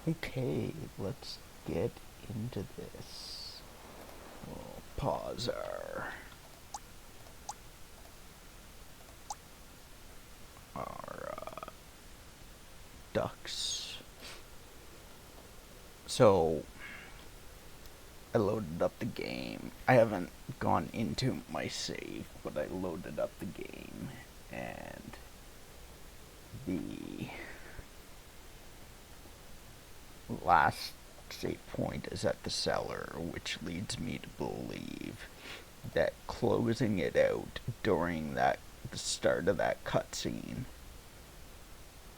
Okay, let's get into this. We'll pause our ducks. So, I loaded up the game. I haven't gone into my save, but I loaded up the game, and the last save point is at the cellar, which leads me to believe that closing it out during the start of that cutscene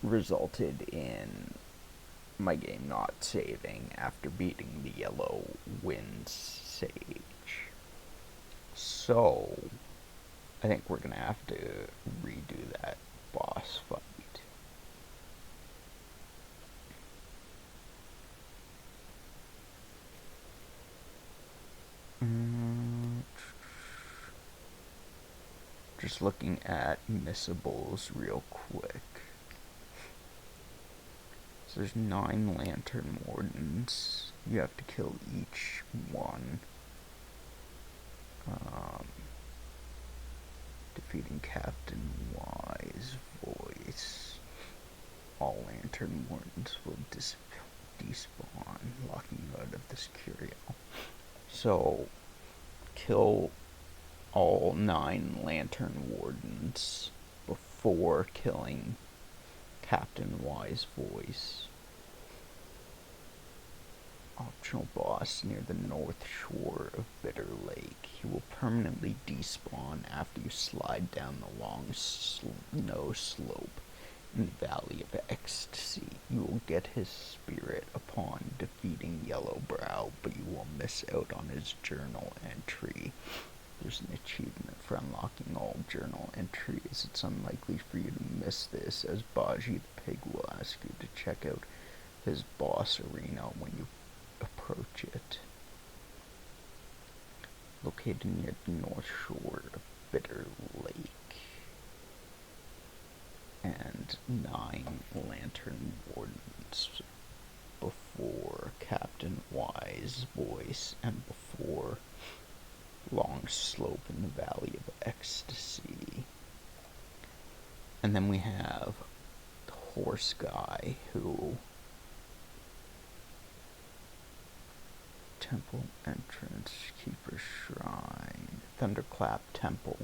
resulted in my game not saving after beating the yellow wind sage. So I think we're gonna have to redo that boss fight. Just looking at missables real quick. So there's 9 lantern wardens. You have to kill each one. Defeating Captain Wise Voice. All lantern wardens will despawn, locking you out of this curio. So, kill all 9 lantern wardens before killing Captain Wise Voice. Optional boss near the north shore of Bitter Lake. He will permanently despawn after you slide down the long snow slope in the Valley of Ecstasy. You will get his spirit upon defeating Yellowbrow, but you will miss out on his journal entry. There's an achievement for unlocking all journal entries. It's unlikely for you to miss this, as Baji the Pig will ask you to check out his boss arena when you approach it. Located near the north shore of Bitter Lake. And 9 lantern wardens before Captain Wise Voice and before long slope in the Valley of Ecstasy. And then we have the horse guy who temple entrance, keeper shrine, thunderclap temple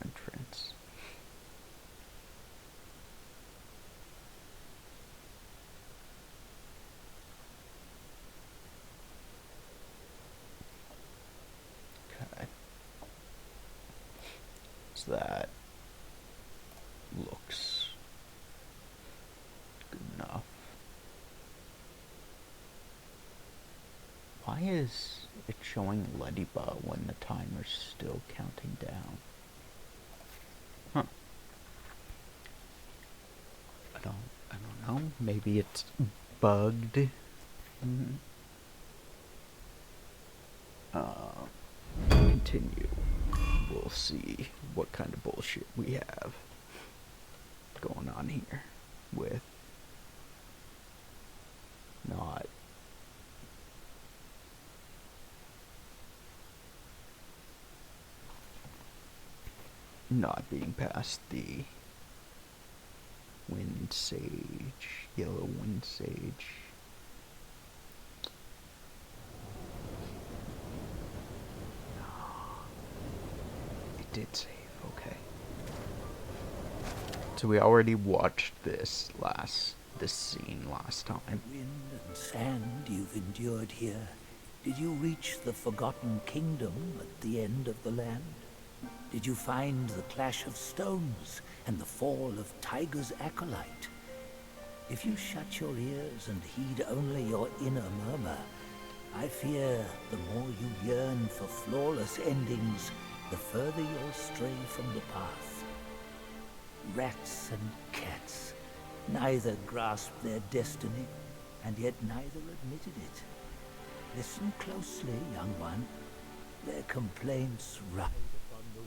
entrance. Okay. So that looks good enough. Why is it showing Ladybug when the timer's still counting down? Huh. I don't know. Maybe it's bugged. Mm-hmm. Continue. We'll see what kind of bullshit we have going on here with not being past the wind sage, yellow wind sage. It did save, okay. So we already watched this scene last time. Wind and sand you've endured here. Did you reach the Forgotten Kingdom at the end of the land? Did you find the clash of stones and the fall of Tiger's acolyte? If you shut your ears and heed only your inner murmur, I fear the more you yearn for flawless endings, the further you'll stray from the path. Rats and cats, neither grasped their destiny, and yet neither admitted it. Listen closely, young one. Their complaints ride upon the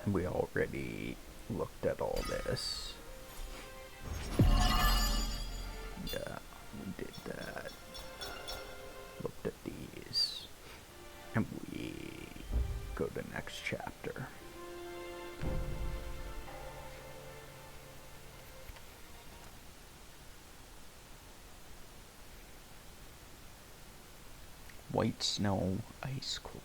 wind. We already looked at all this. Yeah, we did that. Looked at these. And we go to next chapter. White snow, ice cold.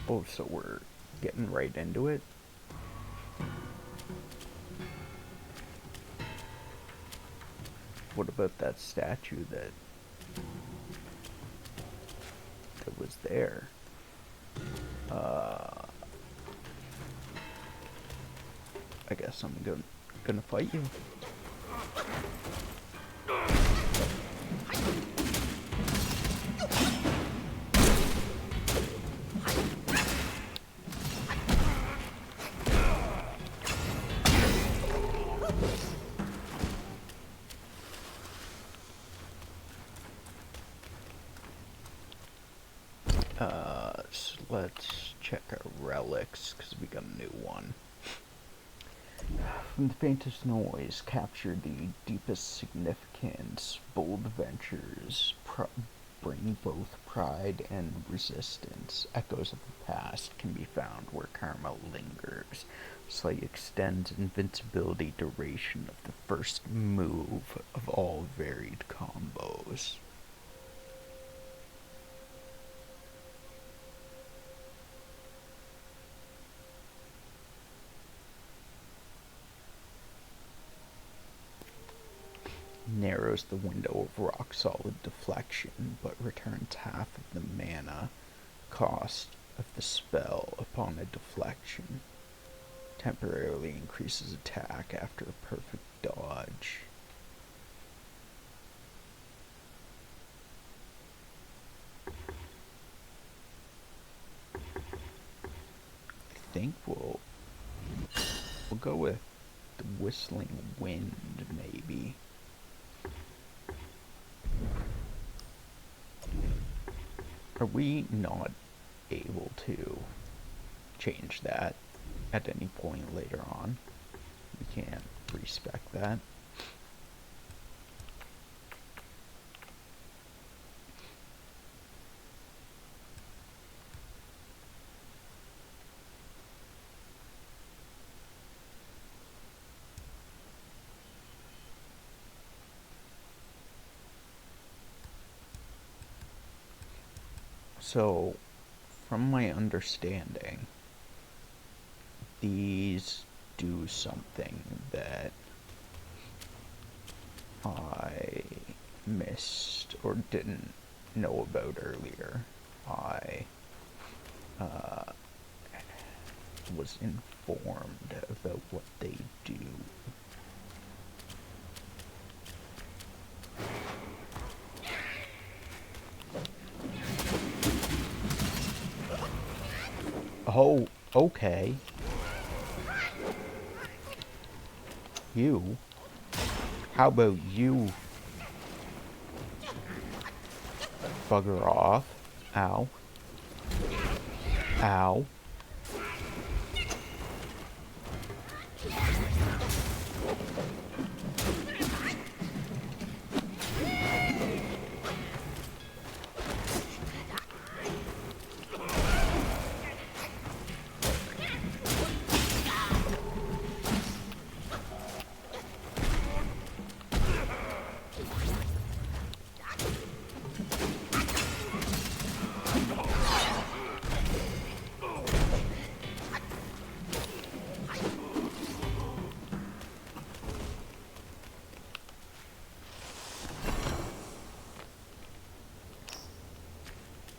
Oh, so we're getting right into it? What about that statue that was there? I guess I'm gonna fight you. So let's check our relics, because we got a new one. From the faintest noise, capture the deepest significance. Bold ventures bring both pride and resistance. Echoes of the past can be found where karma lingers. Slay extends invincibility duration of the first move of all varied combos. Narrows the window of rock solid deflection, but returns half of the mana cost of the spell upon a deflection. Temporarily increases attack after a perfect dodge. I think we'll go with the whistling wind, maybe. Are we not able to change that at any point later on? We can't respec that. So, from my understanding, these do something that I missed or didn't know about earlier. I was informed about what they do. Oh, okay. You? How about you bugger off? Ow. Ow.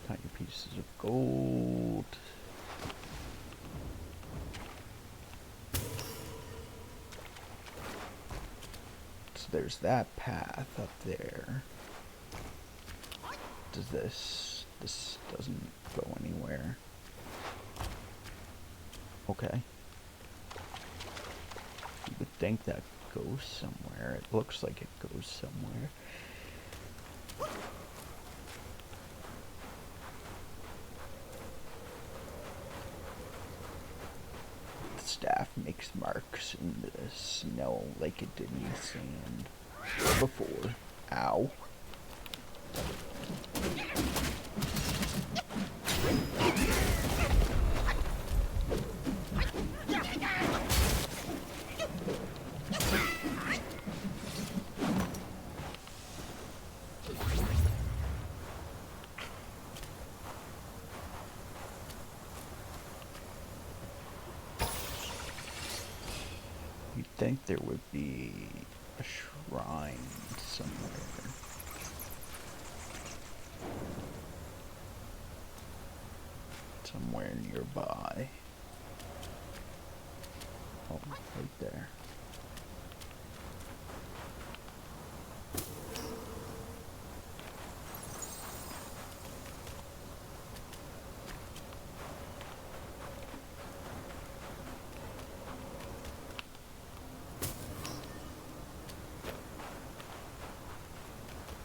Tiny pieces of gold. So there's that path up there. Does this doesn't go anywhere. Okay. You would think that goes somewhere. It looks like it goes somewhere. The staff makes marks in the snow like it did in the sand before. Ow. You'd think there would be a shrine somewhere. Somewhere nearby. Oh, right there.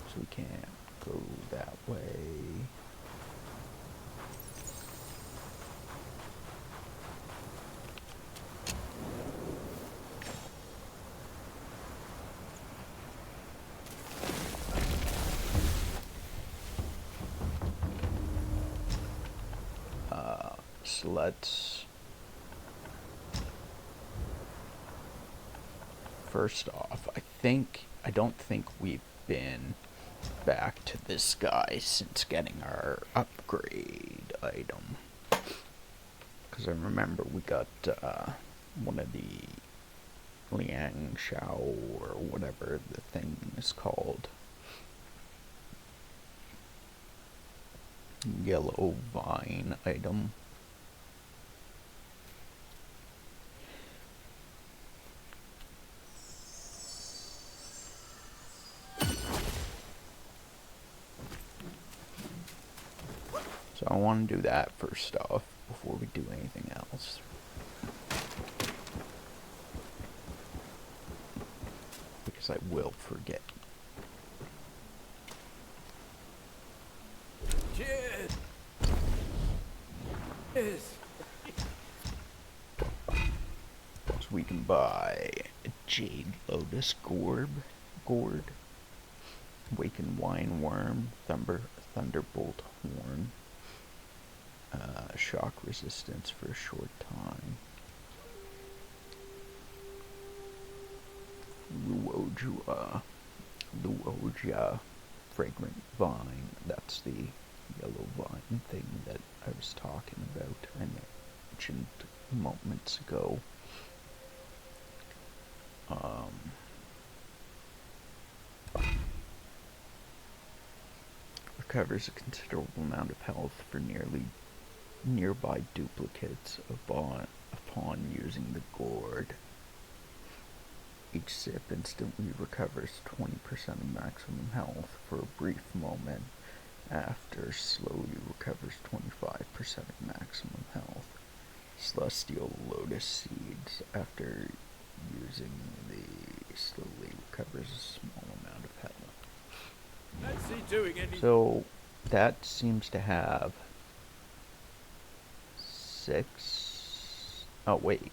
So we can't go that way. So let's first off, I don't think we've been back to this guy since getting our upgrade item. Because I remember we got one of the Liang Shao or whatever the thing is called. Yellow vine item. So I want to do that first off before we do anything else. Because I will forget. Cheers! Cheers! So we can buy a Jade Lotus gourd, Awakened Wine Worm, Thunderbolt Horn, shock resistance for a short time. Luoja Fragrant Vine. That's the yellow vine thing that I was talking about. I mentioned moments ago. Recovers a considerable amount of health for nearby duplicates upon using the gourd. Each sip instantly recovers 20% of maximum health for a brief moment. After, slowly recovers 25% of maximum health. Celestial Lotus Seeds. After using the slowly recovers a small amount of health. Let's see doing anything. So that seems to have 6. Oh wait.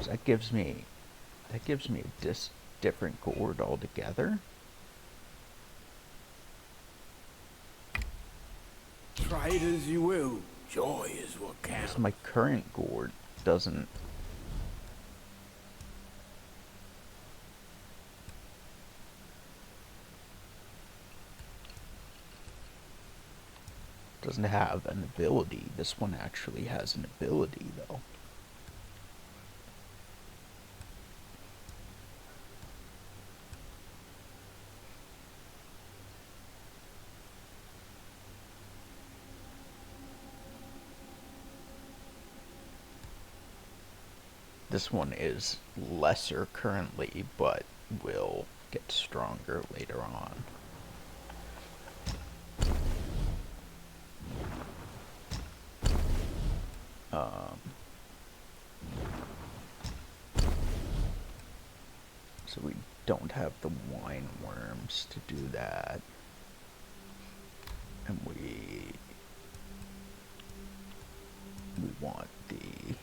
So that gives me a different gourd altogether. Try it as you will. Joy is what counts. Because my current gourd doesn't have an ability. This one actually has an ability though. This one is lesser currently, but will get stronger later on. So we don't have the wine worms to do that. And we want the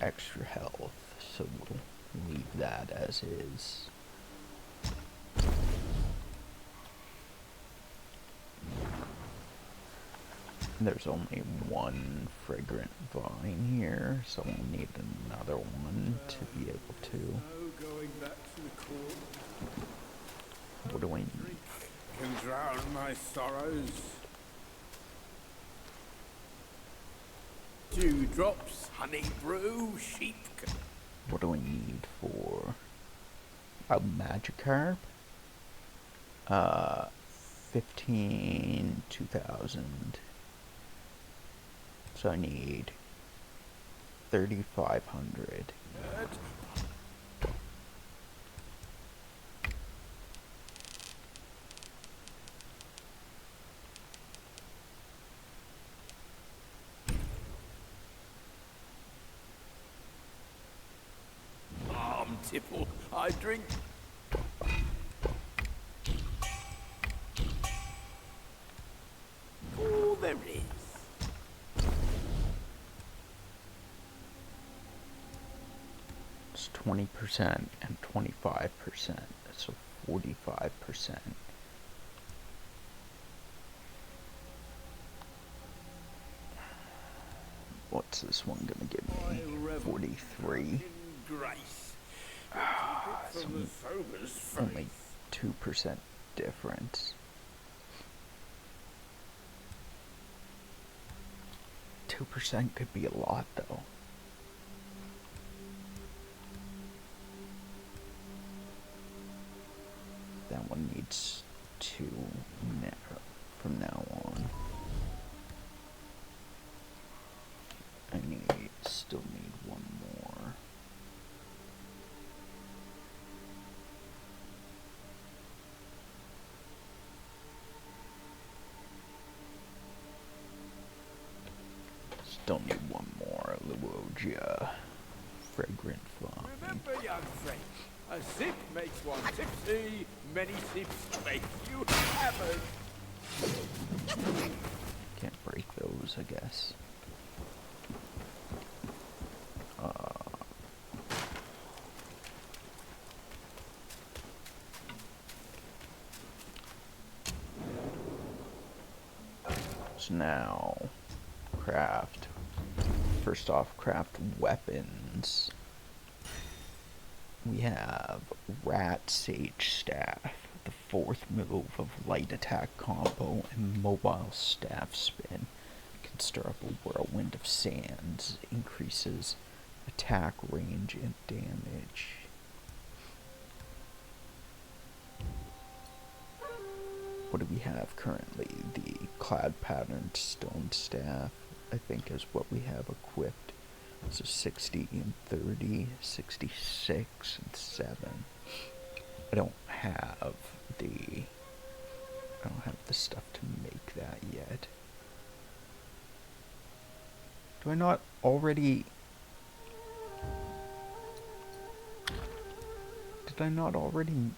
extra health, so we'll leave that as is. There's only one fragrant vine here, so we'll need another one to be able to. No going back to the court. What do I need? Drink can drown my sorrows. Dewdrops, honey brew, sheep. What do I need for a Magikarp? 15, 2,000. So I need 3,500. Tipple, I drink. Oh, there is. It's 20% and 25%, so 45%. What's this one gonna give me? 43. Grace. It's only 2% difference. 2% could be a lot though. That one needs 2 from now on. I still need 1 more. Still need 1 more. Luogia. Fragrant Vine. Remember, young friend, a sip makes one tipsy, many sips make you hammered. Can't break those, I guess. So now, craft. First off, craft weapons. We have Rat Sage Staff, the 4th move of light attack combo and mobile staff spin. Can stir up a whirlwind of sands, increases attack range and damage. What do we have currently? The Cloud Patterned Stone Staff, I think, is what we have equipped. So 60 and 30, 66 and 7. I don't have the stuff to make that yet. Do I not already... Did I not already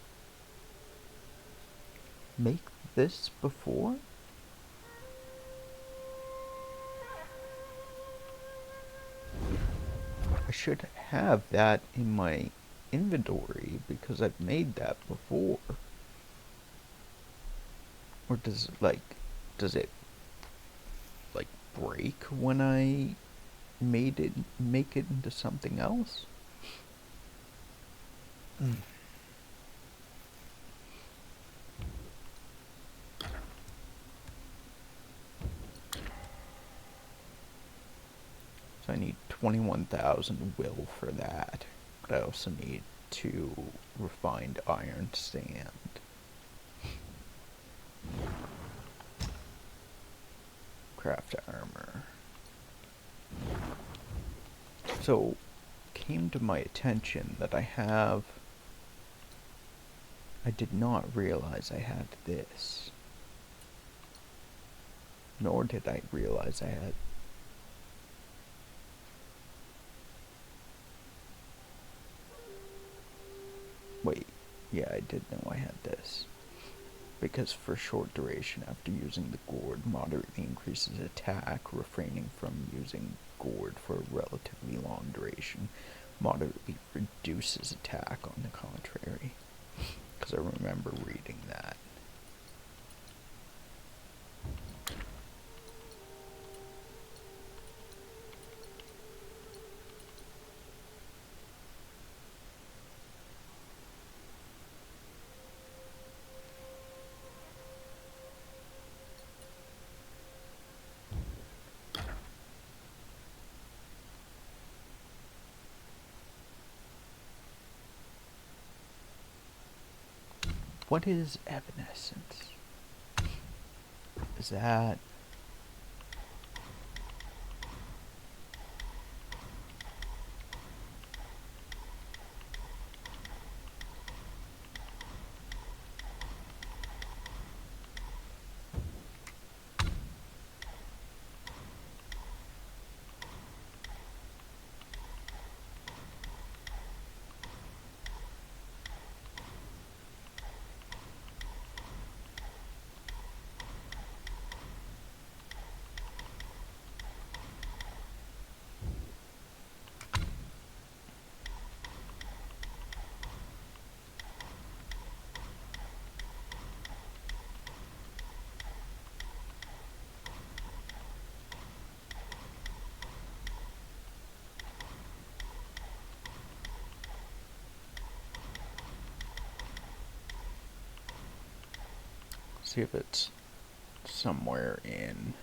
make this before? I should have that in my inventory because I've made that before. Or does it like break when I make it into something else? So I need 21,000 will for that. But I also need 2 refined iron sand. Craft armor. So, came to my attention that I did not realize I had this. Nor did I realize I had... Wait, yeah, I did know I had this. Because for short duration after using the gourd moderately increases attack, refraining from using gourd for a relatively long duration moderately reduces attack on the contrary. Because I remember reading that. What is evanescence? Is that... See if it's somewhere in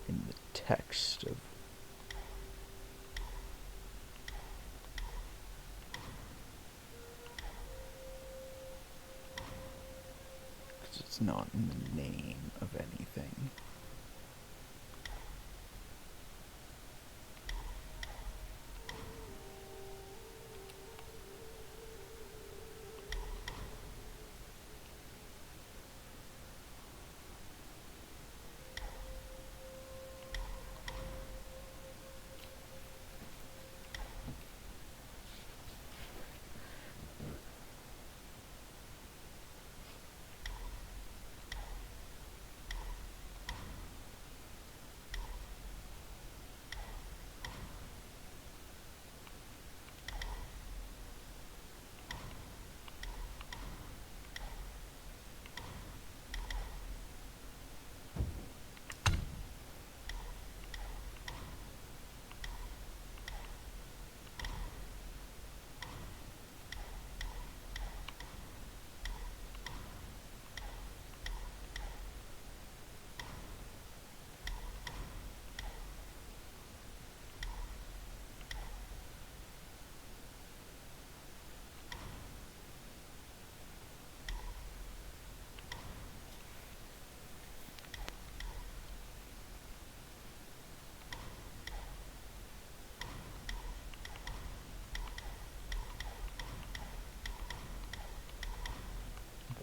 the text of... Because it's not in the name of anything.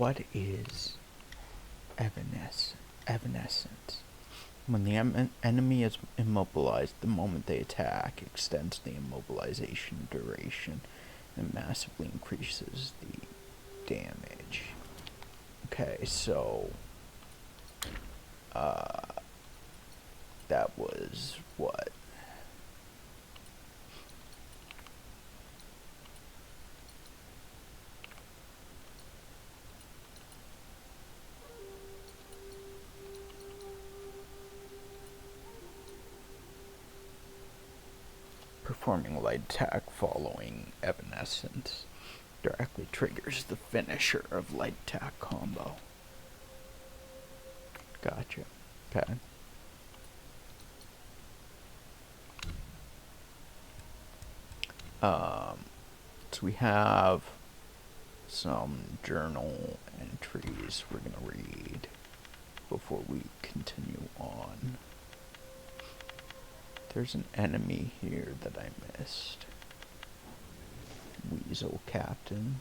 What is evanescence? When the enemy is immobilized, the moment they attack extends the immobilization duration and massively increases the damage. Okay, so that was what? Performing light attack following evanescence directly triggers the finisher of light attack combo. Gotcha. Okay. So we have some journal entries we're going to read before we continue on. There's an enemy here that I missed. Weasel Captain.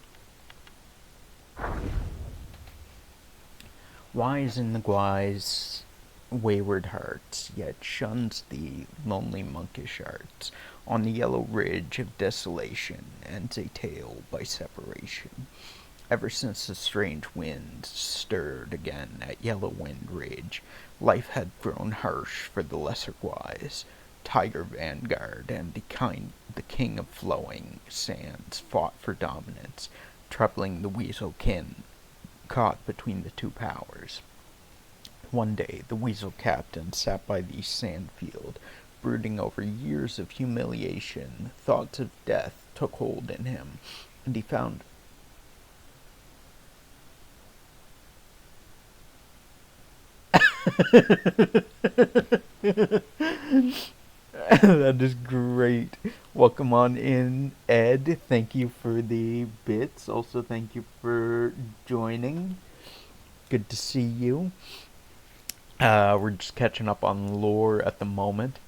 Wise in the guise, wayward hearts, yet shuns the lonely monkish arts. On the yellow ridge of desolation ends a tale by separation. Ever since the strange wind stirred again at Yellow Wind Ridge, life had grown harsh for the lesser wise. Tiger Vanguard and the king of flowing sands fought for dominance, troubling the weasel kin, caught between the two powers. One day, the weasel captain sat by the sandfield, brooding over years of humiliation. Thoughts of death took hold in him, and he found that is great. Welcome on in, Ed. Thank you for the bits. Also, thank you for joining. Good to see you. We're just catching up on lore at the moment.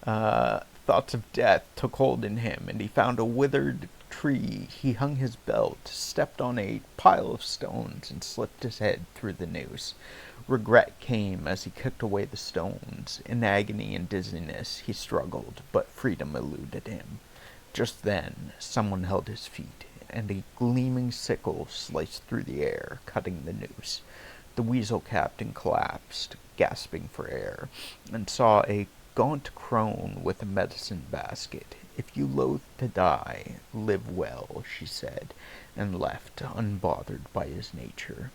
Thoughts of death took hold in him, and he found a withered tree. He hung his belt, stepped on a pile of stones, and slipped his head through the noose. Regret came as he kicked away the stones. In agony and dizziness, he struggled, but freedom eluded him. Just then, someone held his feet, and a gleaming sickle sliced through the air, cutting the noose. The weasel captain collapsed, gasping for air, and saw a gaunt crone with a medicine basket. "If you loathe to die, live well," she said, and left, unbothered by his nature.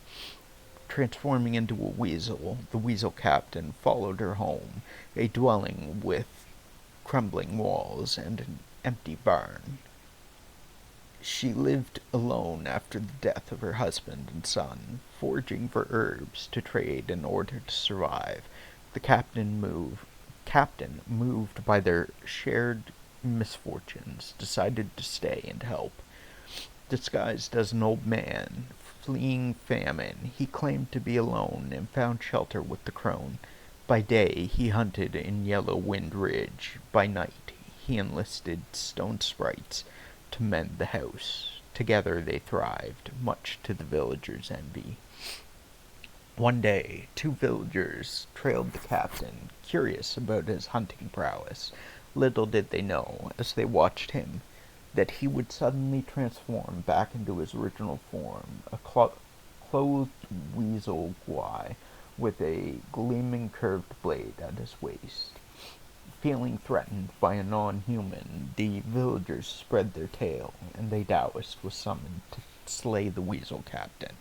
Transforming into a weasel, the weasel captain followed her home, a dwelling with crumbling walls and an empty barn. She lived alone after the death of her husband and son, foraging for herbs to trade in order to survive. The captain, moved by their shared misfortunes, decided to stay and help. Disguised as an old man, fleeing famine, he claimed to be alone and found shelter with the crone. By day he hunted in Yellow Wind Ridge. By night he enlisted stone sprites to mend the house. Together they thrived, much to the villagers' envy. One day, two villagers trailed the captain, curious about his hunting prowess. Little did they know, as they watched him, that he would suddenly transform back into his original form, a clothed weasel guy with a gleaming curved blade at his waist. Feeling threatened by a non-human, the villagers spread their tale, and a Taoist was summoned to slay the weasel captain.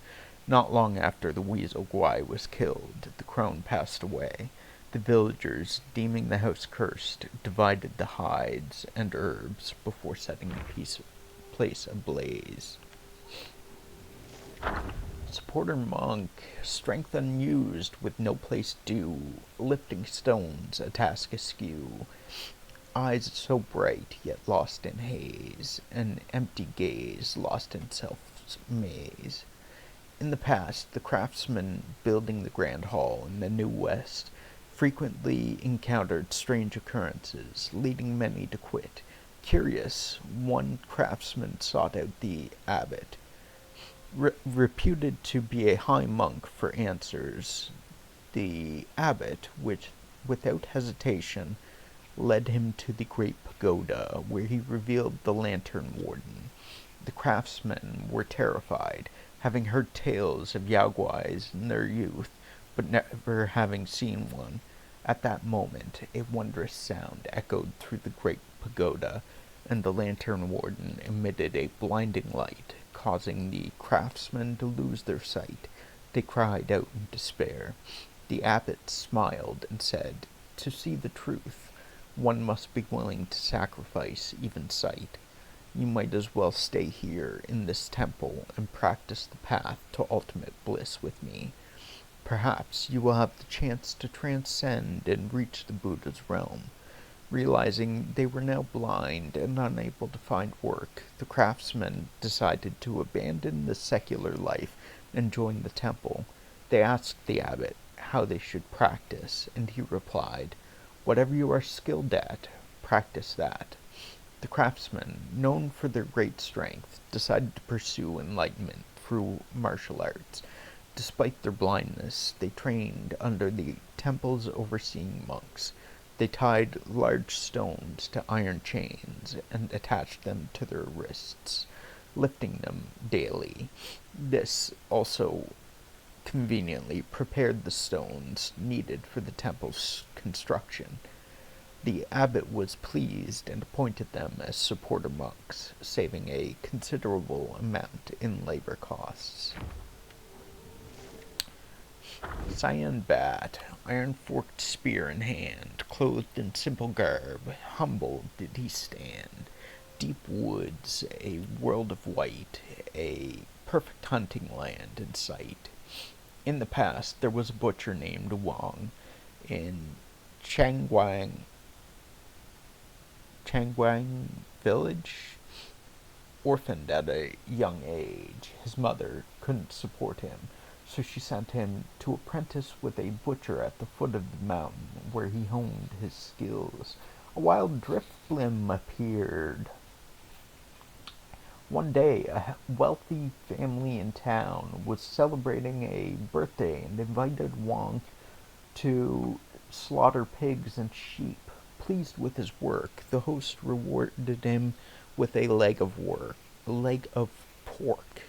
Not long after the weasel guai was killed, the crone passed away. The villagers, deeming the house cursed, divided the hides and herbs before setting the place ablaze. Supporter monk, strength unused, with no place due, lifting stones, a task askew. Eyes so bright, yet lost in haze, an empty gaze, lost in self's maze. In the past, the craftsmen building the Grand Hall in the New West frequently encountered strange occurrences, leading many to quit. Curious, one craftsman sought out the abbot. reputed to be a high monk, for answers, the abbot, which, without hesitation, led him to the great pagoda, where he revealed the lantern warden. The craftsmen were terrified, having heard tales of yaguais in their youth, but never having seen one. At that moment a wondrous sound echoed through the great pagoda, and the lantern warden emitted a blinding light, causing the craftsmen to lose their sight. They cried out in despair. The abbot smiled and said, "To see the truth, one must be willing to sacrifice even sight. You might as well stay here in this temple and practice the path to ultimate bliss with me. Perhaps you will have the chance to transcend and reach the Buddha's realm." Realizing they were now blind and unable to find work, the craftsmen decided to abandon the secular life and join the temple. They asked the abbot how they should practice, and he replied, "Whatever you are skilled at, practice that." The craftsmen, known for their great strength, decided to pursue enlightenment through martial arts. Despite their blindness, they trained under the temple's overseeing monks. They tied large stones to iron chains and attached them to their wrists, lifting them daily. This also conveniently prepared the stones needed for the temple's construction. The abbot was pleased and appointed them as supporter monks, saving a considerable amount in labor costs. Cyan Bat, iron-forked spear in hand, clothed in simple garb, humble did he stand. Deep woods, a world of white, a perfect hunting land in sight. In the past, there was a butcher named Wukong in Changwang village. Orphaned at a young age, his mother couldn't support him, so she sent him to apprentice with a butcher at the foot of the mountain, where he honed his skills. A wild driftblim appeared. One day, a wealthy family in town was celebrating a birthday and invited Wang to slaughter pigs and sheep. Pleased with his work, the host rewarded him with a leg of pork.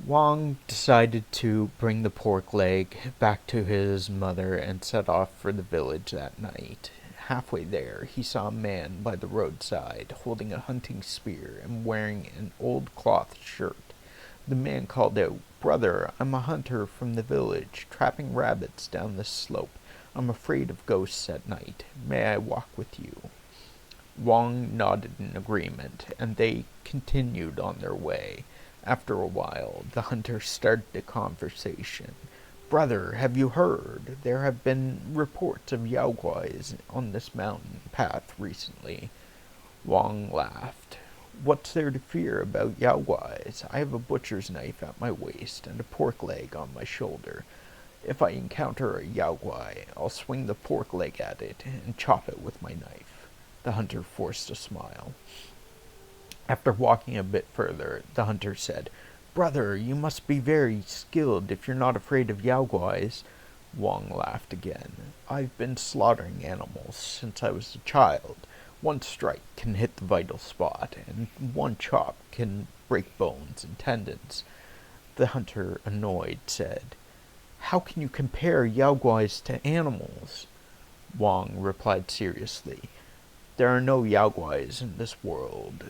Wang decided to bring the pork leg back to his mother and set off for the village that night. Halfway there, he saw a man by the roadside, holding a hunting spear and wearing an old cloth shirt. The man called out, "Brother, I'm a hunter from the village, trapping rabbits down this slope. I'm afraid of ghosts at night. May I walk with you?" Wang nodded in agreement, and they continued on their way. After a while, the hunter started a conversation. "Brother, have you heard? There have been reports of yaguais on this mountain path recently." Wang laughed. "What's there to fear about yaguais? I have a butcher's knife at my waist and a pork leg on my shoulder. If I encounter a yaguai, I'll swing the pork leg at it and chop it with my knife." The hunter forced a smile. After walking a bit further, the hunter said, "Brother, you must be very skilled if you're not afraid of yaguais." Wang laughed again. "I've been slaughtering animals since I was a child. One strike can hit the vital spot, and one chop can break bones and tendons." The hunter, annoyed, said, "How can you compare yaguais to animals?" Wang replied seriously, "There are no yaguais in this world.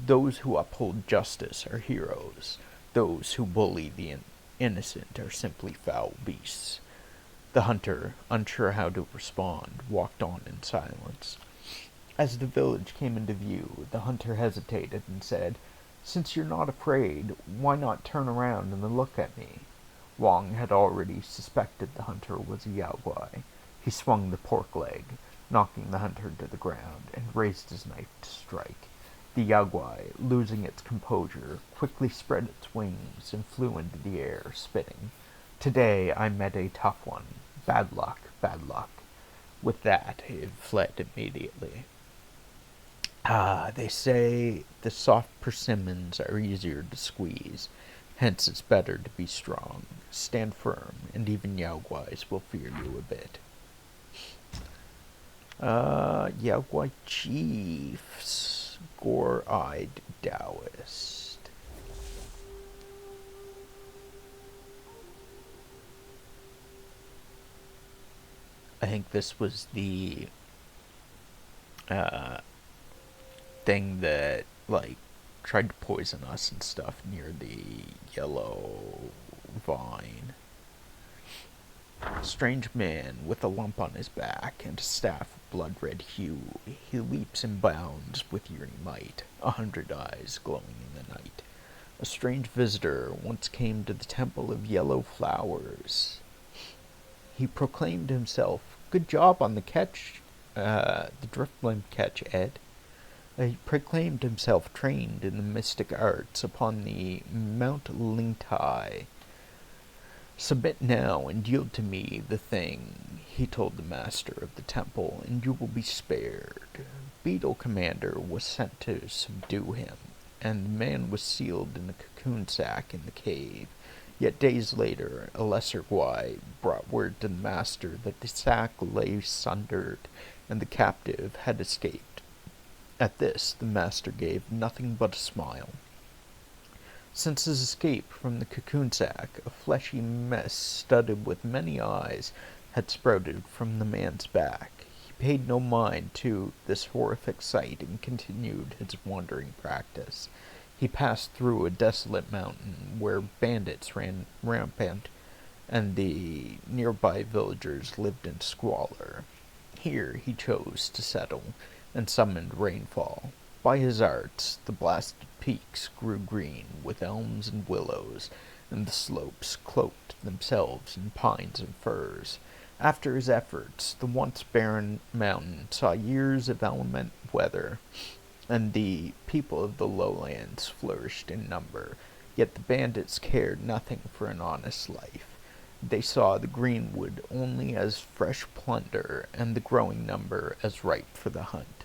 Those who uphold justice are heroes. Those who bully the innocent are simply foul beasts." The hunter, unsure how to respond, walked on in silence. As the village came into view, the hunter hesitated and said, "Since you're not afraid, why not turn around and look at me?" Wang had already suspected the hunter was a yaguai. He swung the pork leg, knocking the hunter to the ground, and raised his knife to strike. The yaguai, losing its composure, quickly spread its wings and flew into the air, spitting. "Today I met a tough one. Bad luck, bad luck." With that, it fled immediately. Ah, they say the soft persimmons are easier to squeeze. Hence it's better to be strong. Stand firm, and even Yaoguais will fear you a bit. Yaogwai Chiefs. Gore-eyed Taoist. I think this was the uh, thing that, like, tried to poison us and stuff near the yellow vine. Strange man with a lump on his back and a staff of blood-red hue, he leaps and bounds with eerie might, 100 eyes glowing in the night. A strange visitor once came to the temple of yellow flowers. He proclaimed himself, "Good job on the catch, the driftblim catch, Ed." He proclaimed himself trained in the mystic arts upon the Mount Lingtai. "Submit now and yield to me the thing," he told the master of the temple, "and you will be spared." Beetle Commander was sent to subdue him, and the man was sealed in a cocoon sack in the cave. Yet days later, a lesser Gwai brought word to the master that the sack lay sundered, and the captive had escaped. At this, the master gave nothing but a smile. Since his escape from the cocoon sack, a fleshy mess studded with many eyes had sprouted from the man's back. He paid no mind to this horrific sight and continued his wandering practice. He passed through a desolate mountain where bandits ran rampant and the nearby villagers lived in squalor. Here he chose to settle and summoned rainfall. By his arts, the blasted peaks grew green with elms and willows, and the slopes cloaked themselves in pines and firs. After his efforts, the once barren mountain saw years of inclement weather, and the people of the lowlands flourished in number. Yet the bandits cared nothing for an honest life. They saw the greenwood only as fresh plunder, and the growing number as ripe for the hunt.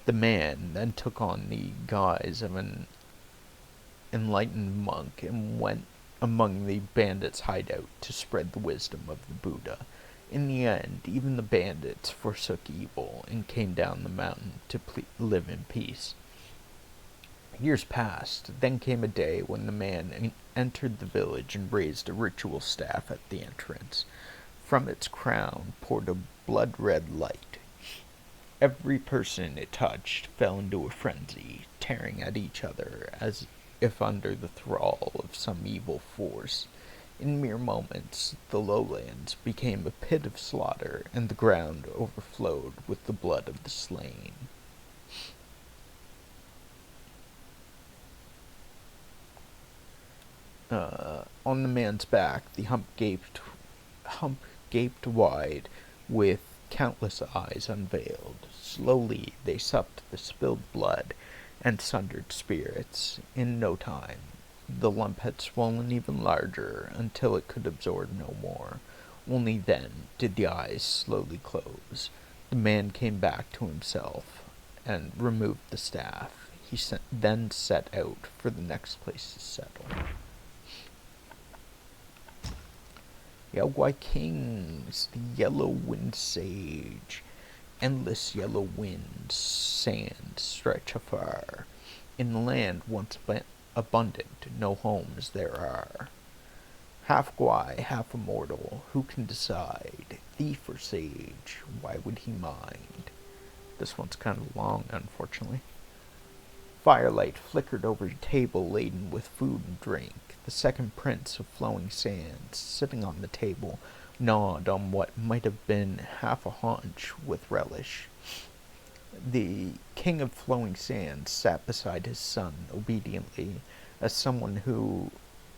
The man then took on the guise of an enlightened monk and went among the bandits' hideout to spread the wisdom of the Buddha. In the end, even the bandits forsook evil and came down the mountain to live in peace. Years passed. Then came a day when the man entered the village and raised a ritual staff at the entrance. From its crown poured a blood-red light. Every person it touched fell into a frenzy, tearing at each other as if under the thrall of some evil force. In mere moments, the lowlands became a pit of slaughter, and the ground overflowed with the blood of the slain. On the man's back, the hump gaped wide, with countless eyes unveiled. Slowly they supped the spilled blood and sundered spirits. In no time, the lump had swollen even larger until it could absorb no more. Only then did the eyes slowly close. The man came back to himself and removed the staff. He then set out for the next place to settle. Yaogwai Kings, the yellow wind sage. Endless yellow winds, sands stretch afar. In the land once abundant, no homes there are. Half Gwai, half immortal, who can decide? Thief or sage, why would he mind? This one's kind of long, unfortunately. Firelight flickered over a table laden with food and drink. The second prince of flowing sands, sitting on the table, gnawed on what might have been half a haunch with relish. The king of flowing sands sat beside his son obediently, as someone who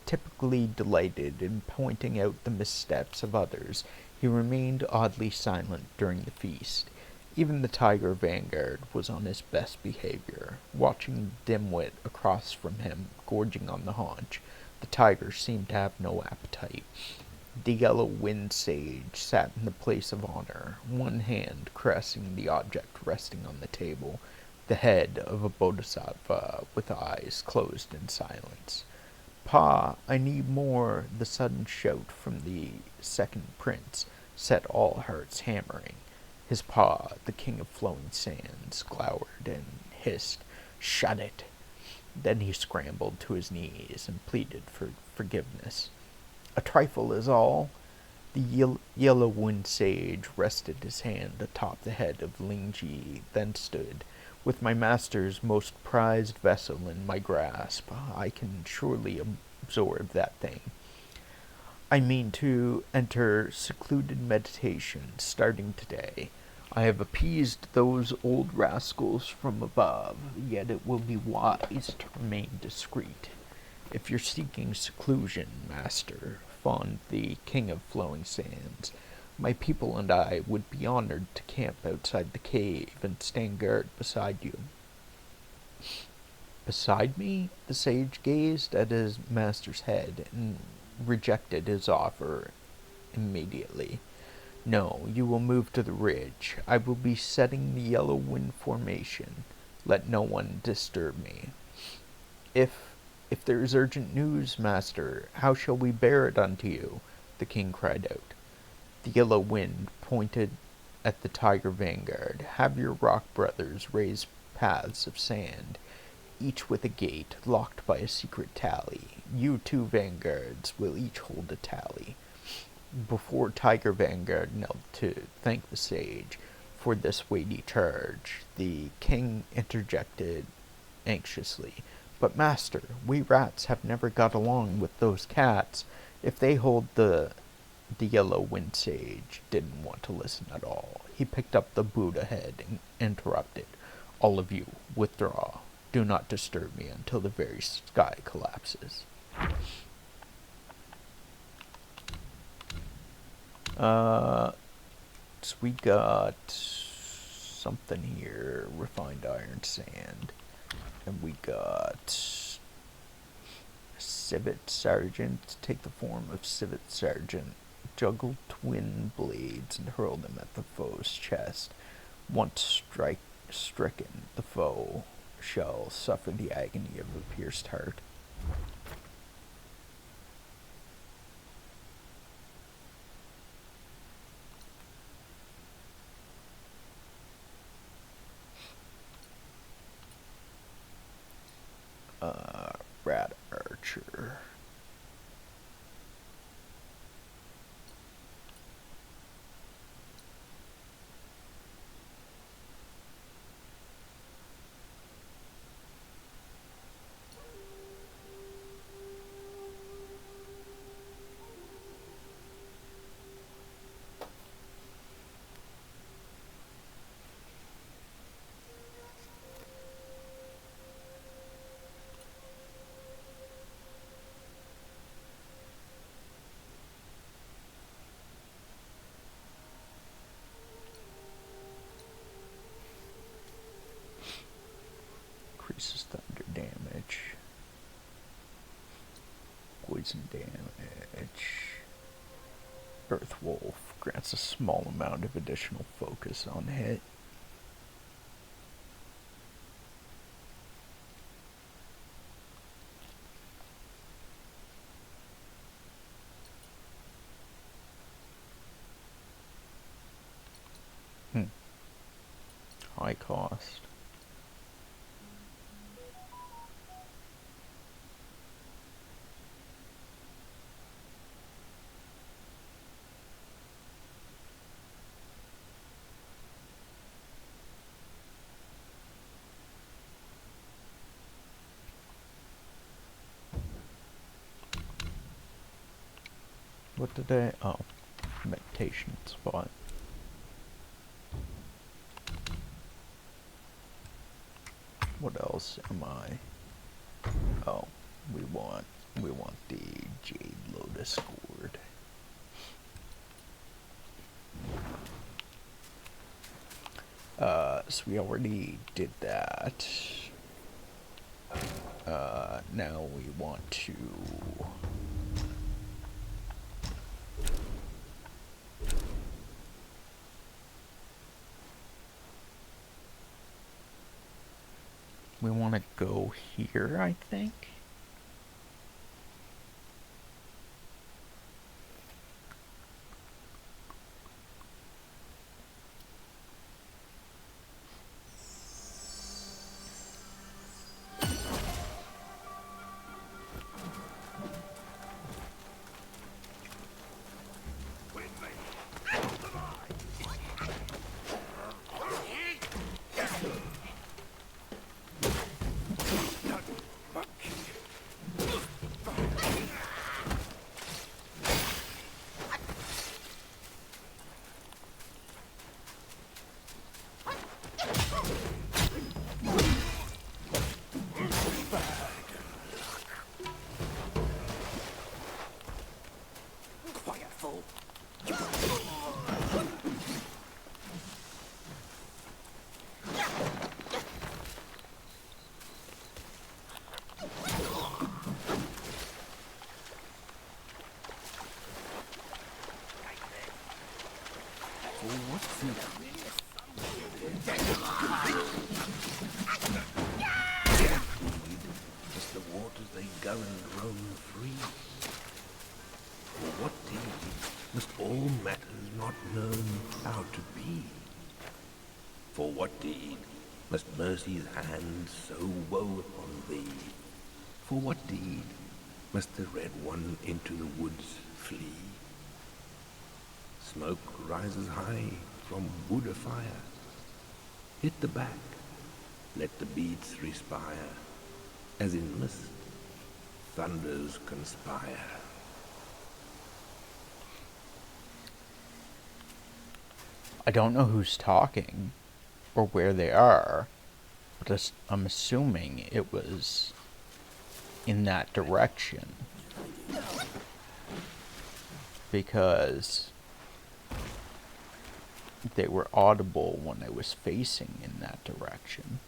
typically delighted in pointing out the missteps of others. He remained oddly silent during the feast. Even the tiger vanguard was on his best behavior, watching the dimwit across from him gorging on the haunch. The tiger seemed to have no appetite. The yellow wind sage sat in the place of honor, one hand caressing the object resting on the table. the head of a bodhisattva with eyes closed in silence. "Pa, I need more." The sudden shout from the second prince set all hearts hammering. His pa, the king of flowing sands, glowered and hissed, "Shut it!" Then he scrambled to his knees and pleaded for forgiveness. "A trifle is all." The yellow wind sage rested his hand atop the head of Lingji, then stood. "With my master's most prized vessel in my grasp, I can surely absorb that thing. I mean to enter secluded meditation starting today. I have appeased those old rascals from above, yet it will be wise to remain discreet. If you're seeking seclusion, master," fawned the king of flowing sands, "my people and I would be honored to camp outside the cave and stand guard beside you." "Beside me?" The sage gazed at his master's head and rejected his offer immediately. "No, you will move to the ridge. I will be setting the yellow wind formation. Let no one disturb me." If there is urgent news, master, how shall we bear it unto you?" the king cried out. The yellow wind pointed at the tiger vanguard. "Have your rock brothers raise paths of sand, each with a gate locked by a secret tally. You two vanguards will each hold a tally." Before Tiger Vanguard knelt to thank the sage for this weighty charge, the king interjected anxiously, "But master, we rats have never got along with those cats. If they hold the yellow wind sage didn't want to listen at all. He picked up the Buddha head and interrupted. "All of you, withdraw. Do not disturb me until the very sky collapses." So we got something here, refined iron sand, and we got civet sergeant. Take the form of civet sergeant, juggle twin blades and hurl them at the foe's chest. Once stricken, the foe shall suffer the agony of a pierced heart. Rat archer. Increases thunder damage. Poison damage. Earth Wolf grants a small amount of additional focus on hit. High cost. What did I... Oh, meditation spot. What else am I? Oh, we want the Jade Lotus Gourd. So we already did that. Now we want to... go here, I think. Quiet fool. As the waters they go and roam free. For what deed must all matters not known how to be? For what deed must mercy's hand so woe upon thee? For what deed must the Red One into the woods flee? Smoke rises high from wood afire. Hit the back, let the beats respire, as in mist thunders conspire. I don't know who's talking or where they are, but I'm assuming it was in that direction. Because they were audible when I was facing in that direction.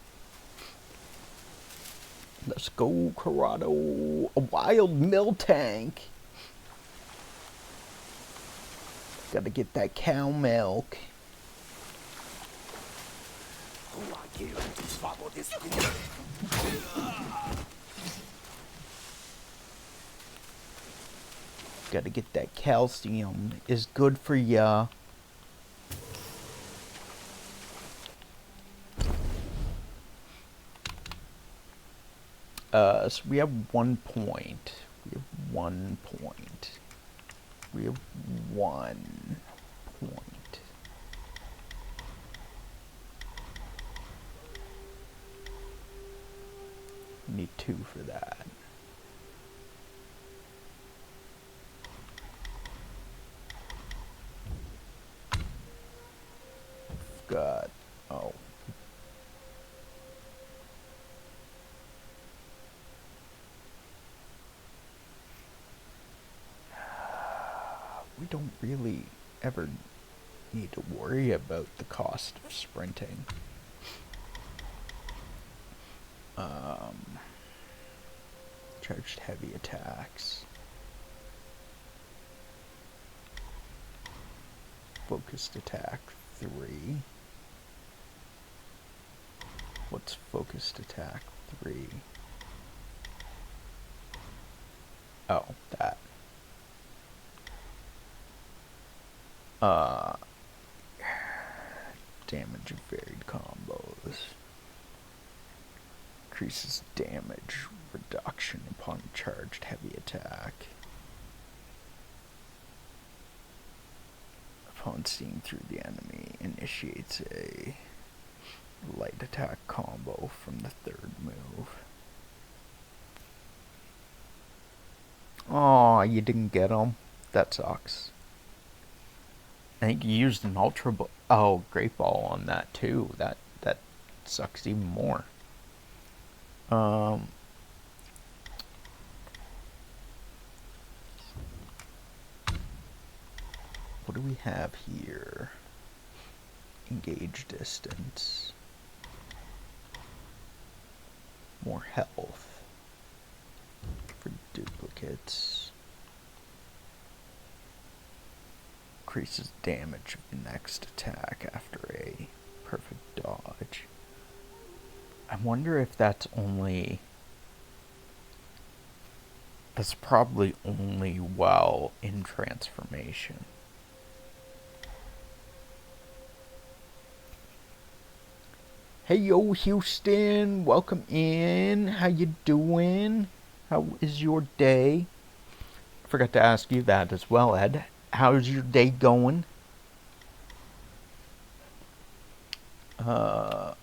Let's go, Corrado! A wild mill tank! Gotta get that cow milk. Who are you to swallow this? Gotta get that calcium. Is good for ya. So we have 1 point. We have 1 point. We have 1 point. Need 2 for that. Got, oh. We don't really ever need to worry about the cost of sprinting. Charged heavy attacks. Focused attack 3. What's focused attack 3? Oh, that. Damage of varied combos. Increases damage reduction upon charged heavy attack. Upon seeing through the enemy, initiates a light attack combo from the 3rd move. Aw, you didn't get him. That sucks. I think you used an ultra ball. Oh, great ball on that too. That sucks even more. What do we have here? Engage distance. More health for duplicates. Increases damage of the next attack after a perfect dodge. I wonder if that's only... That's probably only while in transformation. Hey yo, Houston, welcome in. How you doing? How is your day? I forgot to ask you that as well, Ed. How's your day going? I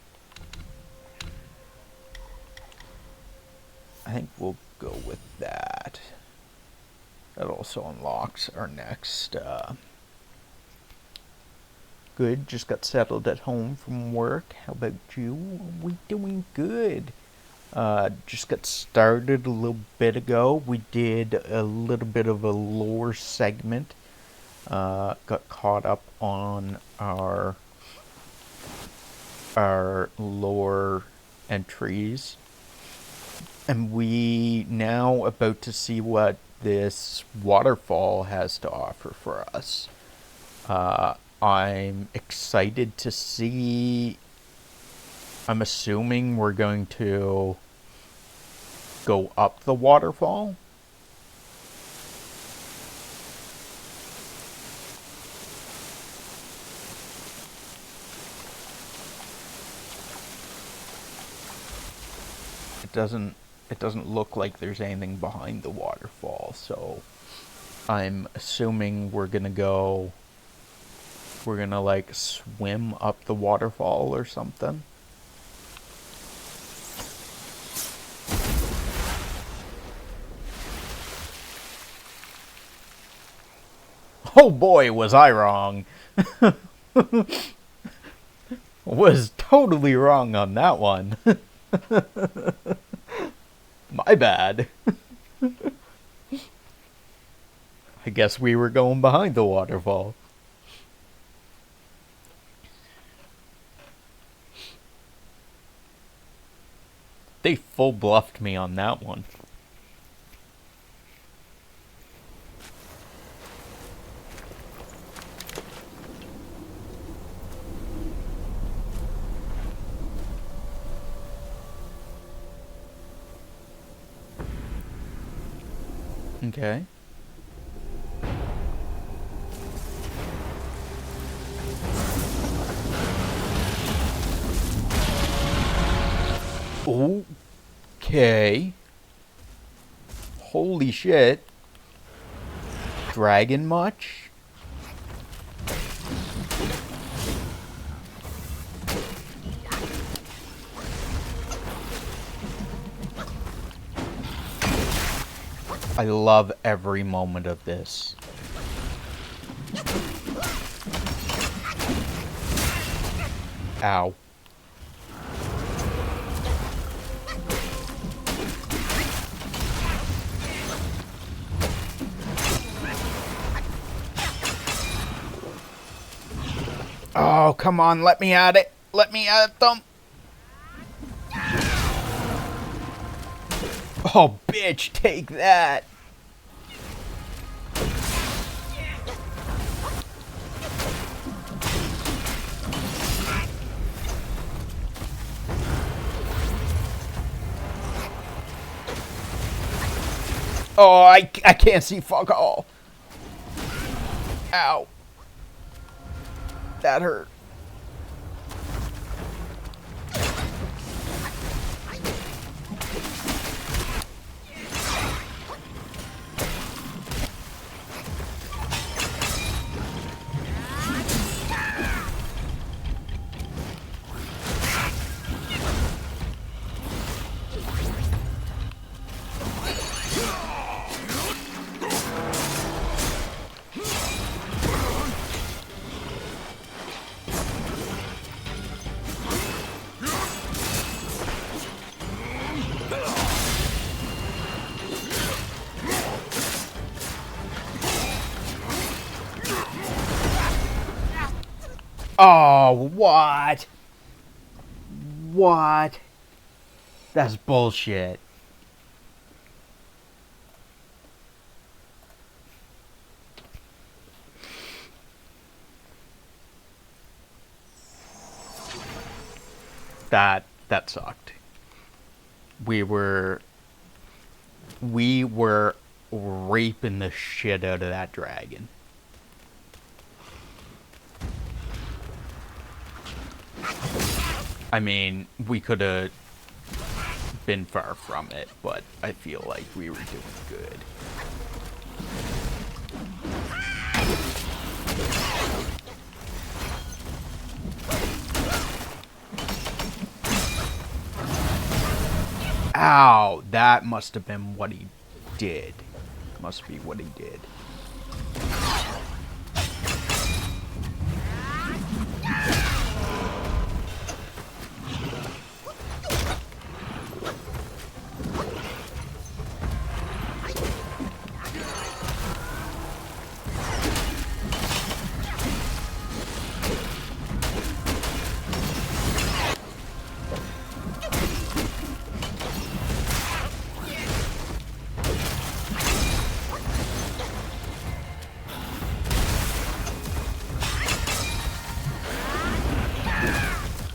think we'll go with that. That also unlocks our next, Good, just got settled at home from work. How about you? We doing good. Just got started a little bit ago. We did a little bit of a lore segment. Got caught up on our lore entries, and we now about to see what this waterfall has to offer for us. I'm excited to see. I'm assuming we're going to go up the waterfall. It doesn't look like there's anything behind the waterfall, so I'm assuming we're gonna like swim up the waterfall or something. Oh boy, was I wrong. Was totally wrong on that one. My bad. I guess we were going behind the waterfall. They full bluffed me on that one. Okay. Okay. Holy shit. Dragon much? I love every moment of this. Ow. Oh, come on, let me at it. Let me at them. Oh, bitch, take that. Oh, I can't see fuck all. Ow. That hurt. Oh, what? What? That's bullshit. that sucked. We were raping the shit out of that dragon. I mean, we could have been far from it, but I feel like we were doing good. Ow, that must have been what he did. Must be what he did.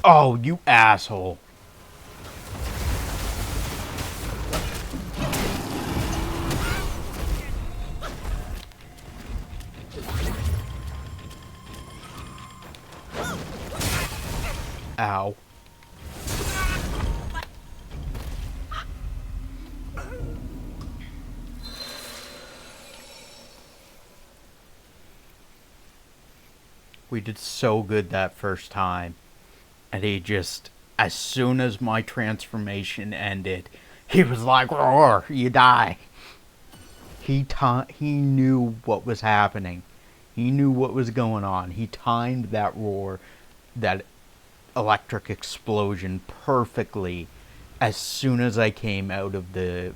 Oh, you asshole. Ow. We did so good that first time. And he just, as soon as my transformation ended, he was like, roar, you die. He knew what was happening. He knew what was going on. He timed that roar, that electric explosion perfectly as soon as I came out of the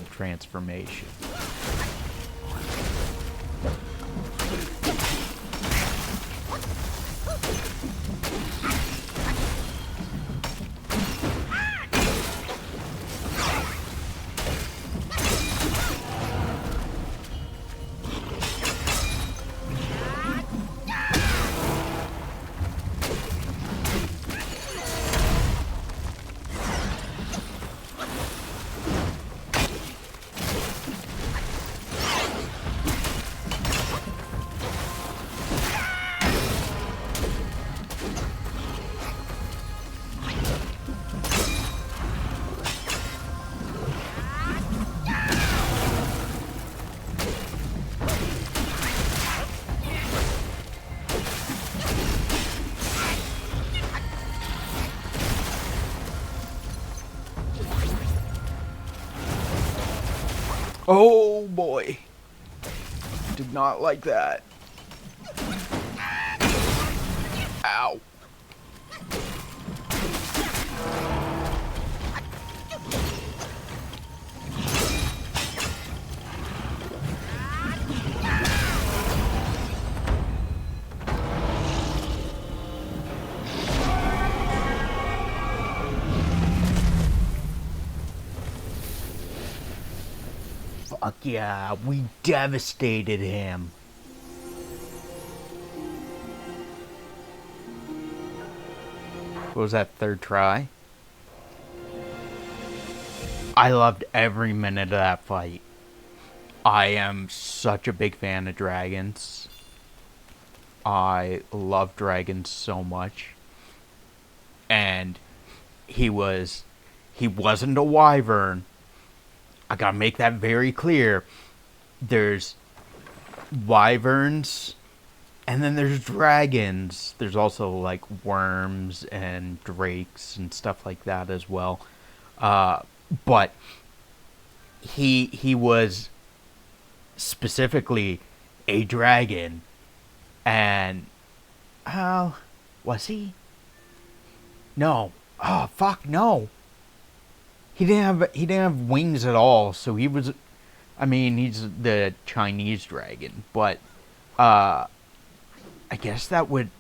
transformation. Oh boy. Did not like that. Ow. Fuck yeah, we devastated him. What was that, third try? I loved every minute of that fight. I am such a big fan of dragons. I love dragons so much. And he wasn't a wyvern. I gotta make that very clear. There's wyverns, and then there's dragons. There's also like worms and drakes and stuff like that as well. But he was specifically a dragon, and was he? No. Oh fuck no. He didn't have wings at all, so he was, I mean, he's the Chinese dragon, but I guess that would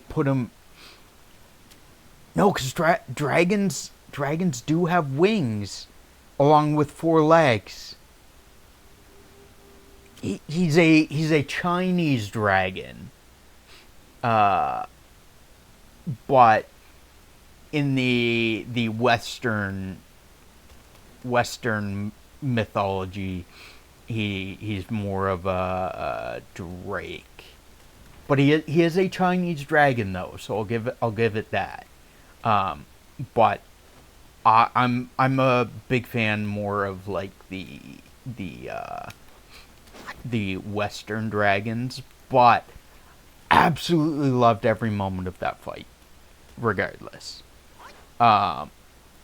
put him. No, because dragons do have wings, along with 4 legs. He's a Chinese dragon. but in the Western mythology, he's more of a drake. But he is a Chinese dragon though, so I'll give it that. But I'm a big fan more of like the the Western dragons, but absolutely loved every moment of that fight, regardless.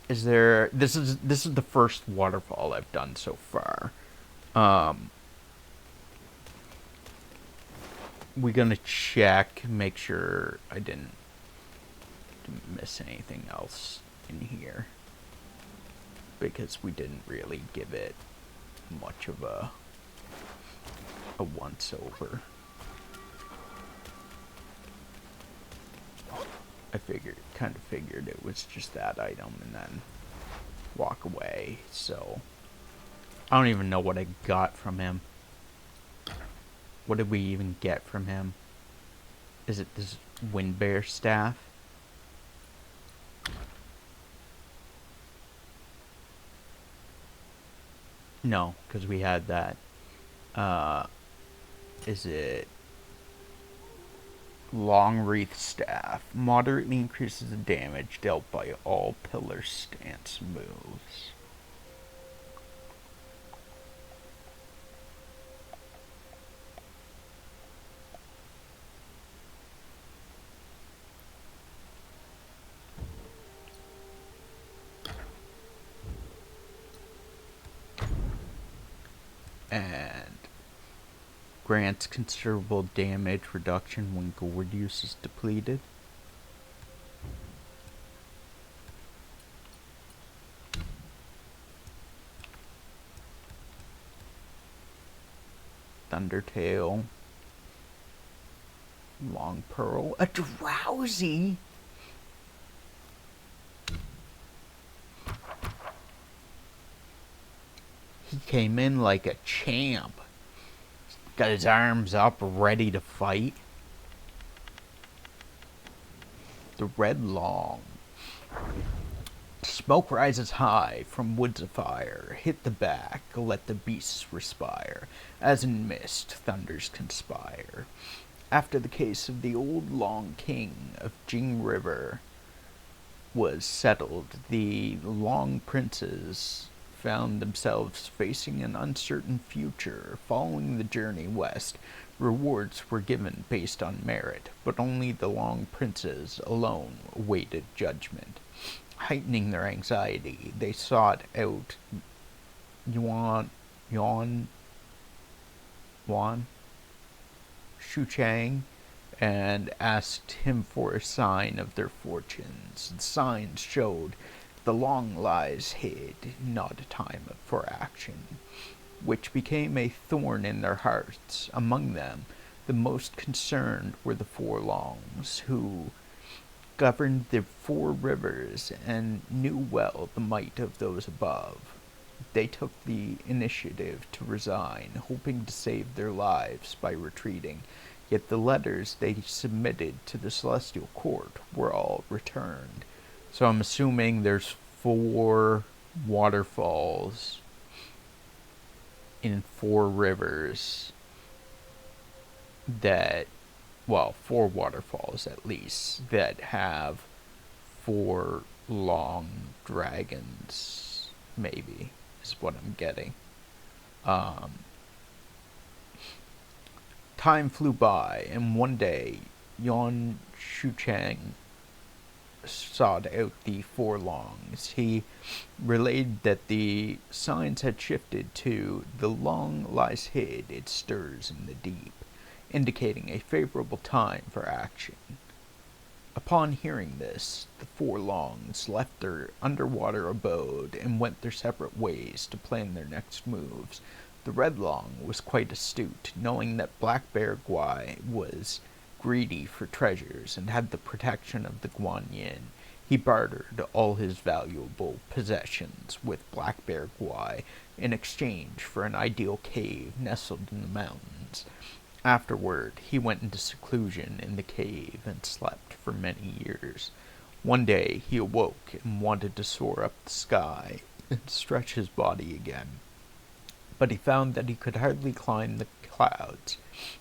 Is there this is the first waterfall I've done so far. We're gonna check, make sure I didn't miss anything else in here, because we didn't really give it much of a once over. Kind of figured it was just that item and then walk away. So I don't even know what I got from him. What did we even get from him? Is it this wind bear staff? No, because we had that. Is it long wreath staff? Moderately increases the damage dealt by all pillar stance moves. And grants considerable damage reduction when gourd use is depleted. Thundertail. Long Pearl. A Drowsy! He came in like a champ. Got his arms up, ready to fight. The Red Long. Smoke rises high from woods afire. Hit the back, let the beasts respire. As in mist, thunders conspire. After the case of the old Long King of Jing River was settled, the Long Princes found themselves facing an uncertain future. Following the journey west, rewards were given based on merit, but only the Long Princes alone awaited judgment. Heightening their anxiety, they sought out Yuan Shuchang and asked him for a sign of their fortunes. The signs showed the long lies hid, not a time for action, which became a thorn in their hearts. Among them, the most concerned were the Four Longs, who governed the four rivers and knew well the might of those above. They took the initiative to resign, hoping to save their lives by retreating, yet the letters they submitted to the Celestial Court were all returned. So I'm assuming there's 4 waterfalls in 4 rivers that, well, 4 waterfalls at least, that have 4 long dragons, maybe, is what I'm getting. Time flew by, and one day, Yuan Shuchang sought out the Four Longs. He relayed that the signs had shifted to "the long lies hid, it stirs in the deep," indicating a favorable time for action. Upon hearing this, the Four Longs left their underwater abode and went their separate ways to plan their next moves. The Red Long was quite astute, knowing that Black Bear Guai was greedy for treasures and had the protection of the Guan Yin. He bartered all his valuable possessions with Black Bear Guai in exchange for an ideal cave nestled in the mountains. Afterward, he went into seclusion in the cave and slept for many years. One day, he awoke and wanted to soar up the sky and stretch his body again. But he found that he could hardly climb the clouds.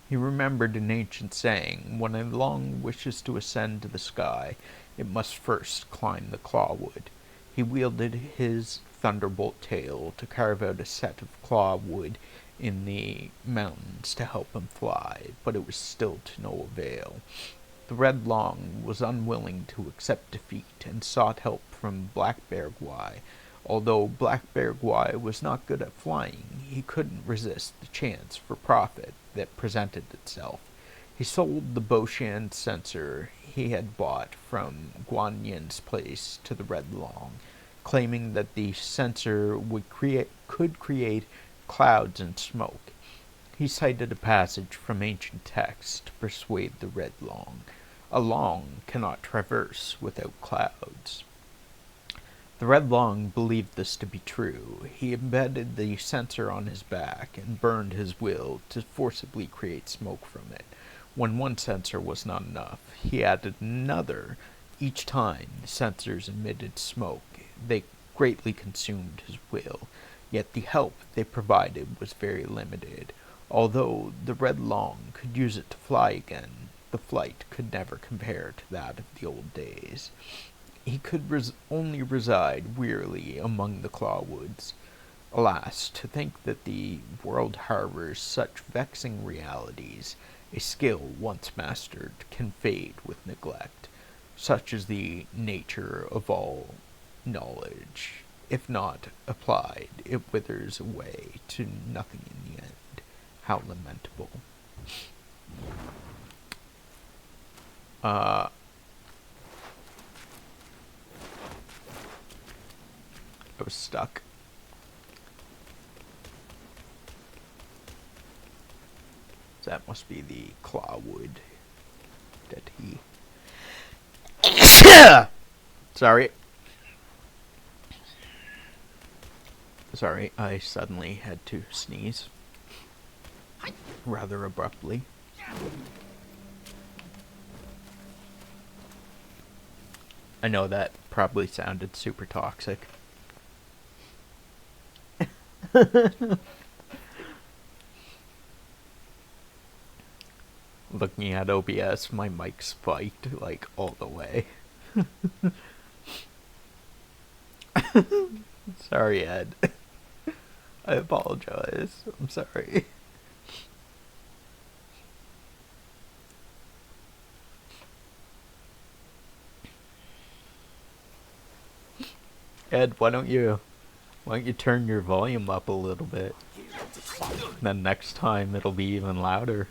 He remembered an ancient saying, when a long wishes to ascend to the sky, it must first climb the clawwood. He wielded his thunderbolt tail to carve out a set of clawwood in the mountains to help him fly, but it was still to no avail. The Red Long was unwilling to accept defeat and sought help from Black Bear Gwai. Although Black Bear Gwai was not good at flying, he couldn't resist the chance for profit that presented itself. He sold the Boshan censer he had bought from Guan Yin's place to the Red Long, claiming that the censer could create clouds and smoke. He cited a passage from ancient texts to persuade the Red Long. A long cannot traverse without clouds. The Red Long believed this to be true. He embedded the censer on his back and burned his will to forcibly create smoke from it. When one censer was not enough, he added another. Each time the censers emitted smoke, they greatly consumed his will, yet the help they provided was very limited. Although the Red Long could use it to fly again, the flight could never compare to that of the old days. He could only reside wearily among the clawwoods. Alas, to think that the world harbors such vexing realities, a skill once mastered can fade with neglect. Such is the nature of all knowledge. If not applied, it withers away to nothing in the end. How lamentable. I was stuck. That must be the clawwood that he... Sorry. Sorry, I suddenly had to sneeze. Rather abruptly. I know that probably sounded super toxic. Looking at OBS, my mic spiked, like, all the way. Sorry, Ed. I apologize. I'm sorry. Ed, why don't you turn your volume up a little bit? Then next time it'll be even louder.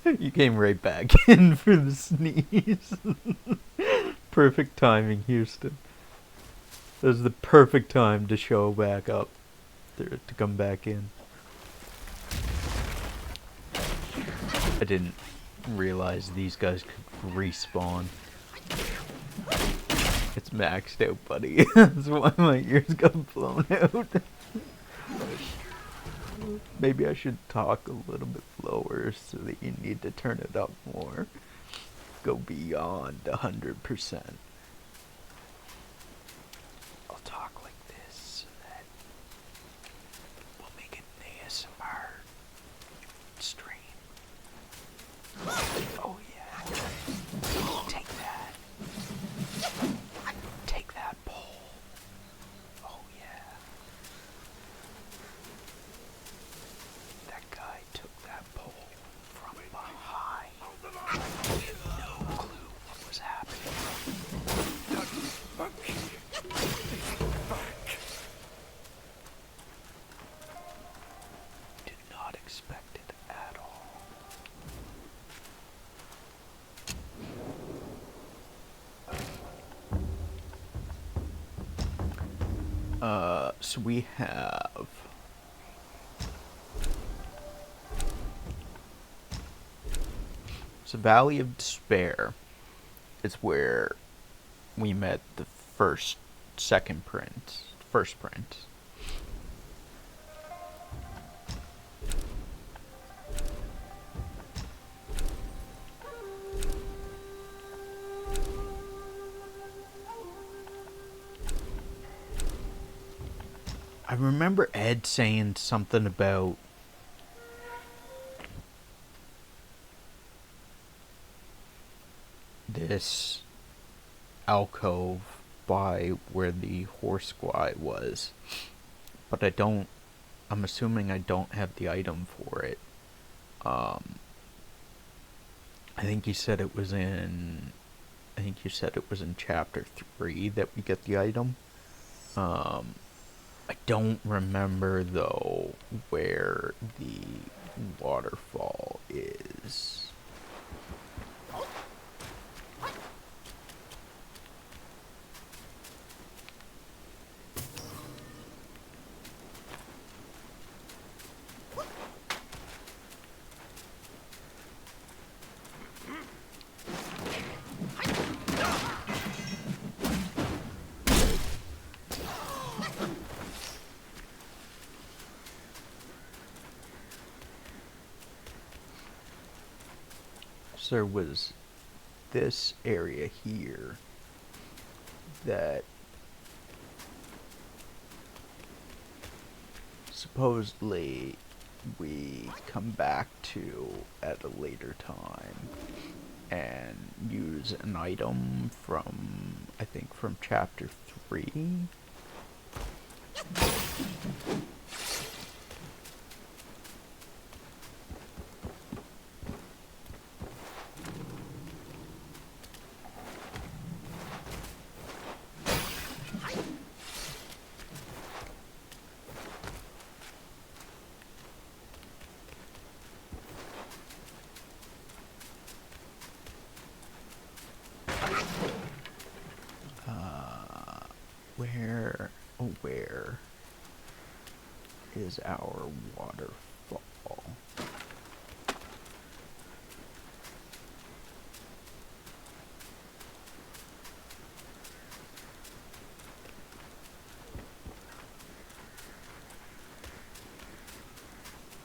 You came right back in for the sneeze. Perfect timing, Houston. This is the perfect time to show back up. To come back in. I didn't realize these guys could respawn. It's maxed out, buddy. That's why my ears got blown out. Maybe I should talk a little bit lower so that you need to turn it up more. Go beyond 100%. I'll talk like this so that we'll make it an ASMR stream. Oh yeah. Take that. Take that pole. Oh yeah. That guy took that pole from behind. No clue what was happening. Did not expect it at all. So we have Valley of Despair is where we met the first prince. I remember Ed saying something about this alcove by where the horse guy was, but I'm assuming I don't have the item for it. I think you said it was in chapter 3 that we get the item. I don't remember though where the waterfall is. There was this area here that supposedly we come back to at a later time and use an item from, I think, from chapter 3. Where is our waterfall?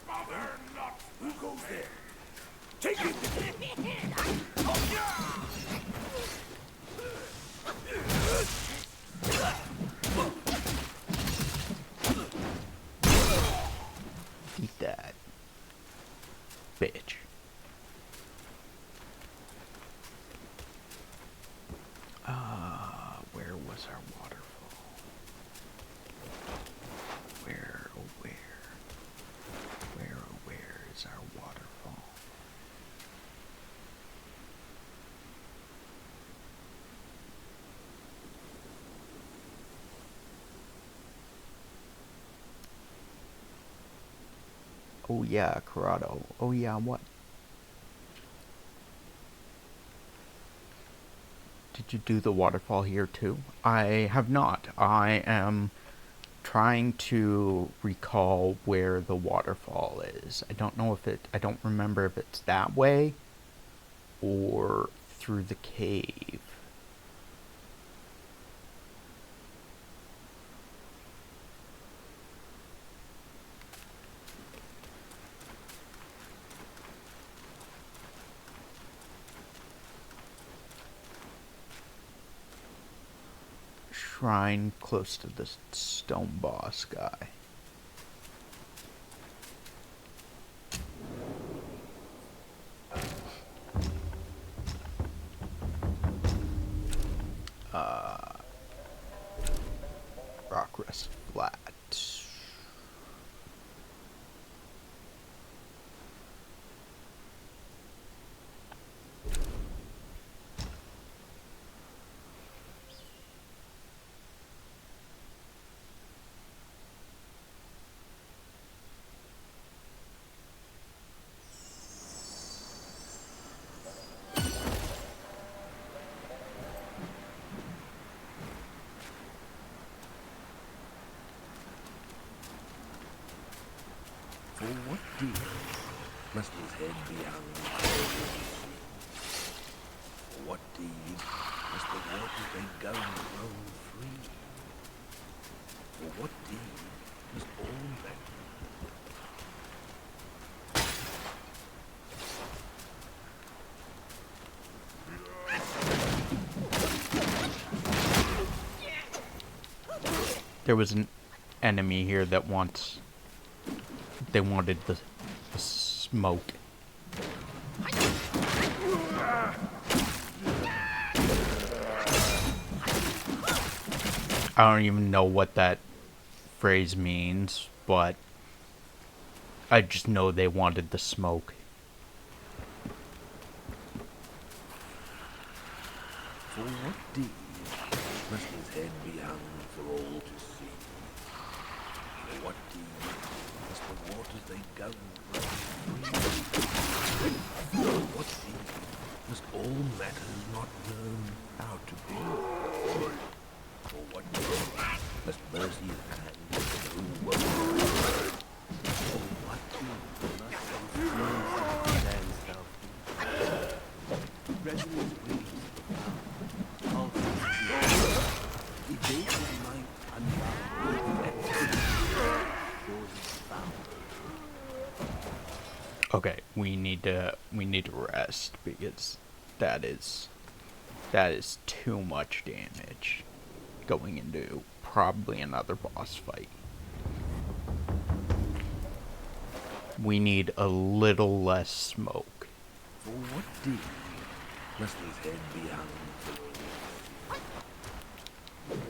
Bother not! Who goes there? Take it! Eat that, bitch. Where was our waterfall? Where, oh where is our waterfall? Oh yeah, Corrado. Oh yeah, what? Did you do the waterfall here too? I have not. I am trying to recall where the waterfall is. I don't remember if it's that way or through the cave. Shrine close to the stone boss guy. Rock Rest Flat. For what deed must his head be hung? For what deed must the waters they go roll free? For what deed must all men There was an enemy here that wants... They wanted the smoke. I don't even know what that phrase means, but I just know they wanted the smoke. For what deed must his head be hung for all to see? For what deed must the waters they govern run free? For what deed must all matters not known how to be? For what deed must mercy's hand through woe? For what deed must those fools stand south? Resonance breathes Okay, we need to rest because that is too much damage going into probably another boss fight. We need a little less smoke. For what deed must his head be hung for peace?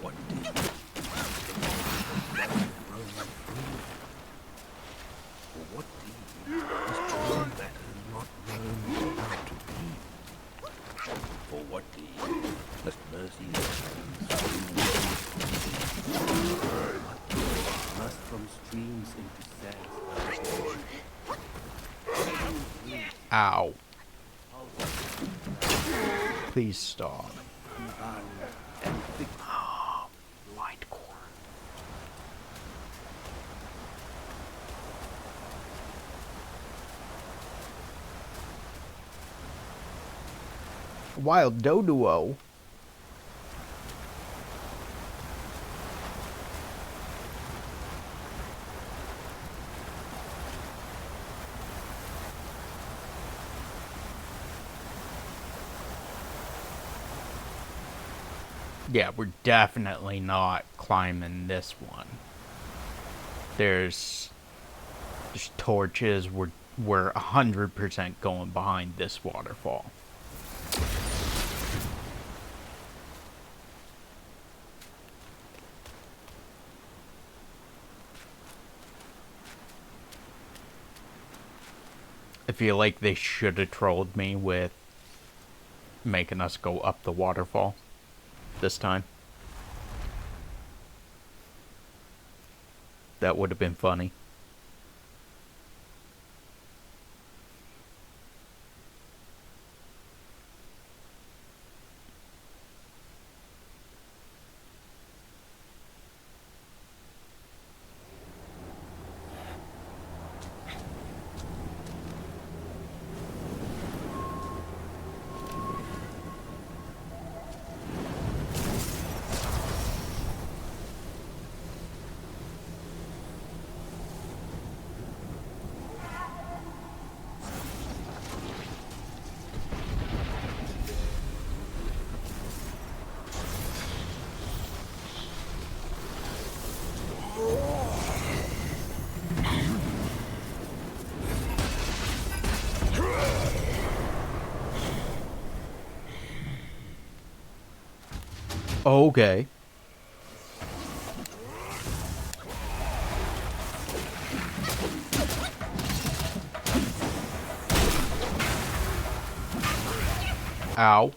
What deed must the waters roam free? For what deed must all matters not known how to be? For what deed must mercy's hands through what deed must from streams into sands Ow. Please stop. Light core. Wild Doduo. Yeah, we're definitely not climbing this one. There's torches. We're 100% going behind this waterfall. I feel like they should have trolled me with making us go up the waterfall this time. That would have been funny. Okay. Ow.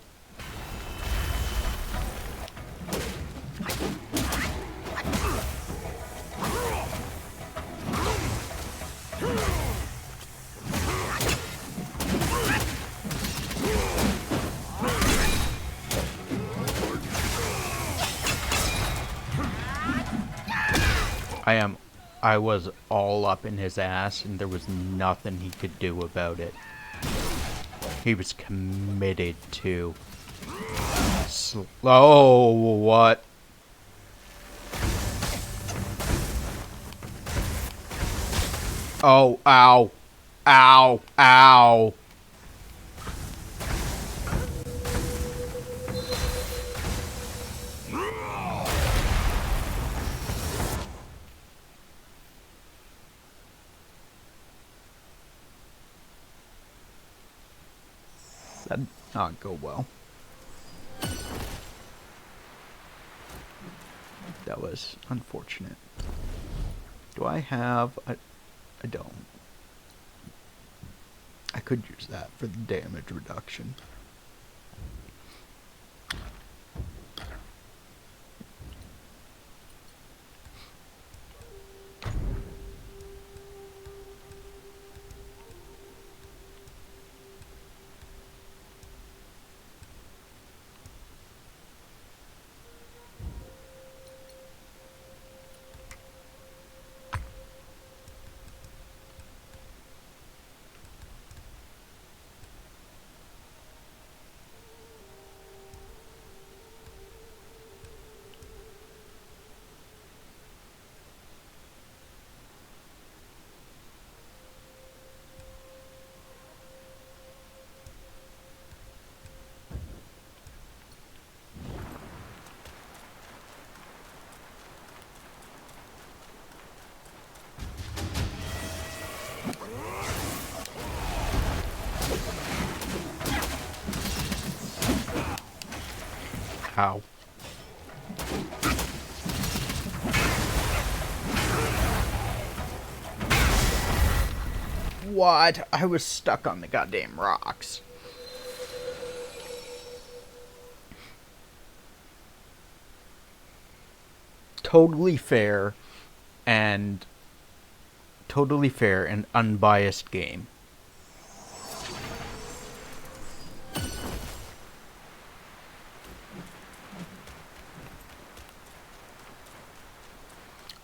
I was all up in his ass and there was nothing he could do about it. He was committed to... Oh, what? Oh, ow. Ow, ow. That did not go well. That was unfortunate. Do I have I don't. I could use that for the damage reduction. Ow. What? I was stuck on the goddamn rocks. Totally fair and unbiased game.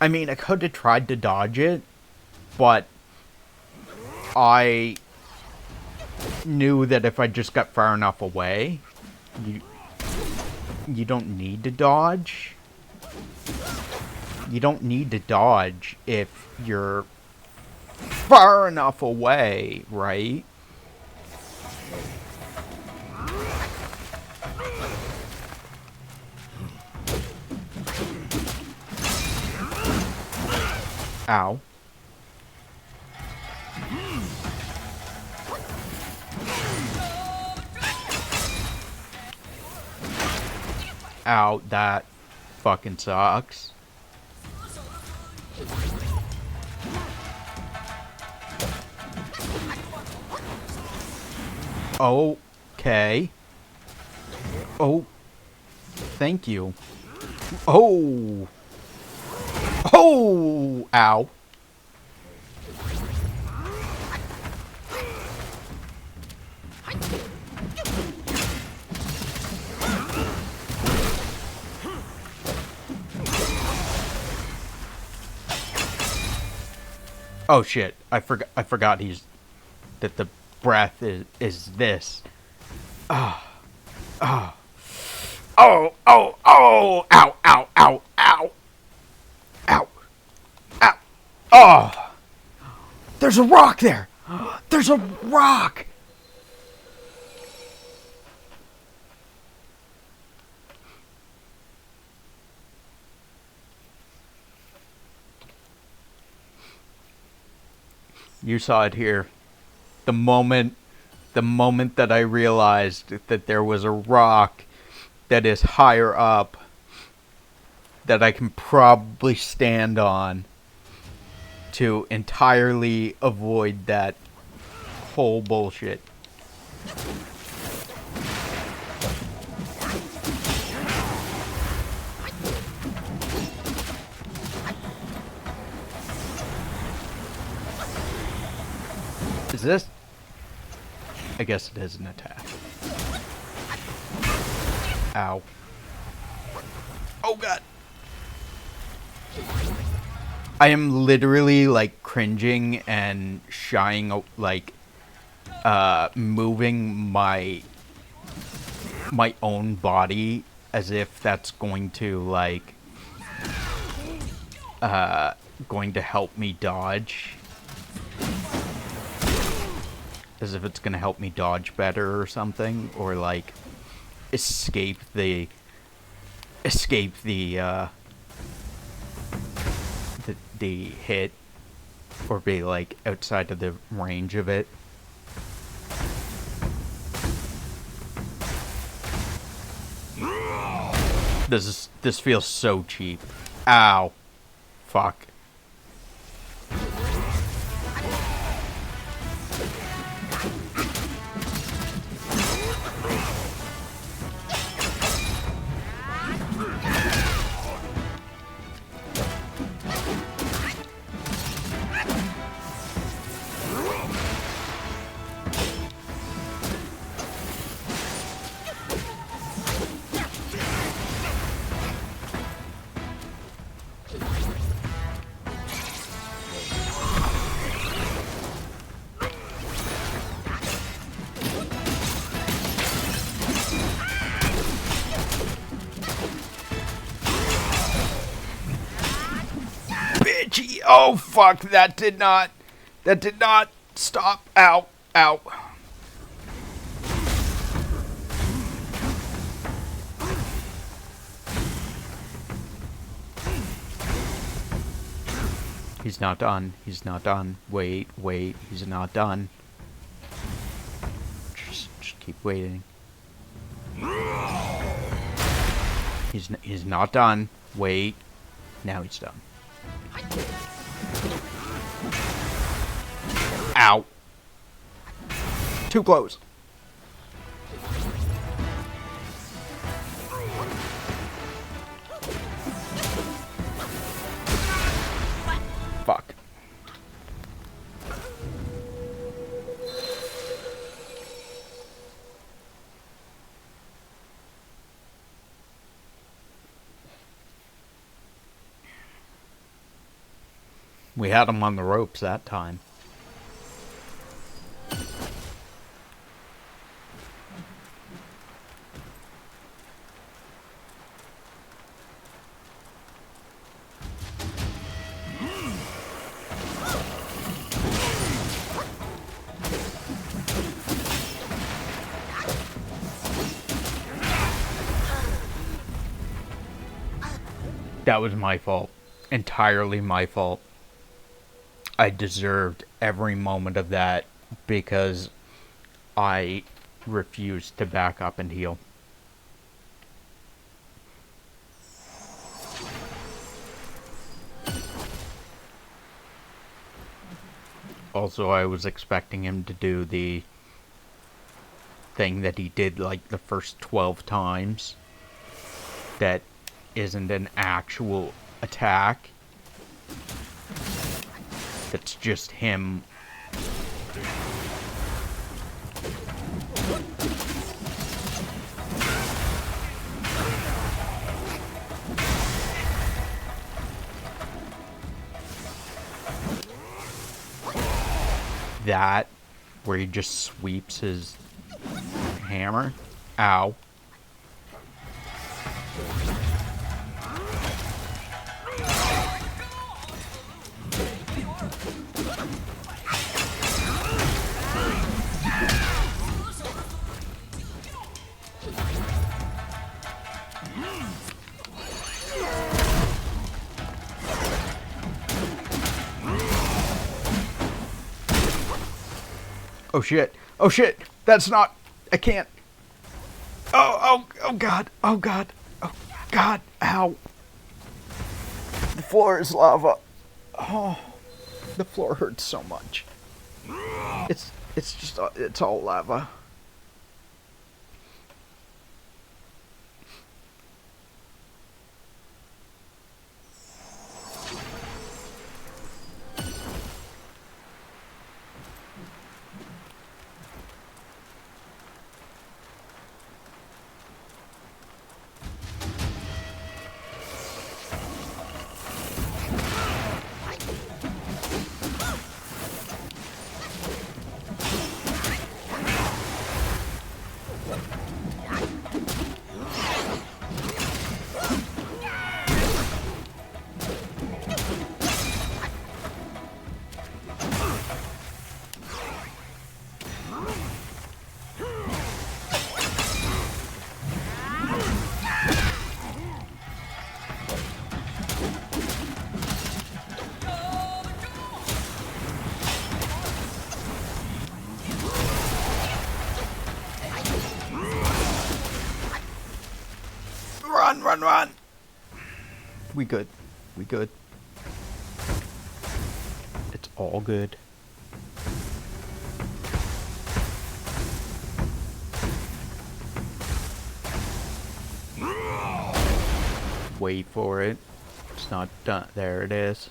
I mean, I could have tried to dodge it, but I knew that if I just got far enough away, you don't need to dodge. You don't need to dodge if you're far enough away, right? Ow. Ow, that fucking sucks. Okay. Oh. Thank you. Oh. Oh! Ow. Oh shit. I forgot that the breath is this. Ah. Ah. Oh, oh, oh! Ow, ow, ow, ow! Ow! Ow! Oh! There's a rock there! There's a rock! You saw it here. The moment that I realized that there was a rock that is higher up that I can probably stand on to entirely avoid that whole bullshit. Is this? I guess it is an attack. Ow. Oh god. I am literally like cringing and shying, like moving my own body as if that's going to like going to help me dodge. As if it's gonna help me dodge better or something, or like escape the hit, or be like outside of the range of it. This feels so cheap. Ow. Fuck. Bitchy. Oh fuck, that did not stop. Ow. Ow. He's not done. He's not done. Wait. He's not done. Just keep waiting. He's not done. Wait. Now he's done. Ow. Too close. Fuck. We had him on the ropes that time. That was my fault. Entirely my fault. I deserved every moment of that because I refused to back up and heal. Also, I was expecting him to do the thing that he did like the first 12 times. That isn't an actual attack. That's just him. That, where he just sweeps his hammer. Ow. Oh shit. Oh shit. That's not. I can't. Oh god. Oh god. Oh god. Ow. The floor is lava. Oh. The floor hurts so much. It's just, it's all lava. Run, run! We good. We good. It's all good. Wait for it. It's not done. There it is.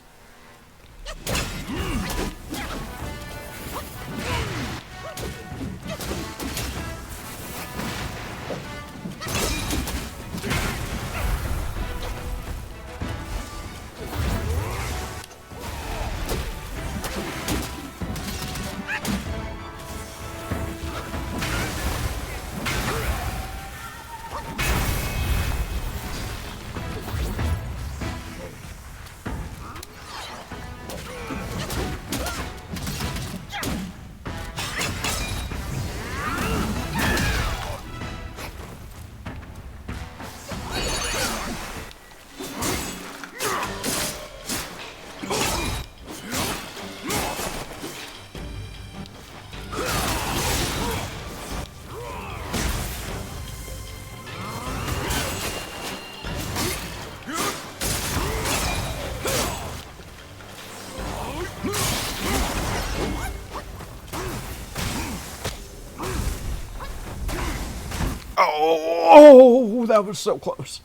Oh, that was so close.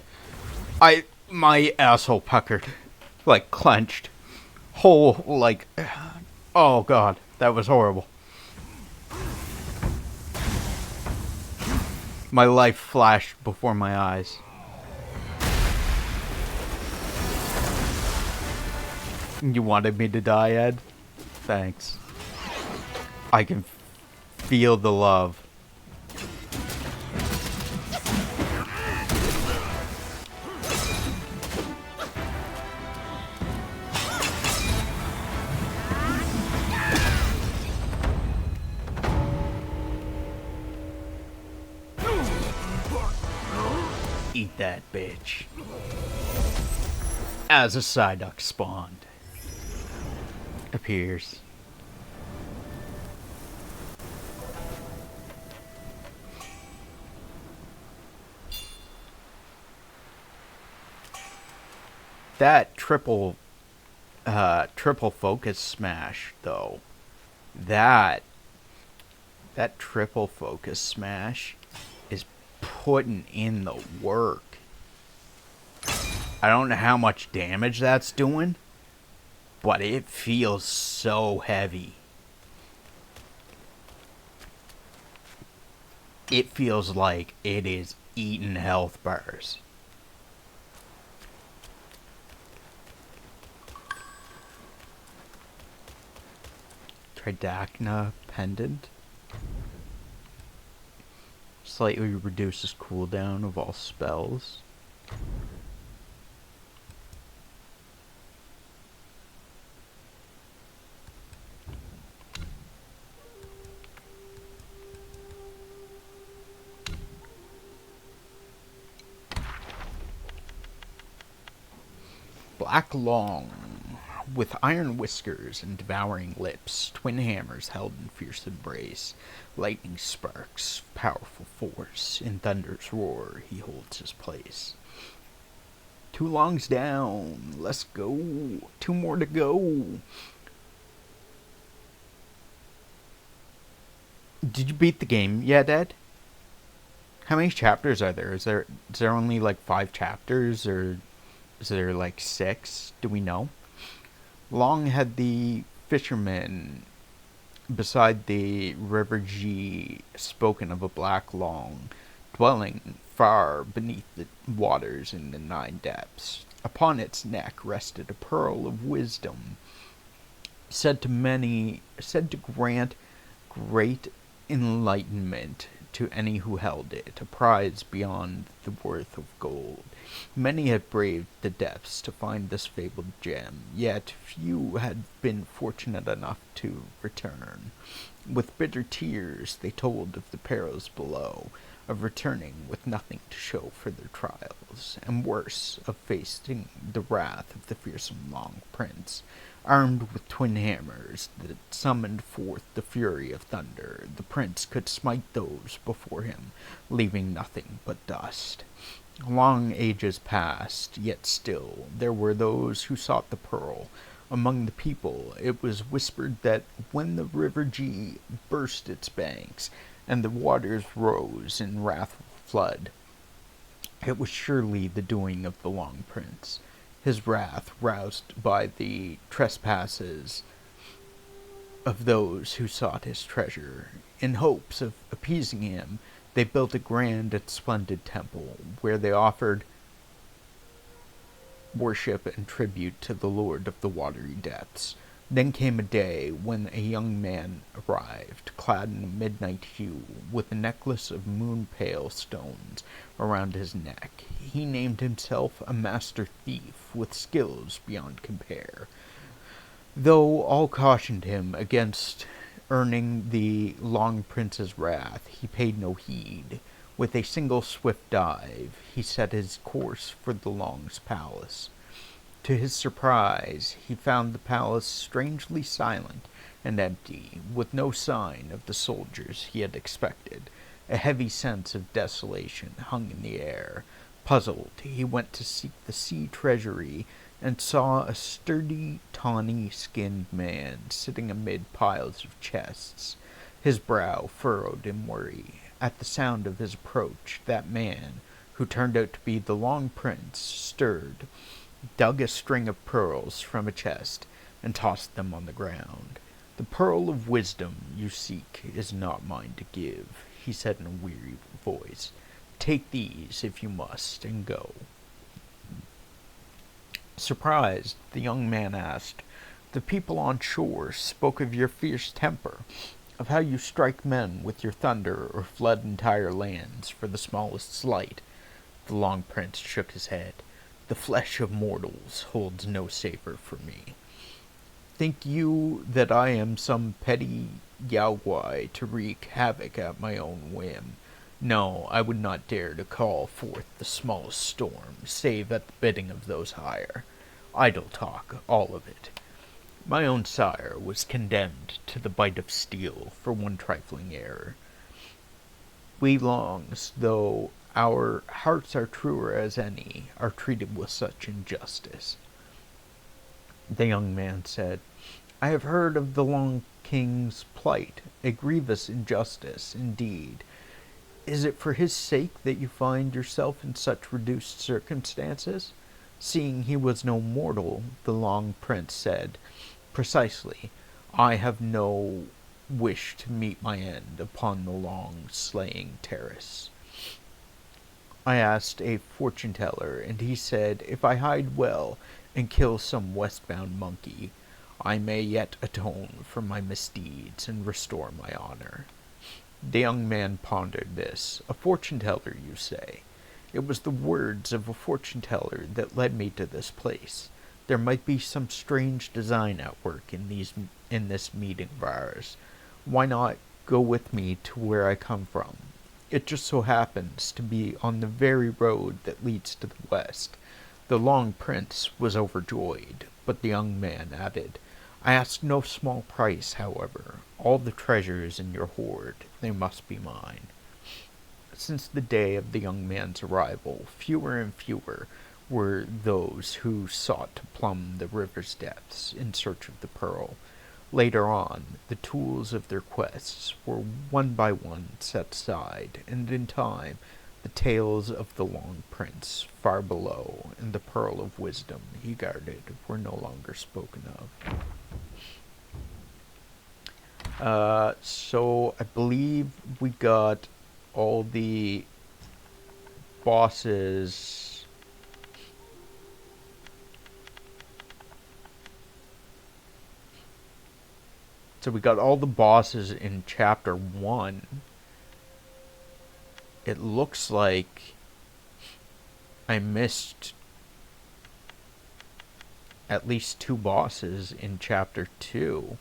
My asshole puckered, like clenched. Oh god, that was horrible. My life flashed before my eyes. You wanted me to die, Ed? Thanks. I can feel the love. Eat that bitch. As a Psyduck spawned. Appears. That triple focus smash, though. That triple focus smash is putting in the work. I don't know how much damage that's doing, but it feels so heavy. It feels like it is eating health bars. Tridacna Pendant. Slightly reduces cooldown of all spells. Black Long. With iron whiskers and devouring lips, twin hammers held in fierce embrace, lightning sparks, powerful force, in thunder's roar he holds his place. 2 longs down, let's go, 2 more to go. Did you beat the game yet, Ed? How many chapters are there? Is there only like 5 chapters, or is there like 6? Do we know? Long had the fisherman beside the river G spoken of a black long, dwelling far beneath the waters in the 9 depths. Upon its neck rested a pearl of wisdom, said to grant great enlightenment to any who held it, a prize beyond the worth of gold. Many had braved the depths to find this fabled gem, yet few had been fortunate enough to return. With bitter tears they told of the perils below, of returning with nothing to show for their trials, and worse, of facing the wrath of the fearsome Long Prince. Armed with twin hammers that summoned forth the fury of thunder, the prince could smite those before him, leaving nothing but dust. Long ages passed, yet still there were those who sought the pearl. Among the people it was whispered that when the river G burst its banks, and the waters rose in wrathful flood, it was surely the doing of the Long Prince. His wrath, roused by the trespasses of those who sought his treasure. In hopes of appeasing him, they built a grand and splendid temple, where they offered worship and tribute to the Lord of the watery depths. Then came a day when a young man arrived, clad in a midnight hue, with a necklace of moon-pale stones around his neck. He named himself a master thief, with skills beyond compare. Though all cautioned him against earning the Long Prince's wrath, he paid no heed. With a single swift dive, he set his course for the Long's palace. To his surprise, he found the palace strangely silent and empty, with no sign of the soldiers he had expected. A heavy sense of desolation hung in the air. Puzzled, he went to seek the sea treasury and saw a sturdy, tawny-skinned man sitting amid piles of chests, his brow furrowed in worry. At the sound of his approach, that man, who turned out to be the Long Prince, stirred, dug a string of pearls from a chest, and tossed them on the ground. "The pearl of wisdom you seek is not mine to give," he said in a weary voice. "Take these, if you must, and go." Surprised, the young man asked, "The people on shore spoke of your fierce temper, of how you strike men with your thunder or flood entire lands for the smallest slight." The Long Prince shook his head. "The flesh of mortals holds no savor for me. Think you that I am some petty Yaogwai to wreak havoc at my own whim? No, I would not dare to call forth the smallest storm, save at the bidding of those higher. Idle talk, all of it. My own sire was condemned to the bite of steel for one trifling error. We Longs, though our hearts are truer as any, are treated with such injustice." The young man said, "I have heard of the Long King's plight, a grievous injustice, indeed. Is it for his sake that you find yourself in such reduced circumstances?" Seeing he was no mortal, the Long Prince said, "Precisely. I have no wish to meet my end upon the long slaying terrace. I asked a fortune-teller, and he said, if I hide well and kill some westbound monkey, I may yet atone for my misdeeds and restore my honor." The young man pondered this. A fortune-teller, you say? It was the words of a fortune-teller that led me to this place. There might be some strange design at work in this meeting of ours. Why not go with me to where I come from? It just so happens to be on the very road that leads to the west. The Long Prince was overjoyed, but the young man added, I ask no small price, however. All the treasures in your hoard, they must be mine. Since the day of the young man's arrival, fewer and fewer were those who sought to plumb the river's depths in search of the pearl. Later on, the tools of their quests were one by one set aside, and in time, the tales of the Long Prince far below and the pearl of wisdom he guarded were no longer spoken of. So I believe we got all the bosses. So we got all the bosses in chapter 1. It looks like I missed at least 2 bosses in chapter 2.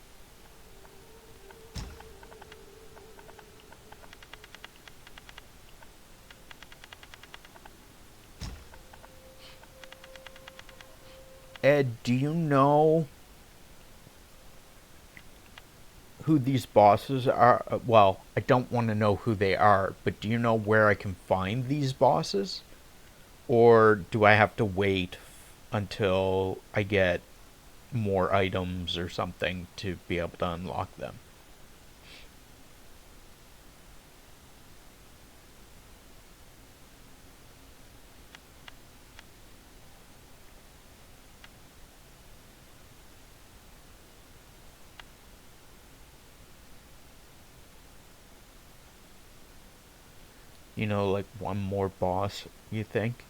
Ed, do you know who these bosses are? Well, I don't want to know who they are, but do you know where I can find these bosses? Or do I have to wait until I get more items or something to be able to unlock them? You know, like one more boss, you think?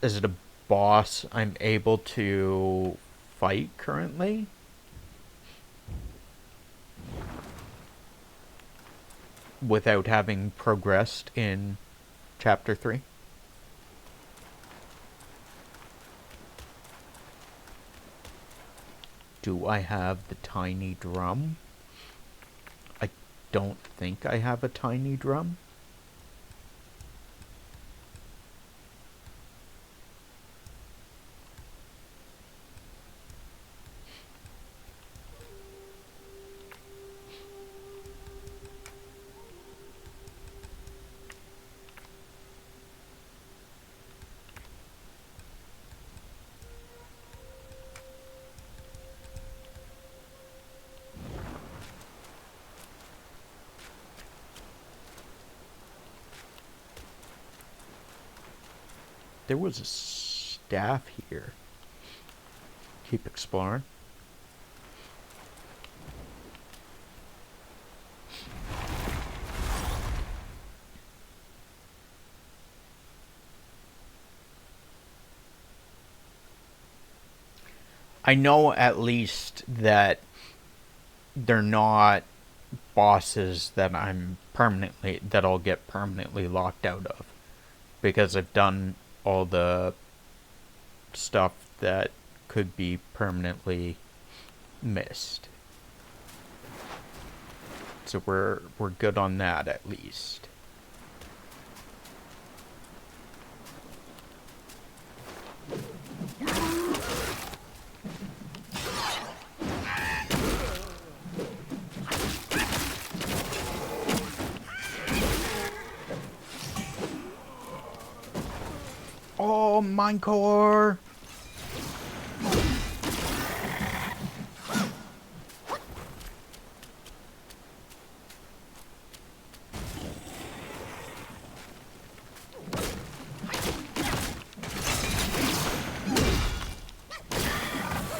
Is it a boss I'm able to fight currently? Without having progressed in Chapter 3? Do I have the tiny drum? I don't think I have a tiny drum. There was a staff here. Keep exploring. I know at least that they're not bosses that I'll get permanently locked out of, because I've done all the stuff that could be permanently missed. So we're good on that at least. Oh, Minecore!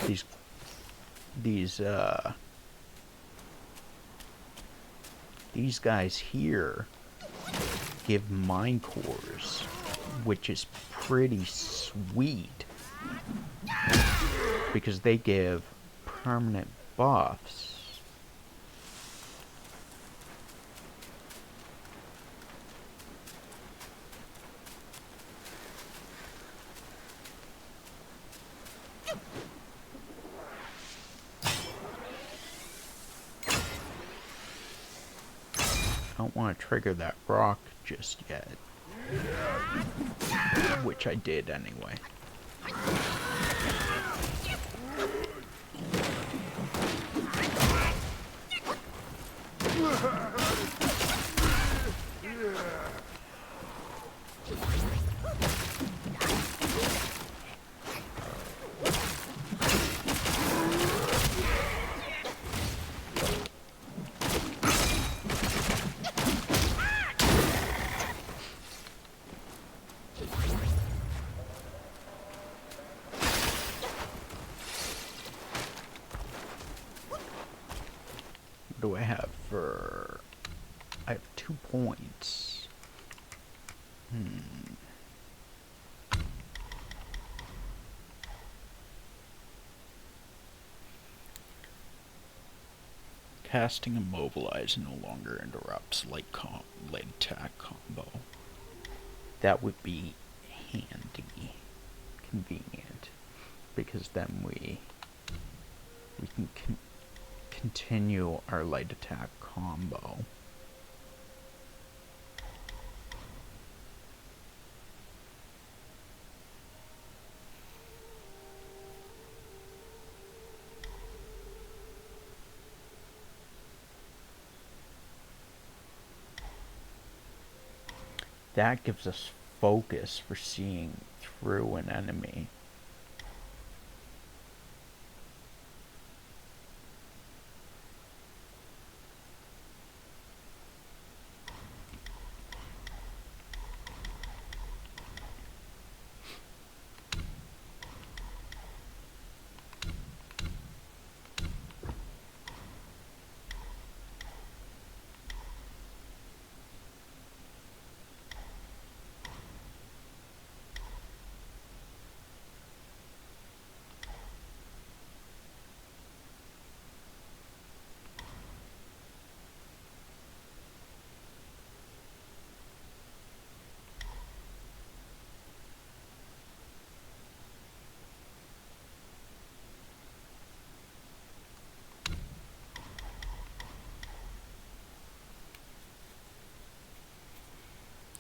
These these these guys here give mine cores, which is pretty sweet because they give permanent buffs. I don't want to trigger that rock just yet, which I did anyway. What do I have for... I have 2 points. Casting Immobilize no longer interrupts light attack combo. That would be handy. Convenient. Because then we can continue our light attack combo. That gives us focus for seeing through an enemy.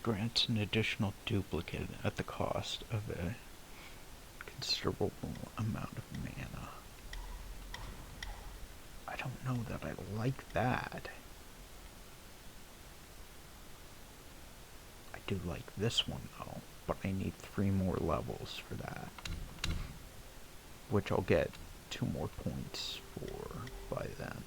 Grants an additional duplicate at the cost of a considerable amount of mana. I don't know that I like that. I do like this one though, but I need 3 more levels for that, which I'll get 2 more points for by then.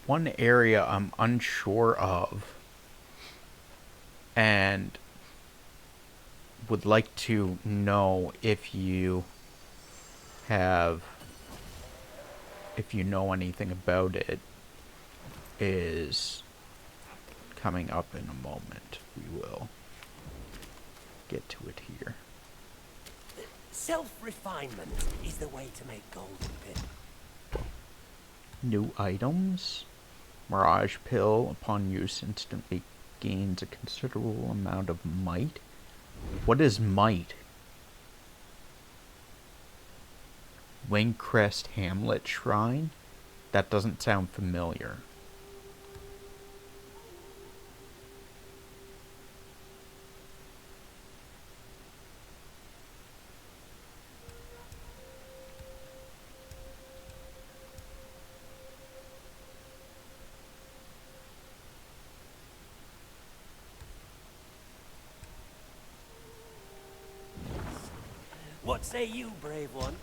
One area I'm unsure of and would like to know if you know anything about it is coming up in a moment. We will get to it here. Self-refinement is the way to make golden pin. New items. Mirage Pill, upon use, instantly gains a considerable amount of might. What is might? Wingcrest Hamlet Shrine? That doesn't sound familiar. What say you, brave one?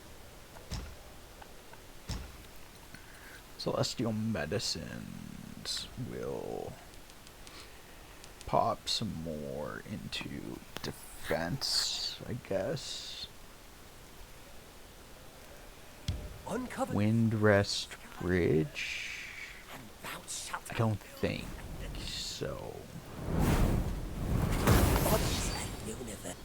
Celestial Medicines will pop some more into defense, I guess. Uncovered. Windrest Bridge? And thou shalt I don't think so. bodies and universe.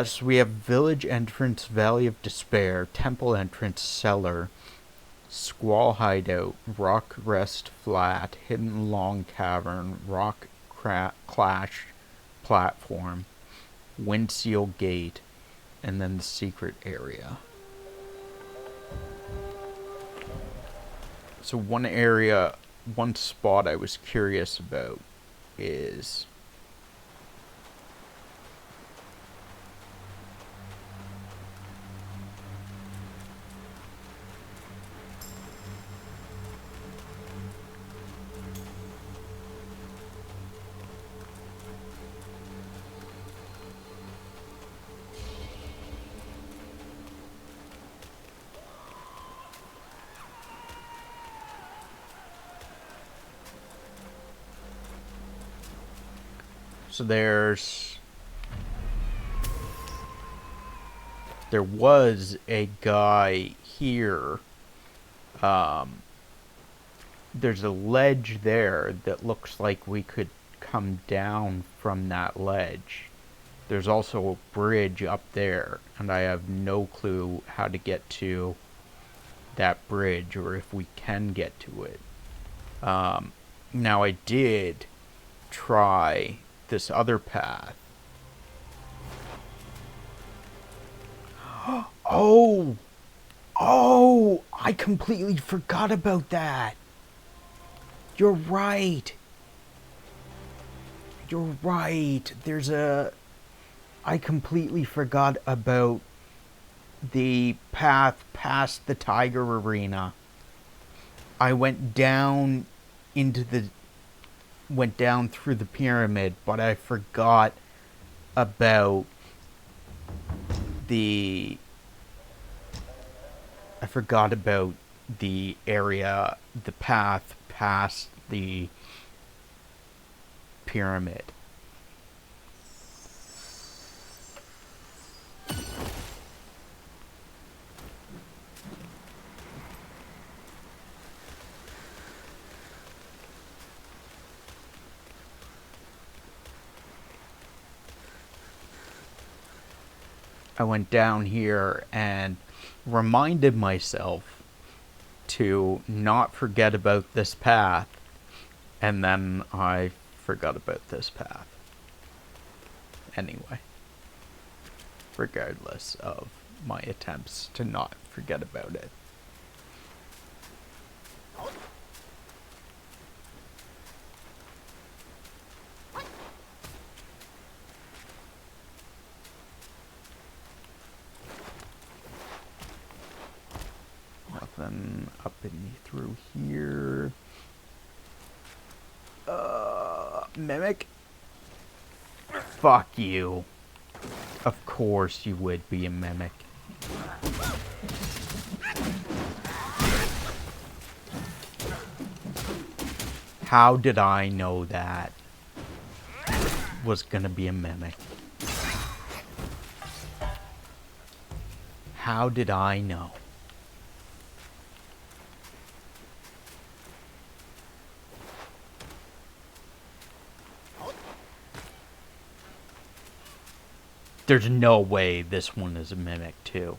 So we have Village Entrance, Valley of Despair, Temple Entrance, Cellar, Squall Hideout, Rock Rest Flat, Hidden Long Cavern, Rock Clash Platform, Windseal Gate, and then the secret area. So one spot I was curious about is so there's there was a guy here. There's a ledge there that looks like we could come down from that ledge. There's also a bridge up there, and I have no clue how to get to that bridge or if we can get to it. Now I did try this other path. Oh! Oh! I completely forgot about that! You're right! You're right! I completely forgot about the path past the Tiger Arena. I went down through the pyramid, but I forgot about the area, the path past the pyramid. I went down here and reminded myself to not forget about this path, and then I forgot about this path. Anyway, regardless of my attempts to not forget about it. Nothing up in through here. Mimic? Fuck you. Of course you would be a mimic. How did I know that was gonna be a mimic? How did I know? There's no way this one is a mimic too.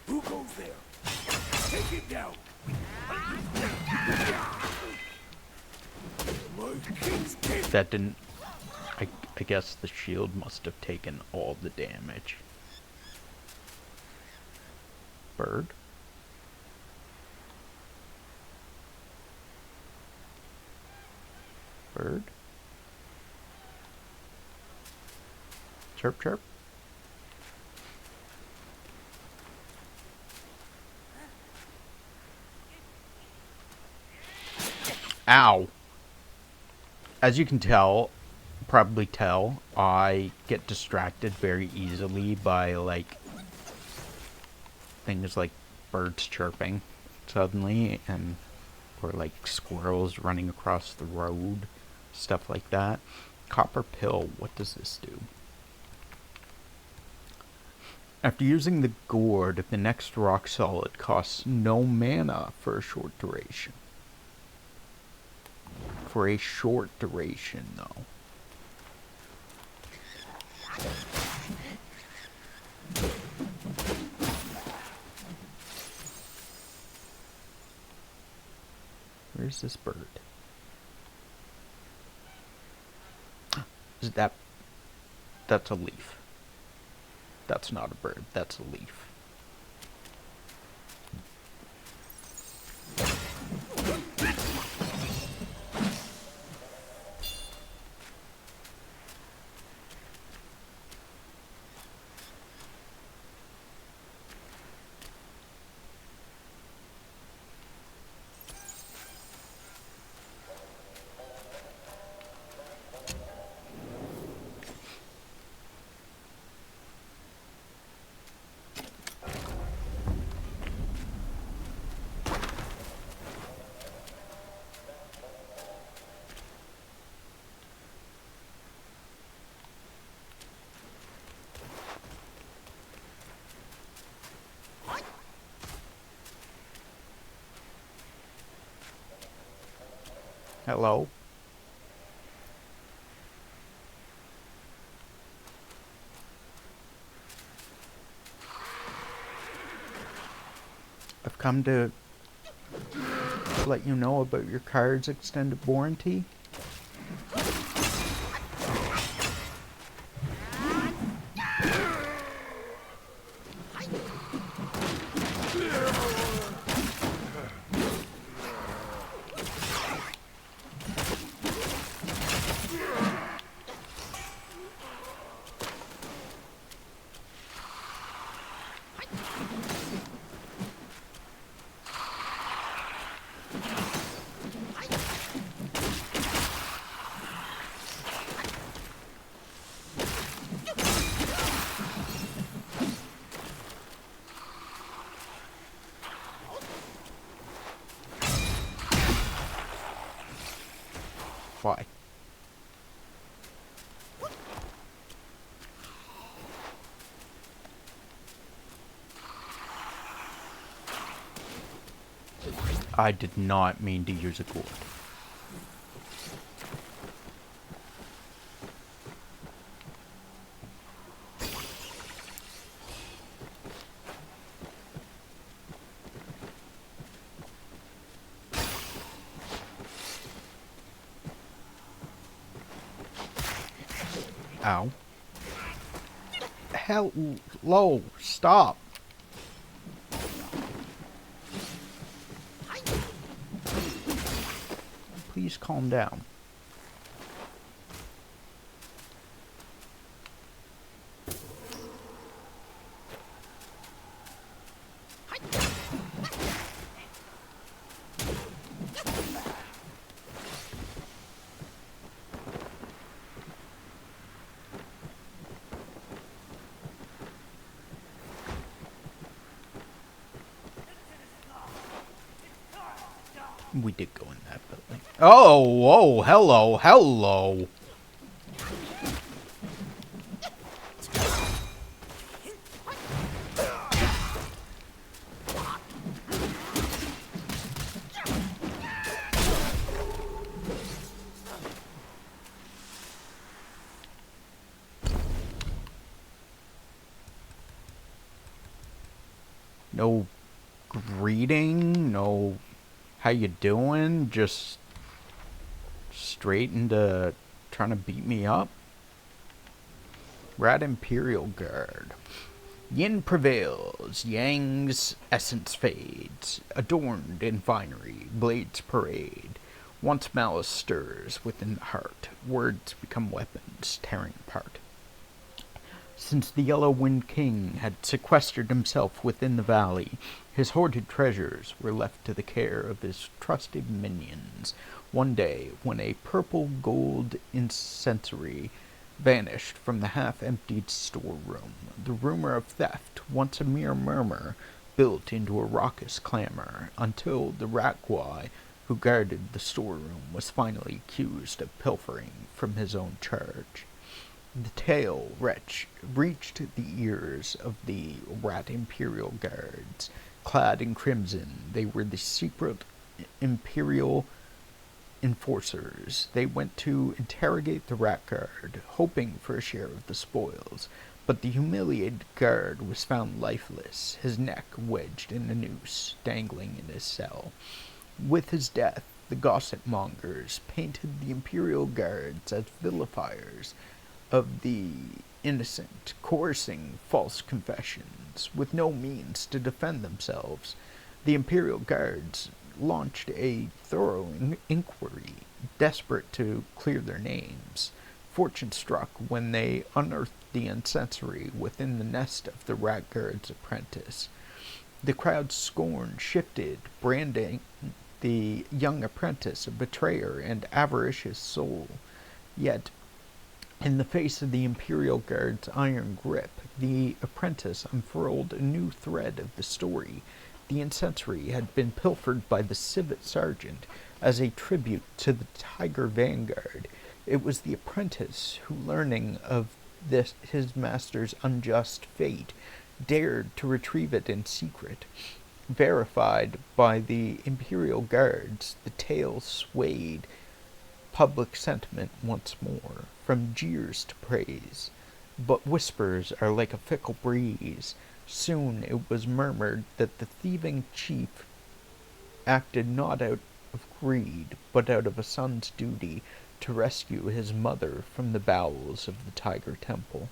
Who goes there? Take it down! My king's king! That didn't... I guess the shield must have taken all the damage. Bird? Bird? Chirp chirp? Ow! As you can probably tell, I get distracted very easily by, like, things like birds chirping suddenly, or like squirrels running across the road, stuff like that. Copper pill, what does this do? After using the gourd, the next rock solid costs no mana for a short duration. For a short duration, though. Where's this bird? Is that... That's a leaf. That's not a bird, that's a leaf. Hello? I've come to let you know about your car's extended warranty. Why? I did not mean to use a gourd. Ow. Hello, stop. Please calm down. We did go in that building. Oh, whoa, hello, hello. No greeting, no how you doing, just straight into trying to beat me up. Rat Imperial Guard. Yin prevails, Yang's essence fades, adorned in finery, blades parade. Once malice stirs within the heart, words become weapons, tearing apart. Since the Yellow Wind King had sequestered himself within the valley, his hoarded treasures were left to the care of his trusted minions. One day, when a purple gold incendiary vanished from the half-emptied storeroom, the rumor of theft, once a mere murmur, built into a raucous clamor, until the Rakwa who guarded the storeroom was finally accused of pilfering from his own charge. The tale reached the ears of the Rat Imperial Guards. Clad in crimson, they were the secret Imperial enforcers. They went to interrogate the Rat Guard, hoping for a share of the spoils. But the humiliated guard was found lifeless, his neck wedged in a noose, dangling in his cell. With his death, the gossip mongers painted the Imperial Guards as vilifiers of the innocent, coercing false confessions. With no means to defend themselves, the Imperial Guards launched a thorough inquiry, desperate to clear their names. Fortune struck when they unearthed the incendiary within the nest of the Rat Guard's apprentice. The crowd's scorn shifted, branding the young apprentice a betrayer and avaricious soul. Yet, in the face of the Imperial Guard's iron grip, the apprentice unfurled a new thread of the story. The incendiary had been pilfered by the civet sergeant as a tribute to the Tiger Vanguard. It was the apprentice who, learning of his master's unjust fate, dared to retrieve it in secret. Verified by the Imperial Guards, the tale swayed public sentiment once more, from jeers to praise. But whispers are like a fickle breeze. Soon it was murmured that the thieving chief acted not out of greed, but out of a son's duty to rescue his mother from the bowels of the Tiger Temple.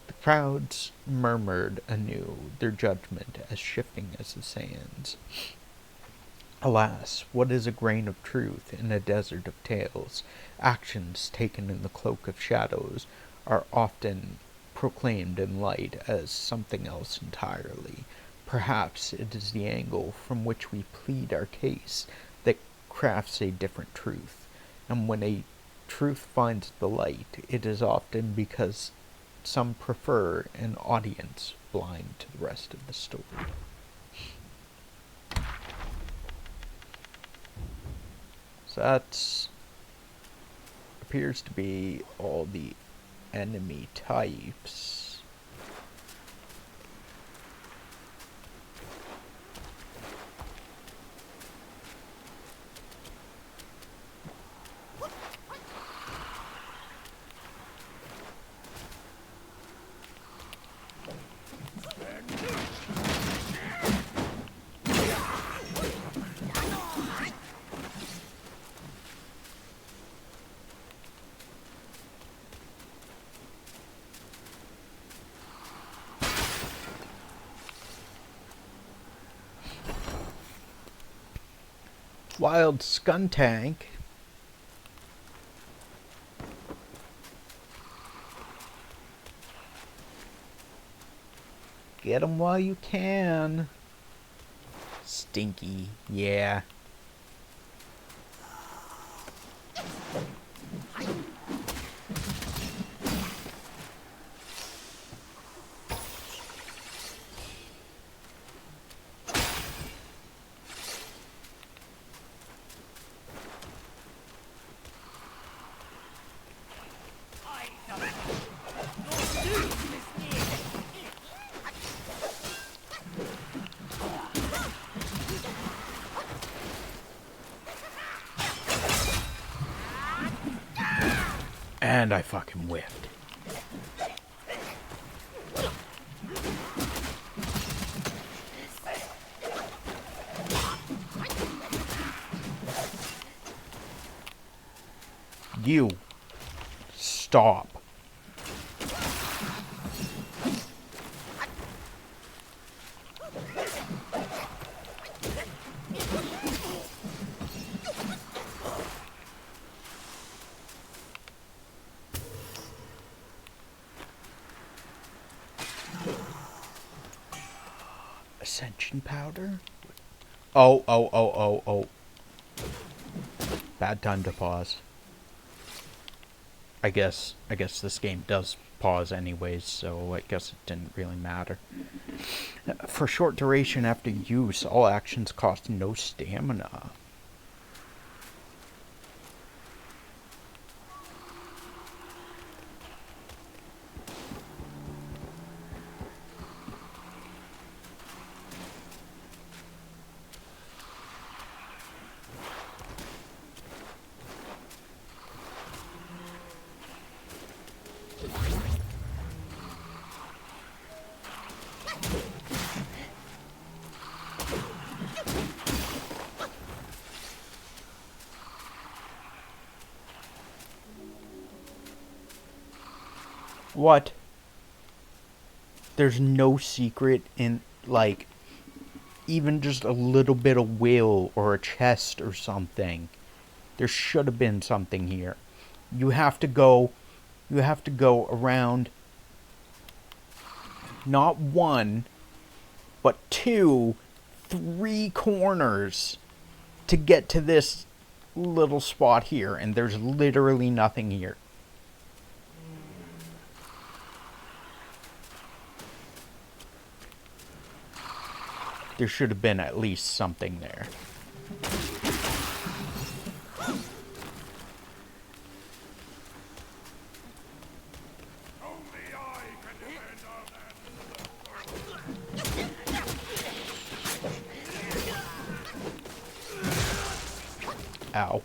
The crowds murmured anew, their judgment as shifting as the sands. Alas, what is a grain of truth in a desert of tales? Actions taken in the cloak of shadows are often proclaimed in light as something else entirely. Perhaps it is the angle from which we plead our case that crafts a different truth, and when a truth finds the light, it is often because some prefer an audience blind to the rest of the story. So that appears to be all the enemy types. Wild Skuntank. Get 'em while you can. Stinky, yeah. And I fucking whiffed. You. Stop. Ascension powder? Oh. Bad time to pause. I guess this game does pause anyways, so I guess it didn't really matter. For short duration after use, all actions cost no stamina. What? There's no secret in, like, even just a little bit of will or a chest or something. There should have been something here. You have to go around not one, but two, 3 corners to get to this little spot here, and there's literally nothing here. There should have been at least something there. Ow.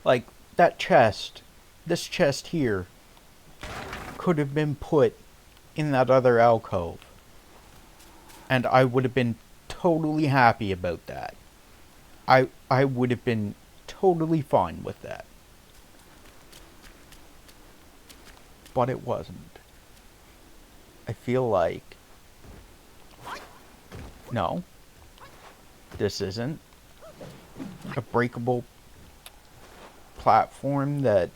Like, that chest, this chest here, could have been put in that other alcove. And I would have been totally happy about that. I would have been totally fine with that. But it wasn't. I feel like... No. This isn't a breakable platform that...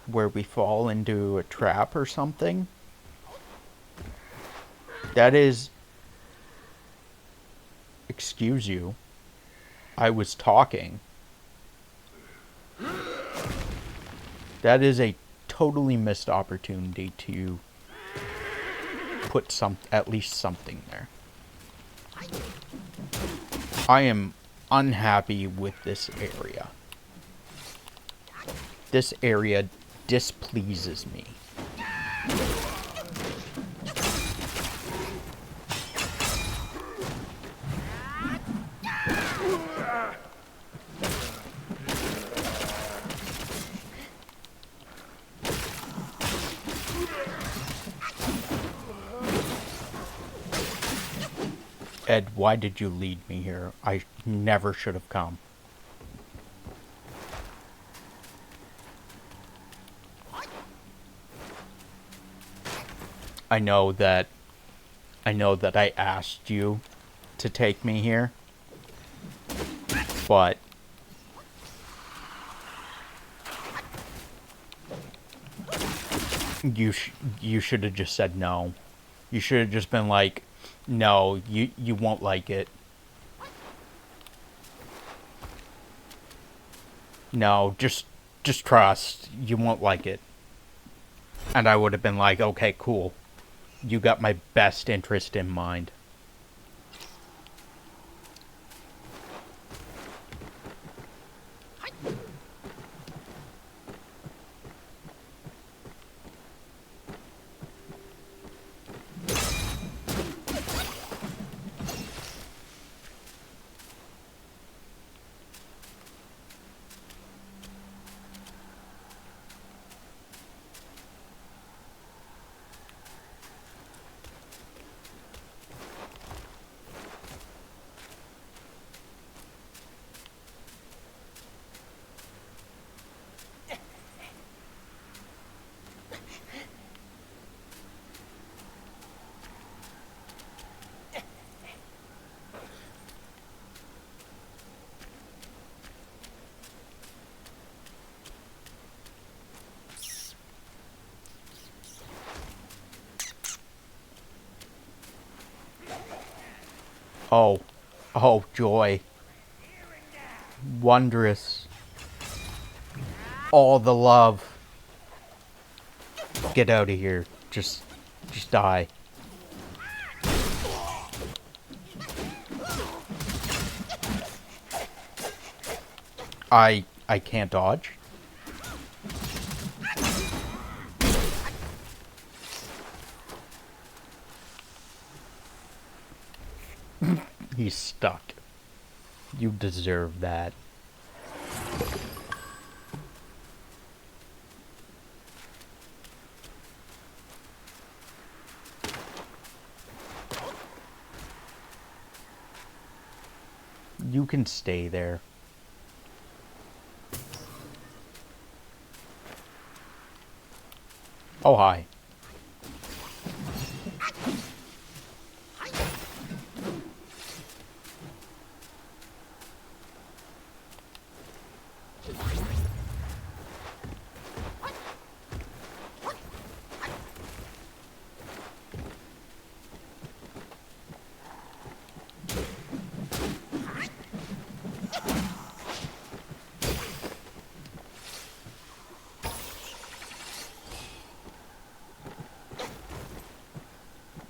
where we fall into a trap or something. That is... Excuse you. I was talking. That is a totally missed opportunity to put at least something there. I am unhappy with this area. This area displeases me. Ed, why did you lead me here? I never should have come. I know that I asked you to take me here, but you should have just said no. You should have just been like, no, you won't like it. No, just trust. You won't like it. And I would have been like, okay, cool. You got my best interest in mind. Oh, oh, joy. Wondrous. All the love. Get out of here. Just die. I can't dodge. He's stuck. You deserve that. You can stay there. Oh, hi.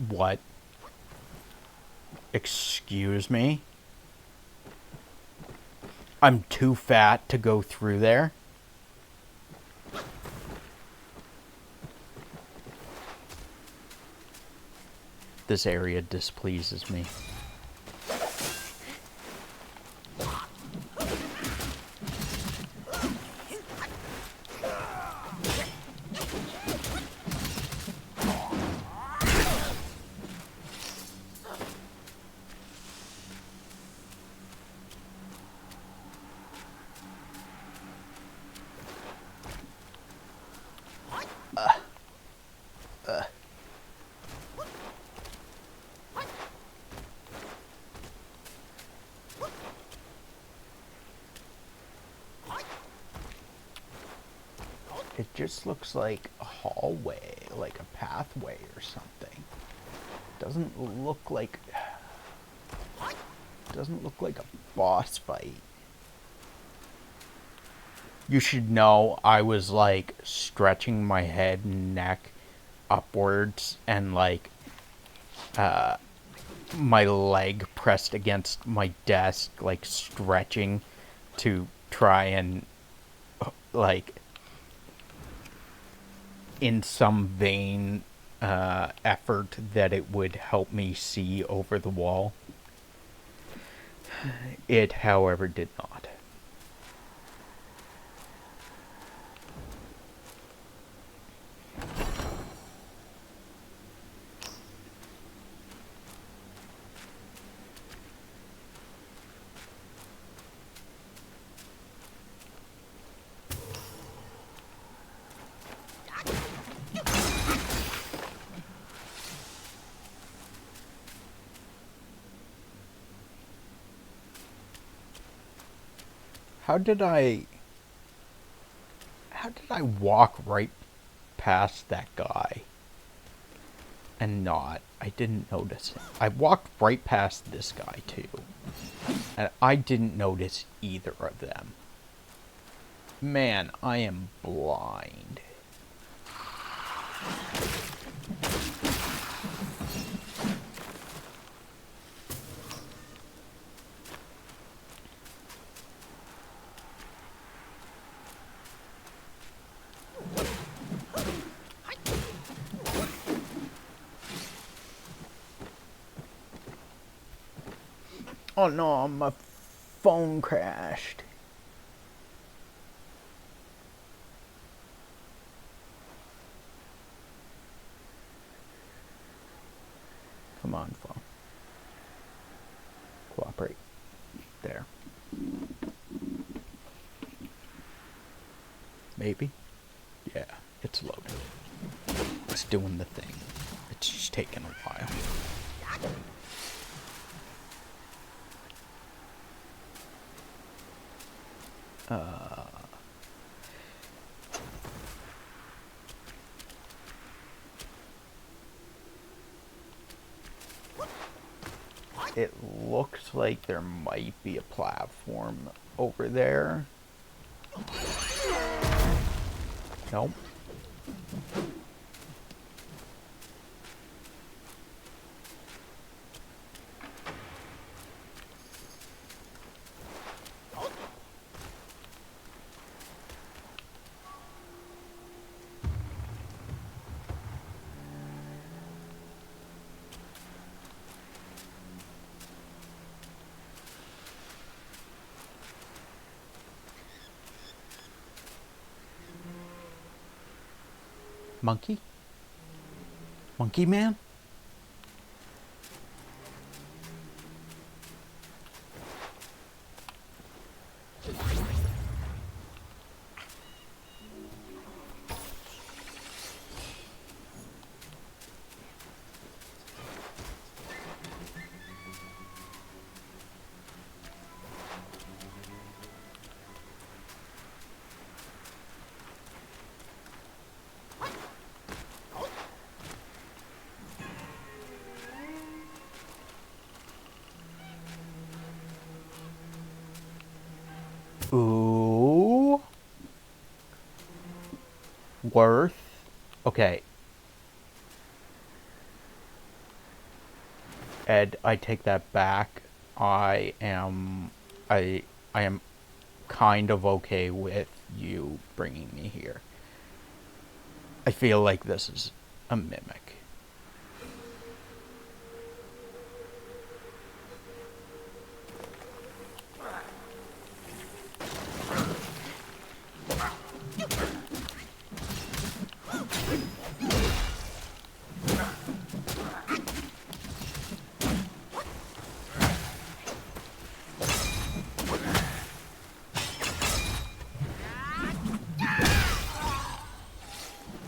What? Excuse me? I'm too fat to go through there? This area displeases me. It just looks like a hallway, like a pathway or something. Doesn't look like a boss fight. You should know I was like stretching my head and neck upwards and like my leg pressed against my desk, like stretching to try and like in some vain effort that it would help me see over the wall. It, however, did not. How did I walk right past that guy and not? I didn't notice him. I walked right past this guy too. And I didn't notice either of them. Man, I am blind. Oh no, my phone crashed. Come on, phone. Cooperate. There. Maybe? Yeah, it's loaded. It's doing the thing. It's just taking a while. It looks like there might be a platform over there. Nope. Monkey? Monkey man? Ooh. Worth. Okay. Ed, I take that back. I am kind of okay with you bringing me here. I feel like this is a mimic.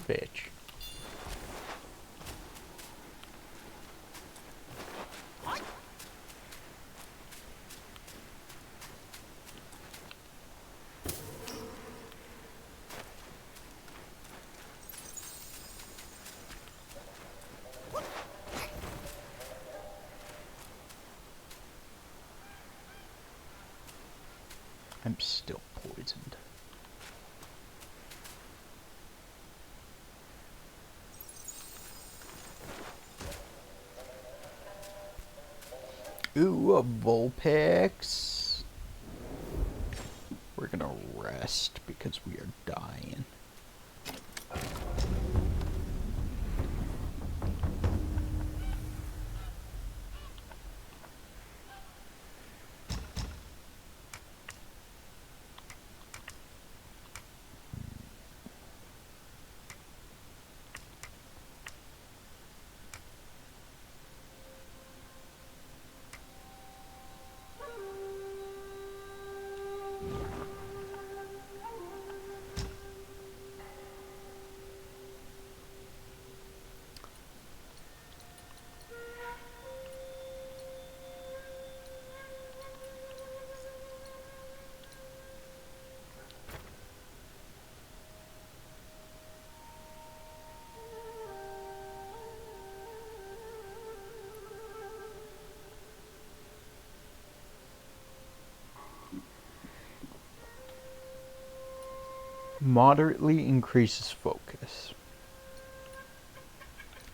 Bitch. I'm still poisoned. Ooh, a Vulpix. We're gonna rest because we are dying. Moderately increases focus.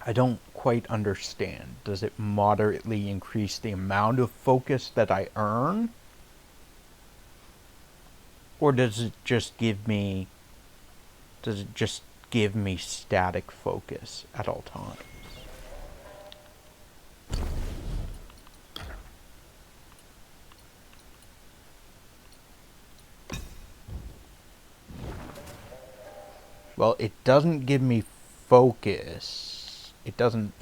I don't quite understand. Does it moderately increase the amount of focus that I earn? Or does it just give me static focus at all times? Well, it doesn't give me focus. It doesn't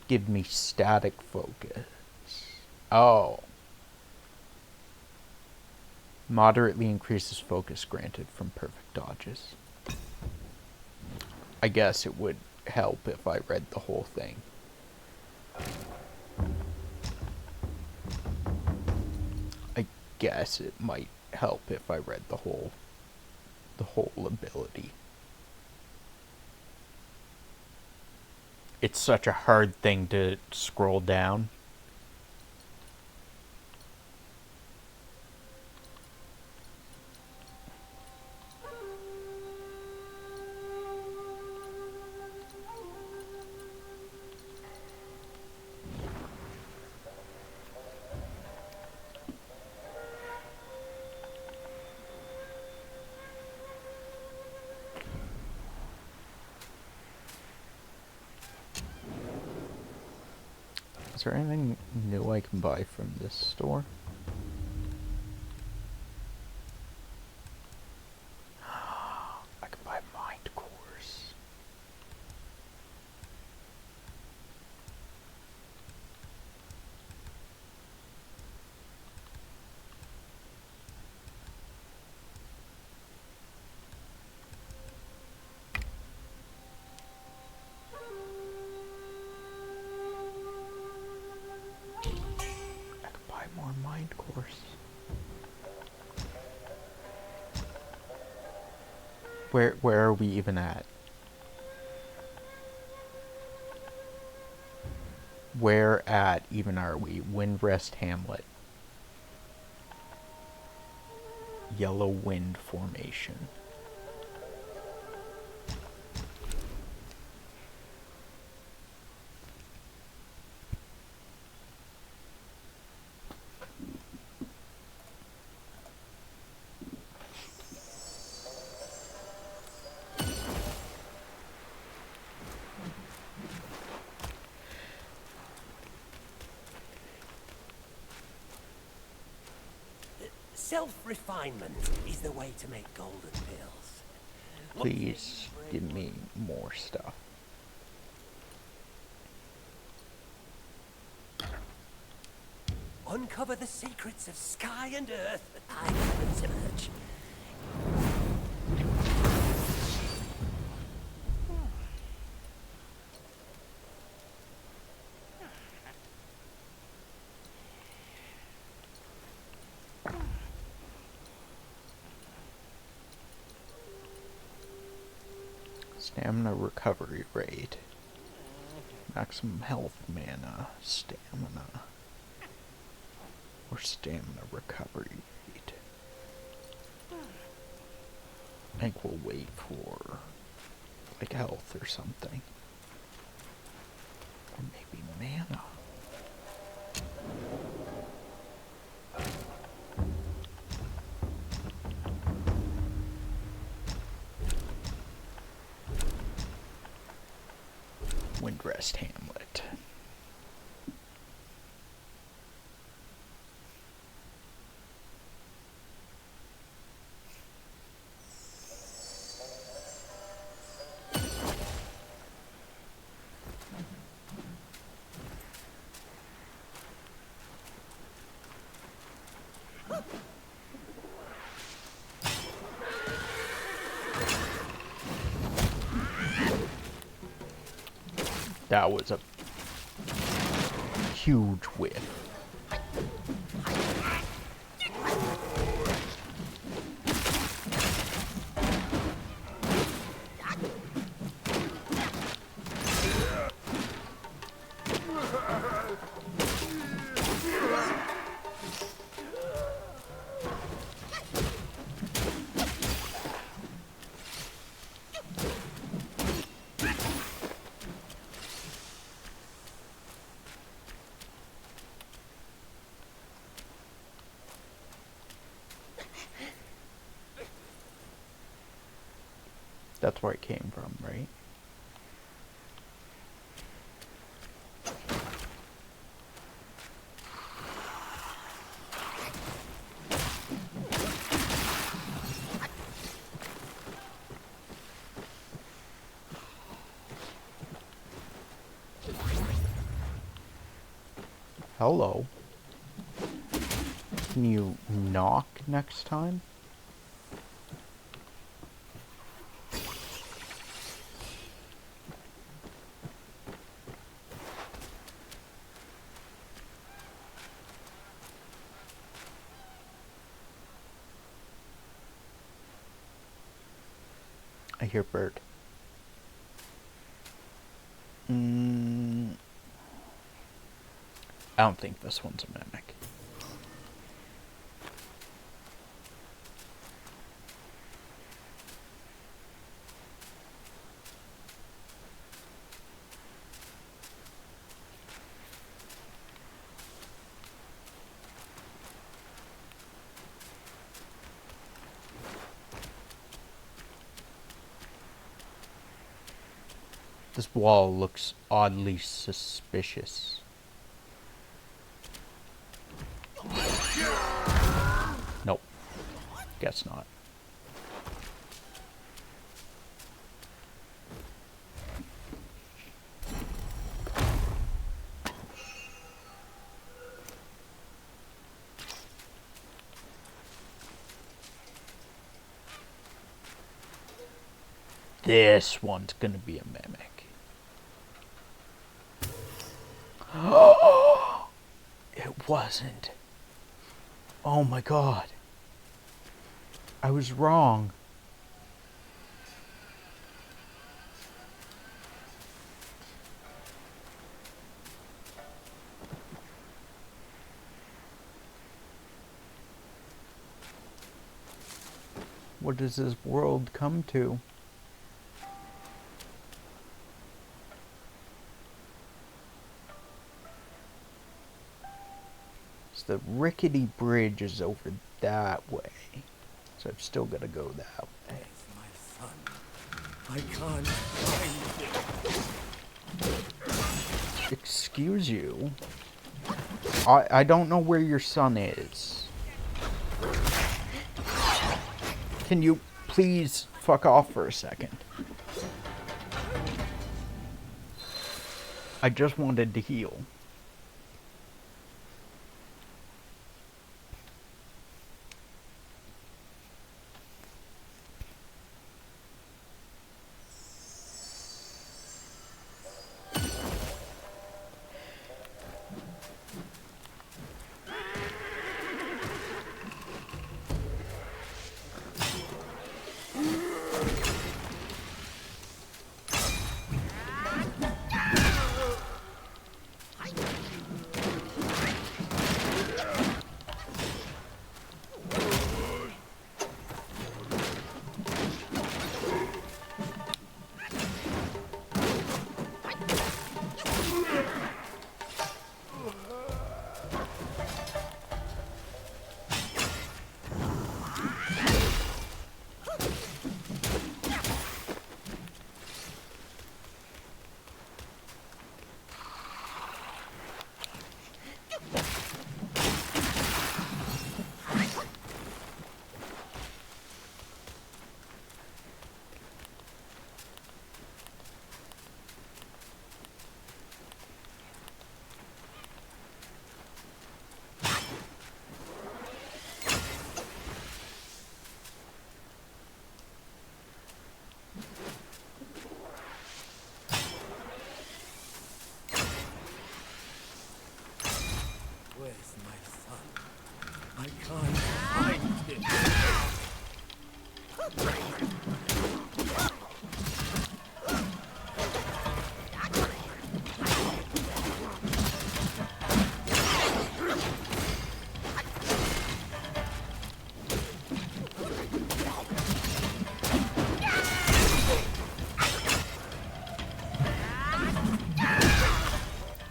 give me static focus. Oh. Moderately increases focus granted from perfect dodges. I guess it would help if I read the whole thing. I guess it might help if I read the whole ability. It's such a hard thing to scroll down. Is there anything new I can buy from this store? I can buy mind cores. I can buy more mind cores. Where are we even at? Where at even are we? Windrest Hamlet. Yellow Wind Formation. Self-refinement is the way to make golden pills. Please give me more stuff. Uncover the secrets of sky and earth that I can submerge. Stamina recovery rate. Maximum health, mana, stamina. Or stamina recovery rate. I think we'll wait for, like, health or something. Or maybe mana. Windrest Hamlet. That was a huge whiff. That's where it came from, right? Hello. Can you knock next time? I hear bird. I don't think this one's a mimic. This wall looks oddly suspicious. Nope. Guess not. This one's gonna be a mimic. It wasn't. Oh my god. I was wrong. What does this world come to? The rickety bridge is over that way, so I've still got to go that way. Where's my son? I can't find him. Excuse you? I don't know where your son is. Can you please fuck off for a second? I just wanted to heal. my son? I can't find him.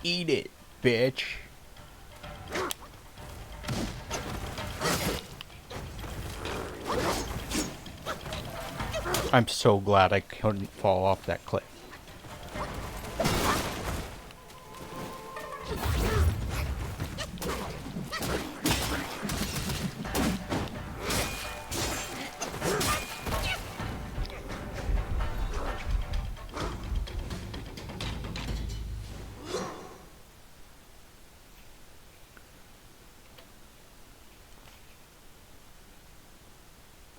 Eat it, bitch. I'm so glad I couldn't fall off that cliff.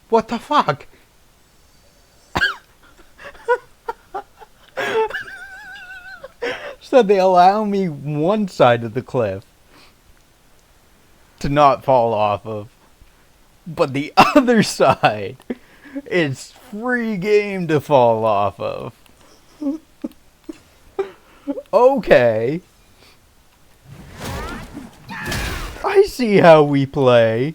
What the fuck? So they allow me one side of the cliff to not fall off of, but the other side is free game to fall off of. Okay. I see how we play.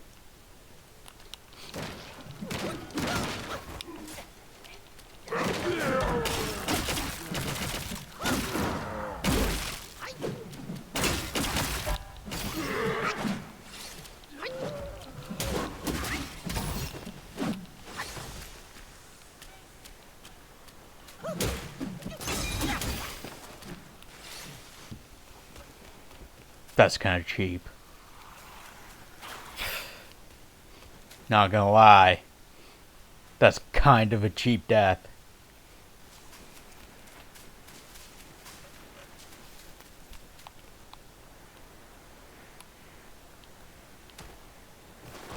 That's kind of cheap. Not gonna lie. That's kind of a cheap death.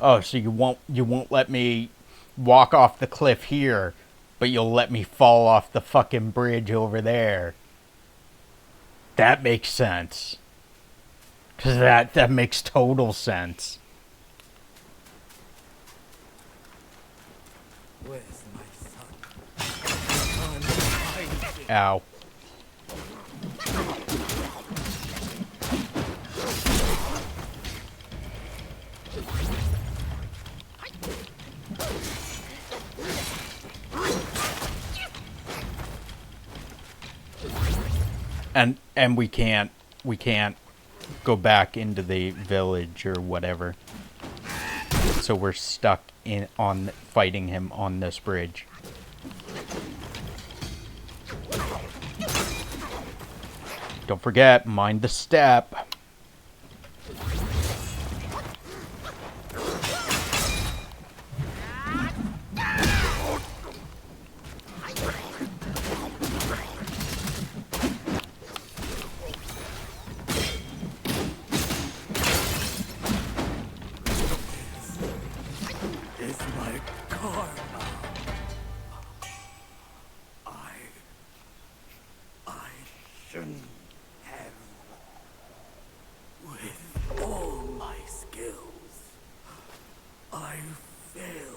Oh, so you won't let me walk off the cliff here, but you'll let me fall off the fucking bridge over there. That makes sense. 'Cause that makes total sense. Where's my son? I can't find him. Ow. And we can't go back into the village or whatever. So we're stuck on fighting him on this bridge. Don't forget, mind the step. Is my karma. I shouldn't have. With all my skills, I failed.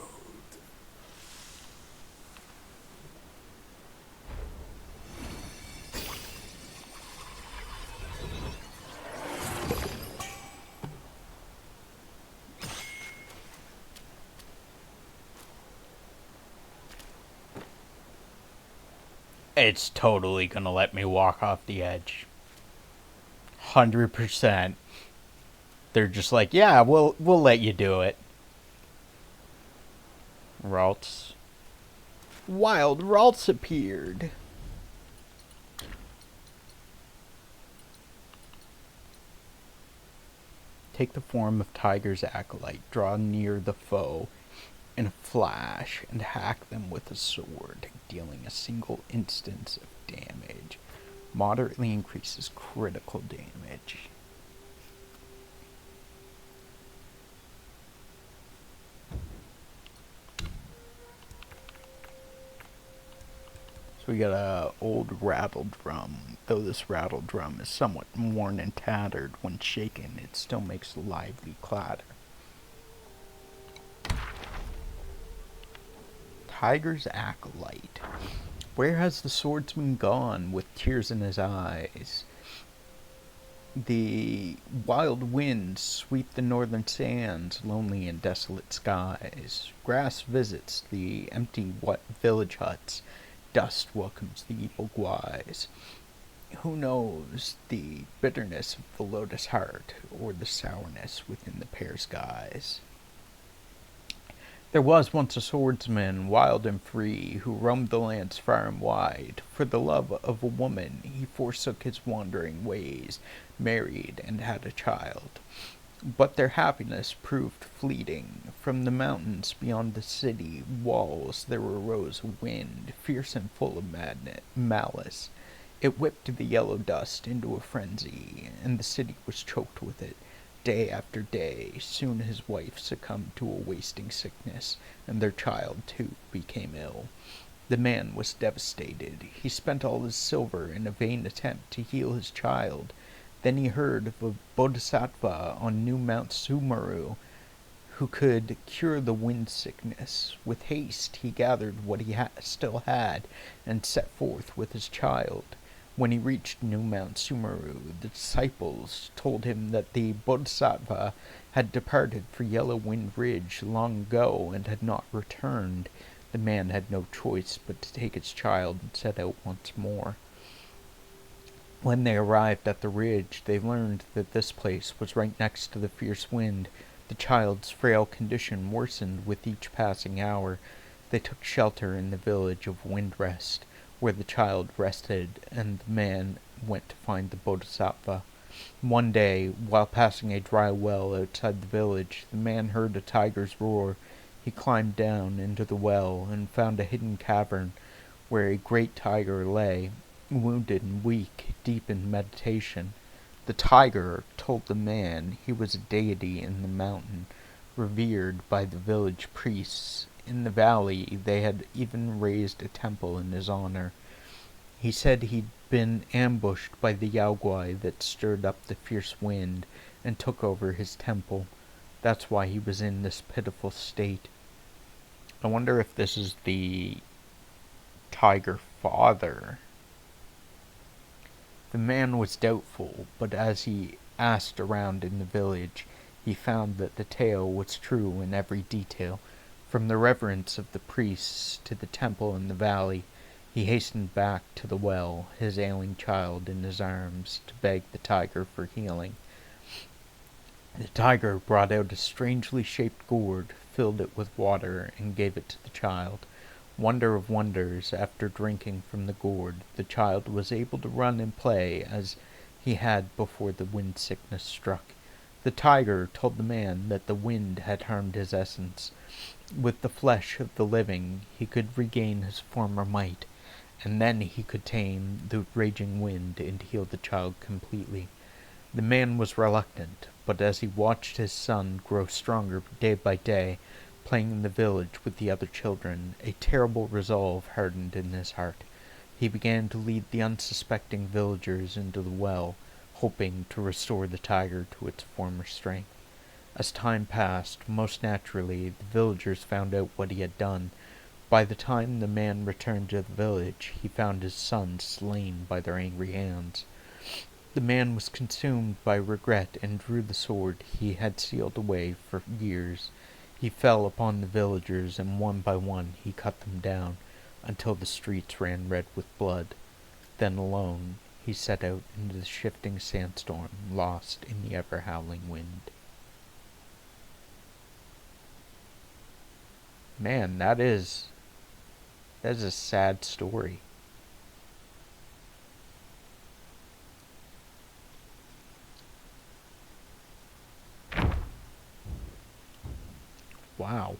It's totally gonna let me walk off the edge. 100%. They're just like, yeah, we'll let you do it. Ralts. Wild Ralts appeared. Take the form of Tiger's acolyte, draw near the foe in a flash, and hack them with a sword, dealing a single instance of damage. Moderately increases critical damage. So we got a old rattle drum. Though this rattle drum is somewhat worn and tattered, when shaken, it still makes a lively clatter. Tiger's acolyte. Where has the swordsman gone with tears in his eyes? The wild winds sweep the northern sands, lonely and desolate skies. Grass visits the empty village huts. Dust welcomes the evil guise. Who knows the bitterness of the lotus heart, or the sourness within the pear's guise? There was once a swordsman, wild and free, who roamed the lands far and wide. For the love of a woman, he forsook his wandering ways, married, and had a child. But their happiness proved fleeting. From the mountains beyond the city walls there arose a wind, fierce and full of malice. It whipped the yellow dust into a frenzy, and the city was choked with it. Day after day, soon his wife succumbed to a wasting sickness, and their child, too, became ill. The man was devastated. He spent all his silver in a vain attempt to heal his child. Then he heard of a bodhisattva on New Mount Sumeru who could cure the wind sickness. With haste he gathered what he still had and set forth with his child. When he reached New Mount Sumeru, the disciples told him that the bodhisattva had departed for Yellow Wind Ridge long ago and had not returned. The man had no choice but to take his child and set out once more. When they arrived at the ridge, they learned that this place was right next to the fierce wind. The child's frail condition worsened with each passing hour. They took shelter in the village of Windrest, where the child rested, and the man went to find the bodhisattva. One day, while passing a dry well outside the village, the man heard a tiger's roar. He climbed down into the well and found a hidden cavern where a great tiger lay, wounded and weak, deep in meditation. The tiger told the man he was a deity in the mountain, revered by the village priests. In the valley they had even raised a temple in his honor. He said he'd been ambushed by the Yaogwai that stirred up the fierce wind and took over his temple. That's why he was in this pitiful state. I wonder if this is the tiger father. The man was doubtful, but as he asked around in the village, he found that the tale was true in every detail. From the reverence of the priests to the temple in the valley, he hastened back to the well, his ailing child in his arms, to beg the tiger for healing. The tiger brought out a strangely shaped gourd, filled it with water, and gave it to the child. Wonder of wonders, after drinking from the gourd, the child was able to run and play as he had before the wind sickness struck. The tiger told the man that the wind had harmed his essence. With the flesh of the living he could regain his former might, and then he could tame the raging wind and heal the child completely. The man was reluctant, but as he watched his son grow stronger day by day, playing in the village with the other children, a terrible resolve hardened in his heart. He began to lead the unsuspecting villagers into the well, hoping to restore the tiger to its former strength. As time passed, most naturally, the villagers found out what he had done. By the time the man returned to the village, he found his son slain by their angry hands. The man was consumed by regret and drew the sword he had sealed away for years. He fell upon the villagers, and one by one he cut them down, until the streets ran red with blood. Then alone he set out into the shifting sandstorm, lost in the ever-howling wind. Man, that is a sad story. Wow.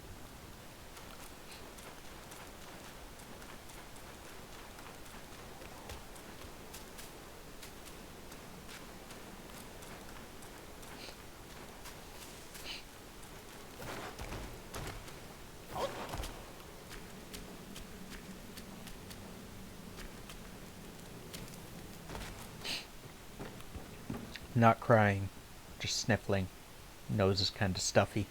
Not crying, just sniffling. Nose is kind of stuffy.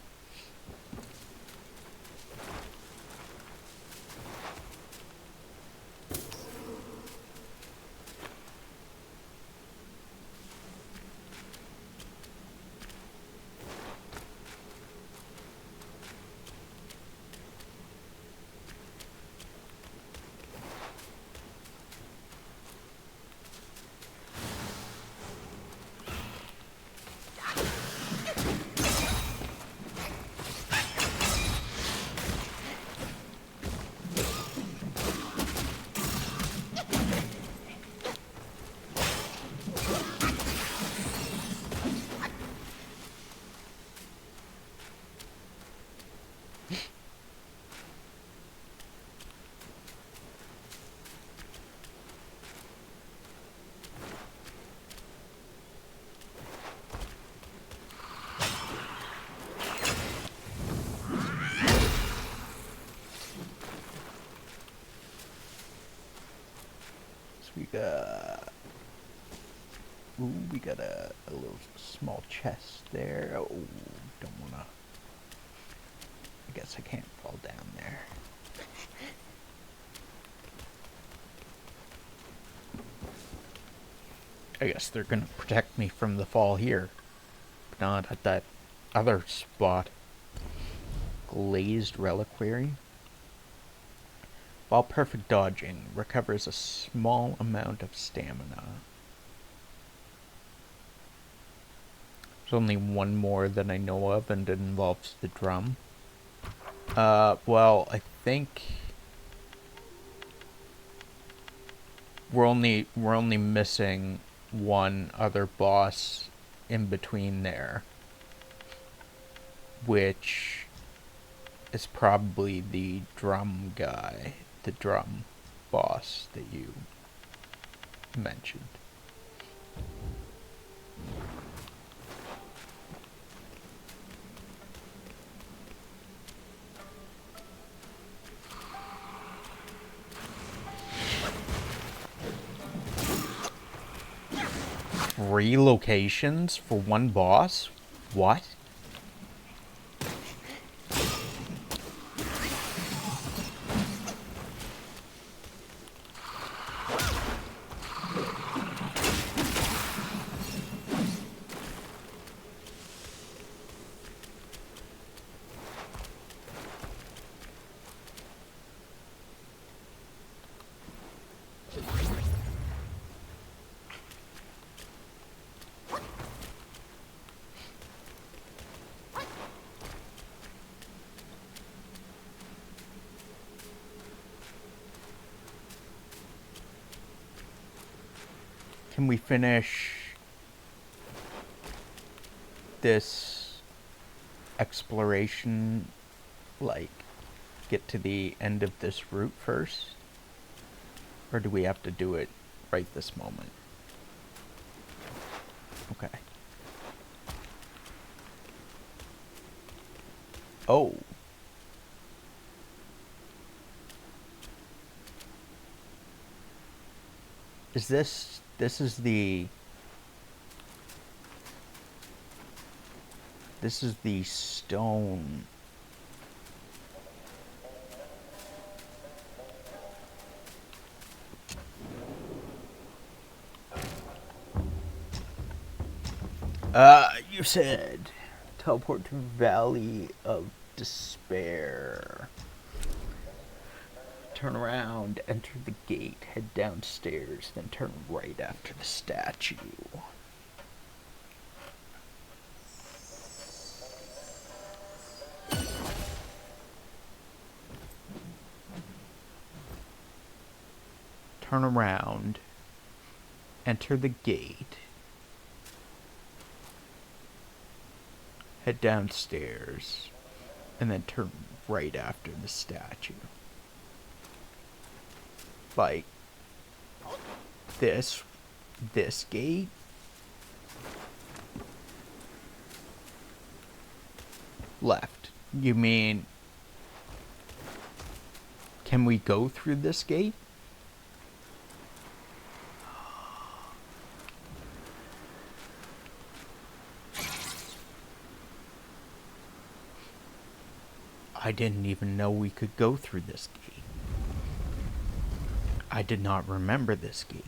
We got a little small chest there. Oh, don't wanna. I guess I can't fall down there. I guess they're gonna protect me from the fall here, but not at that other spot. Glazed reliquary. While perfect dodging, recovers a small amount of stamina. There's only one more that I know of, and it involves the drum. Well, I think we're only missing one other boss in between there, which is probably the drum guy, the drum boss that you mentioned. Three locations for one boss? What? Can we finish this exploration, like, get to the end of this route first? Or do we have to do it right this moment? Okay. Oh. Is this is the stone. You said teleport to Valley of Despair. Turn around, enter the gate, head downstairs, then turn right after the statue. Turn around, enter the gate, head downstairs, and then turn right after the statue. Like this gate? Left. You mean, can we go through this gate? I didn't even know we could go through this gate. I did not remember this gate.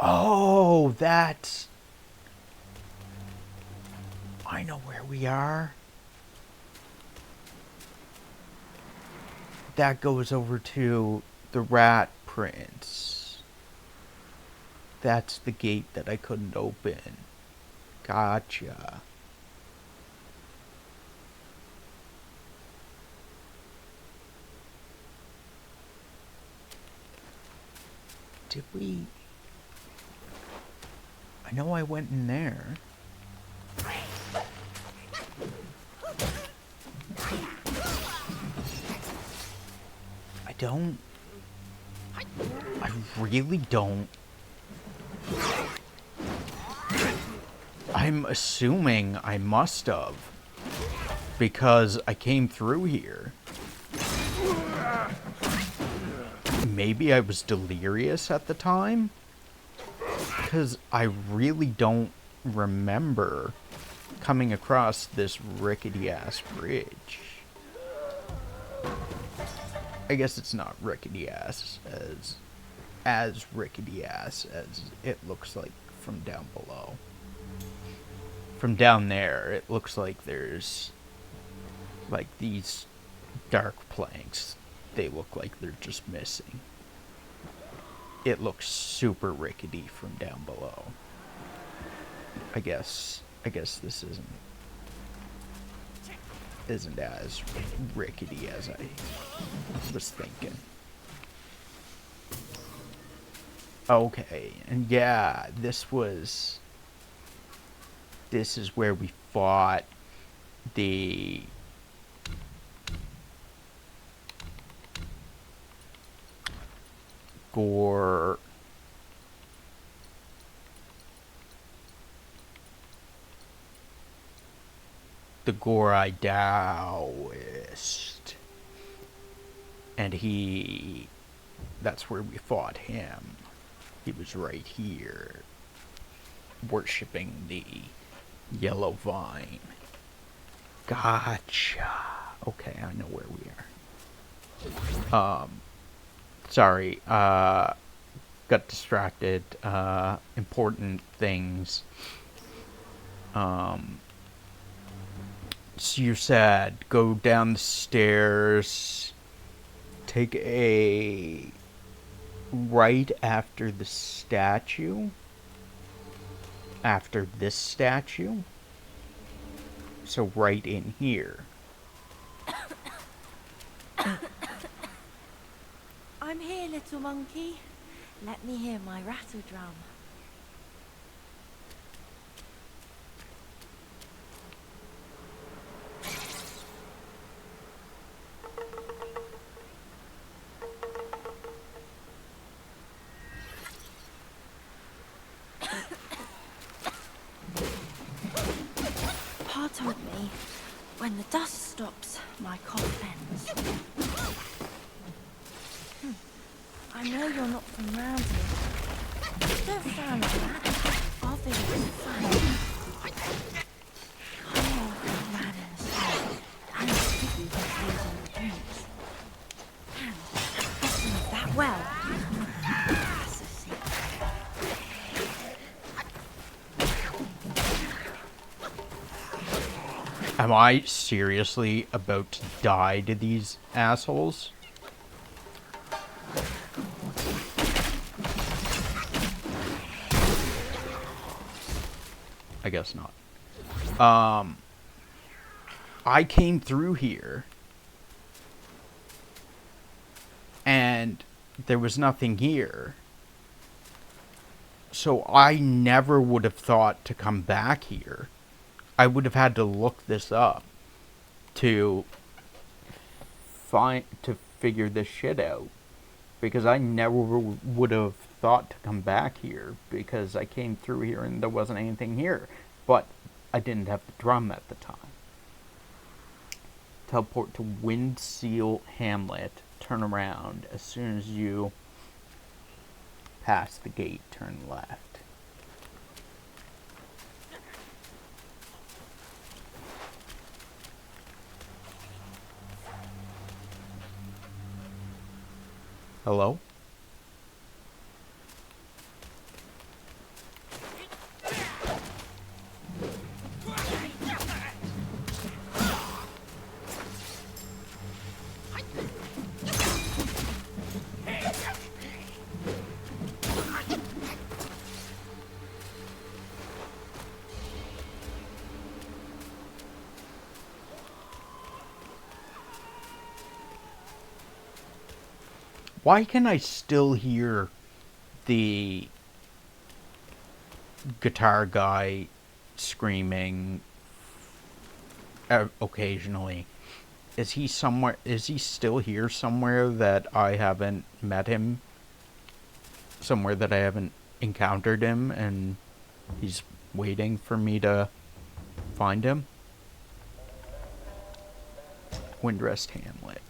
Oh, that's... I know where we are. That goes over to the Rat Prince. That's the gate that I couldn't open. Gotcha. Did we... I know I went in there. I really don't. I'm assuming I must have, because I came through here. Maybe I was delirious at the time, because I really don't remember coming across this rickety-ass bridge. I guess it's not rickety-ass as rickety-ass as it looks like from down below. From down there, it looks like there's like these dark planks. They look like they're just missing. It looks super rickety from down below. I guess this isn't as rickety as I was thinking. Okay, and yeah, this is where we fought the Gore. The Gorai Taoist. And that's where we fought him. He was right here, worshipping the yellow vine. Gotcha. Okay, I know where we are. Sorry, got distracted. Important things. So you said go down the stairs, take a right after the statue, after this statue, so right in here. I'm here, little monkey. Let me hear my rattle drum. Pa told me, when the dust stops, my cough ends. I know you're not from round here. Don't frown like that. Our village is fine. Come on, man in the street. And I'll give you the food and the drinks. And bottom of that well. That's a secret. Am I seriously about to die to these assholes? I guess not. I came through here and there was nothing here. So I never would have thought to come back here. I would have had to look this up to figure this shit out, because I never would have thought to come back here, because I came through here and there wasn't anything here, but I didn't have the drum at the time. Teleport to Windseal Hamlet. Turn around. As soon as you pass the gate, turn left. Hello? Why can I still hear the guitar guy screaming occasionally? Is he somewhere? Is he still here somewhere that I haven't met him? Somewhere that I haven't encountered him and he's waiting for me to find him? Windrest Hamlet.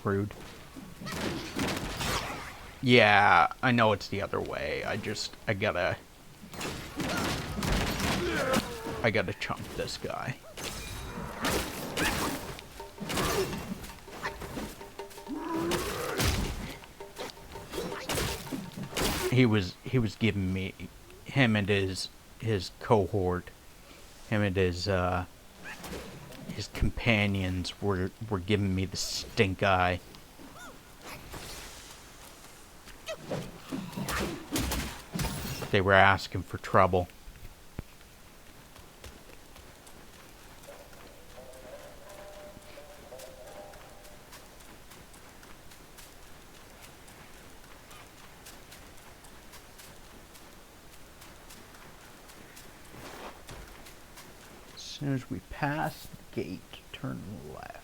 Rude. Yeah, I know it's the other way. I gotta chunk this guy. He was giving me, him and his cohort, him and his companions were giving me the stink eye. They were asking for trouble. As soon as we pass the gate, turn left.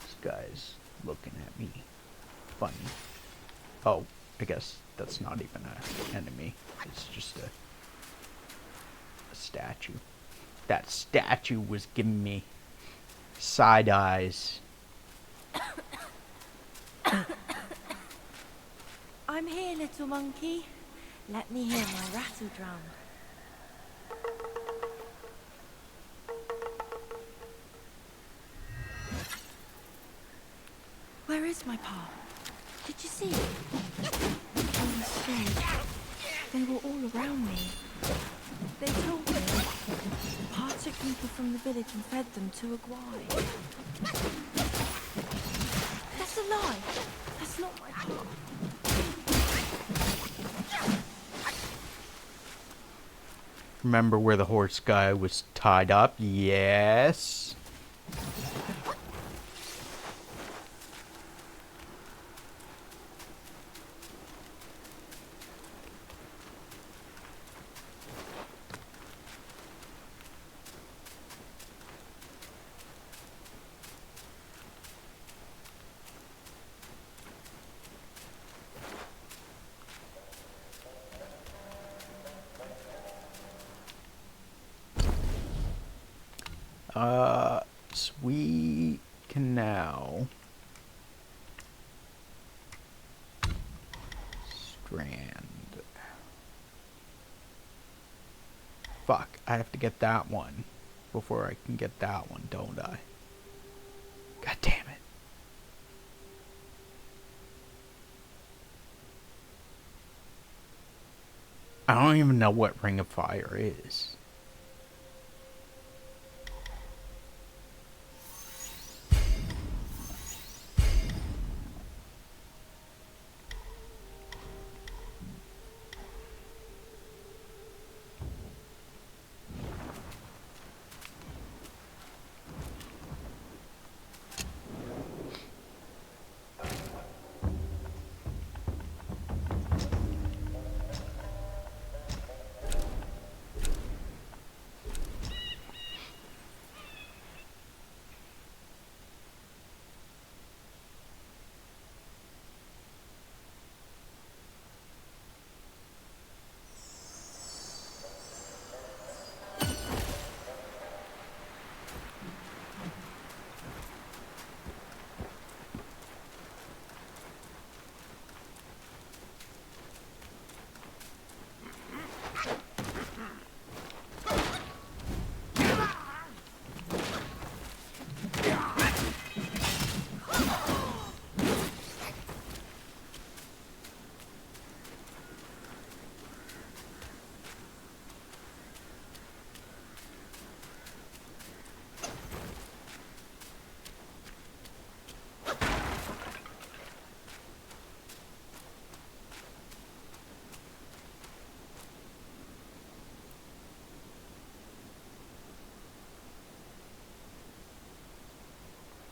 This guy's looking at me funny. Oh, I guess that's not even an enemy. It's just a statue. That statue was giving me side eyes. I'm here, little monkey. Let me hear my rattle drum. Where is my pa? Did you see him? I was scared. They were all around me. They told me Pa took people from the village and fed them to a guai. That's a lie. That's not my pa. Remember where the horse guy was tied up? Yes. So we can now strand. Fuck, I have to get that one before I can get that one, don't I? God damn it. I don't even know what Ring of Fire is.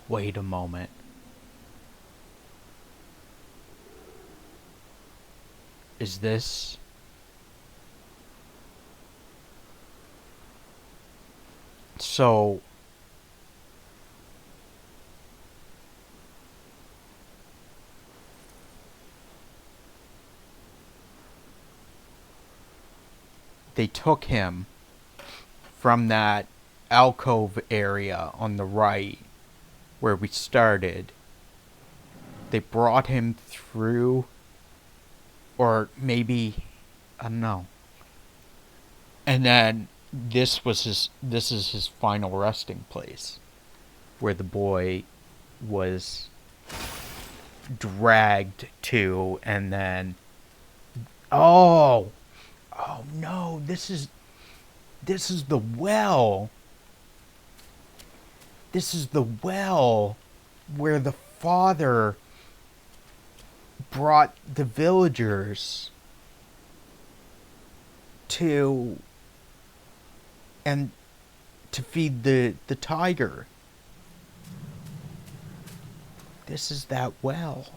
Wait a moment. Is this... So... They took him from that alcove area on the right where we started. They brought him through, or maybe, I don't know. And then this is his final resting place, where the boy was dragged to, and then, oh no, this is the well. This is the well where the father brought the villagers to feed the tiger. This is that well.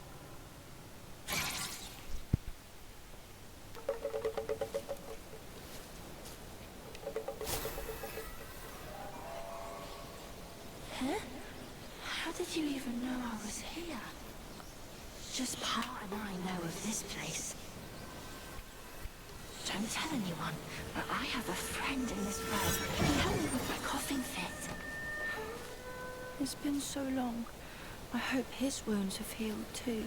How did you even know I was here? Just Pa and I know of this place. Don't tell anyone, but I have a friend in this well. He helped me with my coughing fit. It's been so long. I hope his wounds have healed too.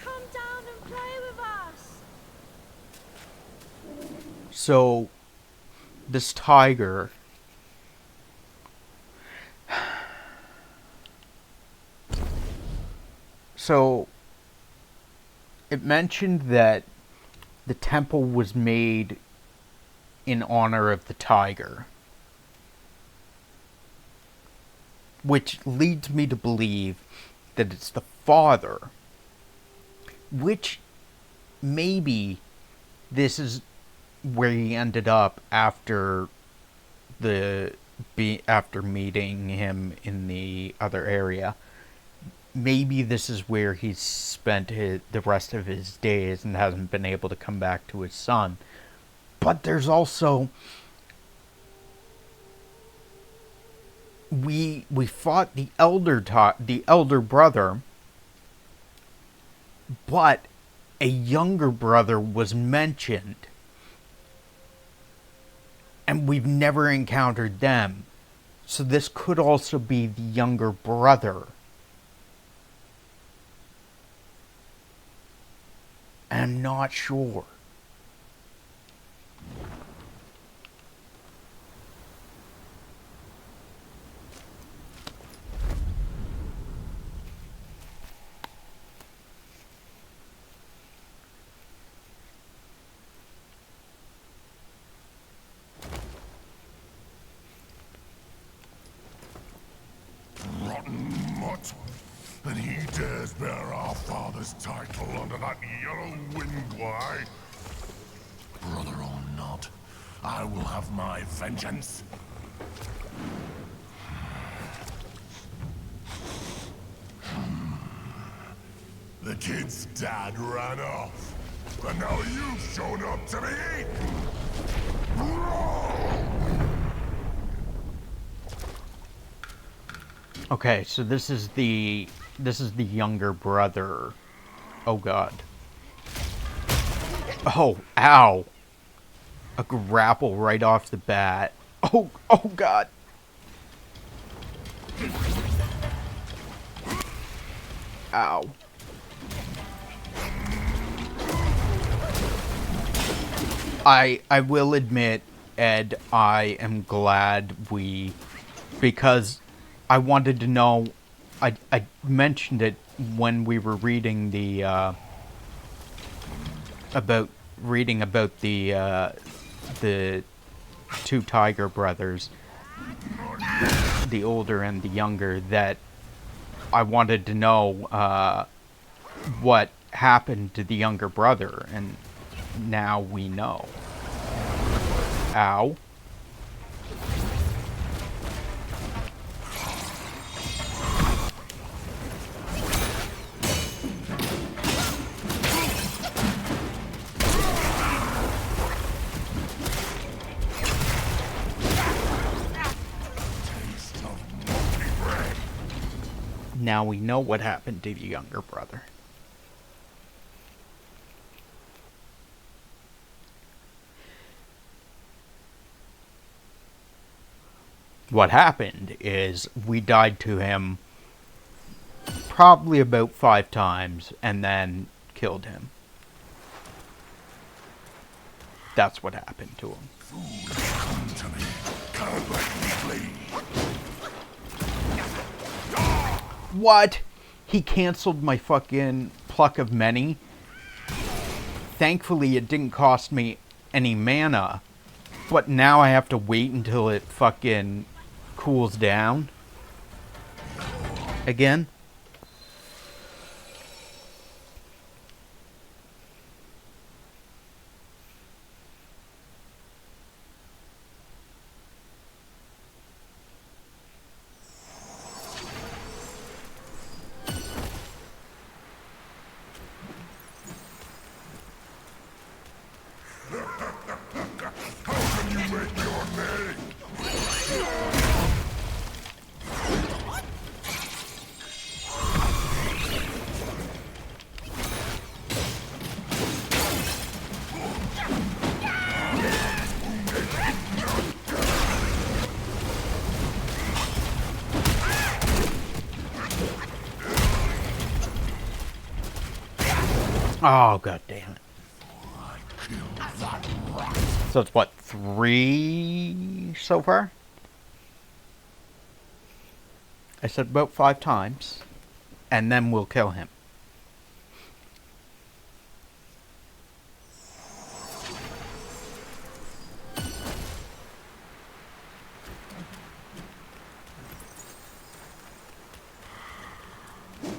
Come down and play with us. So, this tiger... So, it mentioned that the temple was made in honor of the tiger. Which leads me to believe that it's the father. Which, maybe, this is where he ended up after after meeting him in the other area. Maybe this is where he's spent the rest of his days and hasn't been able to come back to his son. But there's also... We fought the elder brother, but a younger brother was mentioned. And we've never encountered them. So this could also be the younger brother. I'm not sure. Rotten mutt. And he dares bear our father's title under that yellow wind, why? Brother or not, I will have my vengeance. The kid's dad ran off, and now you've shown up to me? Okay, so this is the younger brother. Oh god. Oh, ow. A grapple right off the bat. Oh god. Ow. I will admit, Ed, I am glad because I wanted to know, I mentioned it when we were reading the, about the two Tiger brothers, the older and the younger, that I wanted to know, what happened to the younger brother, and now we know. Ow. Now we know what happened to your younger brother. What happened is we died to him probably about 5 times and then killed him. That's what happened to him. Come to me. Can't let me flee. What? He canceled my fucking Pluck of Many. Thankfully, it didn't cost me any mana. But now I have to wait until it fucking cools down. Again. Oh, god damn it. So it's what, 3 so far? I said about 5 times. And then we'll kill him.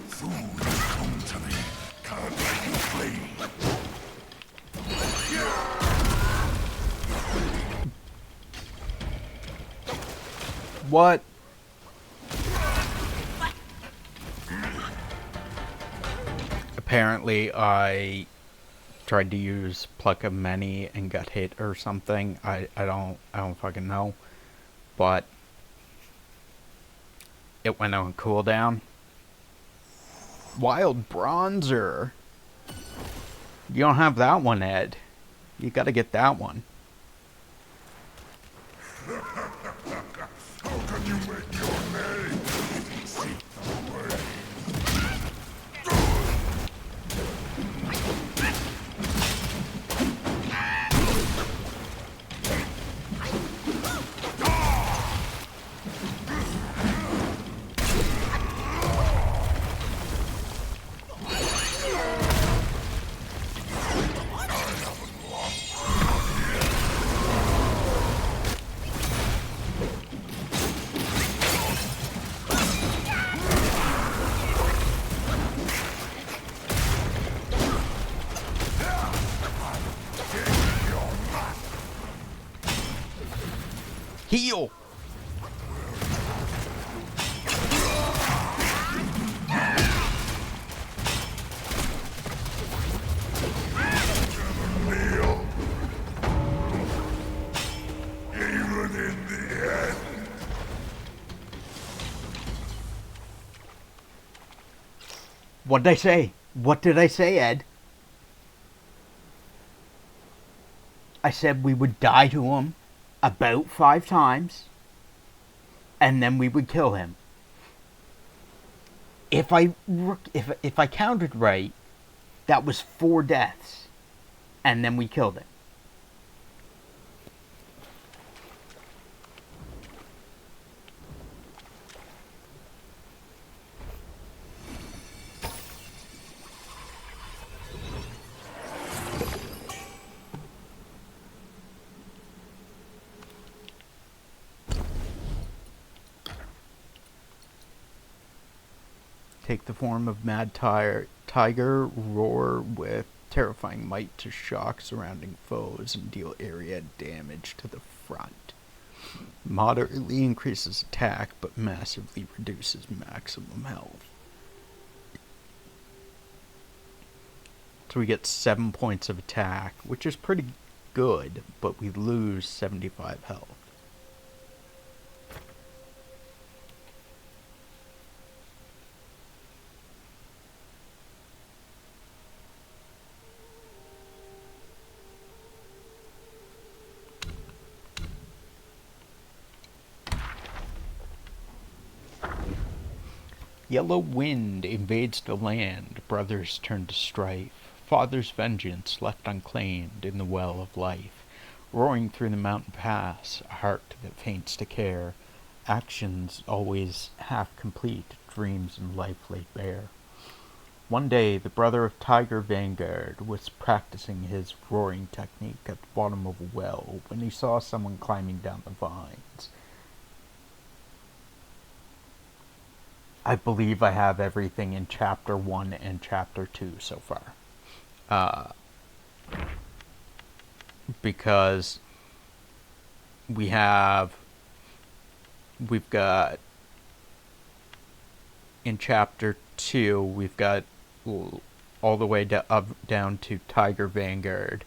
Food has come to me. Can't let me flee. What? Apparently I tried to use Pluck of Many and got hit or something. I don't fucking know. But it went on cooldown. Wild Bronzer. You don't have that one, Ed. You gotta get that one. How can you make your name? See the way. Heal! Kneel. Even in the end. What did I say? What did I say, Ed? I said we would die to him about 5 times, and then we would kill him. If I counted right, that was 4 deaths, and then we killed him. Take the form of Mad Tiger, roar with terrifying might to shock surrounding foes and deal area damage to the front. Moderately increases attack, but massively reduces maximum health. So we get 7 points of attack, which is pretty good, but we lose 75 health. Yellow wind invades the land, brothers turn to strife. Father's vengeance left unclaimed in the well of life. Roaring through the mountain pass, a heart that faints to care. Actions always half complete, dreams in life laid bare. One day, the brother of Tiger Vanguard was practicing his roaring technique at the bottom of a well when he saw someone climbing down the vines. I believe I have everything in Chapter 1 and Chapter 2 so far. Because we've got, in Chapter 2, we've got all the way down to Tiger Vanguard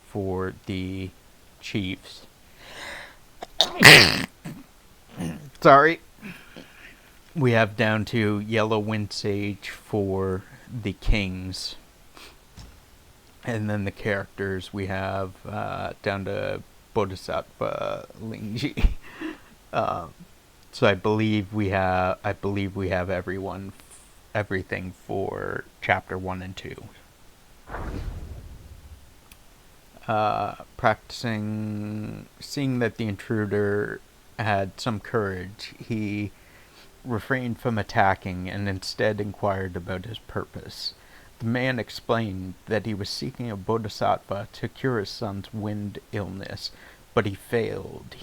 for the Chiefs. Sorry. We have down to Yellow Wind Sage for the Kings. And then the characters we have down to Bodhisattva Lingji. So I believe we have everything for Chapter 1 and 2. Practicing, seeing that the intruder had some courage, he refrained from attacking and instead inquired about his purpose. The man explained that he was seeking a bodhisattva to cure his son's wind illness, but he failed,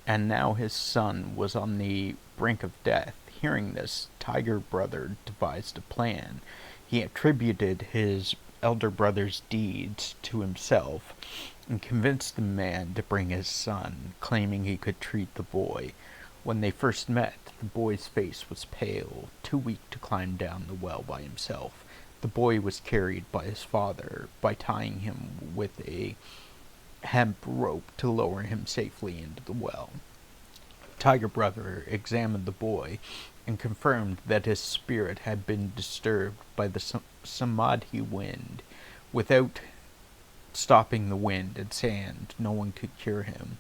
and now his son was on the brink of death. Hearing this, Tiger Brother devised a plan. He attributed his elder brother's deeds to himself and convinced the man to bring his son, claiming he could treat the boy. When they first met, the boy's face was pale, too weak to climb down the well by himself. The boy was carried by his father by tying him with a hemp rope to lower him safely into the well. Tiger Brother examined the boy and confirmed that his spirit had been disturbed by the Samadhi wind. Without stopping the wind and sand, no one could cure him.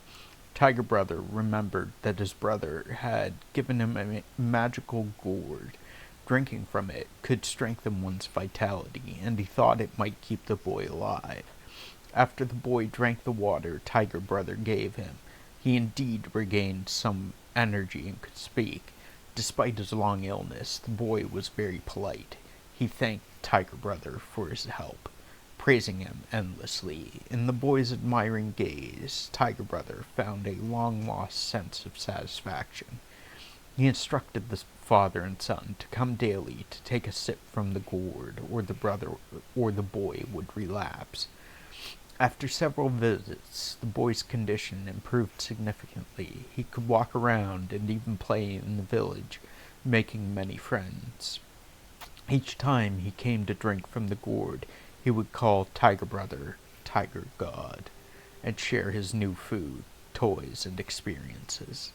Tiger Brother remembered that his brother had given him a magical gourd. Drinking from it could strengthen one's vitality, and he thought it might keep the boy alive. After the boy drank the water Tiger Brother gave him, he indeed regained some energy and could speak. Despite his long illness, the boy was very polite. He thanked Tiger Brother for his help, praising him endlessly. In the boy's admiring gaze, Tiger Brother found a long-lost sense of satisfaction. He instructed the father and son to come daily to take a sip from the gourd, or the boy would relapse. After several visits, the boy's condition improved significantly. He could walk around and even play in the village, making many friends. Each time he came to drink from the gourd, he would call Tiger Brother Tiger God, and share his new food, toys, and experiences.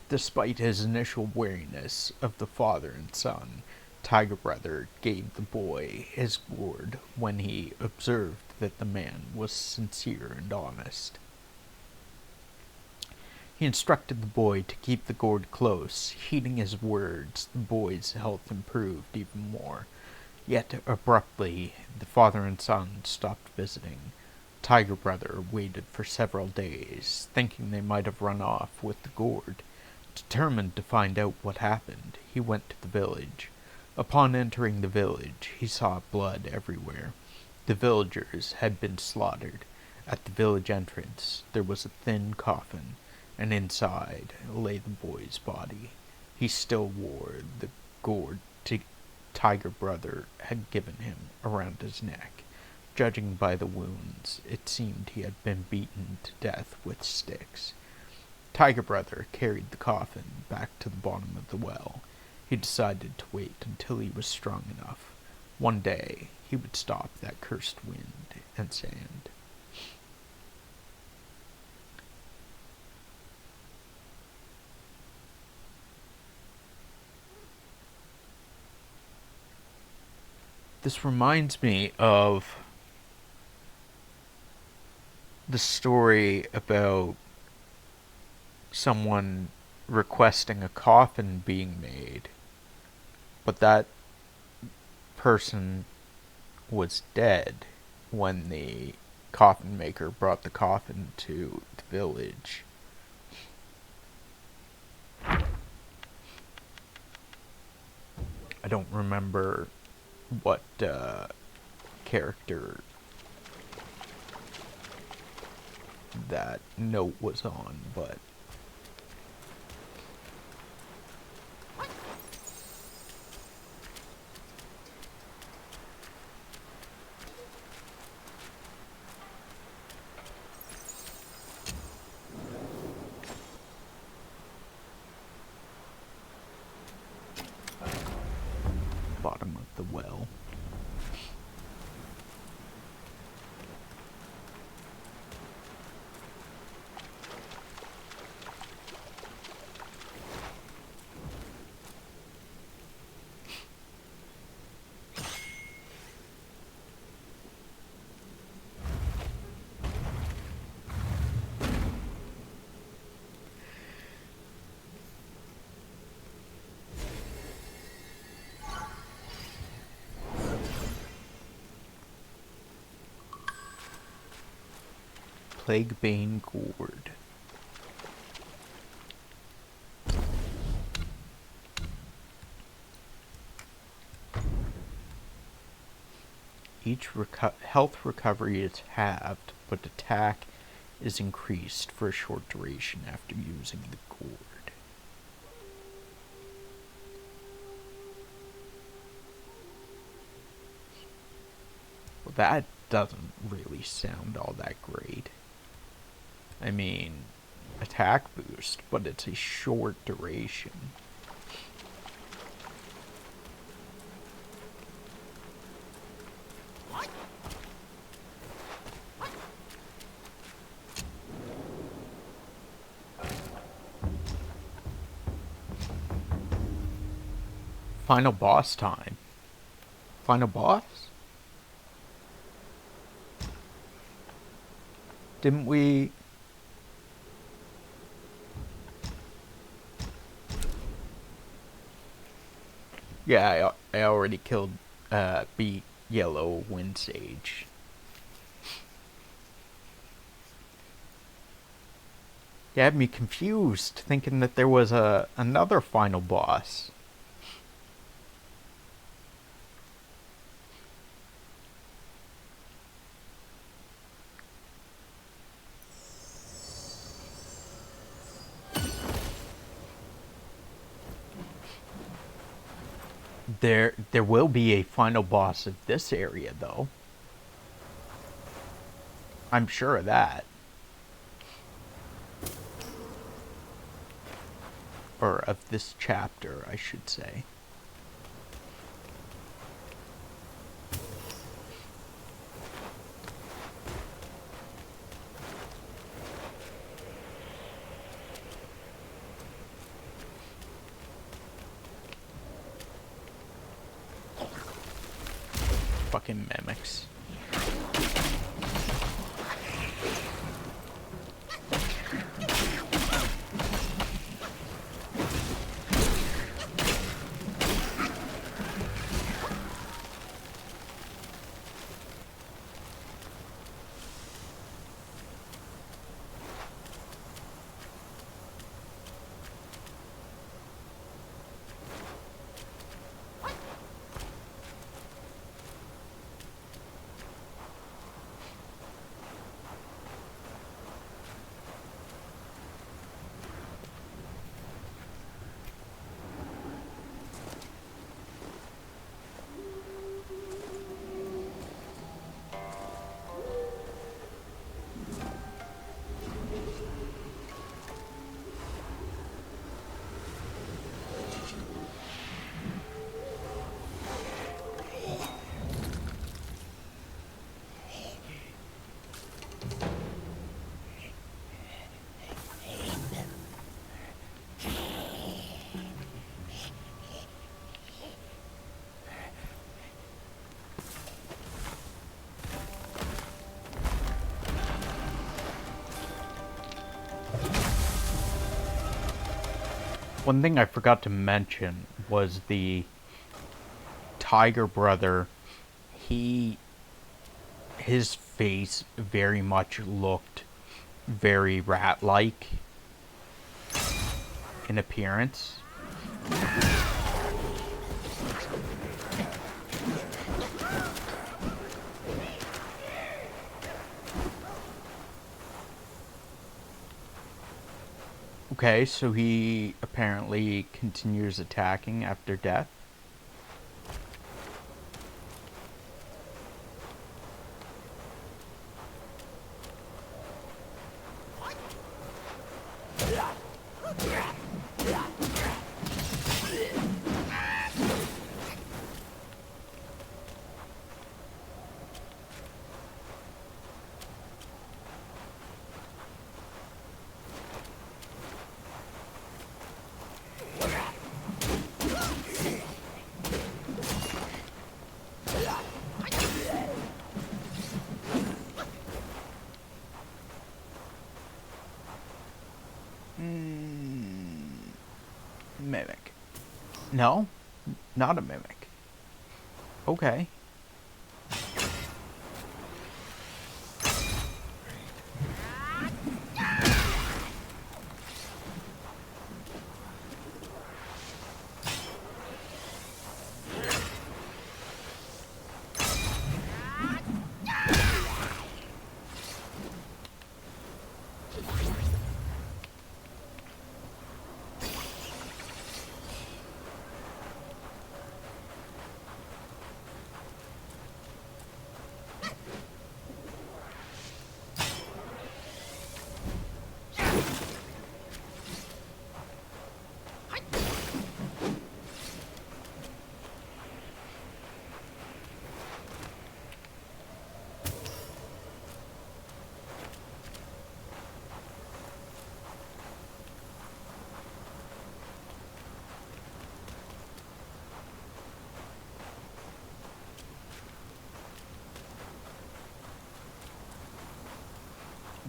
Despite his initial wariness of the father and son, Tiger Brother gave the boy his gourd when he observed that the man was sincere and honest. He instructed the boy to keep the gourd close. Heeding his words, the boy's health improved even more. Yet abruptly, the father and son stopped visiting. Tiger Brother waited for several days, thinking they might have run off with the gourd. Determined to find out what happened, he went to the village. Upon entering the village, he saw blood everywhere. The villagers had been slaughtered. At the village entrance, there was a thin coffin, and inside lay the boy's body. He still wore the gourd Tiger Brother had given him around his neck. Judging by the wounds, it seemed he had been beaten to death with sticks. Tiger Brother carried the coffin back to the bottom of the well. He decided to wait until he was strong enough. One day, he would stop that cursed wind and sand. This reminds me of the story about someone requesting a coffin being made But that person was dead when the coffin maker brought the coffin to the village. I don't remember what character that note was on, but bottom of the well. Plaguebane Gourd. Each health recovery is halved, but attack is increased for a short duration after using the gourd. Well, that doesn't really sound all that great. I mean, attack boost, but it's a short duration. Final boss time. Final boss? Didn't we... Yeah, I already killed, beat Yellow Wind Sage. You had me confused, thinking that there was another final boss. There will be a final boss of this area, though. I'm sure of that. Or of this chapter, I should say. Fucking mimics. One thing I forgot to mention was the tiger brother, his face very much looked very rat-like in appearance. Okay, so he apparently continues attacking after death. Mimic. No, not a mimic. Okay.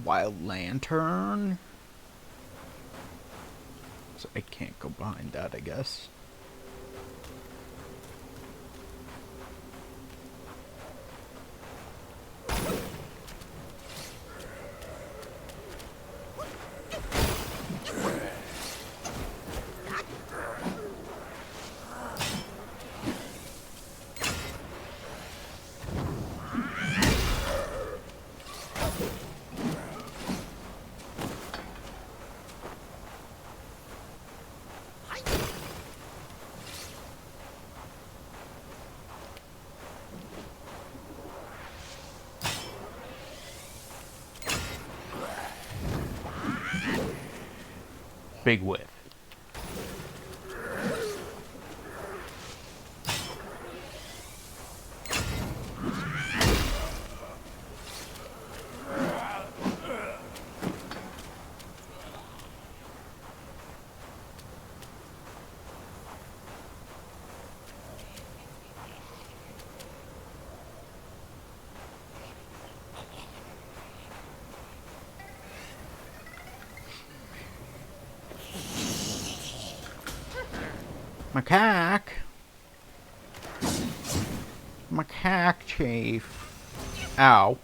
Wild lantern. So I can't go behind that, I guess. Big whiff. Macaque. Macaque chief. Ow.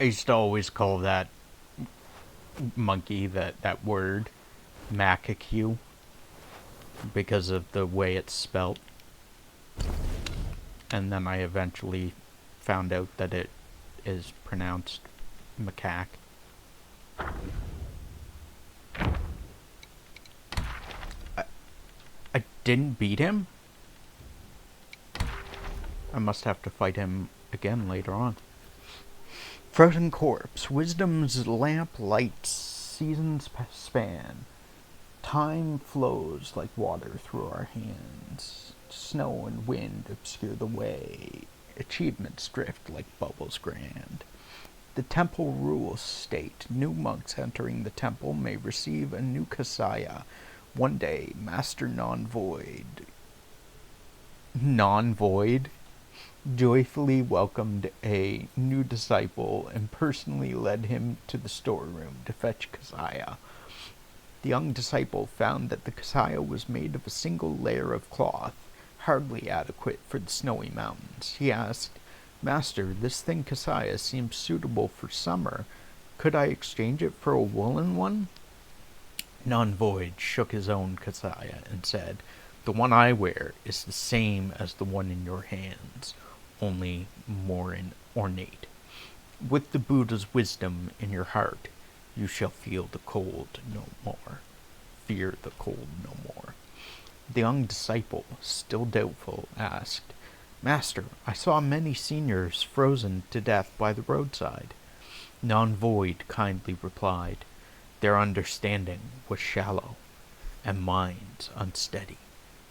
used to always call that monkey, that word, Macaque, because of the way it's spelt. And then I eventually found out that it is pronounced macaque. I didn't beat him? I must have to fight him again later on. Frozen corpse. Wisdom's lamp lights seasons span. Time flows like water through our hands. Snow and wind obscure the way. Achievements drift like bubbles grand. The temple rules state new monks entering the temple may receive a new kasaya. One day, Master Non-Void joyfully welcomed a new disciple and personally led him to the storeroom to fetch kasaya. The young disciple found that the kasaya was made of a single layer of cloth, hardly adequate for the snowy mountains. He asked, "Master, this thin kasaya seems suitable for summer. Could I exchange it for a woolen one?" Non-Void shook his own kasaya and said, "The one I wear is the same as the one in your hands, only more ornate. With the Buddha's wisdom in your heart, you shall feel the cold no more. Fear the cold no more." The young disciple, still doubtful, asked, "Master, I saw many seniors frozen to death by the roadside." Non-Void kindly replied, "Their understanding was shallow, and minds unsteady.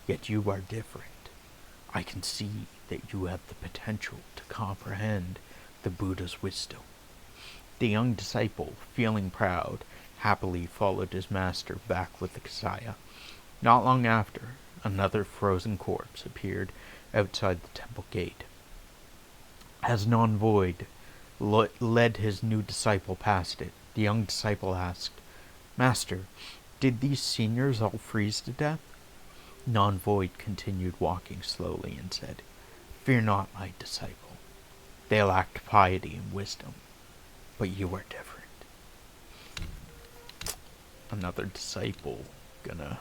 Yet you are different. I can see that you have the potential to comprehend the Buddha's wisdom." The young disciple, feeling proud, happily followed his master back with the kasaya. Not long after, another frozen corpse appeared outside the temple gate. As Non-Void led his new disciple past it, the young disciple asked, "Master, did these seniors all freeze to death?" Non-Void continued walking slowly and said, "Fear not, my disciple. They lacked piety and wisdom, but you are different." Another disciple gonna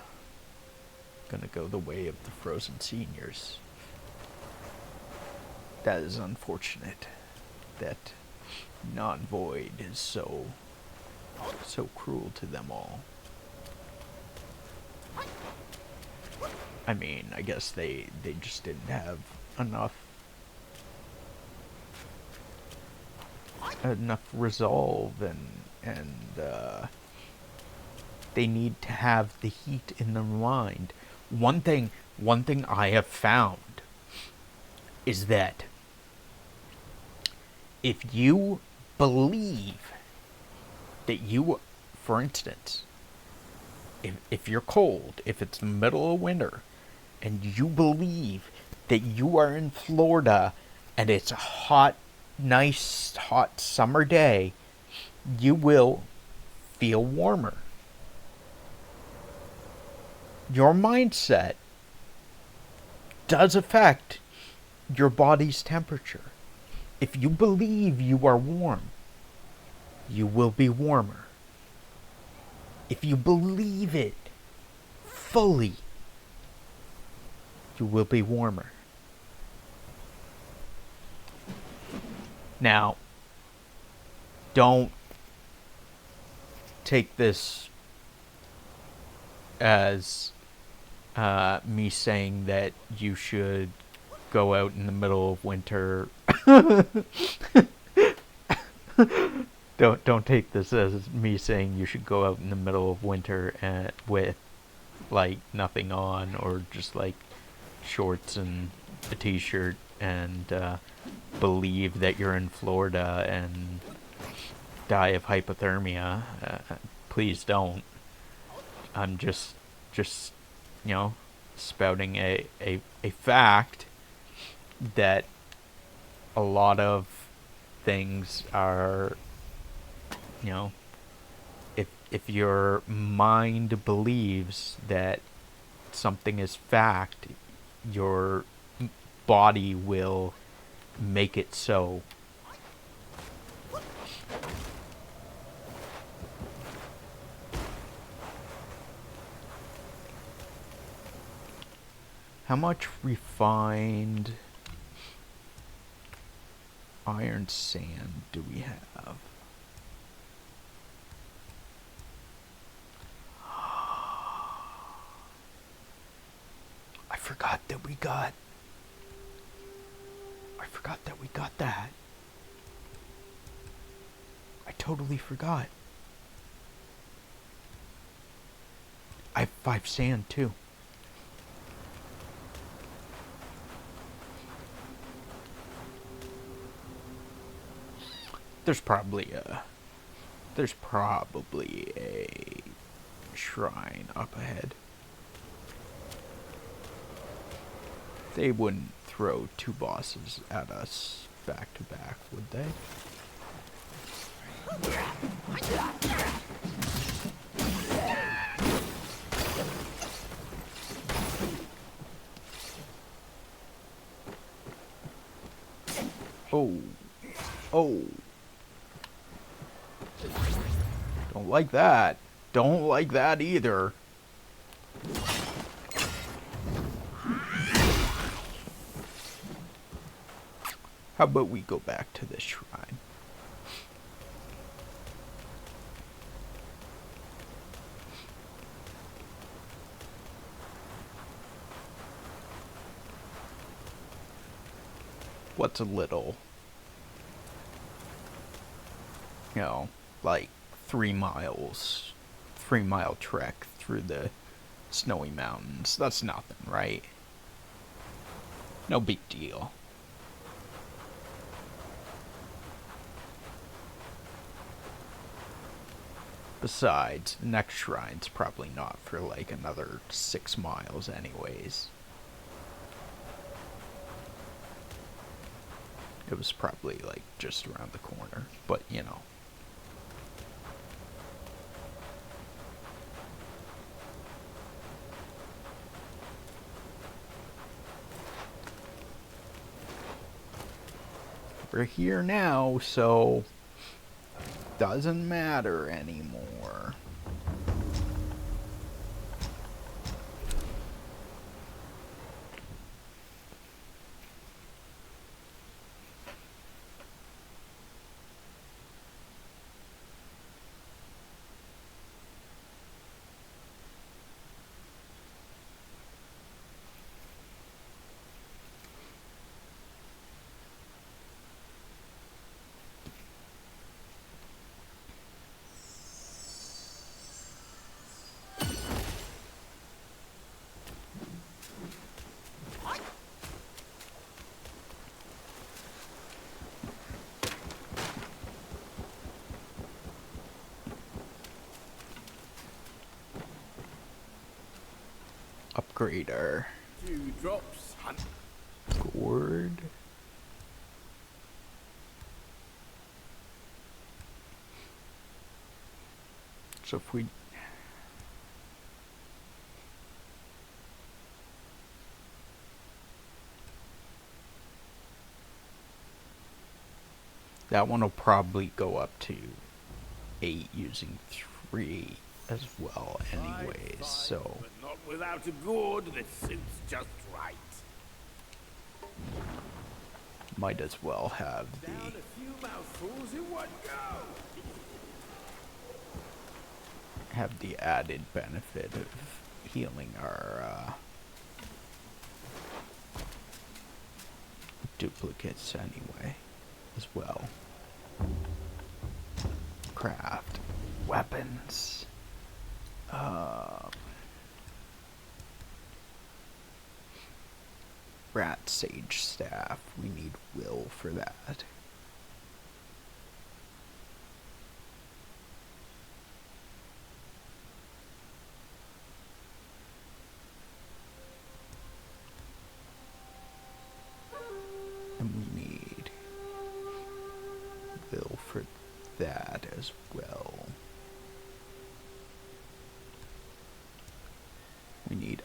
go the way of the frozen seniors. That is unfortunate that Non-Void is so cruel to them all. I mean, I guess they just didn't have enough resolve, and they need to have the heat in their mind. One thing I have found is that if you believe that you, for instance, if you're cold, if it's the middle of winter, and you believe that you are in Florida and it's a nice hot summer day, you will feel warmer. Your mindset does affect your body's temperature. If you believe you are warm, you will be warmer. If you believe it fully, you will be warmer. Now, don't take this as me saying that you should go out in the middle of winter. Don't take this as me saying you should go out in the middle of winter with like nothing on, or just like shorts and a t-shirt, and believe that you're in Florida and die of hypothermia. Please don't. I'm just spouting a fact that a lot of things are, if your mind believes that something is fact, your body will make it so. How much refined iron sand do we have? I forgot that we got that. I totally forgot. I have 5 sand too. There's probably a shrine up ahead. They wouldn't throw 2 bosses at us back to back, would they? Oh. Oh. Don't like that. Don't like that either. How about we go back to this shrine? What's a little? You know, like 3 miles. 3-mile trek through the snowy mountains. That's nothing, right? No big deal. Besides, the next shrine's probably not for like another 6 miles anyways. It was probably like just around the corner, but you know. We're here now, so doesn't matter anymore. Upgrade our 2 drops, hunt. gourd. So if we that one will probably go up to 8 using 3 as well anyways, Fine, so but not without a gourd that suits just right. might as well have Down a few mouthfuls in one go. the added benefit of healing our duplicates anyway as well. Craft weapons. Rat sage staff. We need will for that. And we need will for that as well. We need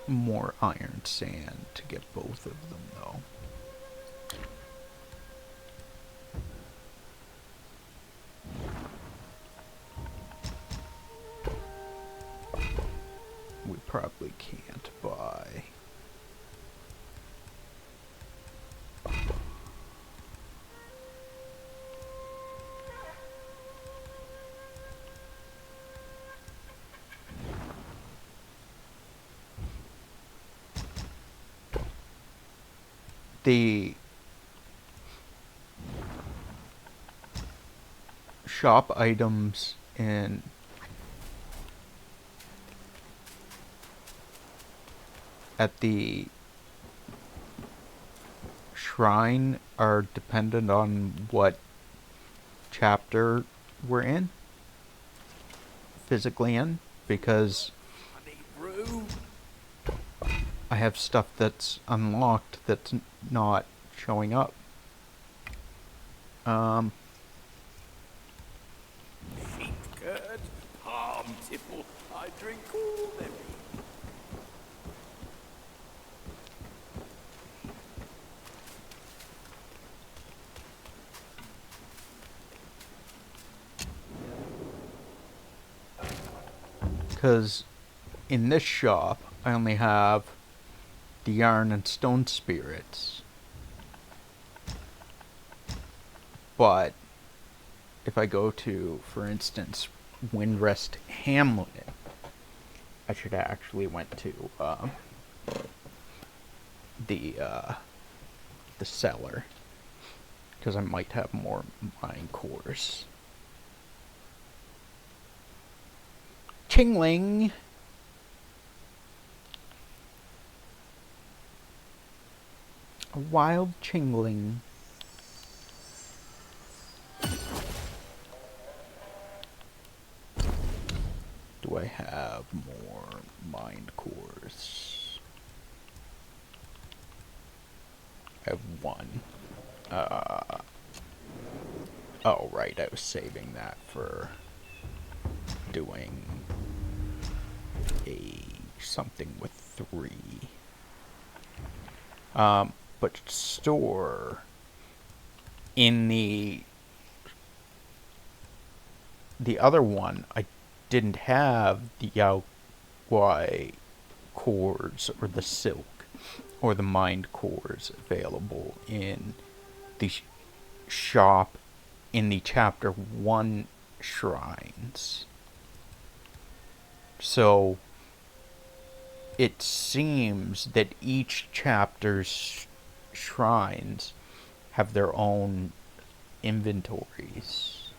more iron sand to get both of them though. We probably can't buy the shop items in at the shrine are dependent on what chapter we're in, physically in, because I need brew. I have stuff that's unlocked that's not showing up. Sheep curd, palm tipple. I drink all them. Because in this shop, I only have the yarn and stone spirits. But if I go to, for instance, Windrest Hamlet, I should have actually went to the cellar, because I might have more mine cores. Chingling! A wild chingling. Do I have more mind cores? I have one. Oh, right, I was saving that for doing something with 3. But store in the other one, I didn't have the Yao Guai cores or the silk or the mind cores available in the shop in the chapter 1 shrines. So it seems that each chapter's shrines have their own inventories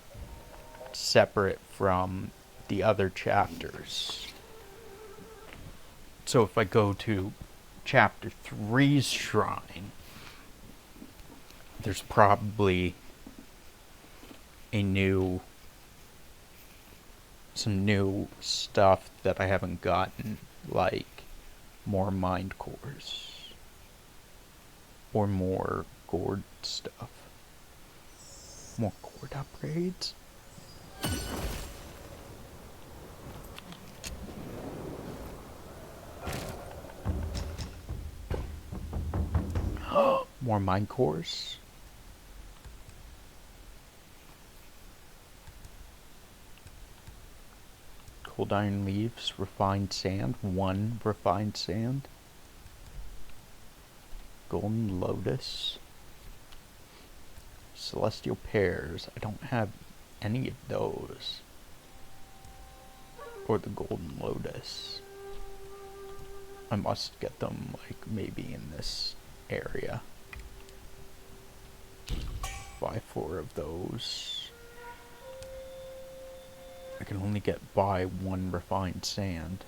separate from the other chapters. So if I go to chapter 3's shrine, there's probably some new stuff that I haven't gotten, like more mind cores or more gourd stuff, more gourd upgrades. More mind cores. Cold iron leaves, refined sand, 1 refined sand. Golden lotus. Celestial pears. I don't have any of those. Or the golden lotus. I must get them, like, maybe in this area. Buy 4 of those. I can only buy 1 refined sand.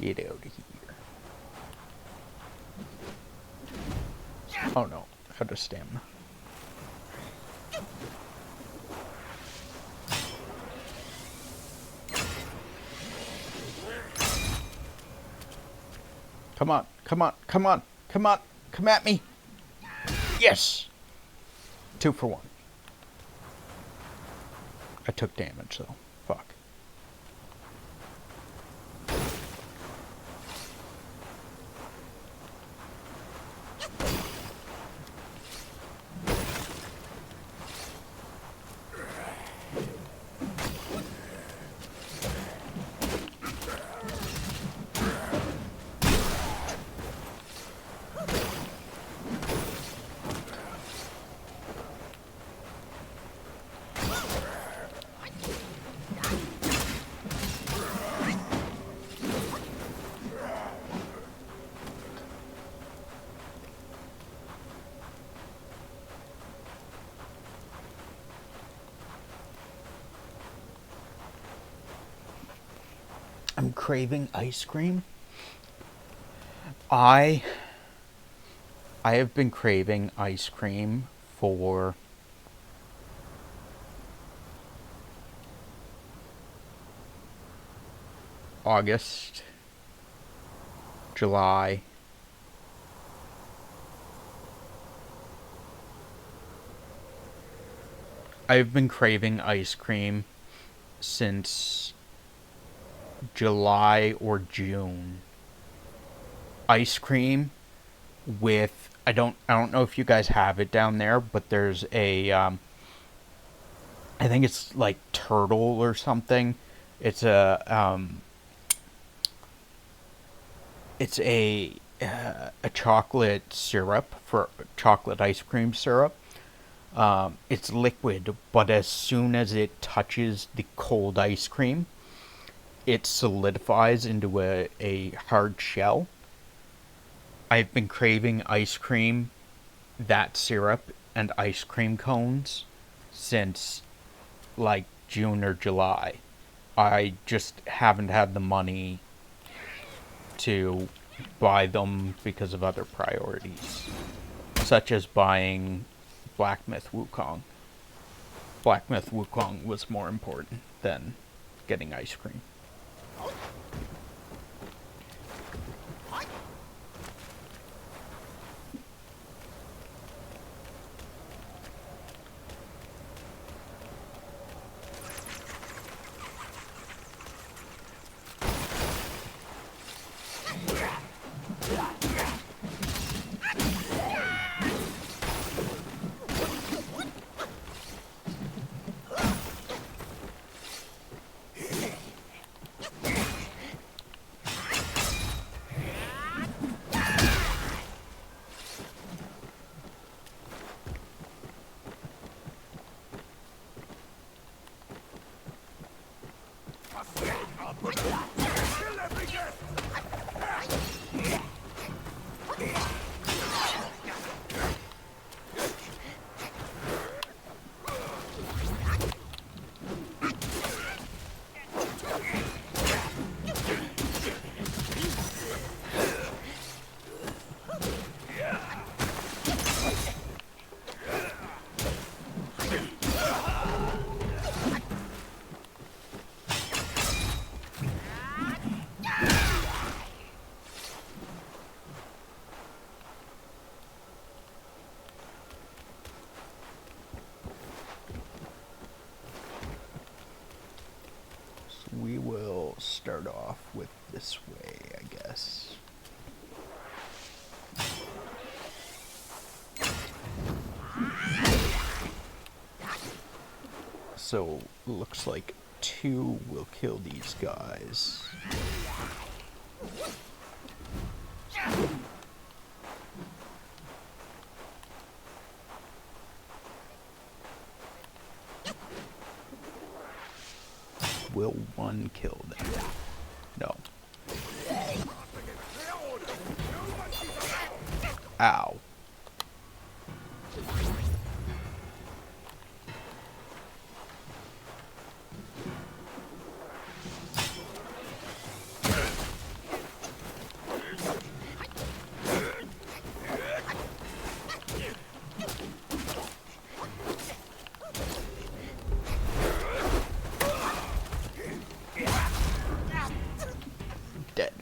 Get out of here. Oh no, out of stamina. Come on, come on, come on, come on, come at me. Yes! 2 for 1. I took damage though. Fuck. I'm craving ice cream. I have been craving ice cream for August, July, I've been craving ice cream since July or June. Ice cream with I don't know if you guys have it down there, but there's a I think it's like turtle or something. It's a chocolate syrup for chocolate ice cream syrup. It's liquid, but as soon as it touches the cold ice cream, it solidifies into a hard shell. I've been craving ice cream, that syrup, and ice cream cones since like June or July. I just haven't had the money to buy them because of other priorities, such as buying Black Myth Wukong. Black Myth Wukong was more important than getting ice cream. We will start off with this way, I guess. So, looks like 2 will kill these guys. Will 1 kill them? No. Ow. Dead.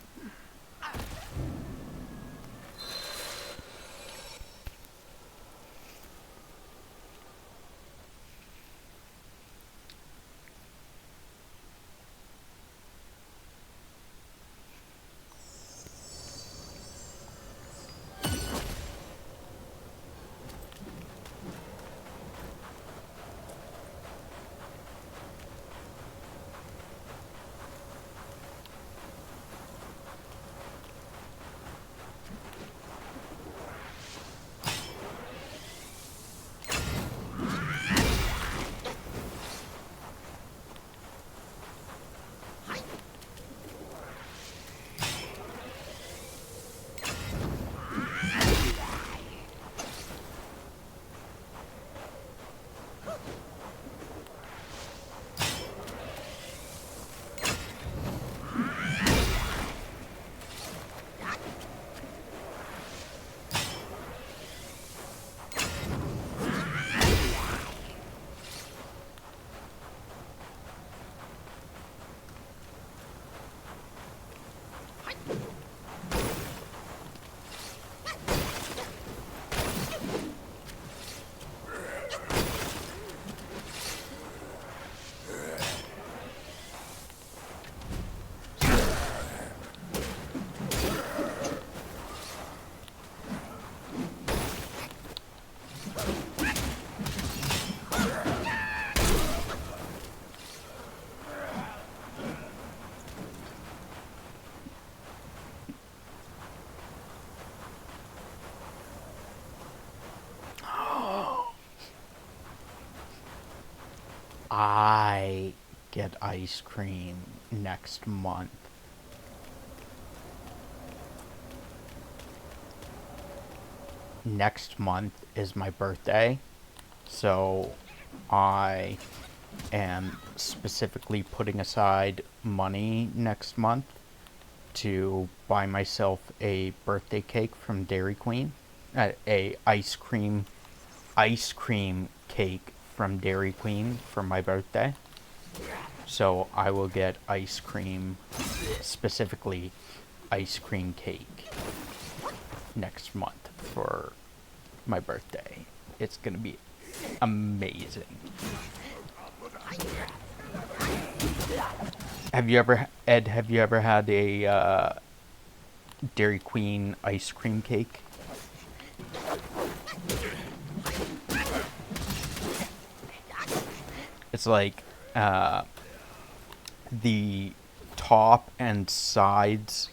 I get ice cream next month. Next month is my birthday, so I am specifically putting aside money next month to buy myself a birthday cake from Dairy Queen, a ice cream cake from Dairy Queen for my birthday. So I will get ice cream, specifically ice cream cake, next month for my birthday. It's gonna be amazing. Have you ever had a Dairy Queen ice cream cake? It's like the top and sides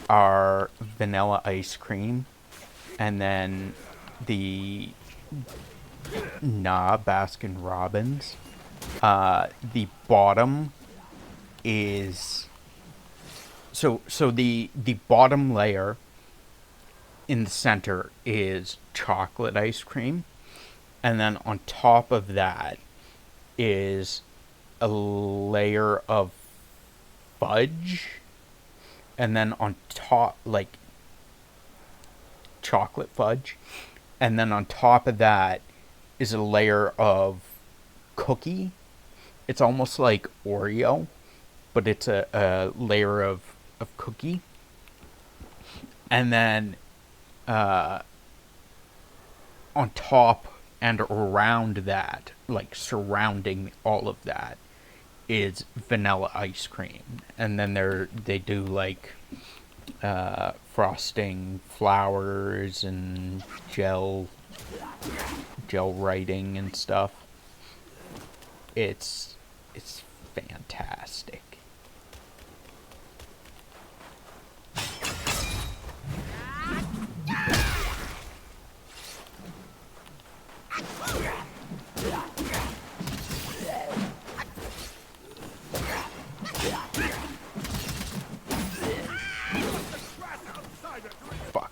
are vanilla ice cream, and then the Baskin Robbins. The bottom is so the bottom layer in the center is chocolate ice cream, and then on top of that is a layer of fudge, and then on top, like, chocolate fudge, and then on top of that is a layer of cookie. It's almost like Oreo, but it's a layer of cookie. And then on top and around that, like surrounding all of that, is vanilla ice cream. And then they do like frosting, flowers, and gel writing and stuff. It's fantastic. Fuck.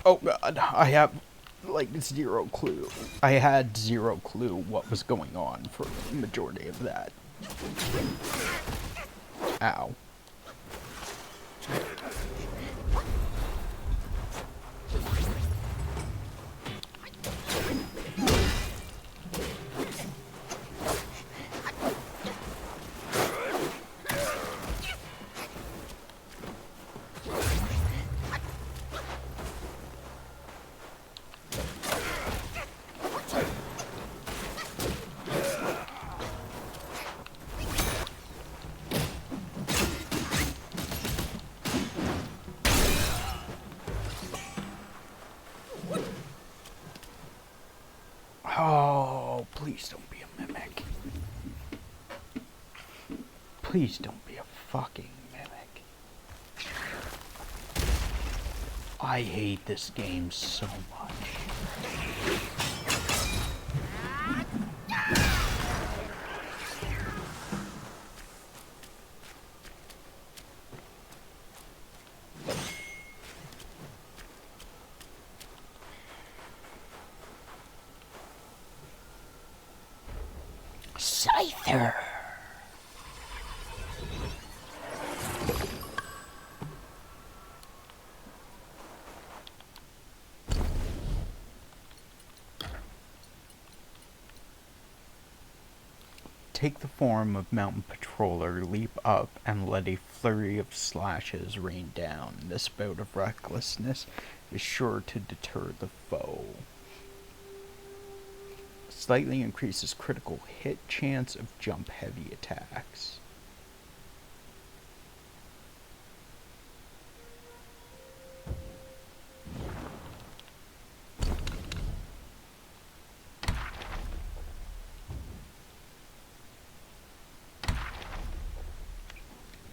Oh god, I have like zero clue. I had zero clue what was going on for the majority of that. Ow. Oh, please don't be a mimic. Please don't be a fucking mimic. I hate this game so much. Scyther. Take the form of mountain patroller, leap up, and let a flurry of slashes rain down. This bout of recklessness is sure to deter the foe. Slightly increases critical hit chance of jump heavy attacks.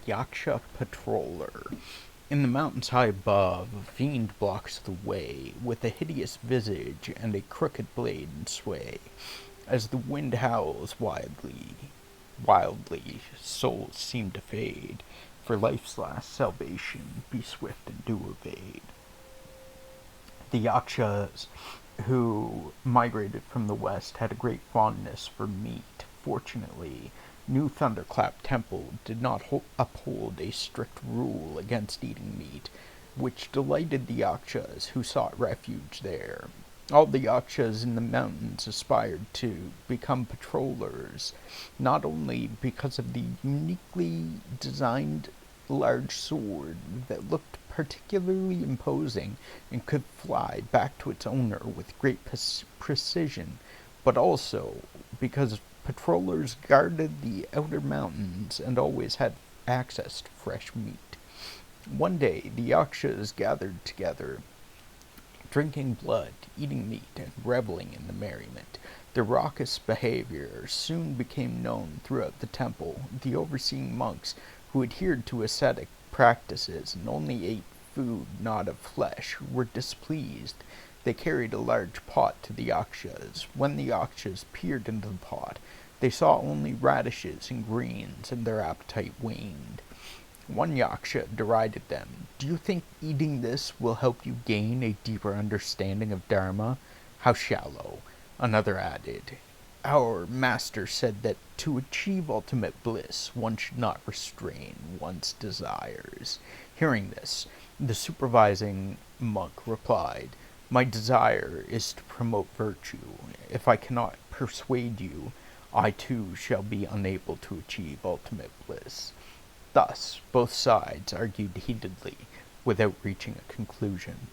Yaksha Patroller. In the mountains high above, a fiend blocks the way, with a hideous visage and a crooked blade in sway. As the wind howls wildly, souls seem to fade. For life's last salvation, be swift and do evade. The Yakshas who migrated from the west had a great fondness for meat. Fortunately, New Thunderclap Temple did not uphold a strict rule against eating meat, which delighted the Yakshas who sought refuge there. All the Yakshas in the mountains aspired to become patrollers, not only because of the uniquely designed large sword that looked particularly imposing and could fly back to its owner with great precision, but also because patrollers guarded the outer mountains and always had access to fresh meat. One day, the Yakshas gathered together, drinking blood, eating meat, and reveling in the merriment. Their raucous behavior soon became known throughout the temple. The overseeing monks, who adhered to ascetic practices and only ate food not of flesh, were displeased. They carried a large pot to the Yakshas. When the Yakshas peered into the pot, they saw only radishes and greens, and their appetite waned. One Yaksha derided them. "Do you think eating this will help you gain a deeper understanding of Dharma? How shallow." Another added, "Our master said that to achieve ultimate bliss, one should not restrain one's desires." Hearing this, the supervising monk replied, "My desire is to promote virtue. If I cannot persuade you, I too shall be unable to achieve ultimate bliss." Thus, both sides argued heatedly, without reaching a conclusion.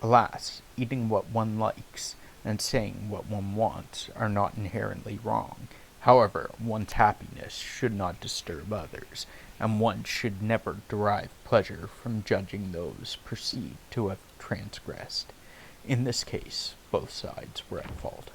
Alas, eating what one likes and saying what one wants are not inherently wrong. However, one's happiness should not disturb others, and one should never derive pleasure from judging those perceived to have transgressed. In this case, both sides were at fault.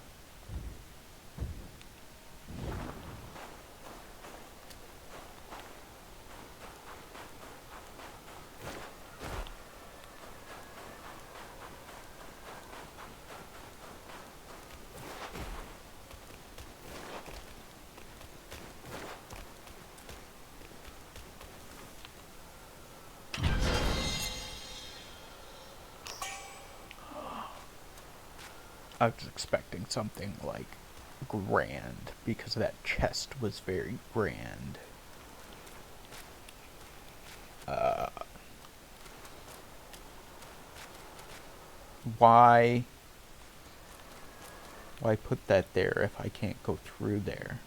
I was expecting something like grand, because that chest was very grand. Why put that there if I can't go through there?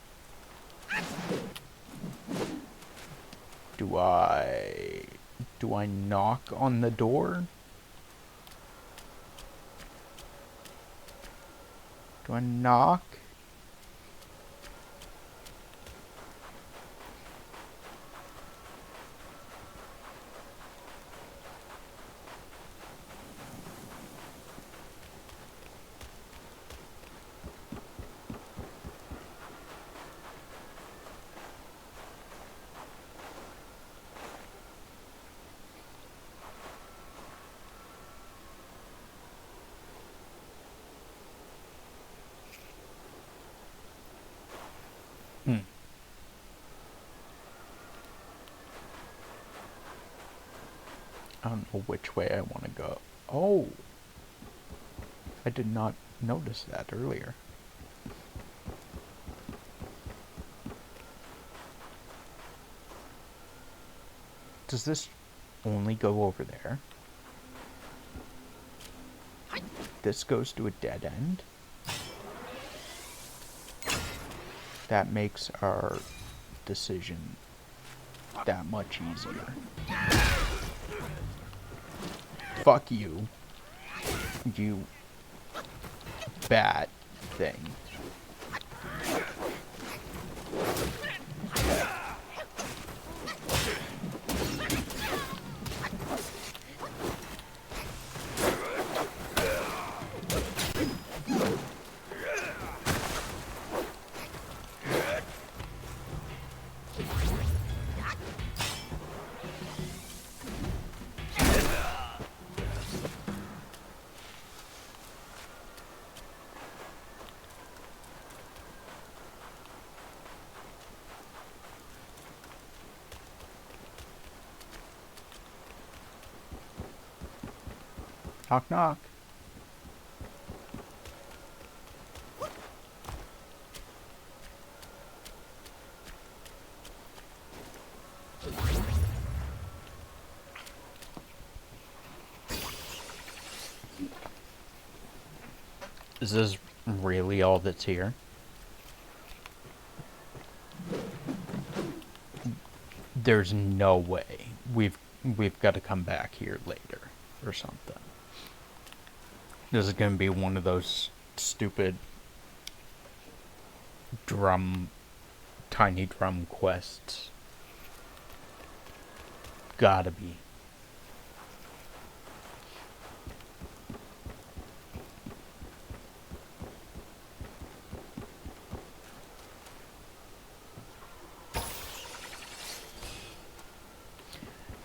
Do I knock on the door? Do I knock? I don't know which way I want to go. Oh! I did not notice that earlier. Does this only go over there? This goes to a dead end? That makes our decision that much easier. Fuck you. You bat thing. Knock, knock. Is this really all that's here? There's no way. We've got to come back here later or something. This is gonna be one of those stupid tiny drum quests. Gotta be.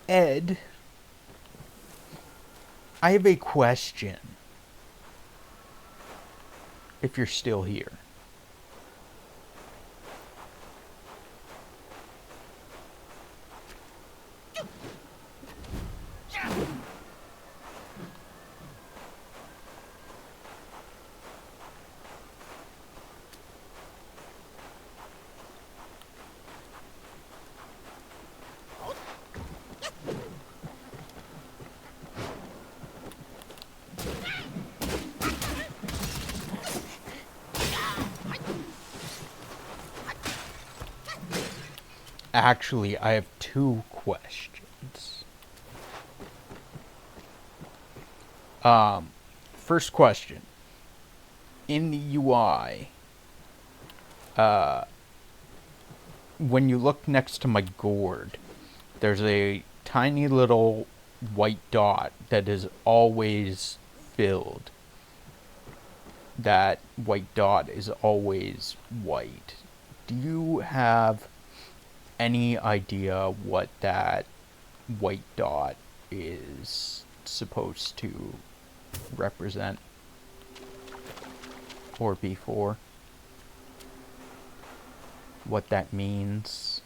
Ed, I have a question. If you're still here. Actually, I have two questions. First question. In the UI, when you look next to my gourd, there's a tiny little white dot that is always filled. That white dot is always white. Do you have any idea what that white dot is supposed to represent or be for? What that means?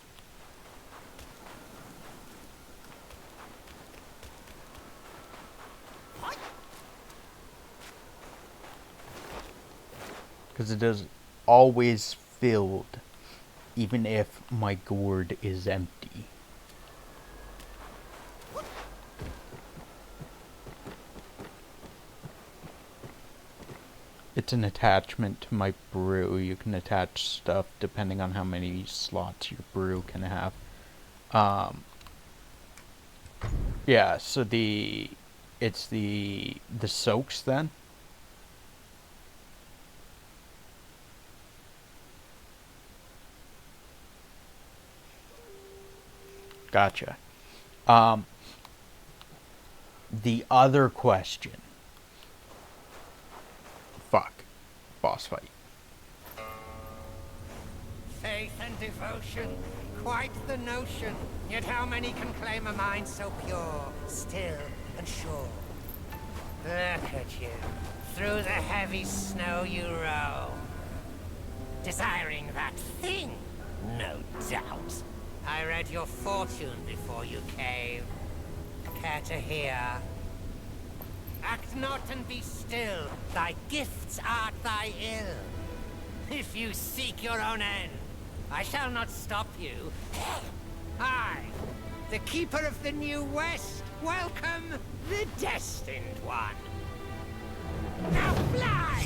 Because it is always filled, even if my gourd is empty. It's an attachment to my brew. You can attach stuff depending on how many slots your brew can have. Yeah, so it's the soaks then? Gotcha. The other question. Fuck. Boss fight. Faith and devotion, quite the notion. Yet how many can claim a mind so pure, still, and sure? Look at you. Through the heavy snow you roam. Desiring that thing, no doubt. I read your fortune before you came. Care to hear? Act not and be still. Thy gifts art thy ill. If you seek your own end, I shall not stop you. I, the keeper of the New West, welcome the Destined One. Now fly!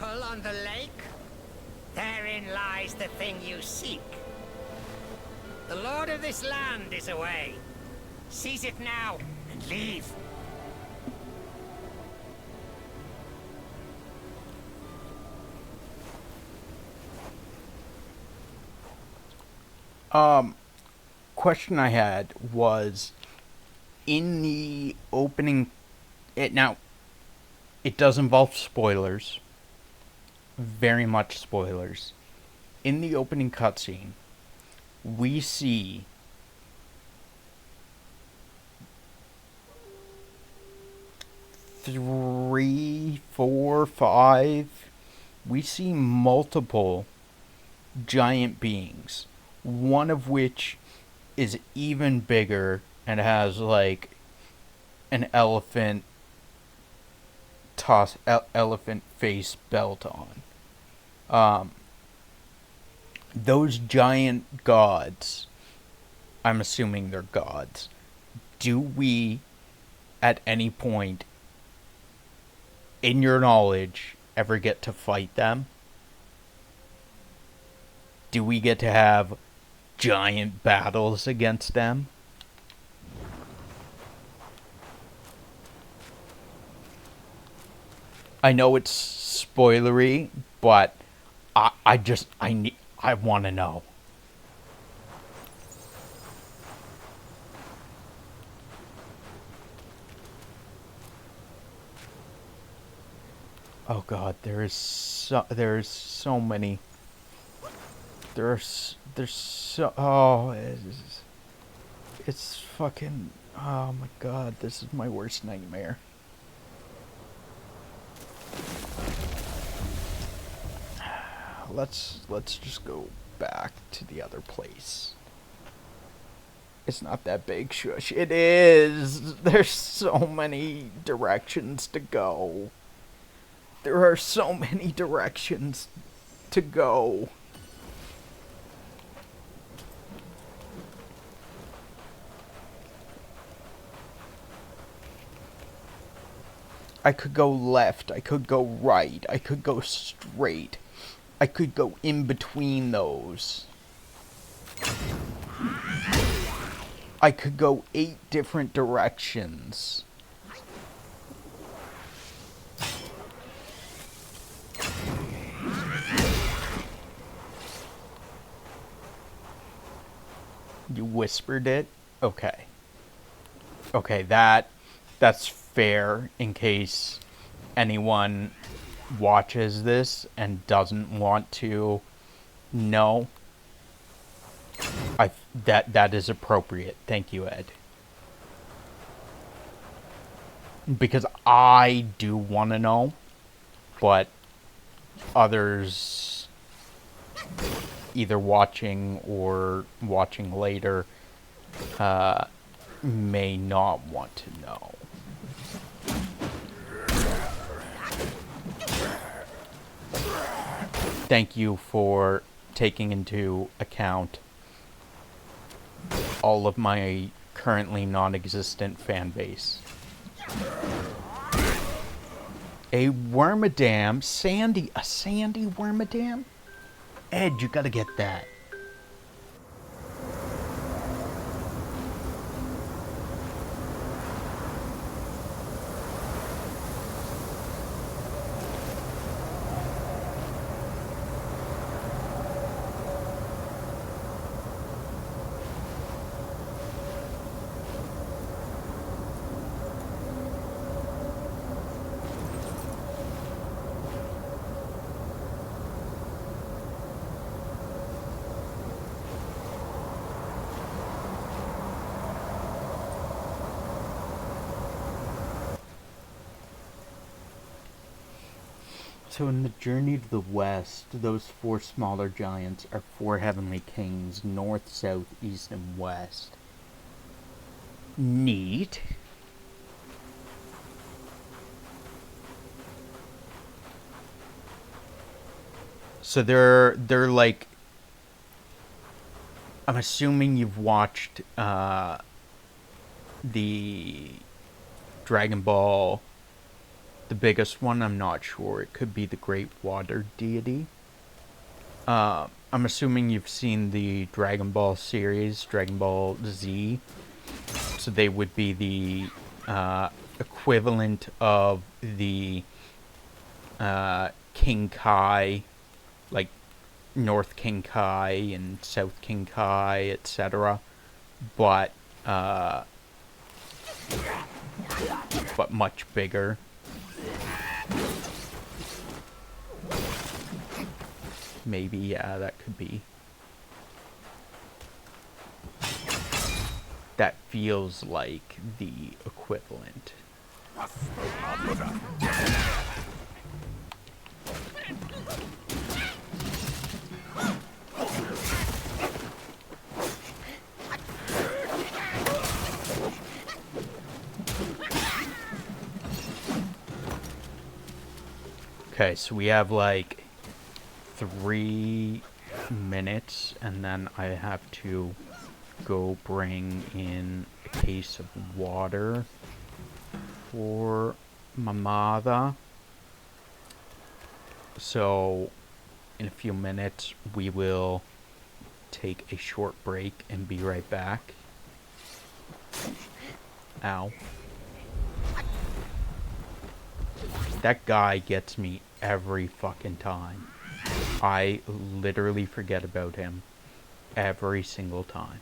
temple on the lake? Therein lies the thing you seek. The lord of this land is away. Seize it now and leave. Question I had was in the opening. It does involve spoilers. Very much spoilers. In the opening cutscene, we see three, four, five. We see multiple giant beings. One of which is even bigger and has like an elephant elephant face belt on. Those giant gods, I'm assuming they're gods. Do we, at any point, in your knowledge, ever get to fight them? Do we get to have giant battles against them? I know it's spoilery, but I want to know. Oh God, there's so many. There's so it's fucking, oh my God, this is my worst nightmare. Let's just go back to the other place. It's not that big, shush. It is. There's so many directions to go. There are so many directions to go. I could go left, I could go right, I could go straight. I could go in between those. I could go 8 different directions. You whispered it? Okay. Okay, that's fair in case anyone watches this and doesn't want to know. That is appropriate. Thank you, Ed. Because I do want to know, but others either watching or watching later may not want to know. Thank you for taking into account all of my currently non-existent fan base. A wormadam? A sandy wormadam? Ed, you gotta get that. So in the journey to the west, those 4 smaller giants are 4 heavenly kings, north, south, east, and west. Neat. So they're like, I'm assuming you've watched the Dragon Ball The biggest one, I'm not sure. It could be the Great Water Deity. I'm assuming you've seen the Dragon Ball series, Dragon Ball Z. So they would be the equivalent of the King Kai, like North King Kai and South King Kai, etc. But much bigger. Maybe, yeah, that could be. That feels like the equivalent. Okay, so we have like 3 minutes, and then I have to go bring in a case of water for my mother. So in a few minutes we will take a short break and be right back. Ow. That guy gets me every fucking time. I literally forget about him every single time.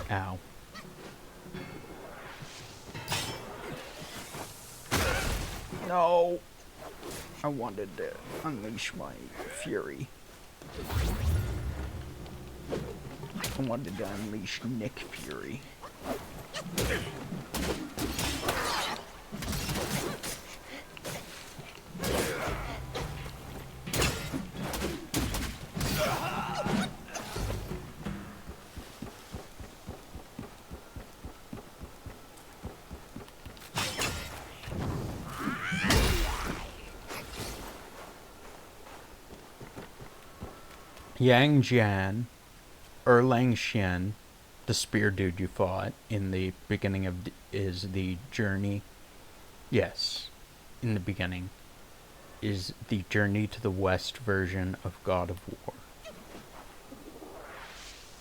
Ow. No! I wanted to unleash my fury. I wanted to unleash Nick Fury. Yang Jian, Erlang Xian, the spear dude you fought in the beginning of is the journey. Yes, in the beginning is the Journey to the West version of God of War.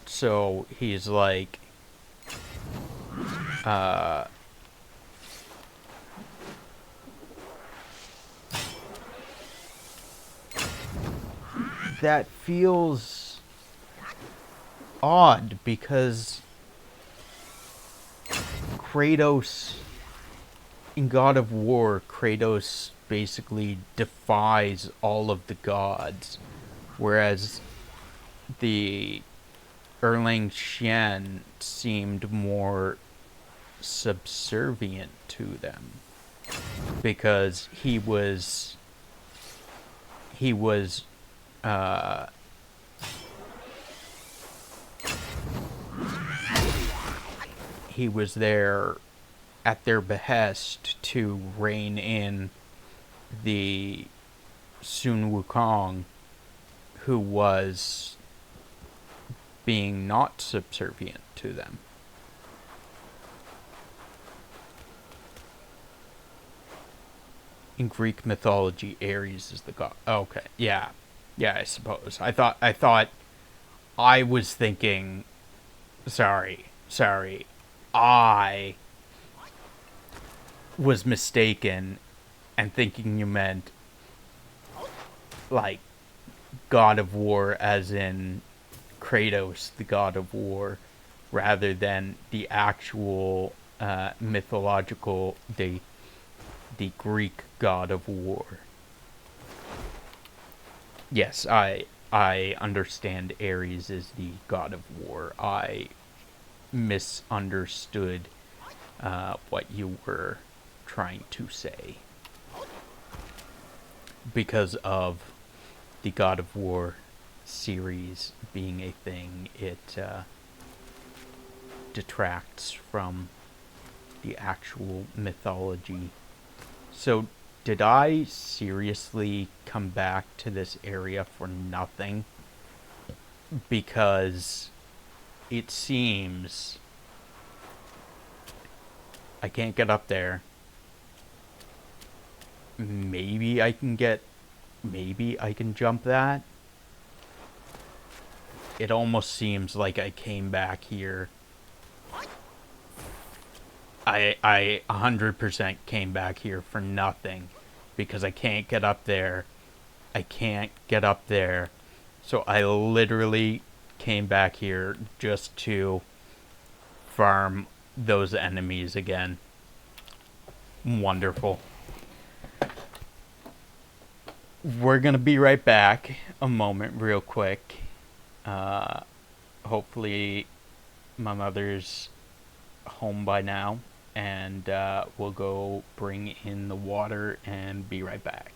So he's like that feels odd because Kratos in God of War, Kratos basically defies all of the gods, whereas the Erlang Xian seemed more subservient to them because he was there at their behest to rein in the Sun Wukong, who was being not subservient to them. In Greek mythology, Ares is the god. Okay, yeah, I suppose. I thought I was thinking. Sorry. I was mistaken and thinking you meant like God of War as in Kratos, the God of War, rather than the actual mythological, the Greek God of War. Yes, I understand Ares is the God of War. I misunderstood what you were trying to say. Because of the God of War series being a thing, it detracts from the actual mythology. So, Did I seriously come back to this area for nothing? Because it seems I can't get up there. Maybe I can jump that. It almost seems like I came back here. I 100% came back here for nothing because I can't get up there. I can't get up there. So I literally came back here just to farm those enemies again. Wonderful. We're gonna be right back. A moment, real quick. Hopefully my mother's home by now, and we'll go bring in the water and be right back.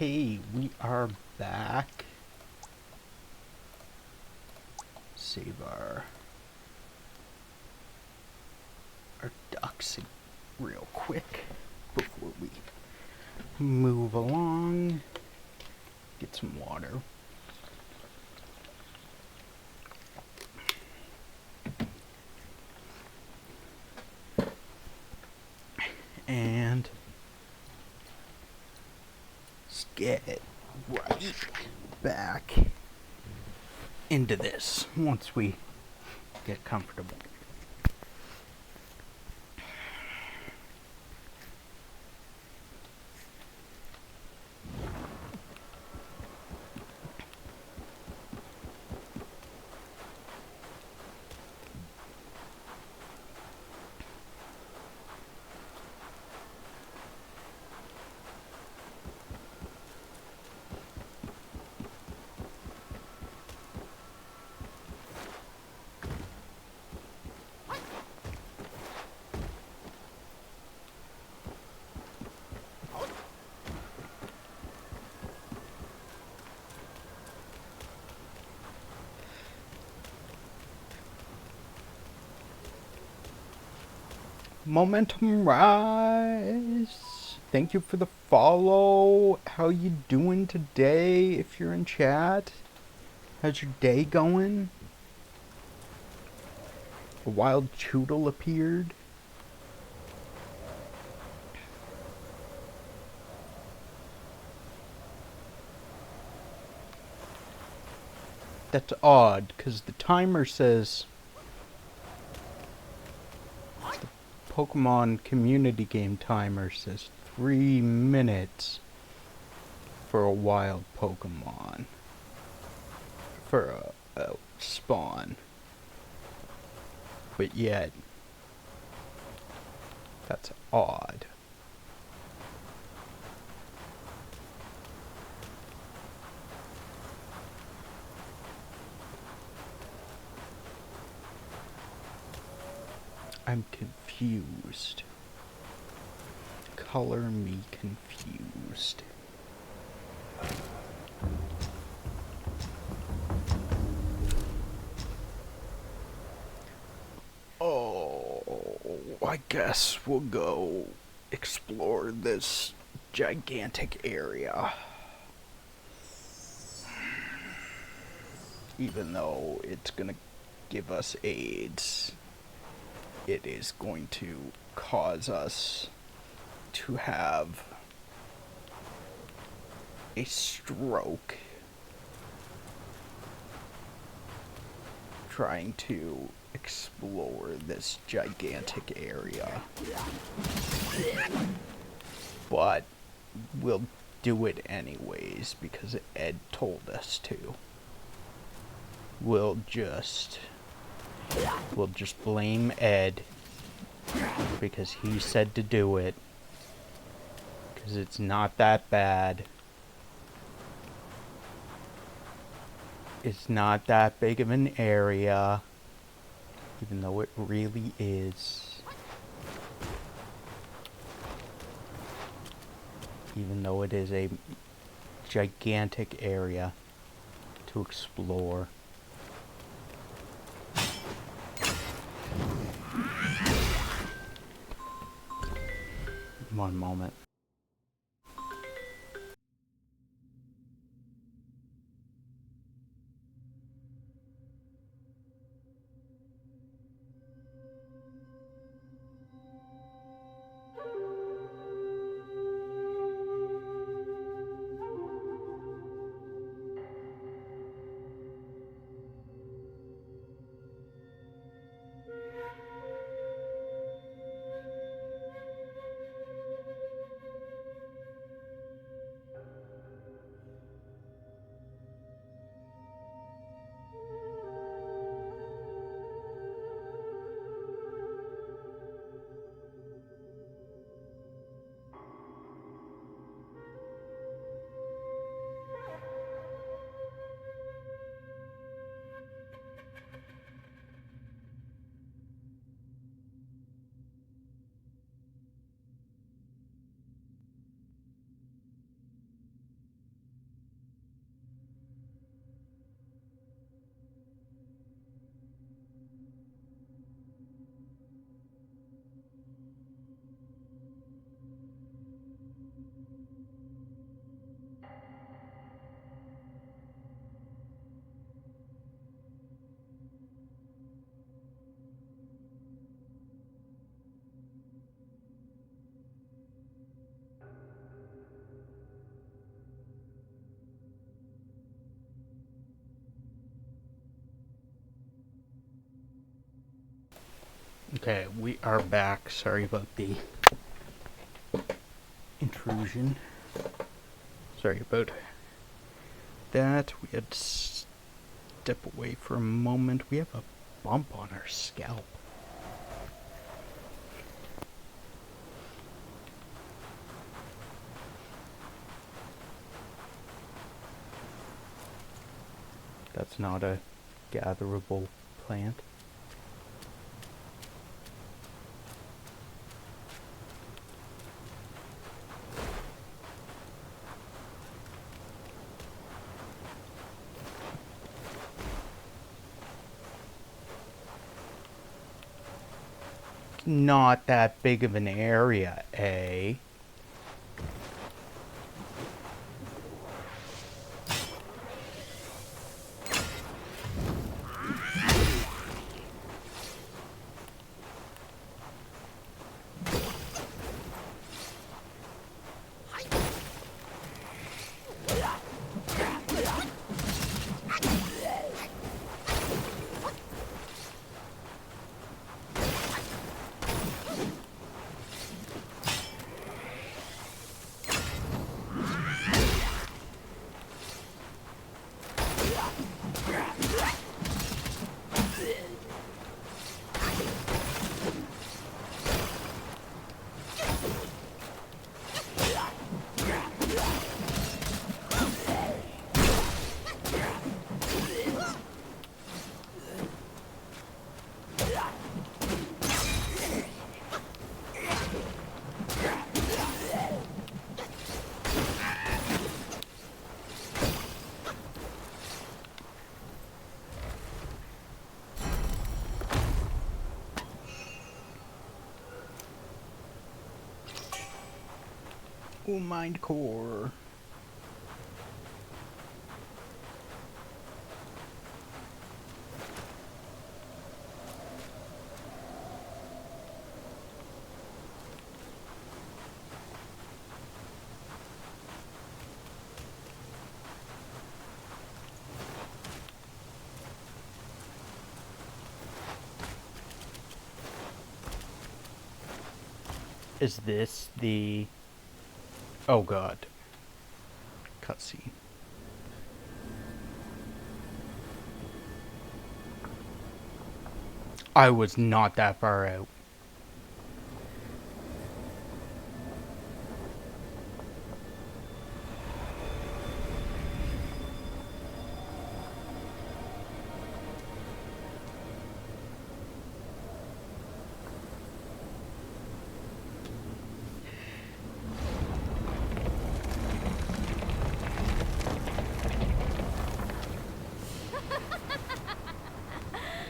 Hey, we are back. Save our ducks real quick before we move along. Get some water. And let's get right back into this once we get comfortable. Momentum Rise. Thank you for the follow. How you doing today if you're in chat? How's your day going? A wild choodle appeared. That's odd, because the timer says Pokemon community game timer says 3 minutes for a wild Pokemon. For a spawn. But yet, that's odd. I'm confused. Color me confused. Oh, I guess we'll go explore this gigantic area. Even though it's gonna give us AIDS, it is going to cause us to have a stroke trying to explore this gigantic area. But we'll do it anyways because Ed told us to. We'll just blame Ed because he said to do it. Because it's not that bad. It's not that big of an area, even though it really is. Even though it is a gigantic area to explore. One moment. Okay, we are back. Sorry about the intrusion. Sorry about that. We had to step away for a moment. We have a bump on our scalp. That's not a gatherable plant. Not that big of an area, eh? Oh, mind core. Is this the... Oh god. Cutscene. I was not that far out.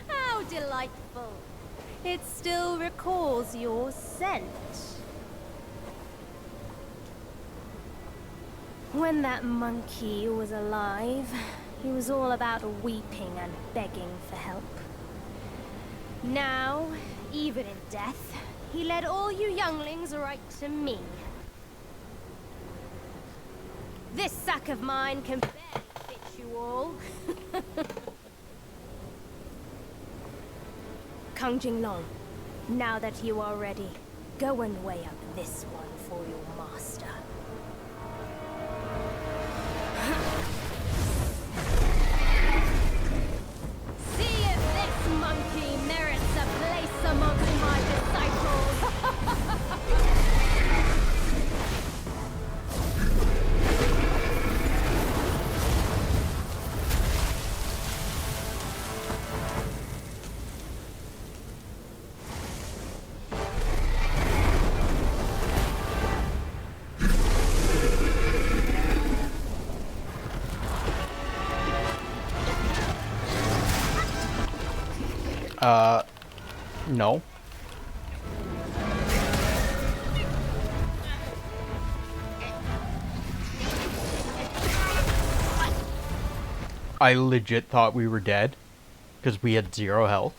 How delightful. It still recalls your scent. When that monkey was alive, he was all about weeping and begging for help. Now, even in death, he led all you younglings right to me. This sack of mine can barely fit you all. Kang Jinglong, now that you are ready, go and weigh up this one for your master. See if this monkey merits a place amongst my disciples. No. I legit thought we were dead because we had 0 health.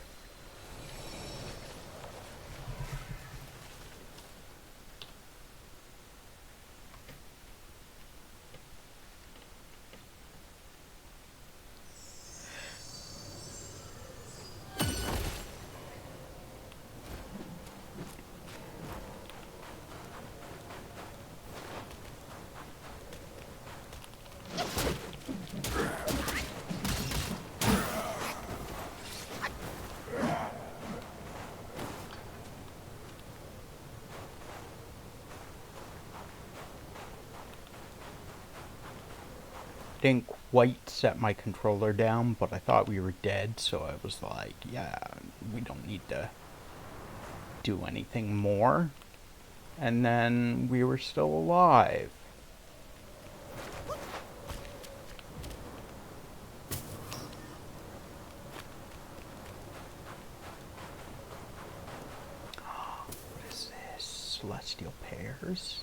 didn't quite set my controller down, but I thought we were dead, so I was like, yeah, we don't need to do anything more. And then we were still alive. What is this? Celestial pears?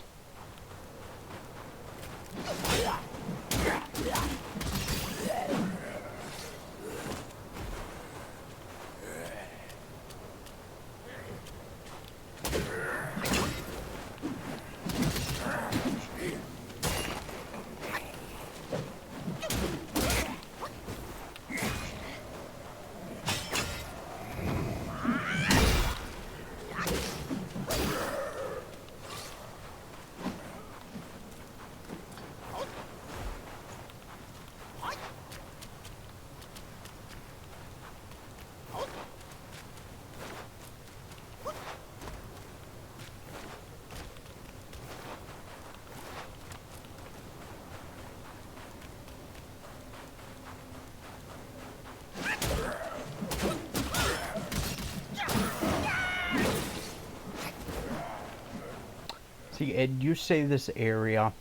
See, Ed, you say this area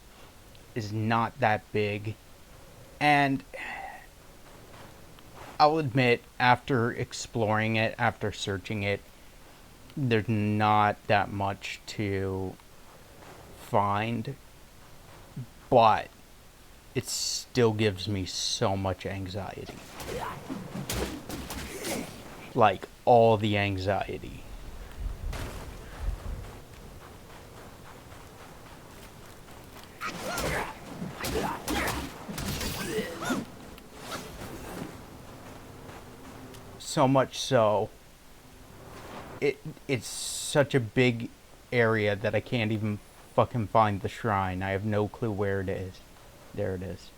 is not that big, and I'll admit, after exploring it, after searching it, there's not that much to find, but it still gives me so much anxiety. Like, all the anxiety. So much so, it's such a big area that I can't even fucking find the shrine. I have no clue where it is. There it is.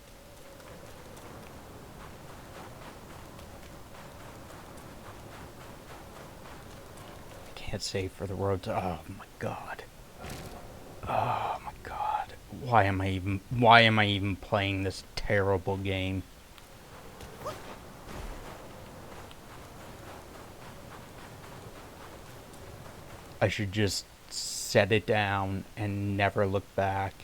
I can't save for the road to... Oh my god. Oh my god. Why am I even playing this terrible game? I should just set it down and never look back.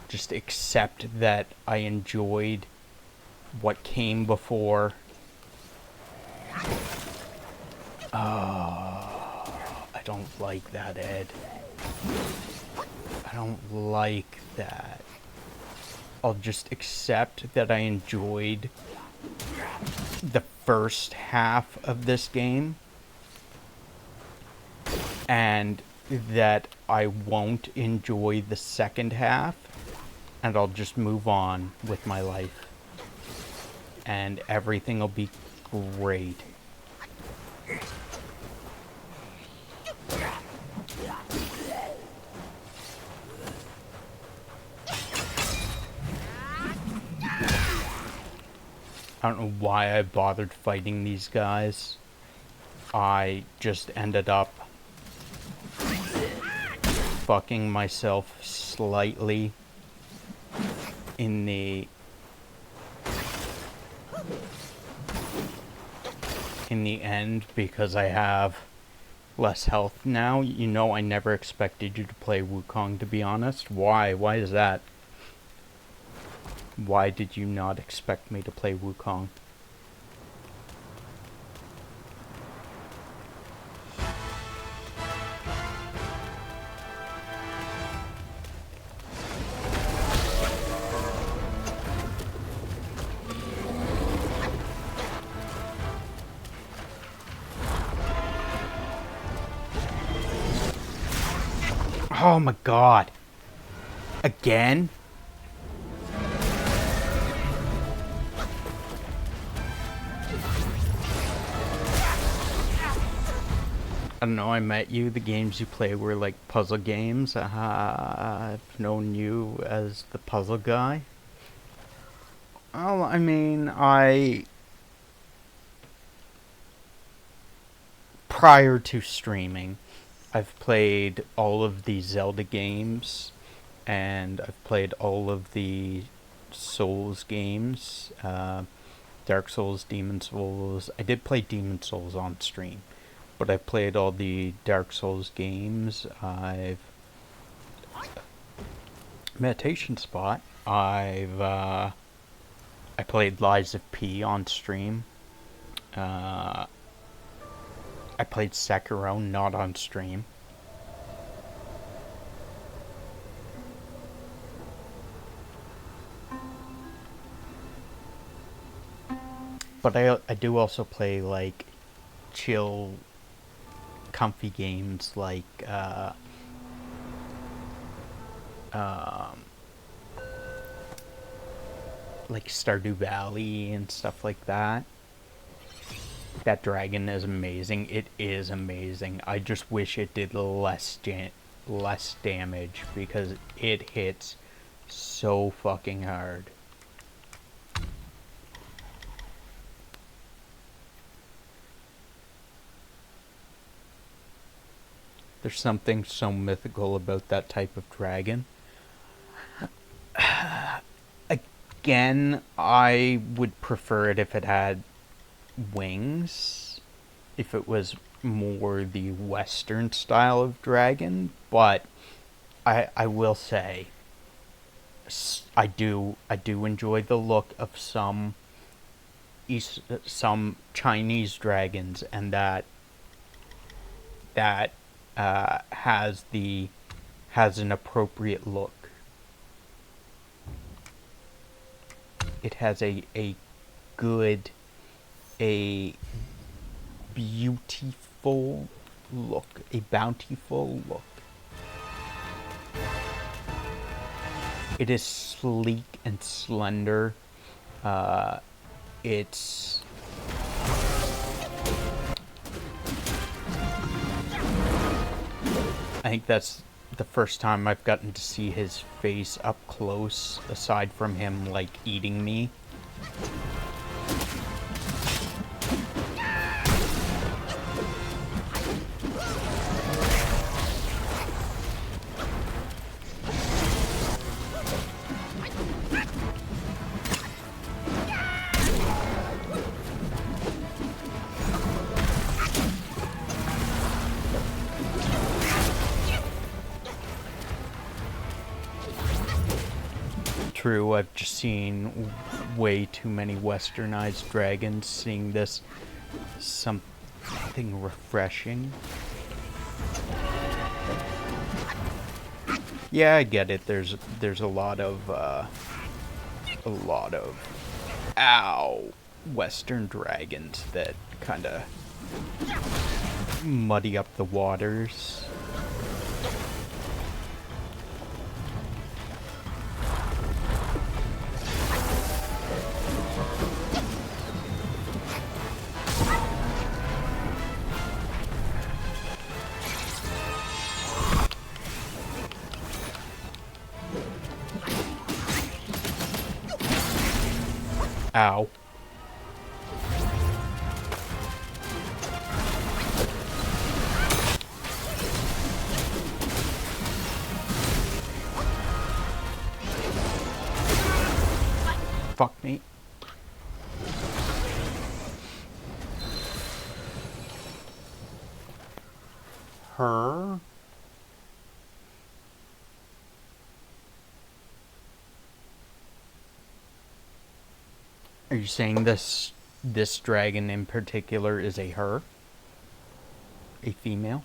Just accept that I enjoyed what came before. Oh, I don't like that, Ed. I don't like that. I'll just accept that I enjoyed the first half of this game, and that I won't enjoy the second half, and I'll just move on with my life, and everything will be great. I don't know why I bothered fighting these guys. I just ended up fucking myself slightly in the end because I have less health now. You know, I never expected you to play Wukong, to be honest. Why? Why is that? Why did you not expect me to play Wukong? Oh my god. Again? I don't know, I met you, the games you play were like puzzle games. I've known you as the puzzle guy. Well, I mean, prior to streaming, I've played all of the Zelda games, and I've played all of the Souls games. Dark Souls, Demon Souls. I did play Demon Souls on stream, but I've played all the Dark Souls games. I've Meditation Spot. I played Lies of P on stream. I played Sekiro, not on stream. But I do also play, like, chill, comfy games like, like Stardew Valley and stuff like that. That dragon is amazing. It is amazing. I just wish it did less damage because it hits so fucking hard. There's something so mythical about that type of dragon. Again, I would prefer it if it had wings, if it was more the Western style of dragon, but I will say I do enjoy the look of some Chinese dragons, and that has an appropriate look. It has a good, a beautiful look, a bountiful look. It is sleek and slender. It's I think that's the first time I've gotten to see his face up close, aside from him, like, eating me. True, I've just seen way too many westernized dragons. Seeing this, something refreshing. Yeah, I get it. There's a lot of Western dragons that kind of muddy up the waters. Ow. Fuck me. Her? Are you saying this dragon in particular is a her? A female?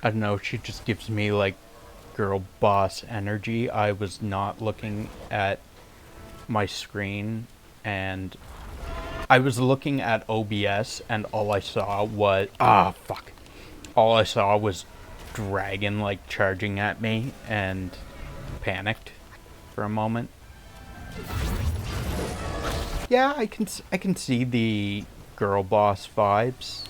I don't know, she just gives me, like, girl boss energy. I was not looking at my screen, and I was looking at OBS, and all I saw was all I saw was dragon, like, charging at me, and panicked for a moment. Yeah, I can see the girl boss vibes.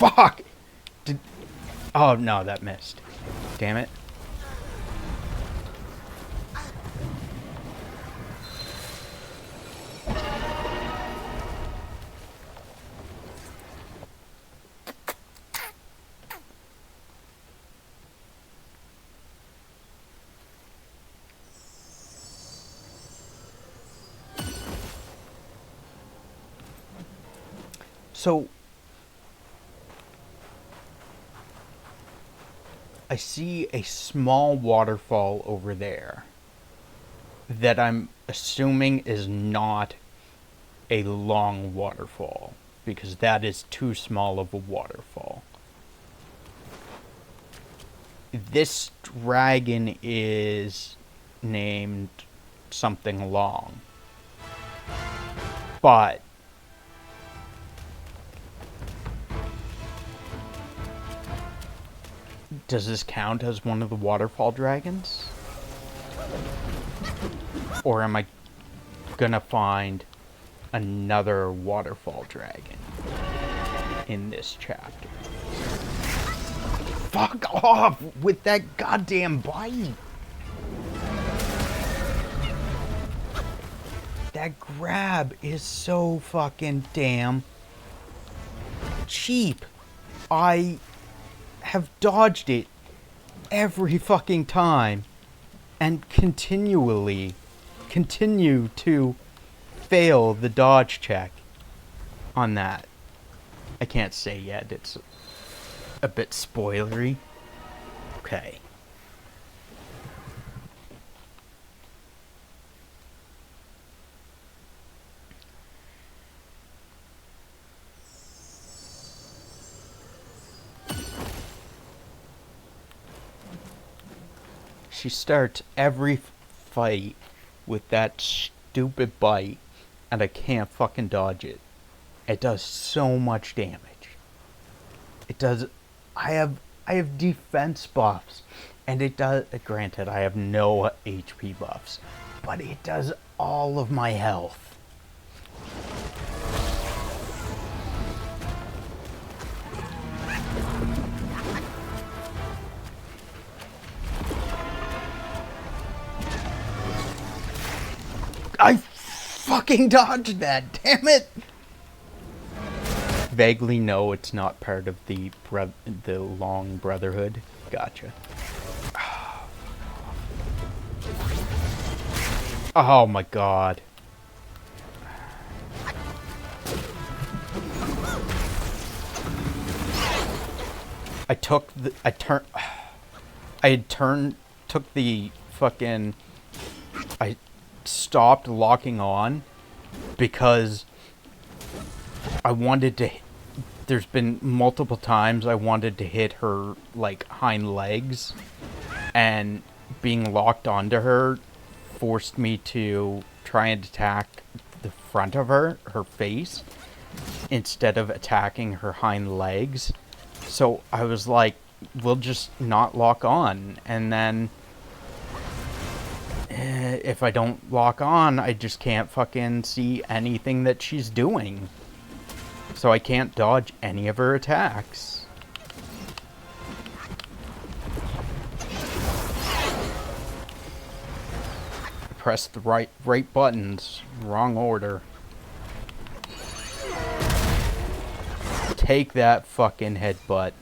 Fuck! Oh, no, that missed. Damn it. So, I see a small waterfall over there that I'm assuming is not a long waterfall, because that is too small of a waterfall. This dragon is named something long, but does this count as one of the waterfall dragons? Or am I gonna find another waterfall dragon in this chapter? Fuck off with that goddamn bite! That grab is so fucking damn cheap. I have dodged it every fucking time and continue to fail the dodge check on that. I can't say yet, it's a bit spoilery. Okay. She starts every fight with that stupid bite, and I can't fucking dodge it. It does so much damage. It does. I have defense buffs, and it does. Granted, I have no HP buffs, but it does all of my health. I fucking dodged that, damn it! Vaguely know it's not part of the Long Brotherhood. Gotcha. Oh my god. I stopped locking on because I wanted to. There's been multiple times I wanted to hit her like hind legs, and being locked onto her forced me to try and attack the front of her face, instead of attacking her hind legs. So I was like, we'll just not lock on, and then if I don't lock on, I just can't fucking see anything that she's doing. So I can't dodge any of her attacks. I pressed the right buttons, wrong order. Take that fucking headbutt.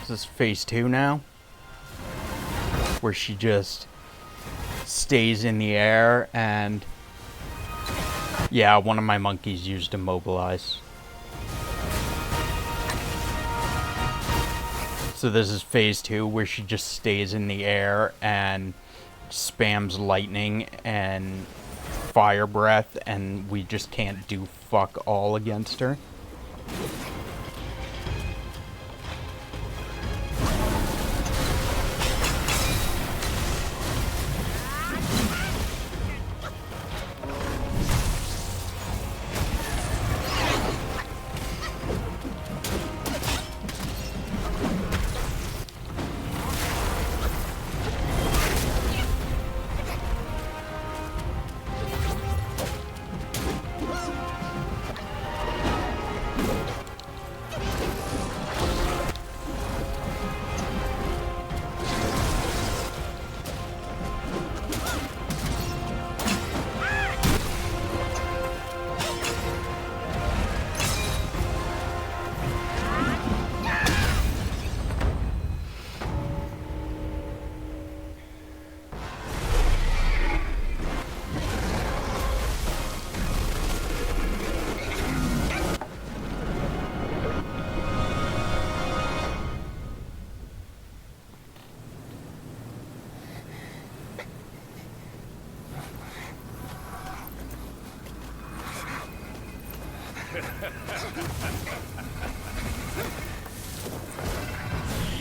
This is phase 2 now, where she just stays in the air, and yeah, one of my monkeys used immobilize. So this is phase 2, where she just stays in the air and spams lightning and fire breath and we just can't do fuck all against her.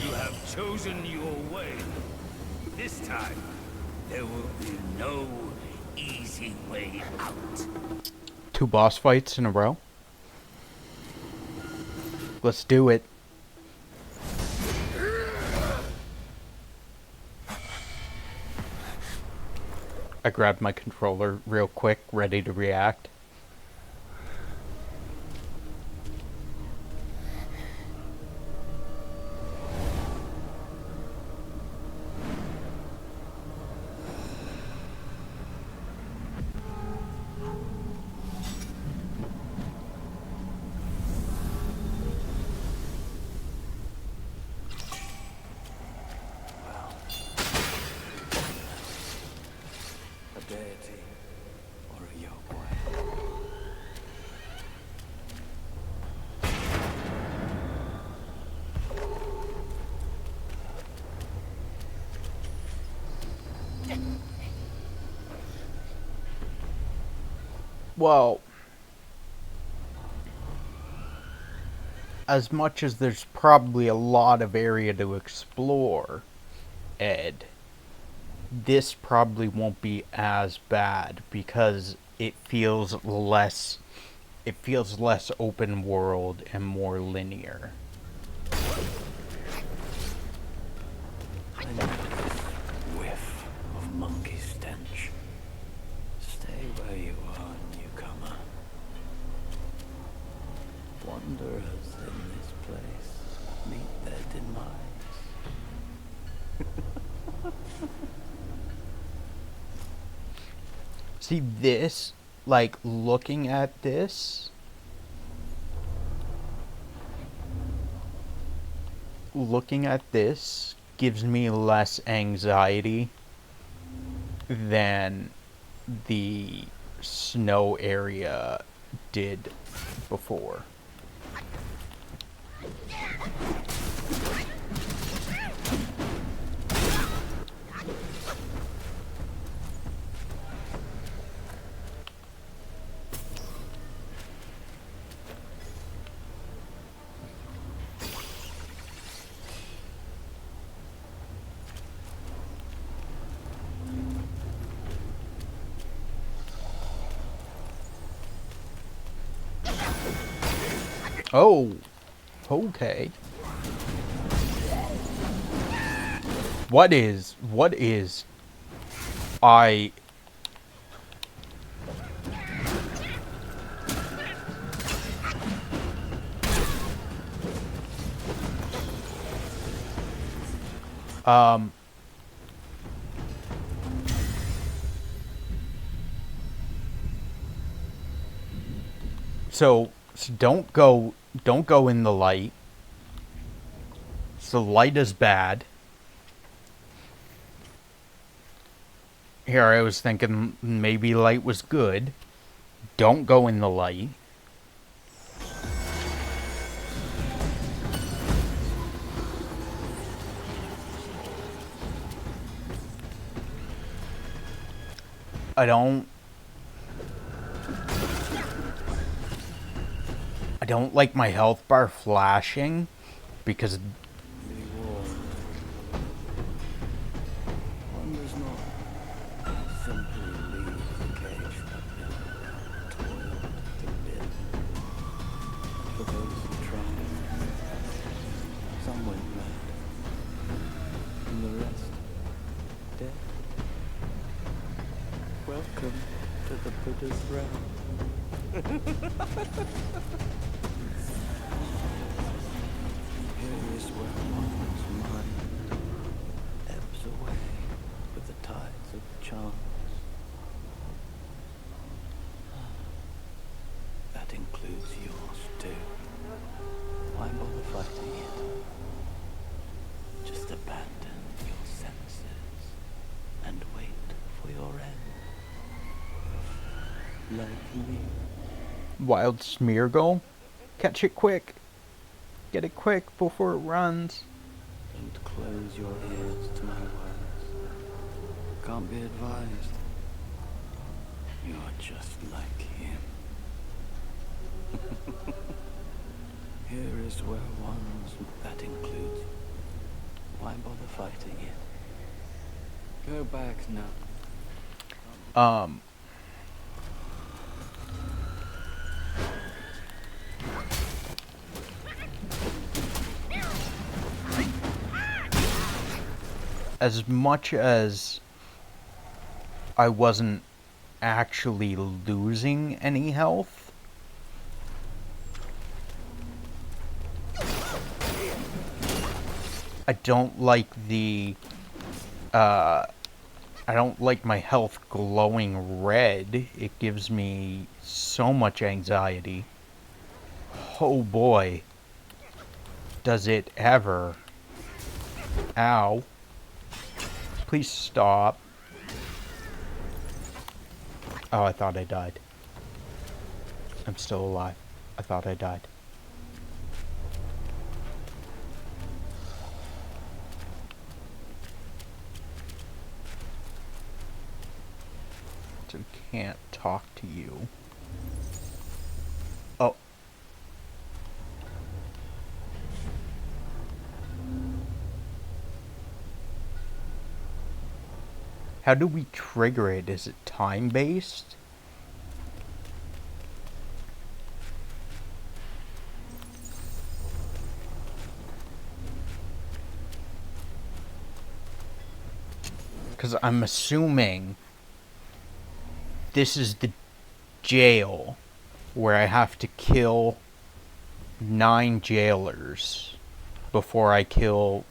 You have chosen your way. This time, there will be no easy way out. 2 boss fights in a row. Let's do it. I grabbed my controller real quick, ready to react. A deity or a yoke. Well, as much as there's probably a lot of area to explore, Ed, this probably won't be as bad because it feels less open world and more linear. I know this whiff of monkey stench. Stay where you are, newcomer. Wanderers in this place meet their demise. See this, like looking at this, gives me less anxiety than the snow area did before. Oh, okay. What is, I, so don't go in the light. So light is bad. Here I was thinking maybe light was good. Don't go in the light. I don't don't like my health bar flashing because One does not simply leave the cage that never toiled to build. For those who tried, some went mad, and the rest dead. Welcome to the Buddha's realm. Here is where one's mind ebbs away with the tides of chance. That includes yours too. Why bother fighting it? Just abandon your senses and wait for your end. Like me. wild Smeargle. Catch it quick. Get it quick before it runs. Don't close your ears to my words. Can't be advised. You're just like him. Here is where one's that includes you. Why bother fighting it? Go back now. As much as I wasn't actually losing any health, I don't like I don't like my health glowing red. It gives me so much anxiety. Oh boy. Does it ever. Ow. Please stop. Oh, I thought I died. I'm still alive. I thought I died. So can't talk to you. Oh. How do we trigger it? Is it time-based? Because I'm assuming this is the jail where I have to kill 9 jailers before I kill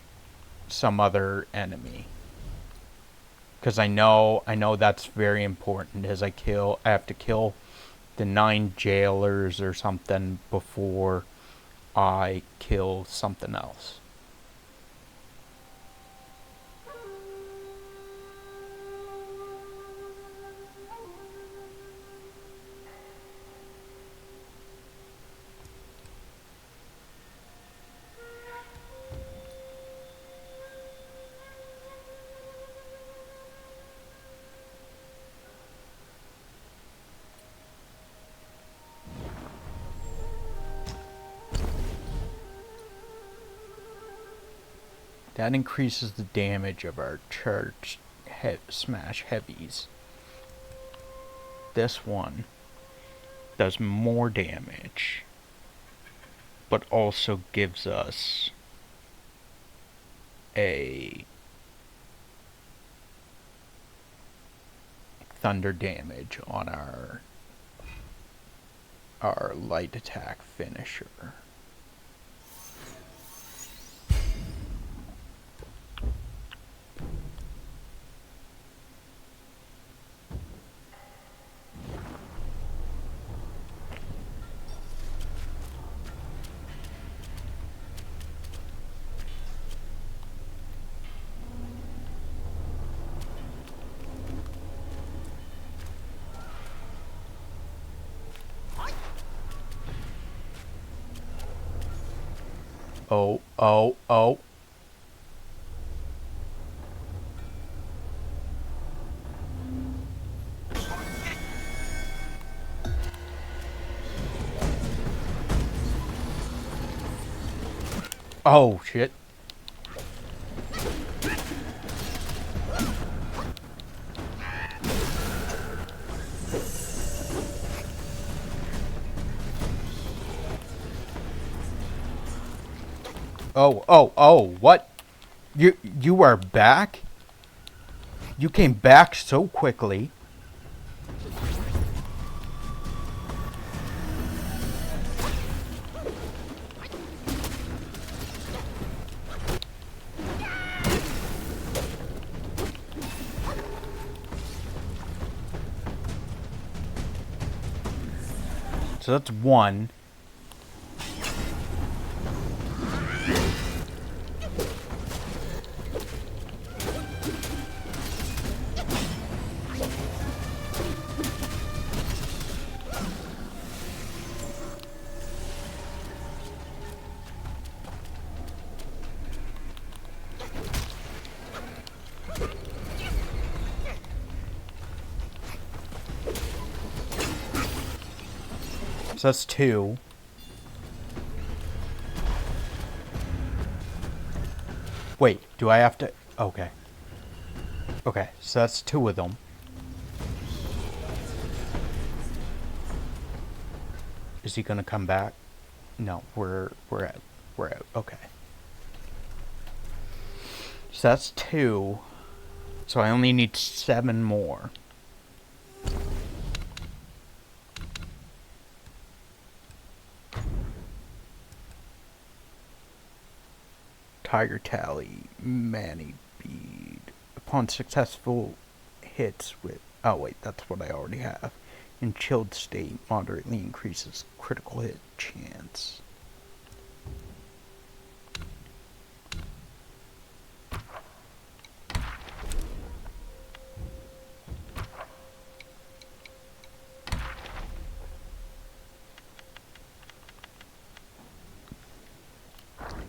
some other enemy. Because I know that's very important. As I have to kill the 9 jailers or something before I kill something else. That increases the damage of our charged smash heavies. This one does more damage, but also gives us a thunder damage on our light attack finisher. Oh, oh, oh. Oh, shit. Oh, what? You are back? You came back so quickly. So that's one. So that's two. Wait, do I have to... Okay. Okay, so that's two of them. Is he gonna come back? No, we're out. Okay. So that's two. So I only need 7 more. Tiger Tally, Manny Bead. Upon successful hits with... Oh wait, that's what I already have. In chilled state, moderately increases critical hit chance.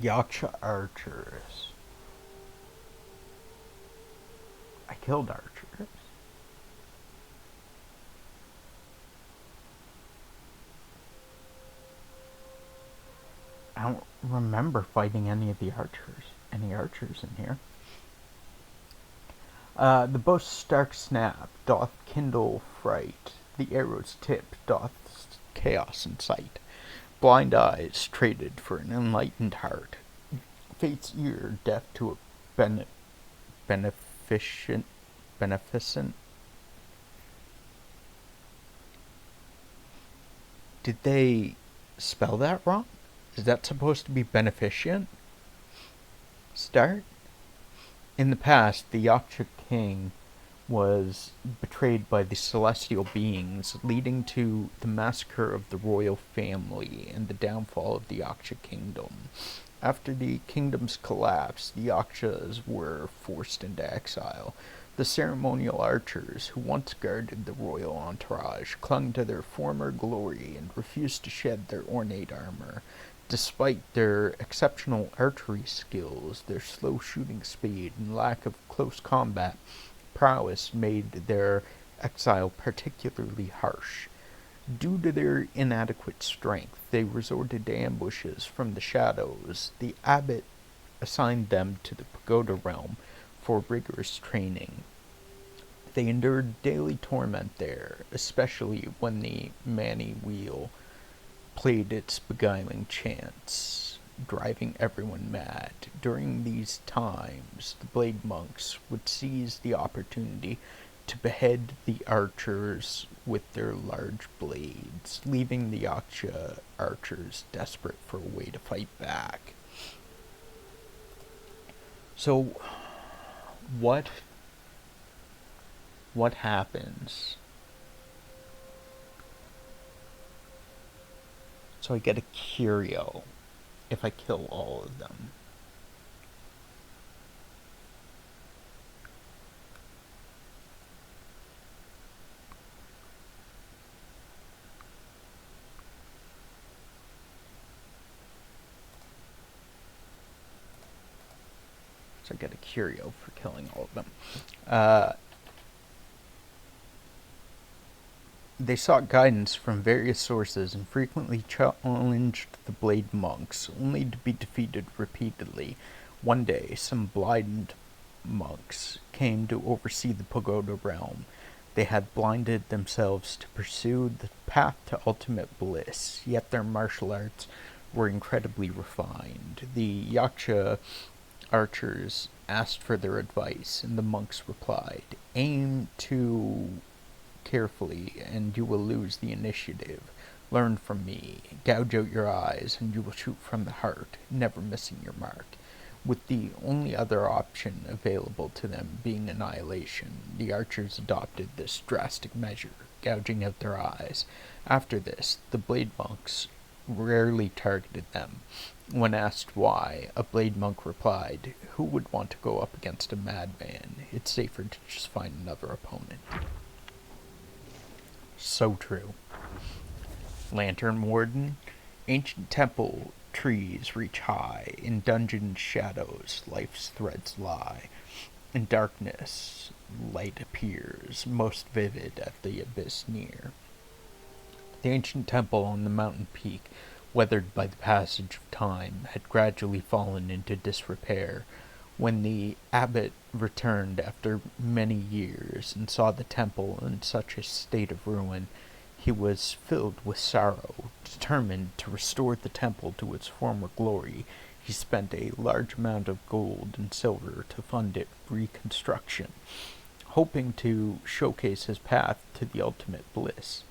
Yaksha archers. I killed archers. I don't remember fighting any of the archers. Any archers in here. The bow's stark snap doth kindle fright. The arrow's tip doth chaos incite. Blind eyes traded for an enlightened heart. Fate's ear deaf to a beneficent. Did they spell that wrong? Is that supposed to be beneficent? Start? In the past, the Yaksha king was betrayed by the celestial beings, leading to the massacre of the royal family and the downfall of the Yaksha kingdom. After the kingdom's collapse, the Yakshas were forced into exile. The ceremonial archers, who once guarded the royal entourage, clung to their former glory and refused to shed their ornate armor. Despite their exceptional archery skills, their slow shooting speed, and lack of close combat prowess made their exile particularly harsh. Due to their inadequate strength, they resorted to ambushes from the shadows. The abbot assigned them to the pagoda realm for rigorous training. They endured daily torment there, especially when the Manny wheel played its beguiling chants, driving everyone mad. During these times, the blade monks would seize the opportunity to behead the archers with their large blades, leaving the Yaksha archers desperate for a way to fight back. So, what happens? So I get a curio if I kill all of them. So I get a curio for killing all of them. They sought guidance from various sources and frequently challenged the Blade monks, only to be defeated repeatedly. One day, some blind monks came to oversee the pagoda realm. They had blinded themselves to pursue the path to ultimate bliss, yet their martial arts were incredibly refined. The Yaksha archers asked for their advice, and the monks replied, "Aim too carefully, and you will lose the initiative. Learn from me. Gouge out your eyes, and you will shoot from the heart, never missing your mark." With the only other option available to them being annihilation, the archers adopted this drastic measure, gouging out their eyes. After this, the Blade monks rarely targeted them. When asked why, a Blade monk replied, "Who would want to go up against a madman? It's safer to just find another opponent." So true. Lantern Warden. Ancient temple trees reach high. In dungeon shadows, life's threads lie. In darkness, light appears, most vivid at the abyss near. The ancient temple on the mountain peak, weathered by the passage of time, had gradually fallen into disrepair. When the abbot returned after many years and saw the temple in such a state of ruin, he was filled with sorrow. Determined to restore the temple to its former glory, he spent a large amount of gold and silver to fund its reconstruction, hoping to showcase his path to the ultimate bliss.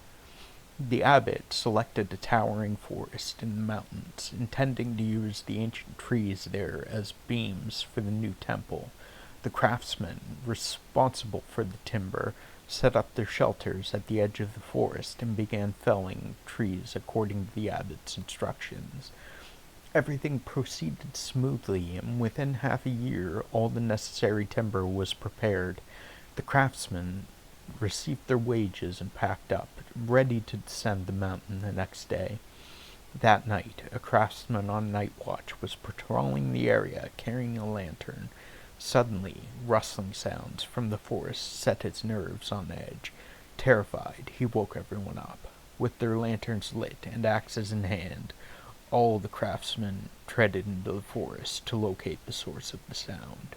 The abbot selected a towering forest in the mountains, intending to use the ancient trees there as beams for the new temple. The craftsmen, responsible for the timber, set up their shelters at the edge of the forest and began felling trees according to the abbot's instructions. Everything proceeded smoothly, and within half a year all the necessary timber was prepared. The craftsmen received their wages and packed up, ready to descend the mountain the next day. That night, a craftsman on night watch was patrolling the area, carrying a lantern. Suddenly, rustling sounds from the forest set his nerves on edge. Terrified, he woke everyone up. With their lanterns lit and axes in hand, all the craftsmen treaded into the forest to locate the source of the sound.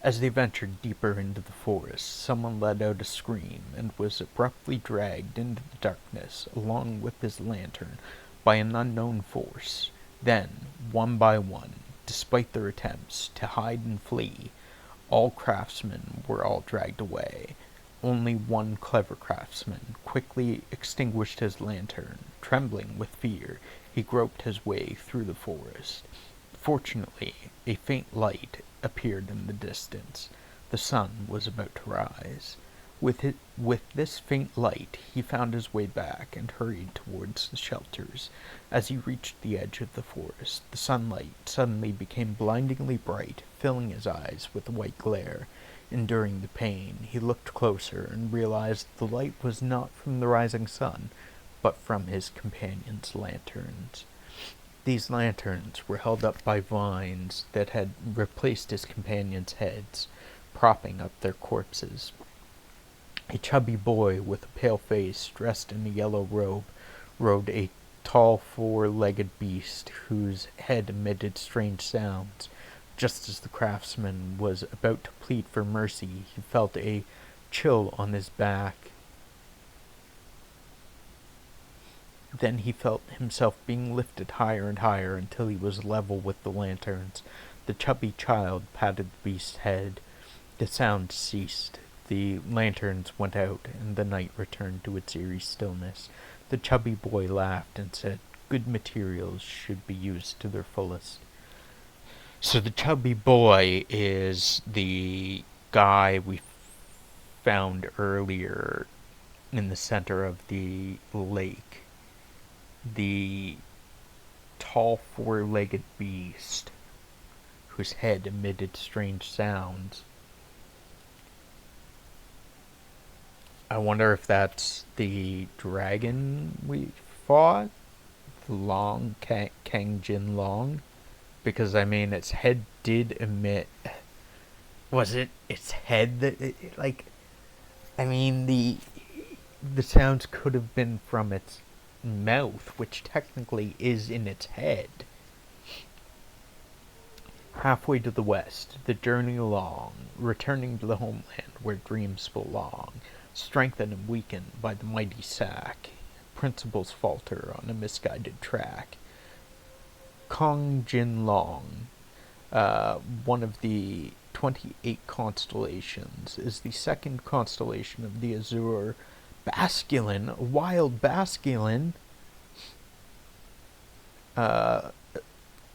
As they ventured deeper into the forest, someone let out a scream and was abruptly dragged into the darkness, along with his lantern, by an unknown force. Then, one by one, despite their attempts to hide and flee, all craftsmen were all dragged away. Only one clever craftsman quickly extinguished his lantern. Trembling with fear, he groped his way through the forest. Fortunately, a faint light appeared in the distance. The sun was about to rise. With this faint light, he found his way back and hurried towards the shelters. As he reached the edge of the forest, the sunlight suddenly became blindingly bright, filling his eyes with a white glare. Enduring the pain, he looked closer and realized the light was not from the rising sun, but from his companions' lanterns. These lanterns were held up by vines that had replaced his companions' heads, propping up their corpses. A chubby boy with a pale face, dressed in a yellow robe, rode a tall four-legged beast whose head emitted strange sounds. Just as the craftsman was about to plead for mercy, he felt a chill on his back. Then he felt himself being lifted higher and higher until he was level with the lanterns. The chubby child patted the beast's head. The sound ceased. The lanterns went out, and the night returned to its eerie stillness. The chubby boy laughed and said, "Good materials should be used to their fullest." So the chubby boy is the guy we found earlier in the center of the lake. The tall four-legged beast whose head emitted strange sounds. I wonder if that's the dragon we fought? The Long, Kang Jin Long? Because, I mean, its head did emit... Was it its head that... I mean, the sounds could have been from its mouth, which technically is in its head. Halfway to the west, the journey along, returning to the homeland where dreams belong, strengthened and weakened by the mighty sack, principles falter on a misguided track. Kong Jin Long, one of the 28 constellations, is the second constellation of the Azure Basculin, a wild Basculin,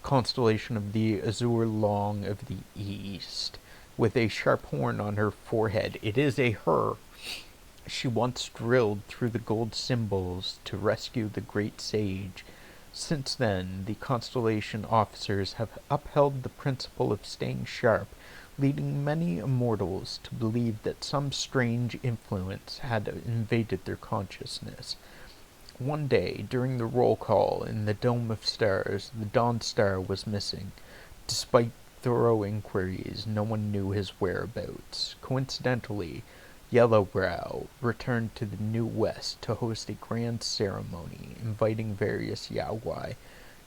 constellation of the Azure Long of the East, with a sharp horn on her forehead. It is a her. She once drilled through the gold symbols to rescue the great sage. Since then, the constellation officers have upheld the principle of staying sharp, leading many immortals to believe that some strange influence had invaded their consciousness. One day, during the roll call in the Dome of Stars, the Dawn Star was missing. Despite thorough inquiries, no one knew his whereabouts. Coincidentally, Yellowbrow returned to the New West to host a grand ceremony, inviting various Yaowai,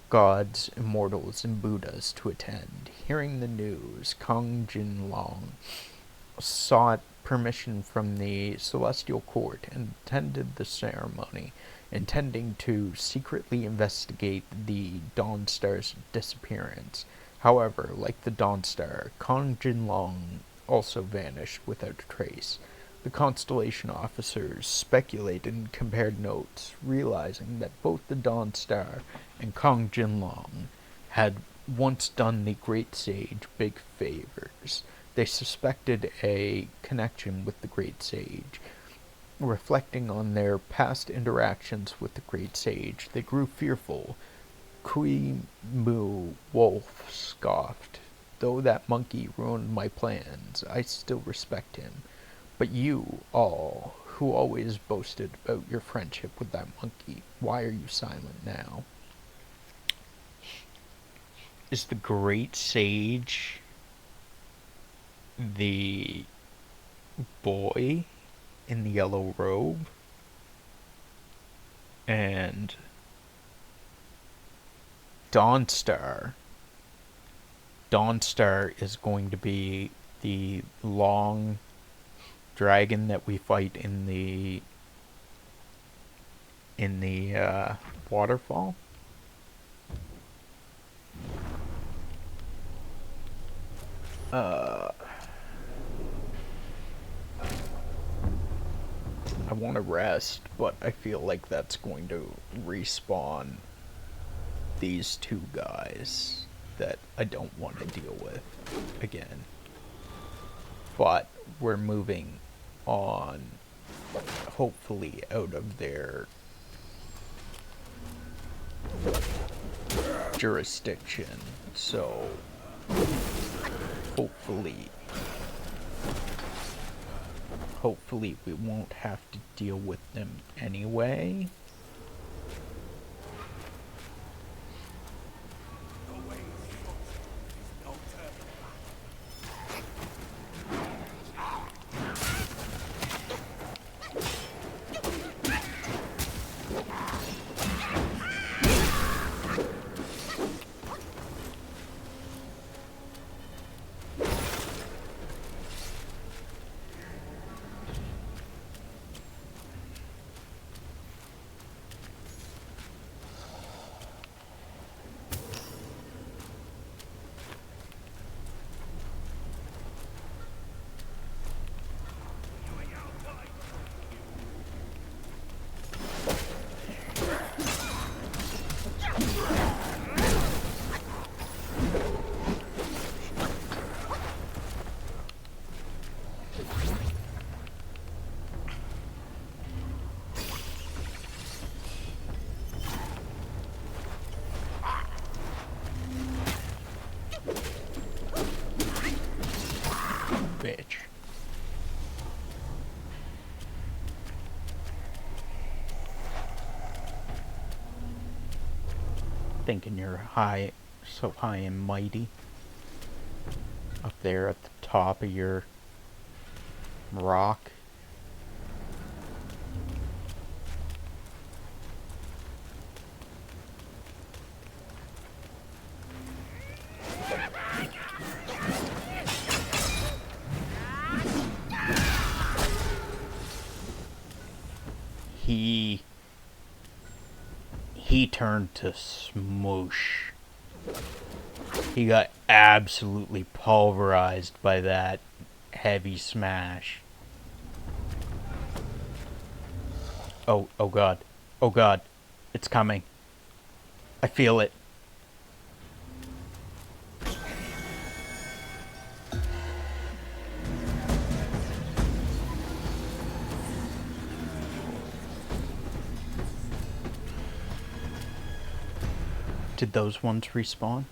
gods, immortals, and Buddhas to attend. Hearing the news, Kong Jin Long sought permission from the Celestial Court and attended the ceremony, intending to secretly investigate the Dawn Star's disappearance. However, like the Dawn Star, Kong Jin Long also vanished without a trace. The constellation officers speculated and compared notes, realizing that both the Dawn Star and Kong Jin Long had once done the great sage big favors. They suspected a connection with the great sage. Reflecting on their past interactions with the great sage, they grew fearful. Kui Mu Wolf scoffed. Though that monkey ruined my plans, I still respect him. But you, all, who always boasted about your friendship with that monkey, why are you silent now? Is the great sage the boy in the yellow robe? And Dawnstar is going to be the long dragon that we fight in the waterfall. I want to rest, but I feel like that's going to respawn these two guys that I don't want to deal with again. But we're moving on, hopefully out of their jurisdiction, so hopefully we won't have to deal with them anyway. Bitch. Thinking you're so high and mighty up there at the top of your rock. he turned to smoosh. He got absolutely pulverized by that heavy smash. Oh god. Oh god. It's coming. I feel it. Did those ones respawn?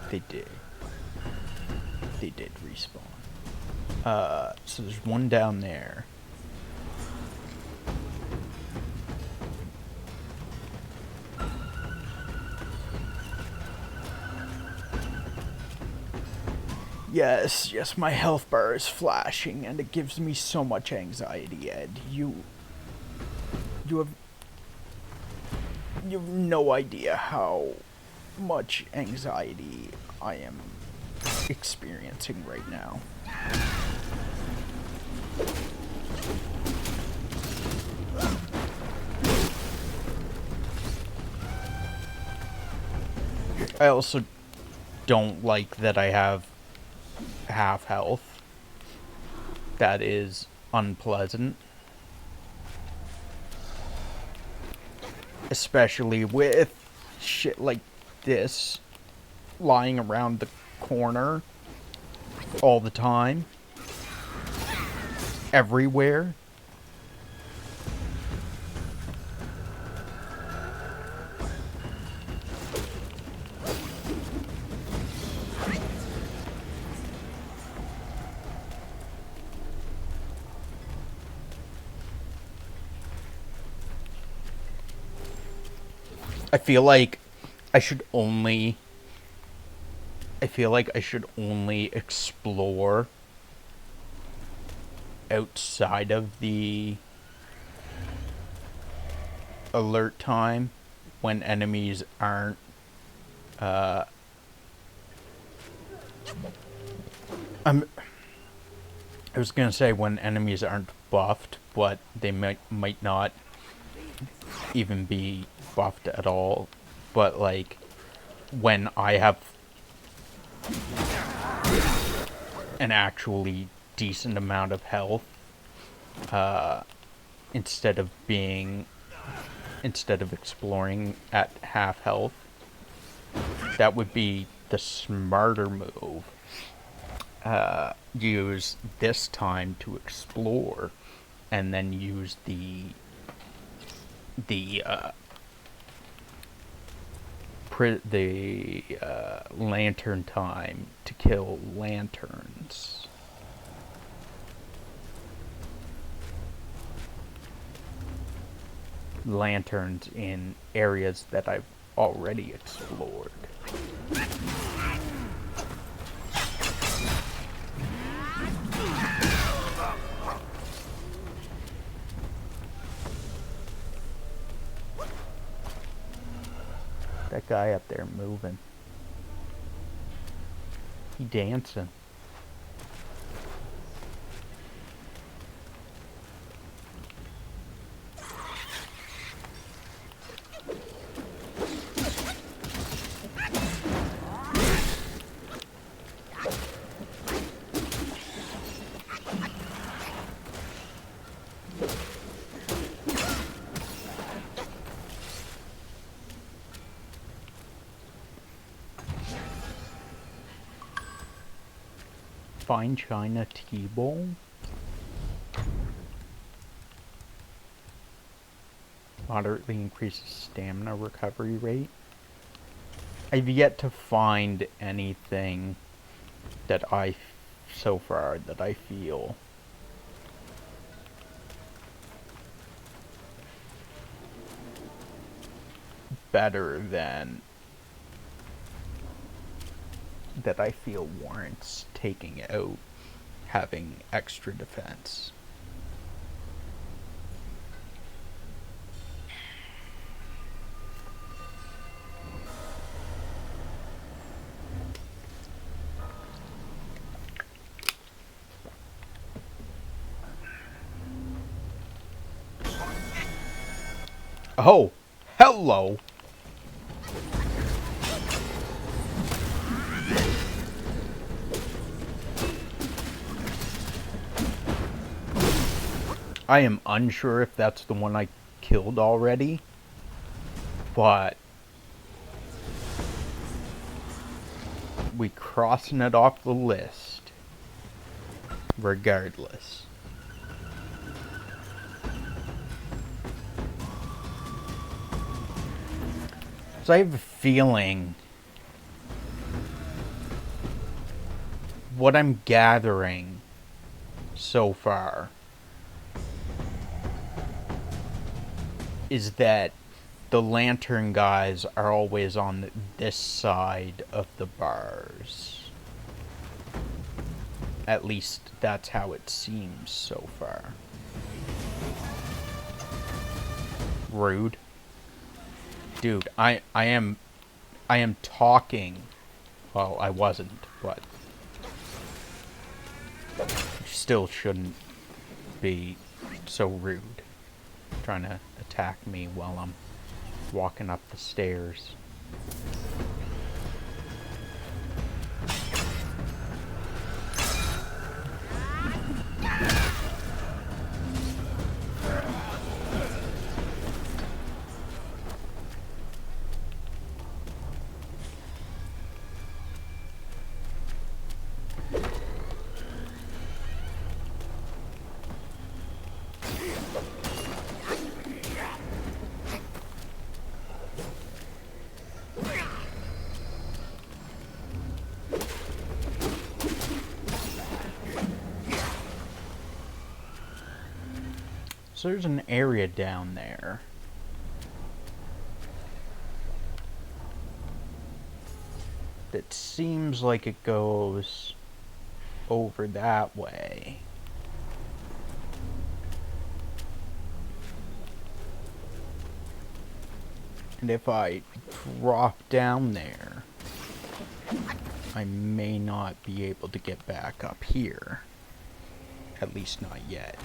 They did. They did respawn. So there's one down there. Yes, my health bar is flashing, and it gives me so much anxiety, Ed. You have no idea how much anxiety I am experiencing right now. I also don't like that I have half health. That is unpleasant. Especially with shit like this lying around the corner all the time. Everywhere. I feel like I should only explore outside of the alert time when enemies aren't I was gonna say when enemies aren't buffed, but they might not even be buffed at all. But like when I have an actually decent amount of health, instead of exploring at half health, that would be the smarter move. Use this time to explore, and then use the lantern time to kill lanterns. Lanterns in areas that I've already explored. That guy up there moving. He dancing. Fine China tea bowl. Moderately increases stamina recovery rate. I've yet to find anything that so far that I feel better than that I feel warrants taking out having extra defense. Oh, hello. I am unsure if that's the one I killed already, but we crossing it off the list regardless. So I have a feeling what I'm gathering so far is that the lantern guys are always on this side of the bars. At least that's how it seems so far. Rude. Dude, I am talking. Well, I wasn't, but you still shouldn't be so rude. Trying to attack me while I'm walking up the stairs. So there's an area down there. That seems like it goes over that way. And if I drop down there, I may not be able to get back up here. At least not yet.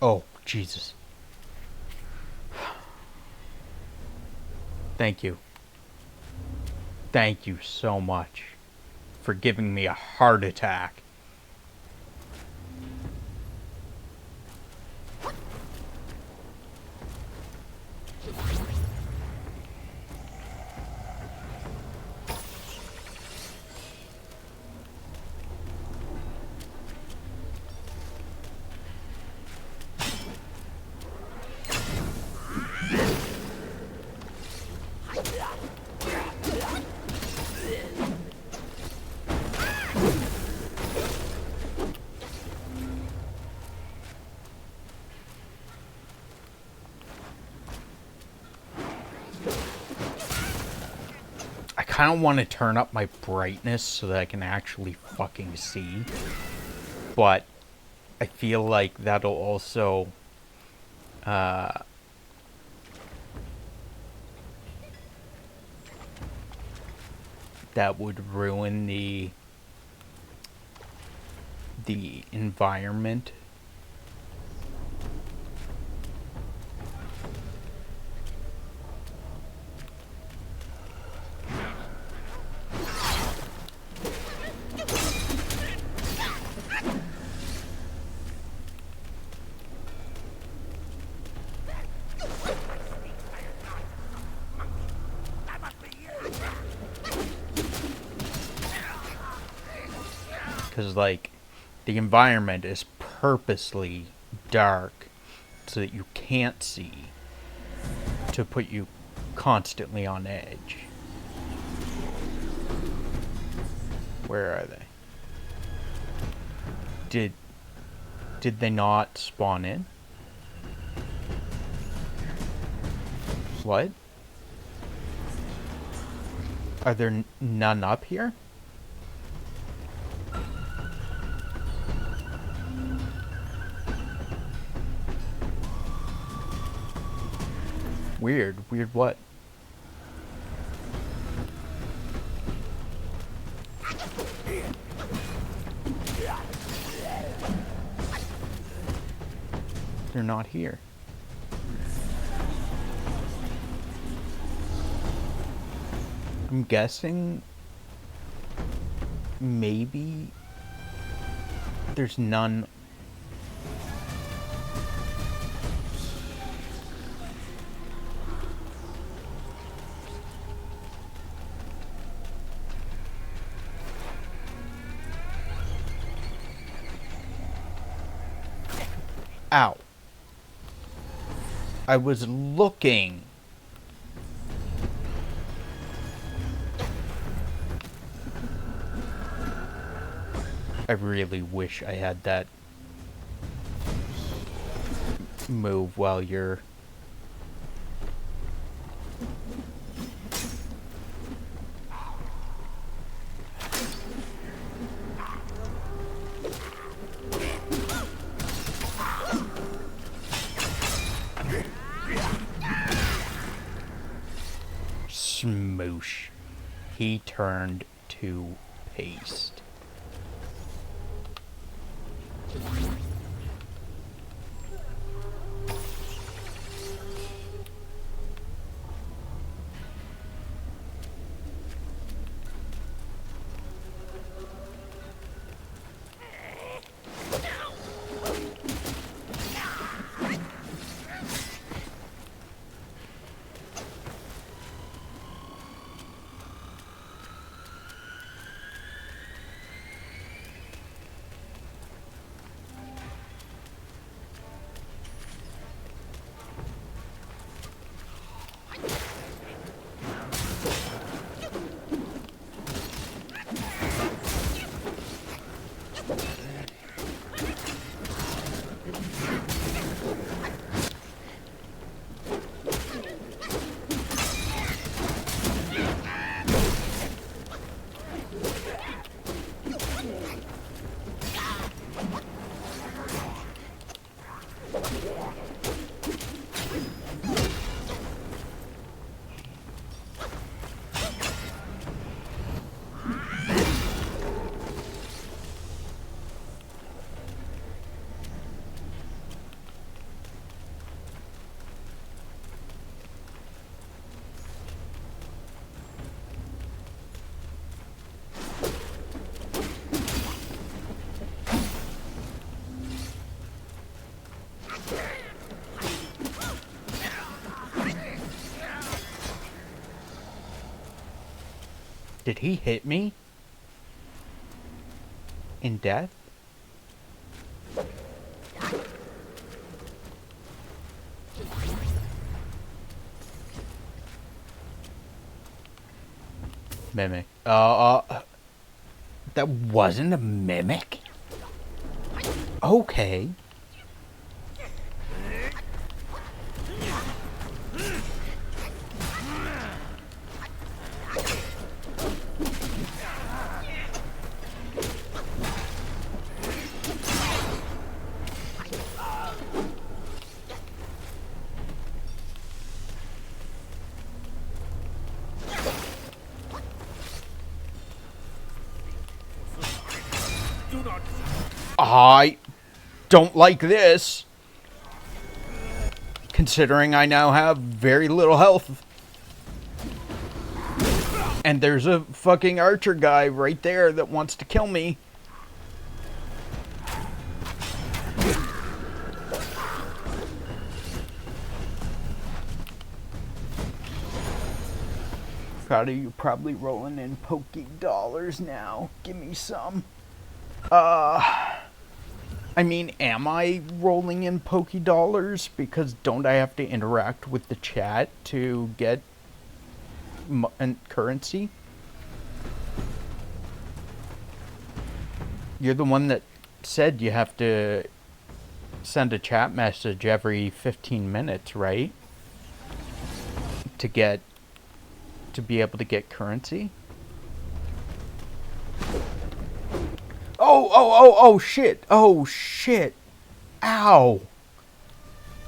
Oh, Jesus. Thank you. Thank you so much for giving me a heart attack. I kind of want to turn up my brightness so that I can actually fucking see. But I feel like that'll also that would ruin the environment. Because, like, the environment is purposely dark so that you can't see, to put you constantly on edge. Where are they? Did they not spawn in? What? Are there none up here? Weird. Weird what? They're not here. I'm guessing maybe there's none. Ow. I was looking. I really wish I had that move while you're... Smoosh. He turned to paste. Did he hit me? In death? Mimic. That wasn't a mimic? Okay. I don't like this. Considering I now have very little health. And there's a fucking archer guy right there that wants to kill me. Proud of you, probably rolling in pokey dollars now. Give me some. I mean, am I rolling in pokey dollars? Because don't I have to interact with the chat to get currency? You're the one that said you have to send a chat message every 15 minutes, right? To be able to get currency? Oh, shit. Oh, shit. Ow.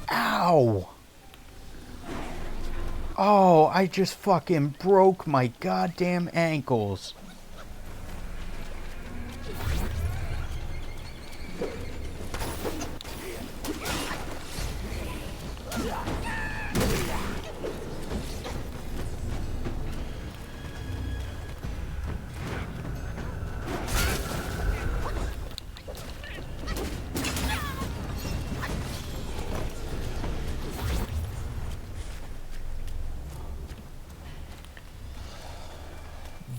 Ow. Oh, I just fucking broke my goddamn ankles.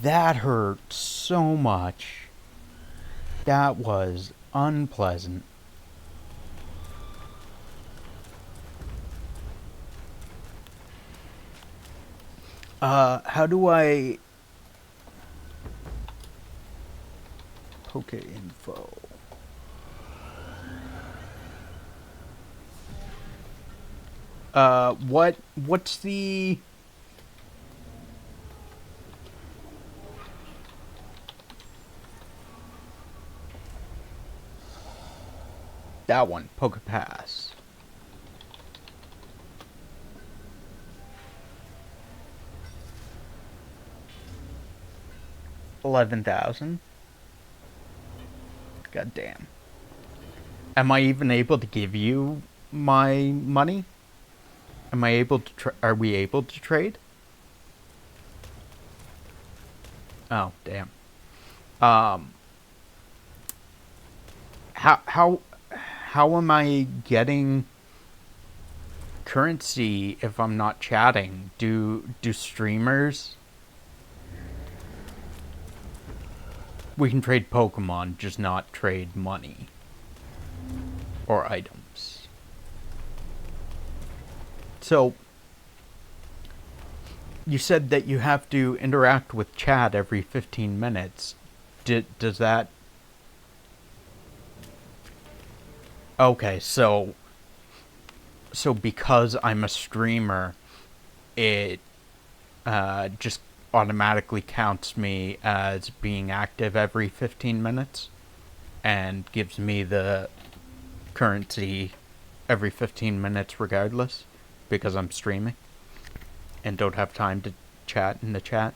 That hurt so much. That was unpleasant. How do I... Poke info. What's the... That one, Poke Pass. 11,000. God damn. Am I even able to give you my money? Am I able to are we able to trade? Oh, damn. How am I getting currency if I'm not chatting? Do streamers... We can trade Pokemon, just not trade money or items. So, you said that you have to interact with chat every 15 minutes. Does that... Okay, so because I'm a streamer, it just automatically counts me as being active every 15 minutes and gives me the currency every 15 minutes regardless, because I'm streaming and don't have time to chat in the chat.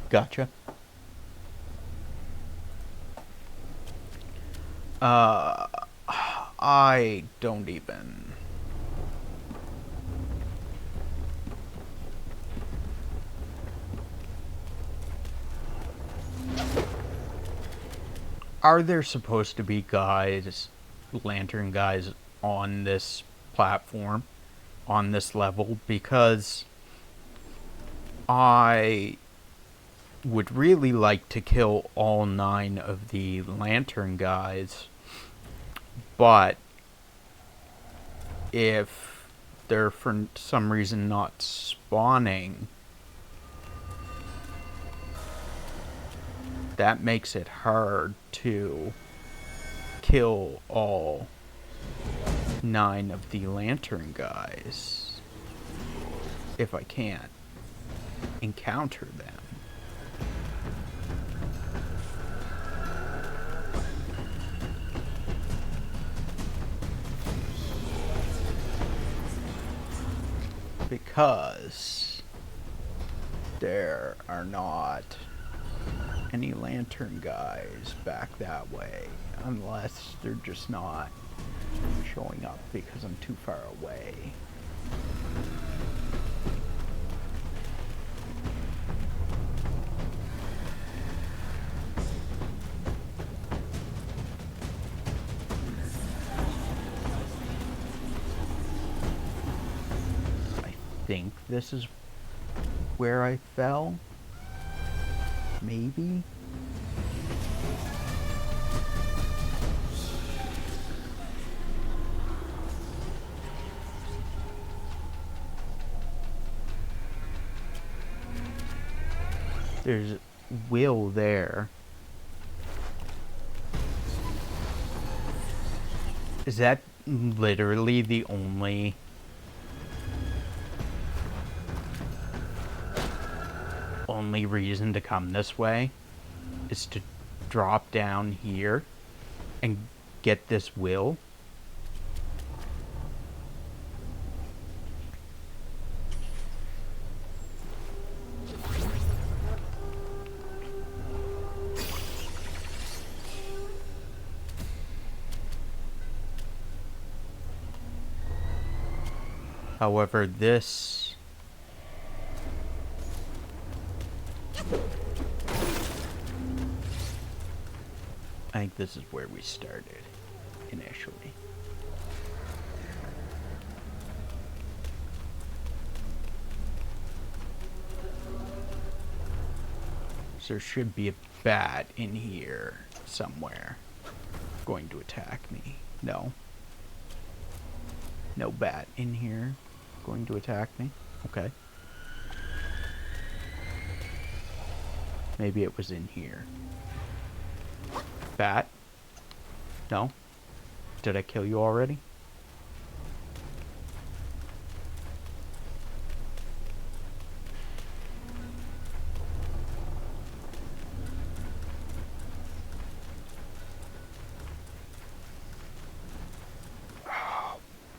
Gotcha. I don't even... Are there supposed to be guys, lantern guys, on this platform, on this level? Because I would really like to kill all 9 of the lantern guys, but if they're for some reason not spawning, that makes it hard to kill all 9 of the lantern guys if I can't encounter them. Because there are not any lantern guys back that way, unless they're just not showing up because I'm too far away. I think this is where I fell. Maybe? There's Will there. Is that literally the only... reason to come this way? Is to drop down here and get this Will? However, this... I think this is where we started initially. So there should be a bat in here somewhere going to attack me. No. No bat in here going to attack me. Okay. Maybe it was in here. Bat? No? Did I kill you already?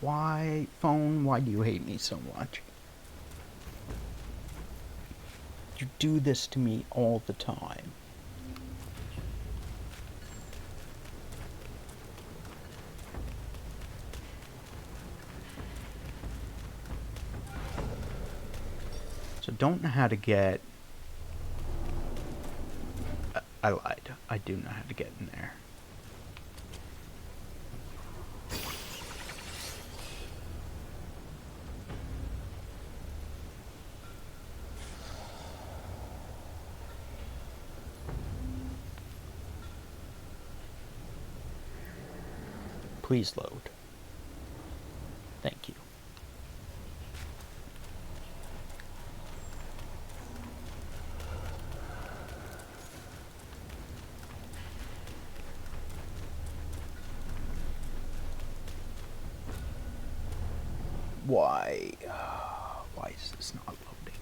Why, phone, why do you hate me so much? You do this to me all the time. So don't know how to get... I lied. I do know how to get in there. Please load. Thank you. Why? Why is this not loading?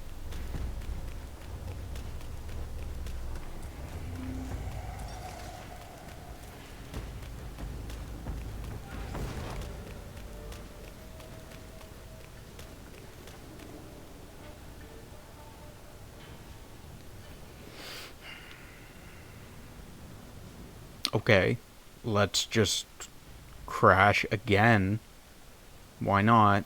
Okay, let's just crash again. Why not?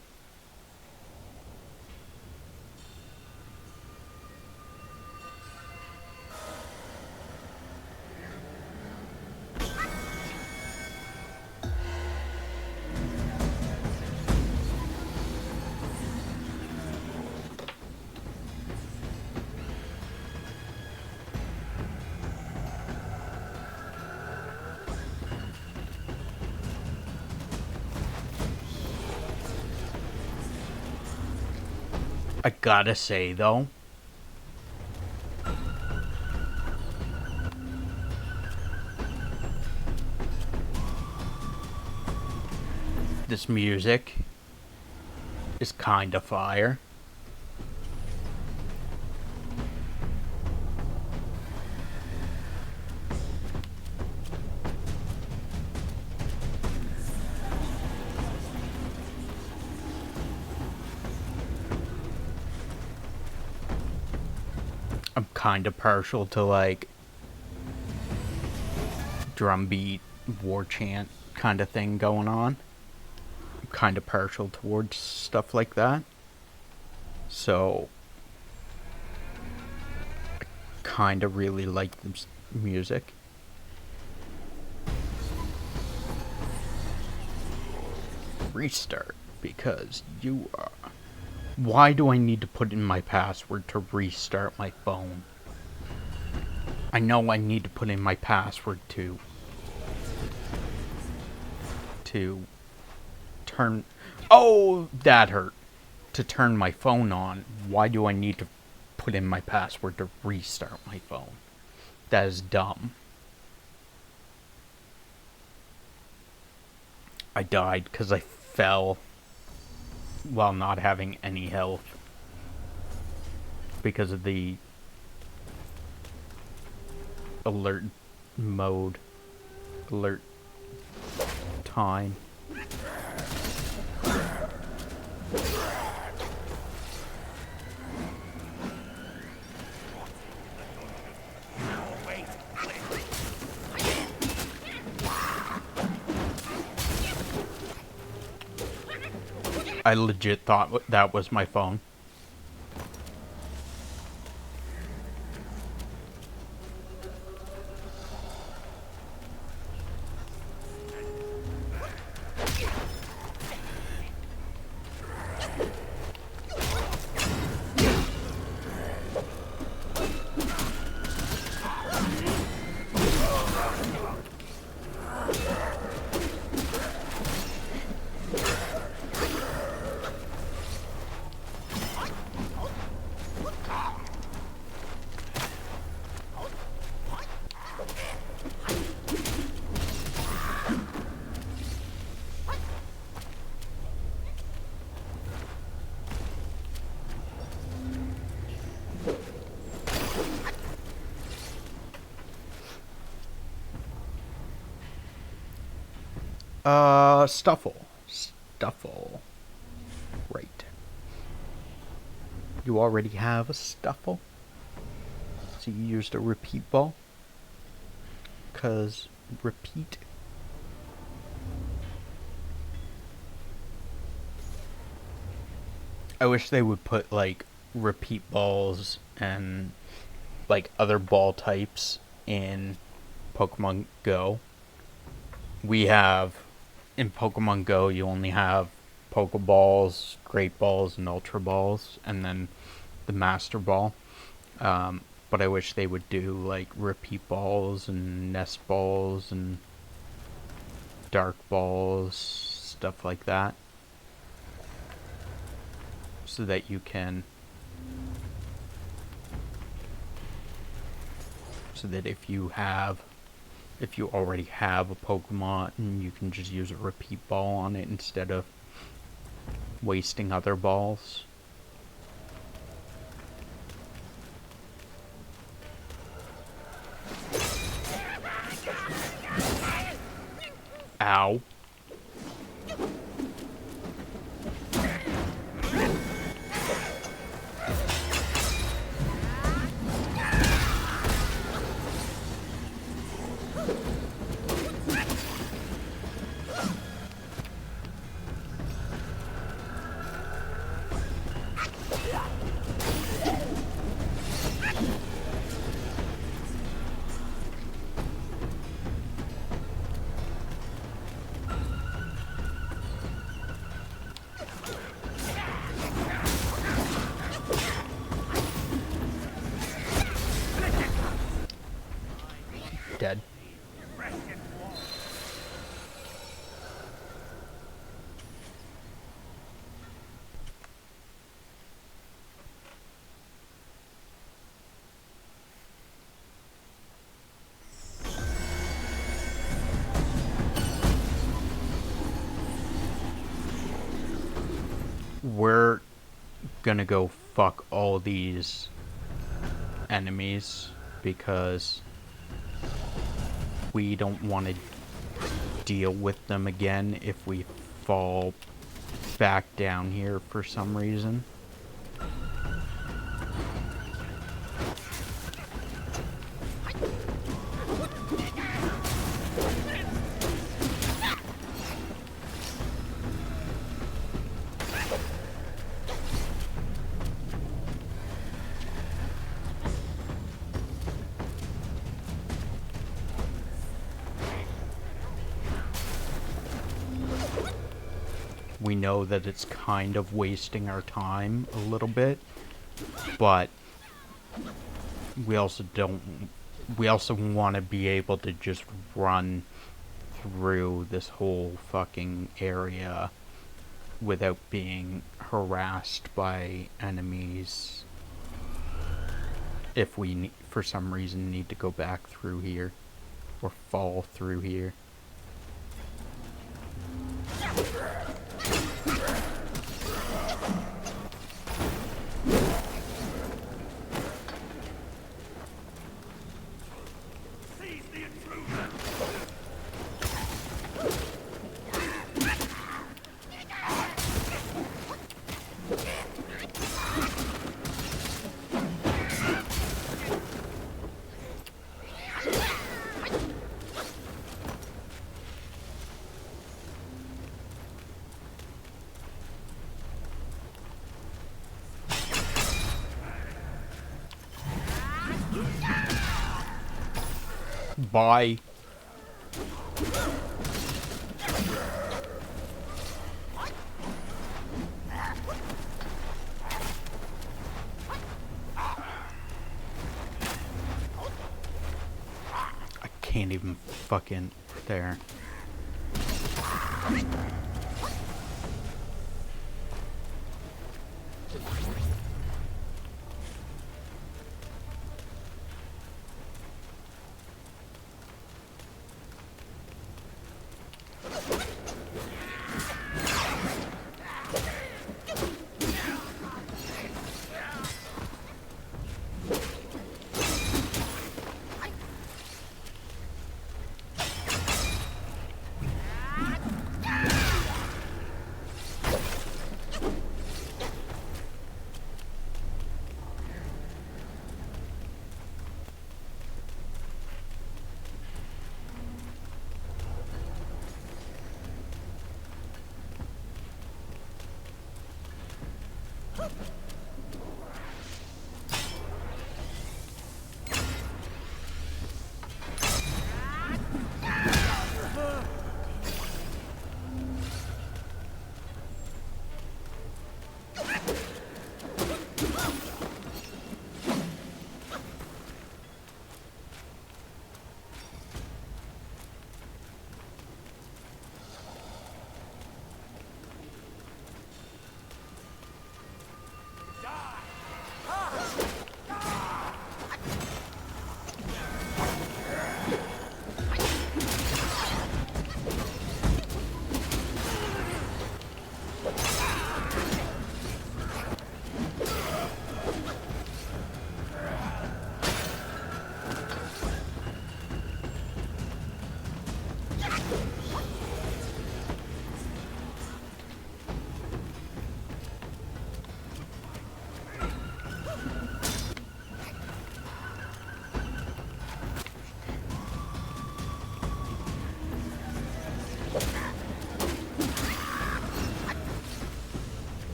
I gotta say, though, this music is kinda fire. I'm kinda partial to, like, drum beat, war chant kind of thing going on. I'm kinda partial towards stuff like that. So, I kinda really like the music. Restart, because you are... Why do I need to put in my password to restart my phone? I know I need to put in my password to turn... Oh, that hurt. To turn my phone on. Why do I need to put in my password to restart my phone? That is dumb. I died because I fell while not having any health because of the alert mode, alert time. I legit thought that was my phone. Stuffle. Stuffle. Right. You already have a Stuffle? So you used a repeat ball? 'Cause repeat. I wish they would put, like, repeat balls and, like, other ball types in Pokemon Go. We have, in Pokemon Go, you only have Pokeballs, Great Balls, and Ultra Balls, and then the Master Ball. But I wish they would do, like, repeat balls and nest balls and dark balls, stuff like that. So that you can... So that if you already have a Pokemon, you can just use a repeat ball on it instead of wasting other balls. Ow. Dead. We're gonna go fuck all these enemies because we don't want to deal with them again if we fall back down here for some reason. We know that it's kind of wasting our time a little bit, but we also want to be able to just run through this whole fucking area without being harassed by enemies if we for some reason need to go back through here or fall through here. Bye. I can't even fucking there.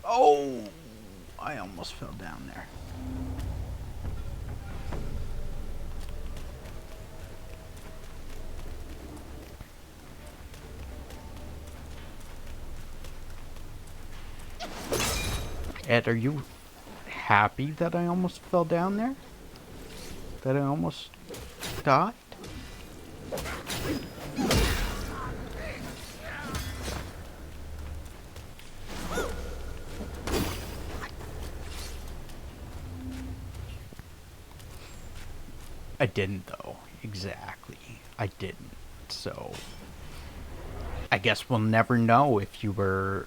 Oh, I almost fell down there. Ed, are you happy that I almost fell down there? That I almost died? I didn't, though. Exactly. I didn't. So, I guess we'll never know if you would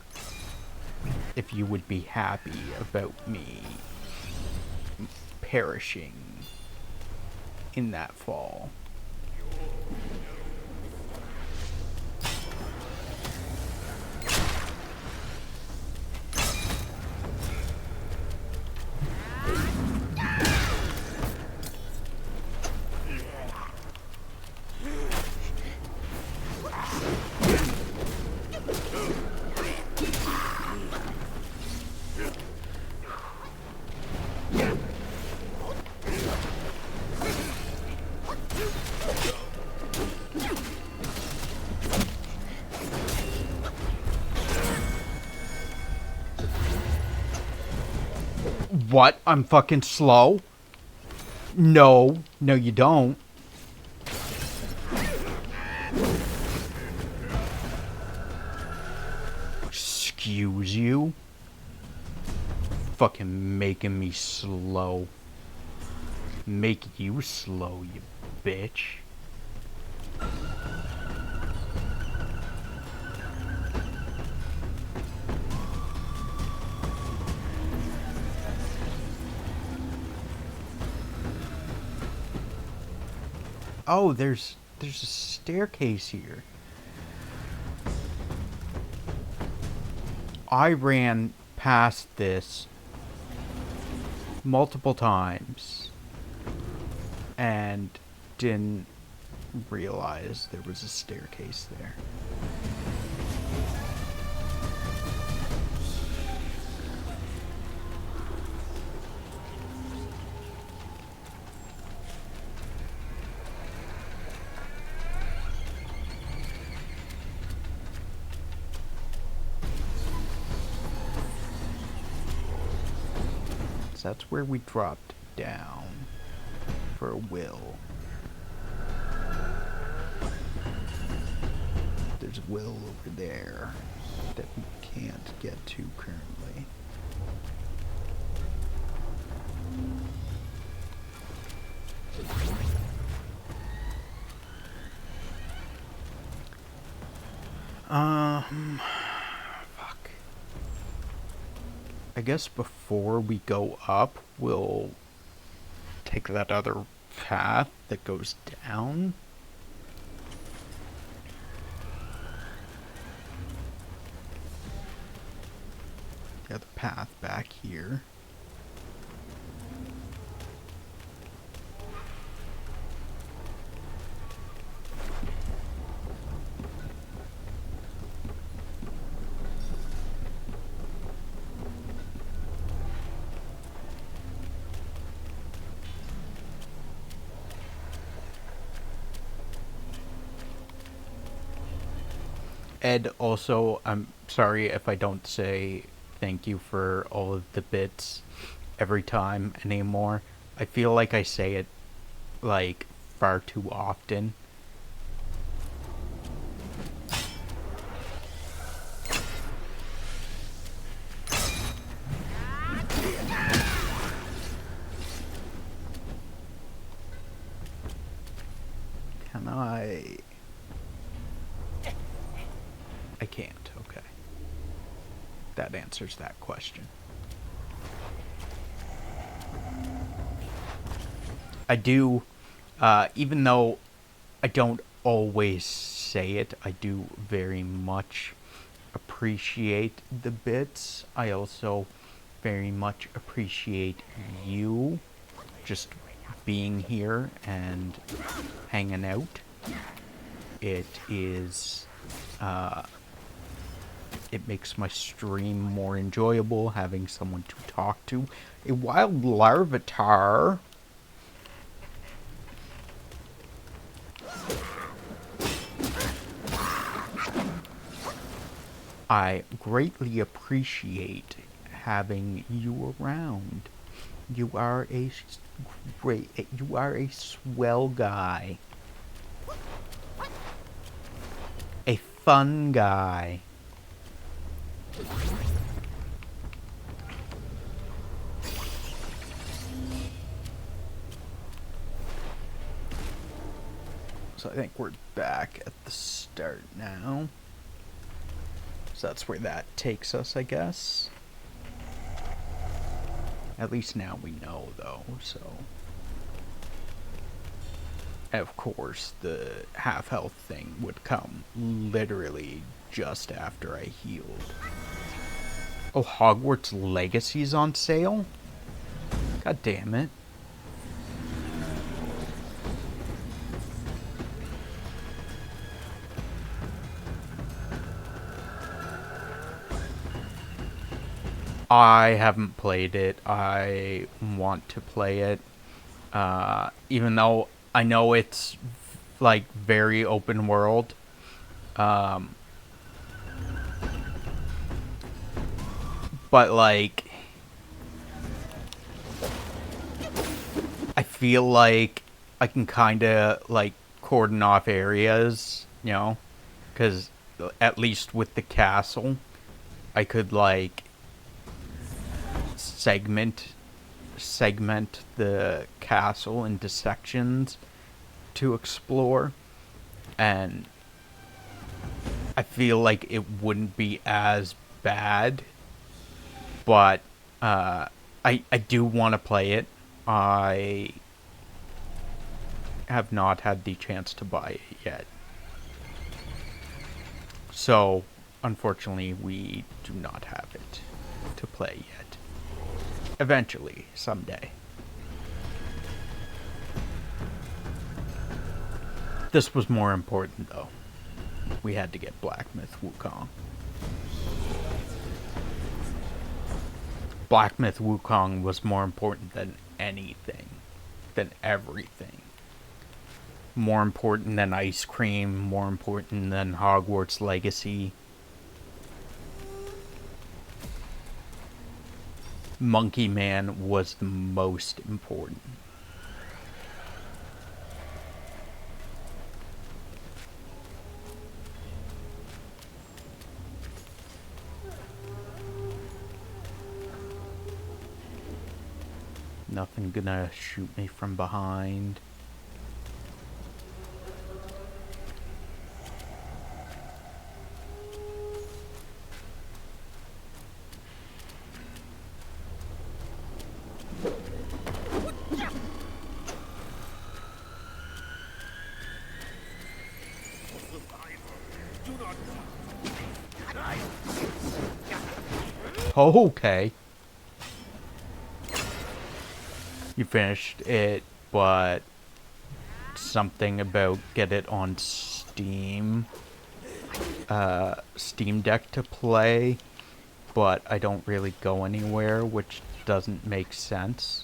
be happy about me perishing in that fall. What? I'm fucking slow? No. No, you don't. Excuse you? Fucking making me slow. Make you slow, you bitch. Oh, there's a staircase here. I ran past this multiple times and didn't realize there was a staircase there. So that's where we dropped down for a will. There's a will over there that we can't get to currently. Fuck. I guess before we go up, we'll take that other path that goes down. The other path back here. Ed, also, I'm sorry if I don't say thank you for all of the bits every time anymore. I feel like I say it, like, far too often. Can I can't, okay. That answers that question. I do, even though I don't always say it, I do very much appreciate the bits. I also very much appreciate you just being here and hanging out. It is, it makes my stream more enjoyable having someone to talk to. A wild larvitar. I greatly appreciate having you around. You are a swell guy. A fun guy. So I think we're back at the start now. So that's where that takes us, I guess. At least now we know, though, so... Of course, the half-health thing would come literally just after I healed. Oh, Hogwarts Legacy's on sale? God damn it. I haven't played it. I want to play it. Even though I know it's, like, very open world. But, like... feel like I can kind of like cordon off areas, you know, because at least with the castle, I could like segment the castle into sections to explore, and I feel like it wouldn't be as bad, but I do want to play it. I have not had the chance to buy it yet. So, unfortunately, we do not have it to play yet. Eventually, someday. This was more important, though. We had to get Black Myth Wukong. Black Myth Wukong was more important than anything. Than everything. More important than ice cream, more important than Hogwarts Legacy. Monkey Man was the most important. Nothing gonna shoot me from behind. Oh, okay. You finished it, but something about get it on Steam. Steam Deck to play, but I don't really go anywhere, which doesn't make sense.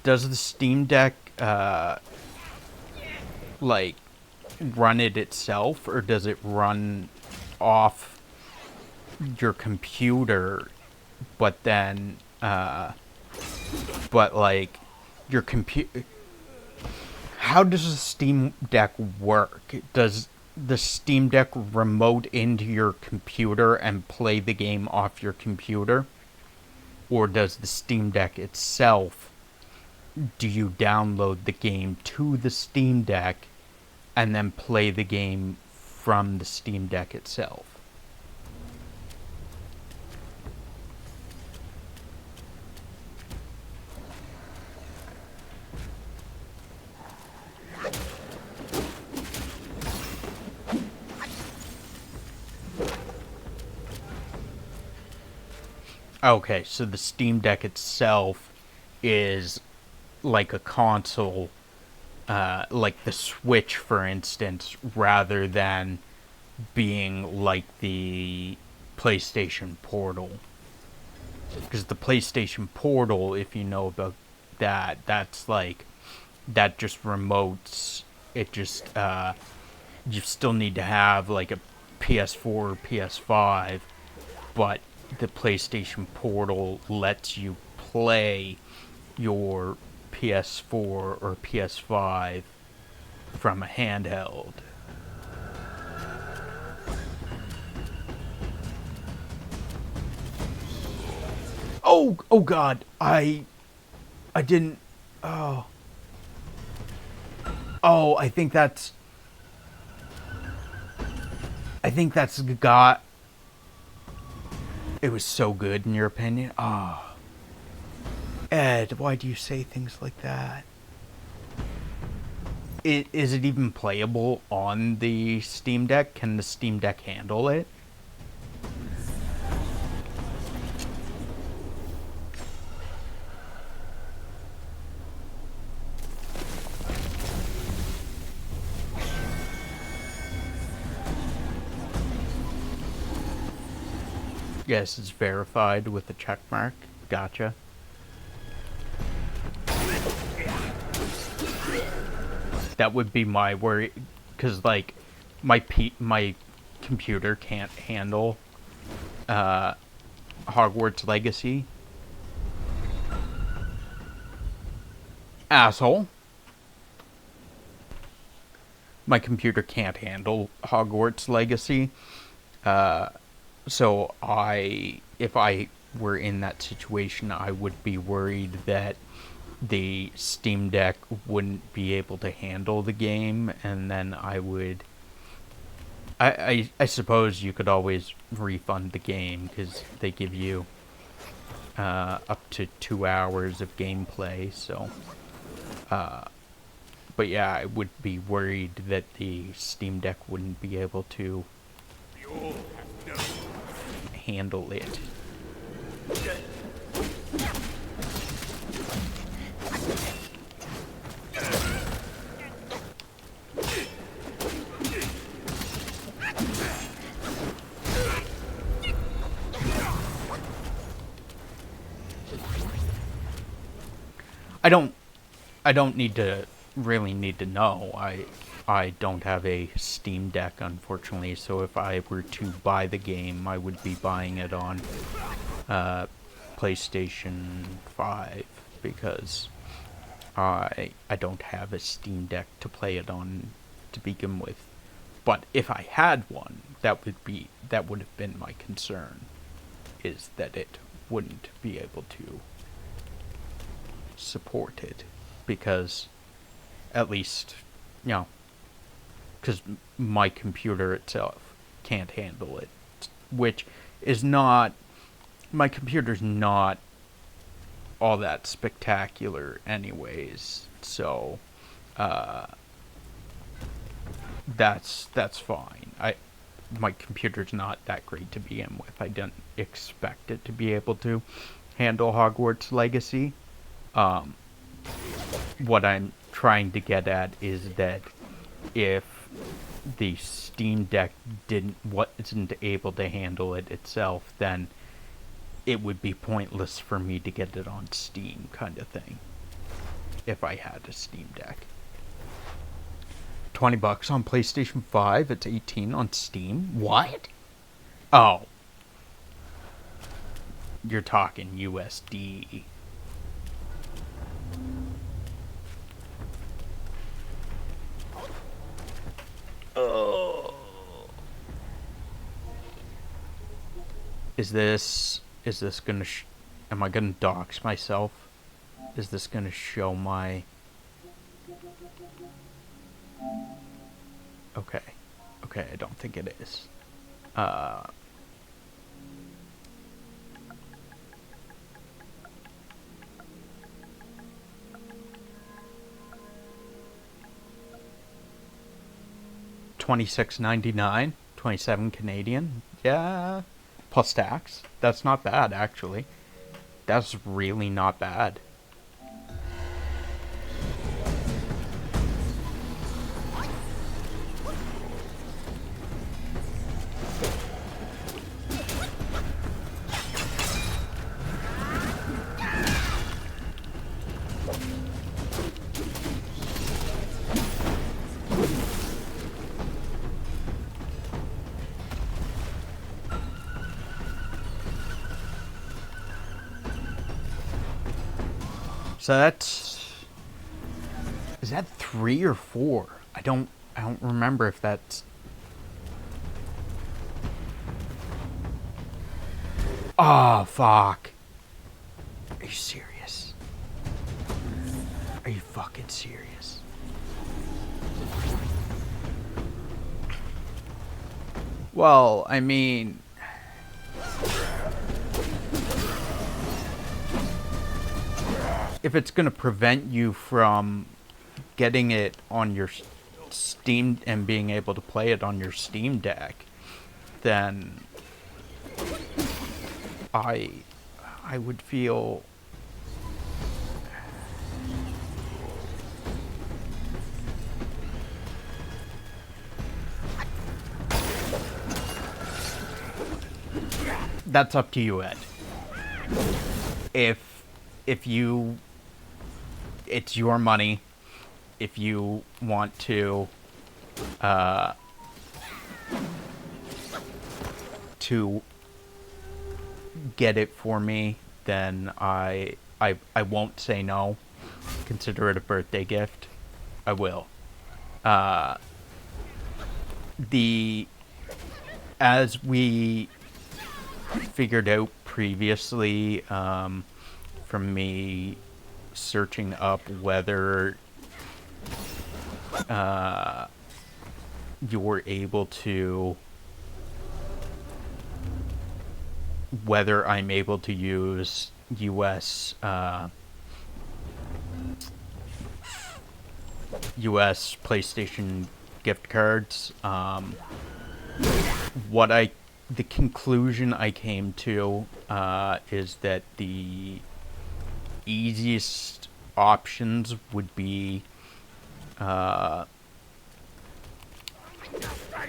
Does the Steam Deck, like, run it itself, or does it run off your computer, but then, but, like, your computer... How does the Steam Deck work? Does the Steam Deck remote into your computer and play the game off your computer? Or does the Steam Deck itself... Do you download the game to the Steam Deck and then play the game from the Steam Deck itself? Okay, so the Steam Deck itself is like a console, like the Switch, for instance, rather than being like the PlayStation Portal. Because the PlayStation Portal, if you know about that, that's like, that just remotes, it just, you still need to have like a PS4 or PS5, but the PlayStation Portal lets you play your PS4 or PS5 from a handheld. Oh god, I didn't, oh, I think that's got, it was so good in your opinion. Oh. Ed, why do you say things like that? Is it even playable on the Steam Deck? Can the Steam Deck handle it? Yes, it's verified with a check mark. Gotcha. That would be my worry, because like my computer can't handle Hogwarts Legacy. Asshole. My computer can't handle Hogwarts Legacy. So if I were in that situation, I would be worried that the Steam Deck wouldn't be able to handle the game, and then I suppose you could always refund the game, because they give you up to 2 hours of gameplay, so... but yeah, I would be worried that the Steam Deck wouldn't be able to handle it. I don't really need to know. I don't have a Steam Deck, unfortunately, so if I were to buy the game, I would be buying it on PlayStation 5, because I don't have a Steam Deck to play it on to begin with. But if I had one, that would have been my concern, is that it wouldn't be able to support it, because at least, because my computer itself can't handle it, which is not, my computer's not all that spectacular anyways, so that's fine. My computer's not that great to begin with. I didn't expect it to be able to handle Hogwarts Legacy. What I'm trying to get at is that if the Steam Deck wasn't able to handle it itself, then it would be pointless for me to get it on Steam, kind of thing, if I had a Steam Deck. $20 on PlayStation 5, it's $18 on Steam? What? Oh. You're talking USD. Oh. Is this gonna am I gonna dox myself? Is this gonna show my... Okay, I don't think it is. $26.99, 27 Canadian. Yeah, plus tax. That's not bad, actually. That's really not bad. So that's... Is that 3 or 4? I don't remember if that's... Oh, fuck. Are you serious? Are you fucking serious? Well, I mean... If it's going to prevent you from getting it on your Steam and being able to play it on your Steam Deck, then I would feel... That's up to you, Ed. If you... It's your money. if you want to get it for me, then I won't say no. Consider it a birthday gift. I will. The As we figured out previously, from me searching up whether you're able to, whether I'm able to use US US PlayStation gift cards. The conclusion I came to is that the easiest options would be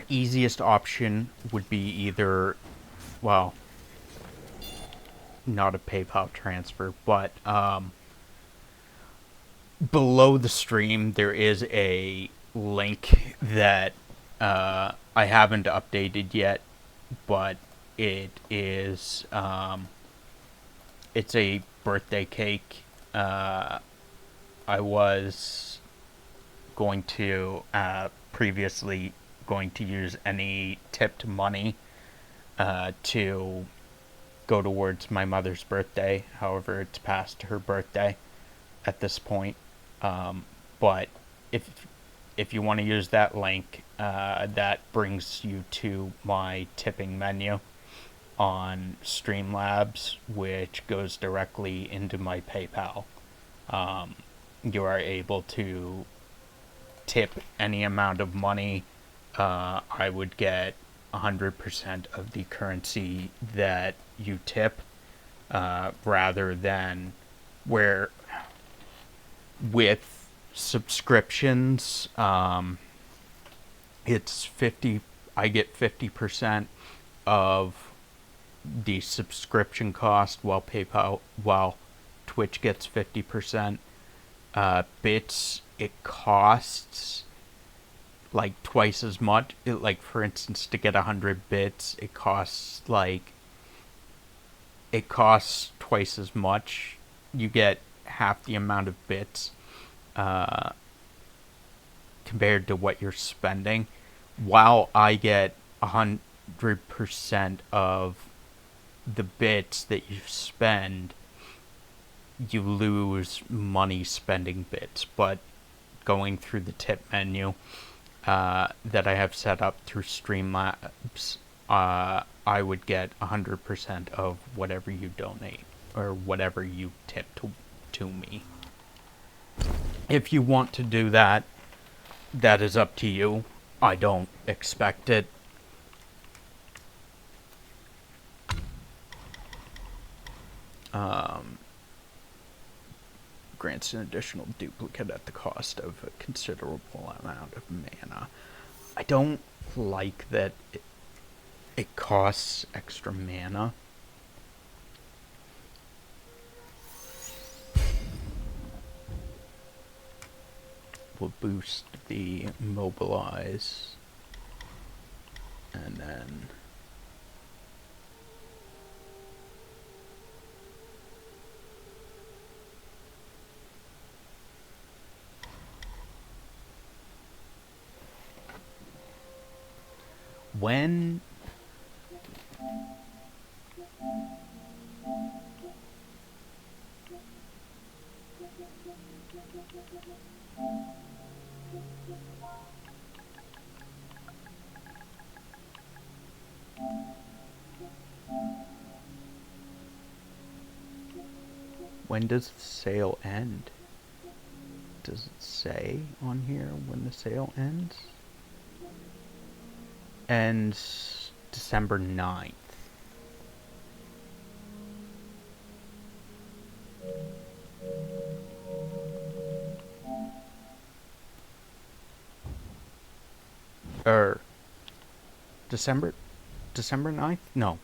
easiest option would be either, well, not a PayPal transfer, but below the stream there is a link that I haven't updated yet, but it is it's a birthday cake. I was going to previously going to use any tipped money to go towards my mother's birthday. However, it's past her birthday at this point. But if you want to use that link, that brings you to my tipping menu on Streamlabs, which goes directly into my PayPal. You are able to tip any amount of money. I would get 100% of the currency that you tip, rather than where with subscriptions, it's 50. I get 50% of the subscription cost, while Twitch gets 50%. Bits, it costs like twice as much. Like, for instance, to get 100 bits, it costs twice as much. You get half the amount of bits compared to what you're spending, while I get 100% of the bits that you spend. You lose money spending bits, but going through the tip menu that I have set up through Streamlabs, I would get 100% of whatever you donate or whatever you tip to me. If you want to do that, that is up to you. I don't expect it. Grants an additional duplicate at the cost of a considerable amount of mana. I don't like that it costs extra mana. Will boost the mobilize, and then when does the sale end? Does it say on here when the sale ends? Ends December 9th. December 9th? No.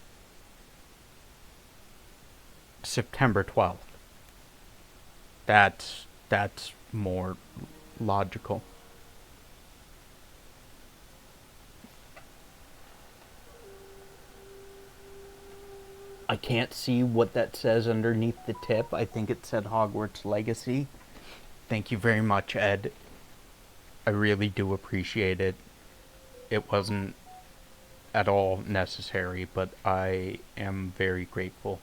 September 12th. That's more logical. I can't see what that says underneath the tip. I think it said Hogwarts Legacy. Thank you very much, Ed. I really do appreciate it. It wasn't at all necessary, but I am very grateful.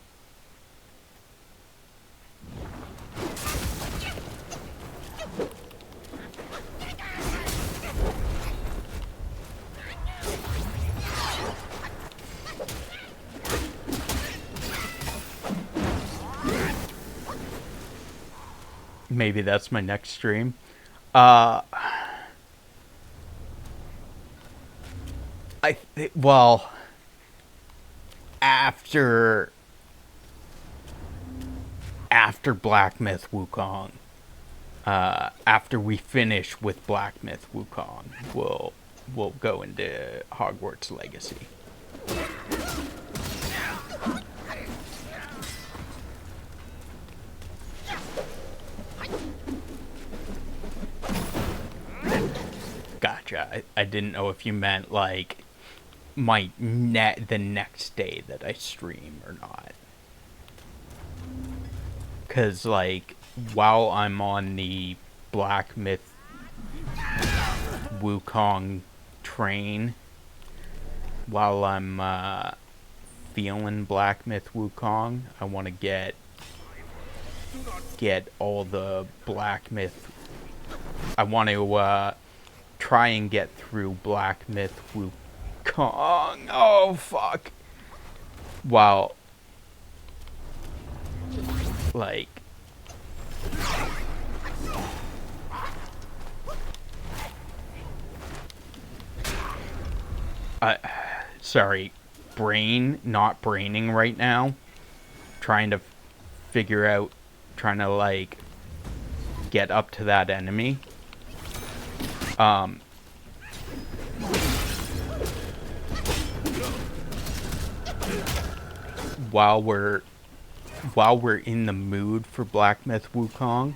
Maybe that's my next stream. Well, after Black Myth Wukong, after we finish with Black Myth Wukong, we'll go into Hogwarts Legacy. Gotcha. I didn't know if you meant like the next day that I stream or not. Cause like while I'm on the Black Myth Wukong train, while I'm feeling Black Myth Wukong, I want to get all the Black Myth. I want to try and get through Black Myth Wukong. Oh fuck! While like sorry, brain not braining right now. Trying to figure out, trying to like get up to that enemy. While we're in the mood for Black Myth Wukong,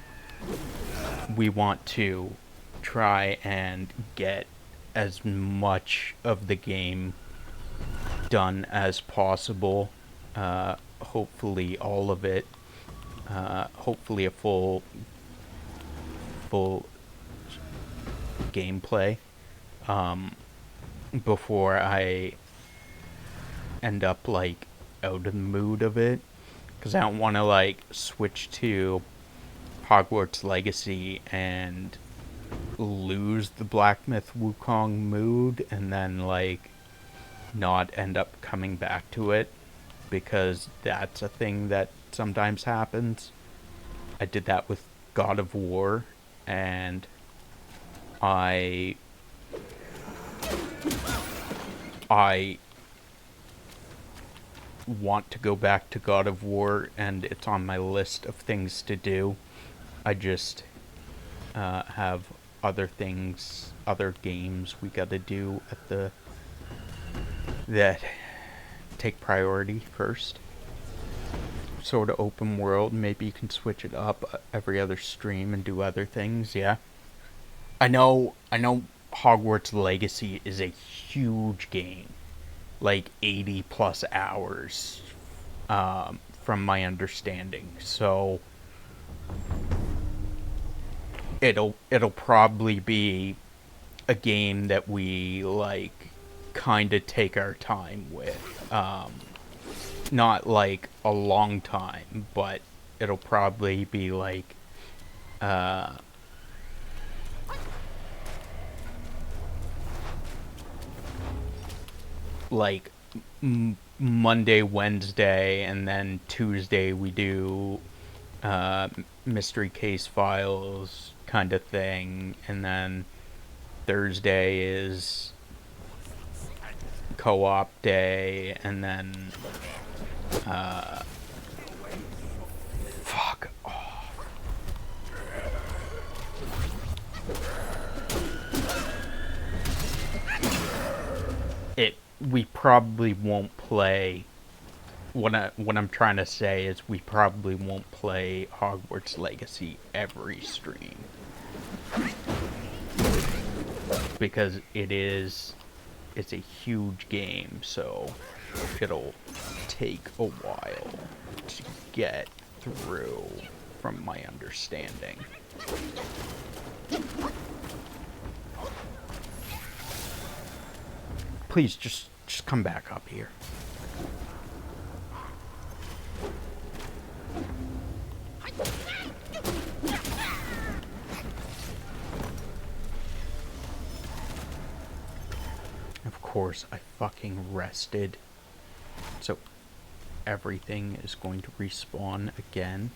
we want to try and get as much of the game done as possible. Hopefully all of it. Hopefully a full gameplay before I end up like out of the mood of it, because I don't want to like switch to Hogwarts Legacy and lose the Black Myth Wukong mood and then like not end up coming back to it, because that's a thing that sometimes happens. I did that with God of War, and I want to go back to God of War, and it's on my list of things to do. I just have other things, other games we gotta do that take priority first. Sort of open world, maybe you can switch it up every other stream and do other things, yeah. I know Hogwarts Legacy is a huge game. Like 80 plus hours, from my understanding. So it'll probably be a game that we like kind of take our time with. Not like a long time, but it'll probably be like Monday, Wednesday, and then Tuesday we do mystery case files kind of thing, and then Thursday is co-op day, and then fuck off. We probably won't play. What I'm trying to say is we probably won't play Hogwarts Legacy every stream. because it's a huge game, so it'll take a while to get through, from my understanding. Please, just come back up here. Of course, I fucking rested. So, everything is going to respawn again.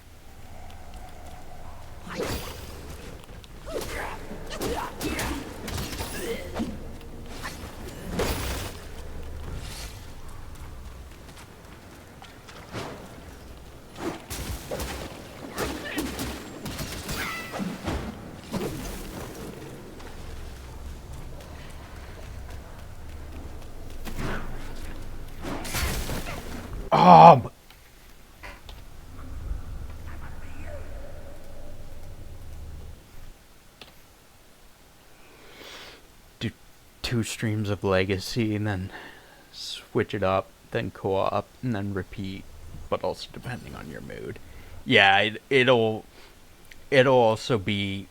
Oh! Do 2 streams of Legacy and then switch it up, then co-op, and then repeat, but also depending on your mood. Yeah, it'll also be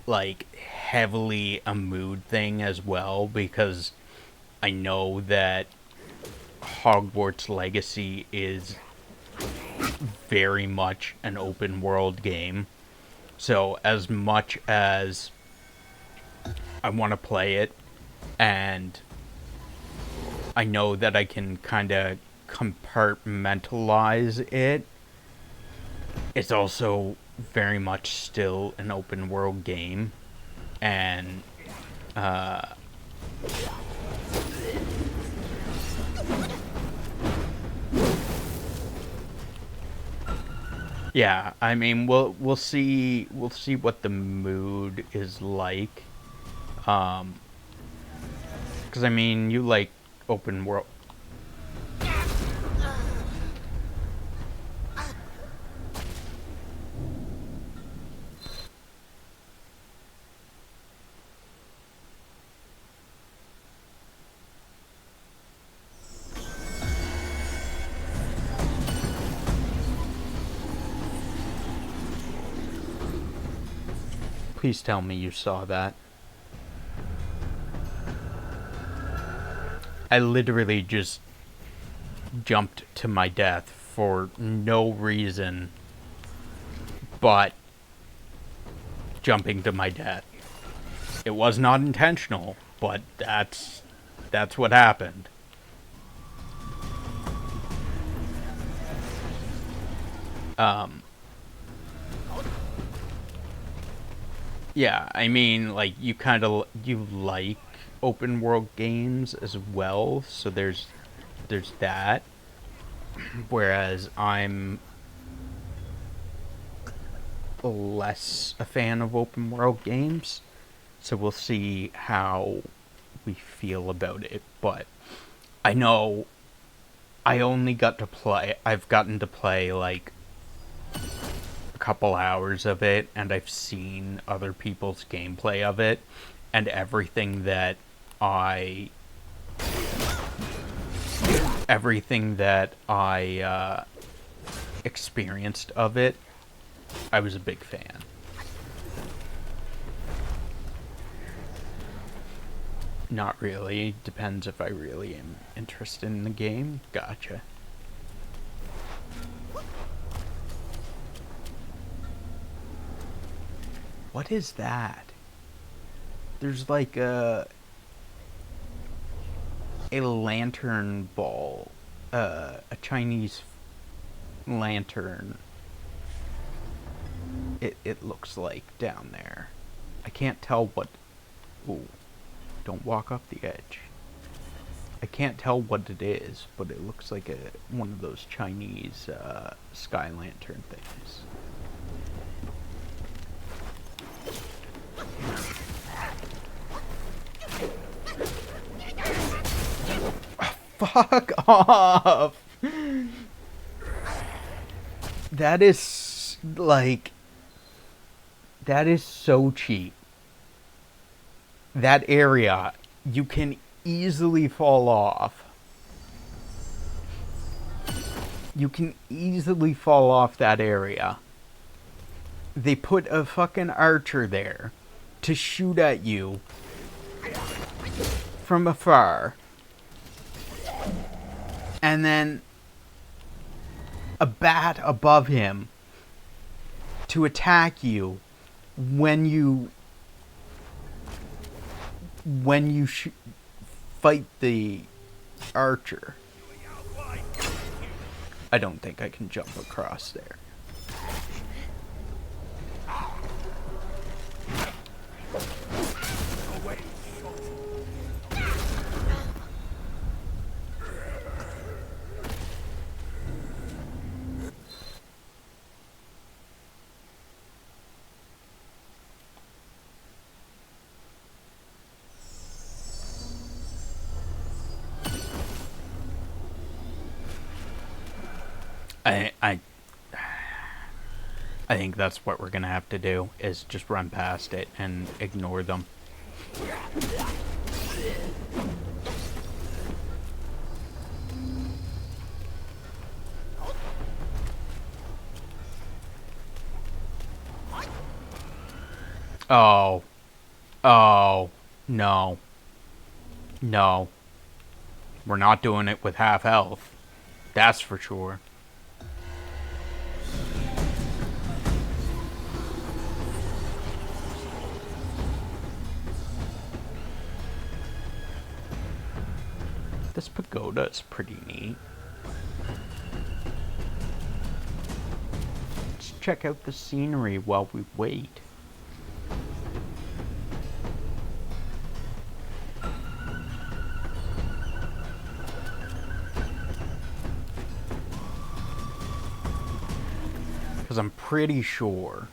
like heavily a mood thing as well, because I know that Hogwarts Legacy is very much an open world game. So as much as I want to play it, and I know that I can kind of compartmentalize it, it's also very much still an open world game. And yeah, I mean, we'll see what the mood is like. Because I mean, you like open world. Please tell me you saw that. I literally just jumped to my death for no reason but jumping to my death. It was not intentional, but that's what happened. Yeah, I mean, like, you like open world games as well, so there's that. Whereas I'm less a fan of open world games, so we'll see how we feel about it. But I know I've gotten to play like a couple hours of it, and I've seen other people's gameplay of it, and everything that I experienced of it, I was a big fan. Not really. Depends if I really am interested in the game. Gotcha. What is that? There's like a lantern ball. A Chinese lantern. It looks like down there. I can't tell what... Ooh. Don't walk off the edge. I can't tell what it is, but it looks like one of those Chinese sky lantern things. Fuck off! That is, like... That is so cheap. that area, you can easily fall off. You can easily fall off that area. They put a fucking archer there to shoot at you from afar. And then a bat above him to attack you when you fight the archer. I don't think I can jump across there. I think that's what we're gonna have to do, is just run past it and ignore them. Oh. Oh. No. No. We're not doing it with half health. That's for sure. This pagoda is pretty neat. Let's check out the scenery while we wait. Because I'm pretty sure,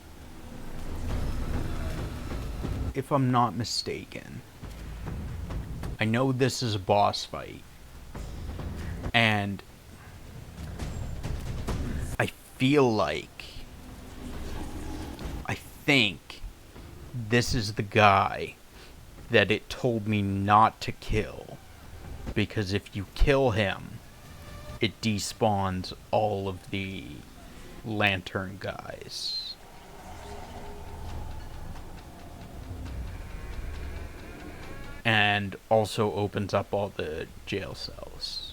if I'm not mistaken, I know this is a boss fight. And I think this is the guy that it told me not to kill. Because if you kill him, it despawns all of the lantern guys. And also opens up all the jail cells.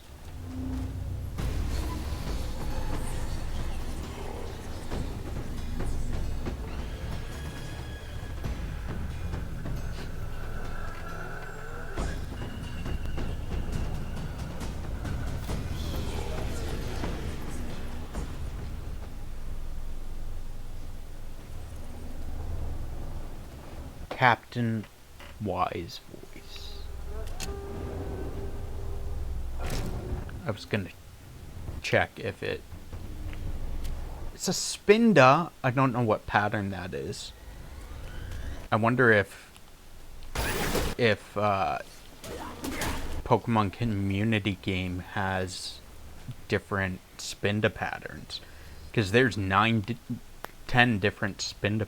Captain Wise voice. I was gonna check if it's a Spinda. I don't know what pattern that is. I wonder if Pokemon Community Game has different Spinda patterns, because there's 10 different Spinda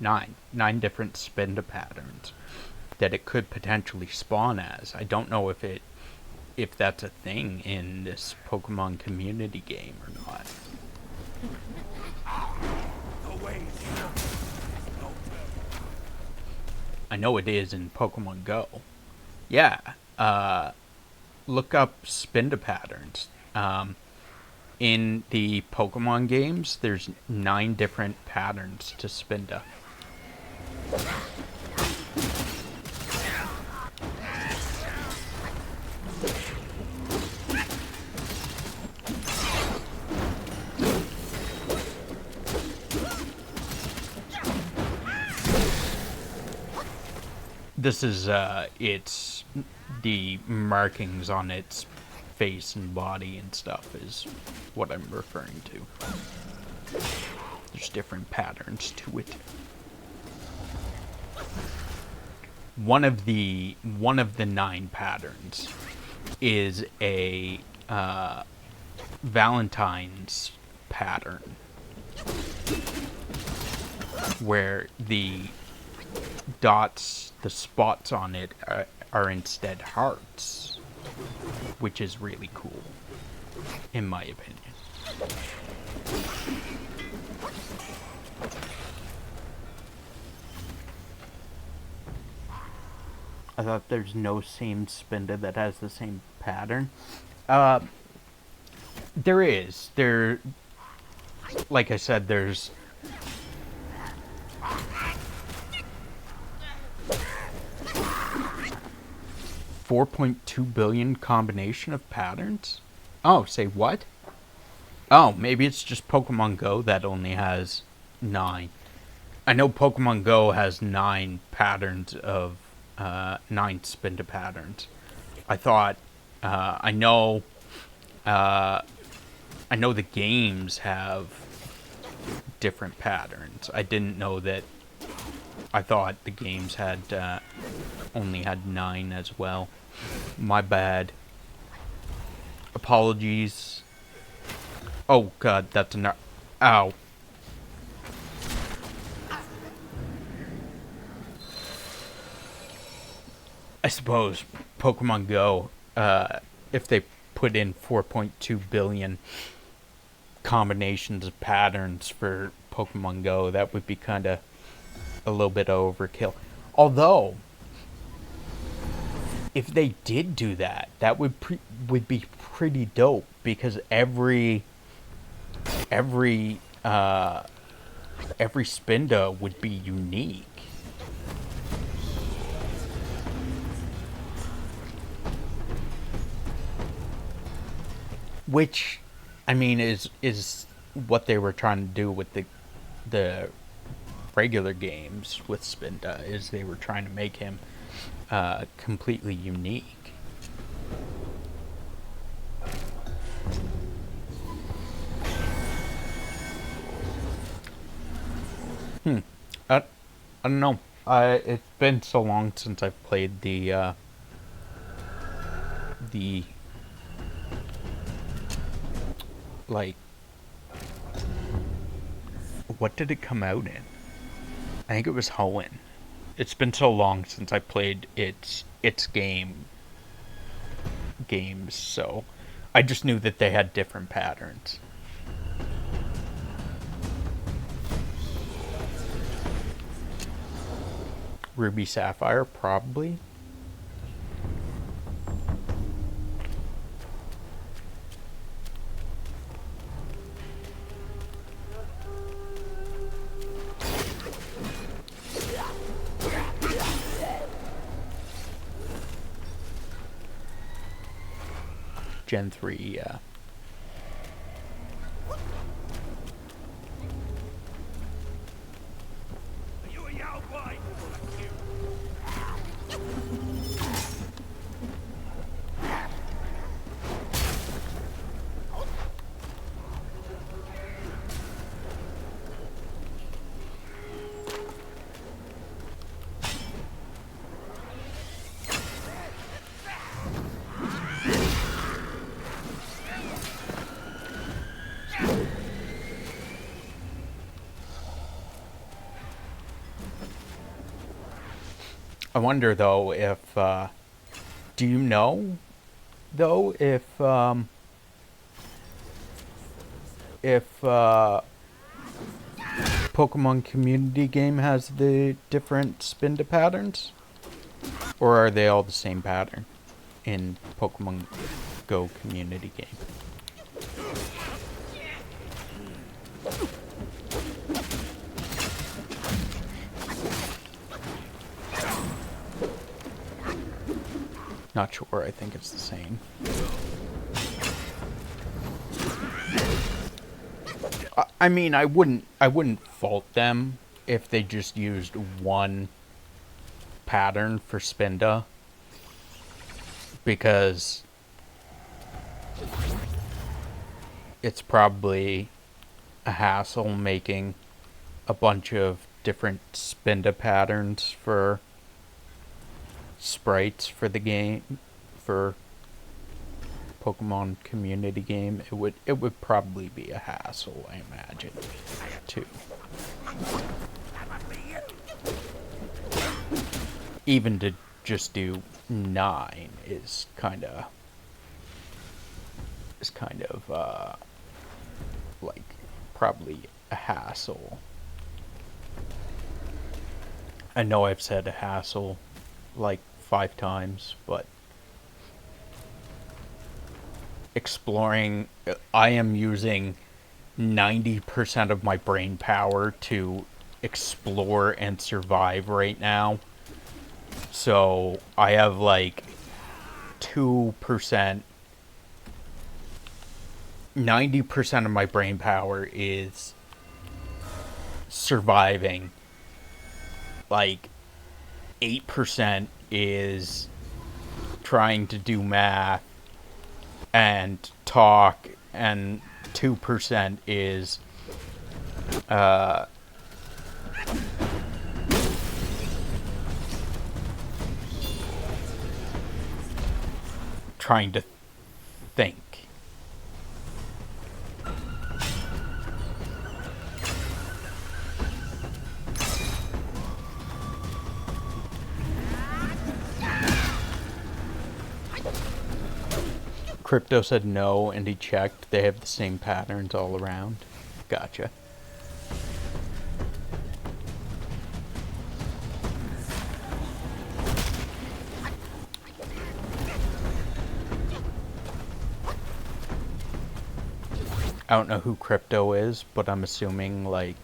9 different Spinda patterns that it could potentially spawn as. I don't know if that's a thing in this Pokemon Community Game or not. I know it is in Pokemon Go. Yeah, look up Spinda patterns. In the Pokemon games, there's 9 different patterns to Spinda. This is, it's the markings on its face and body and stuff is what I'm referring to. There's different patterns to it. One of the 9 patterns is a Valentine's pattern, where the dots, the spots on it are instead hearts, which is really cool, in my opinion. I thought there's no same Spinda that has the same pattern. There is. Like I said, there's 4.2 billion combination of patterns? Oh, say what? Oh, maybe it's just Pokemon Go that only has 9. I know Pokemon Go has 9 patterns of 9 Spinda patterns. I thought I know the games have different patterns. I didn't know that. I thought the games had only had 9 as well. My bad. Apologies. Oh god, that's enough. Ow. I suppose Pokemon Go, if they put in 4.2 billion combinations of patterns for Pokemon Go, that would be kind of a little bit of overkill. Although, if they did do that, that would be pretty dope, because every Spinda would be unique. Which, I mean, is what they were trying to do with the regular games with Spinda, is they were trying to make him completely unique. I don't know. It's been so long since I've played the like, what did it come out in? I think it was Hoenn. It's been so long since I played its games, so I just knew that they had different patterns. Ruby Sapphire, probably. Gen 3, yeah. I wonder though if do you know though if Pokemon Community Game has the different Spinda patterns, or are they all the same pattern in Pokemon Go Community Game? Not sure, I think it's the same. I mean, I wouldn't fault them if they just used one pattern for Spinda, because it's probably a hassle making a bunch of different Spinda patterns for sprites for the game, for Pokemon Community Game. It would probably be a hassle, I imagine, too. even to just do 9 is kind of like probably a hassle. I know I've said a hassle like 5 times, but exploring, I am using 90% of my brain power to explore and survive right now. So I have like 2%, 90% of my brain power is surviving. Like 8% is trying to do math and talk, and 2% is trying to think. Crypto said no, and he checked. They have the same patterns all around. Gotcha. I don't know who Crypto is, but I'm assuming, like...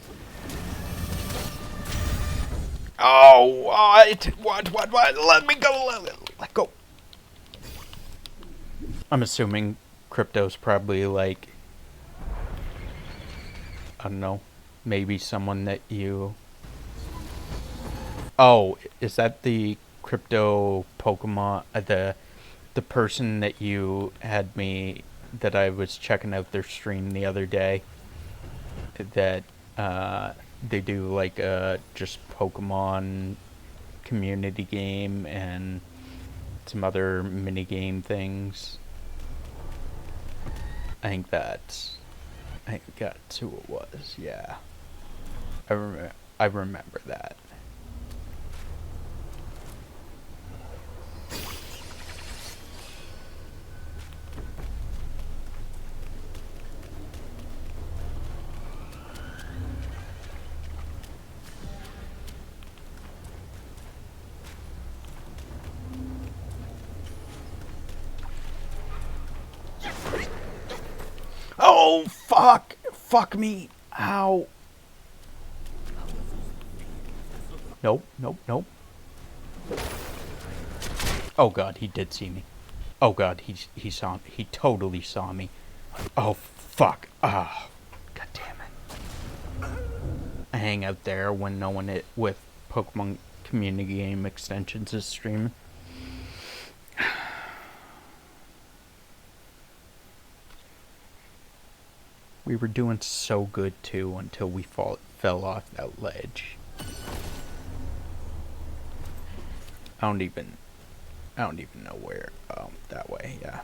Oh, what? Let me go, let go. I'm assuming Crypto's probably, like... I don't know. Maybe someone that you... Oh, is that the Crypto Pokemon... the person that you had me... that I was checking out their stream the other day, that they do like a just Pokemon community game and some other mini game things. I think that's who it was. Yeah, I remember that. Oh, fuck! Fuck me! Ow! Nope. Oh god, he did see me. Oh god, he saw me. He totally saw me. Oh, fuck. Ah. God damn it. I hang out there when no one with Pokemon community game extensions is streaming. We were doing so good too until we fell off that ledge. I don't even know where. That way, yeah.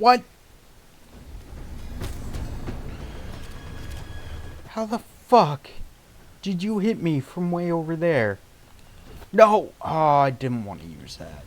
What? How the fuck did you hit me from way over there? No! Oh, I didn't want to use that.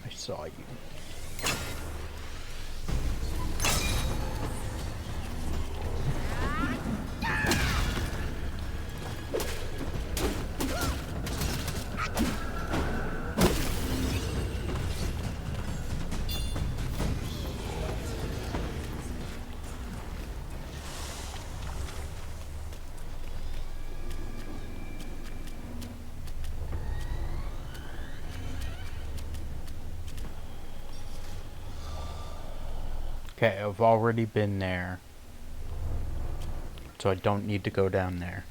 I saw you. Okay, I've already been there. So I don't need to go down there.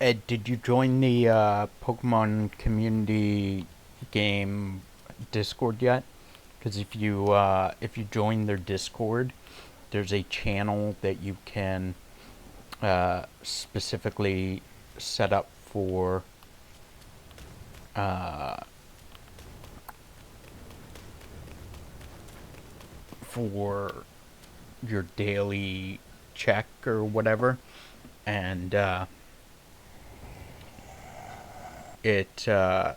Ed, did you join the Pokemon community game Discord yet? Because if you join their Discord, there's a channel that you can specifically set up for your daily check or whatever, and it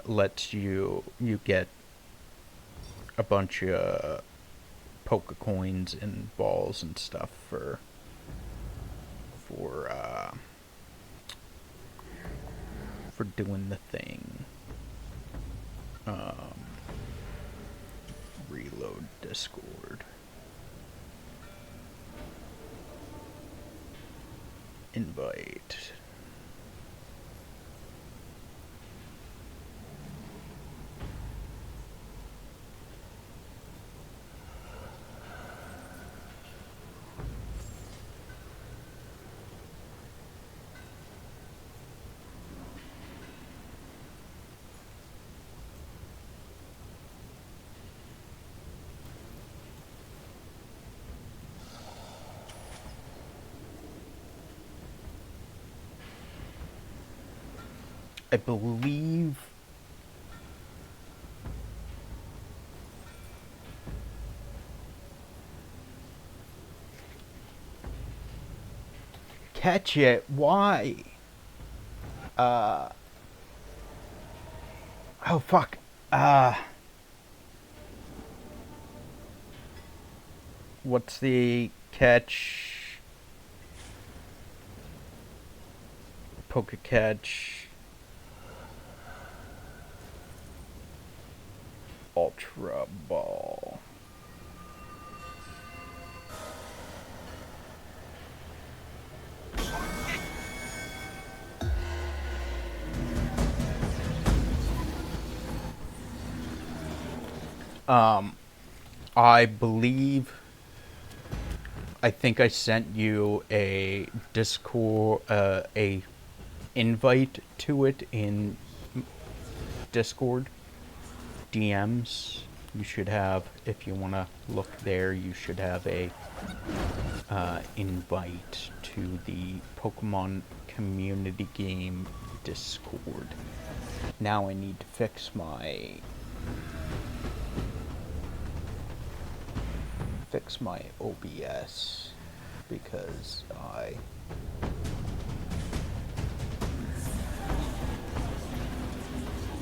lets you get a bunch of Pokecoins and balls and stuff for doing the thing. Reload Discord. Invite. I believe catch it. Why? Oh fuck. What's the catch? Poke catch. Ultra Ball. I think I sent you a Discord, a invite to it in Discord DMs. You should have, if you want to look there, you should have a invite to the Pokemon community game Discord. Now I need to fix my Fix my OBS because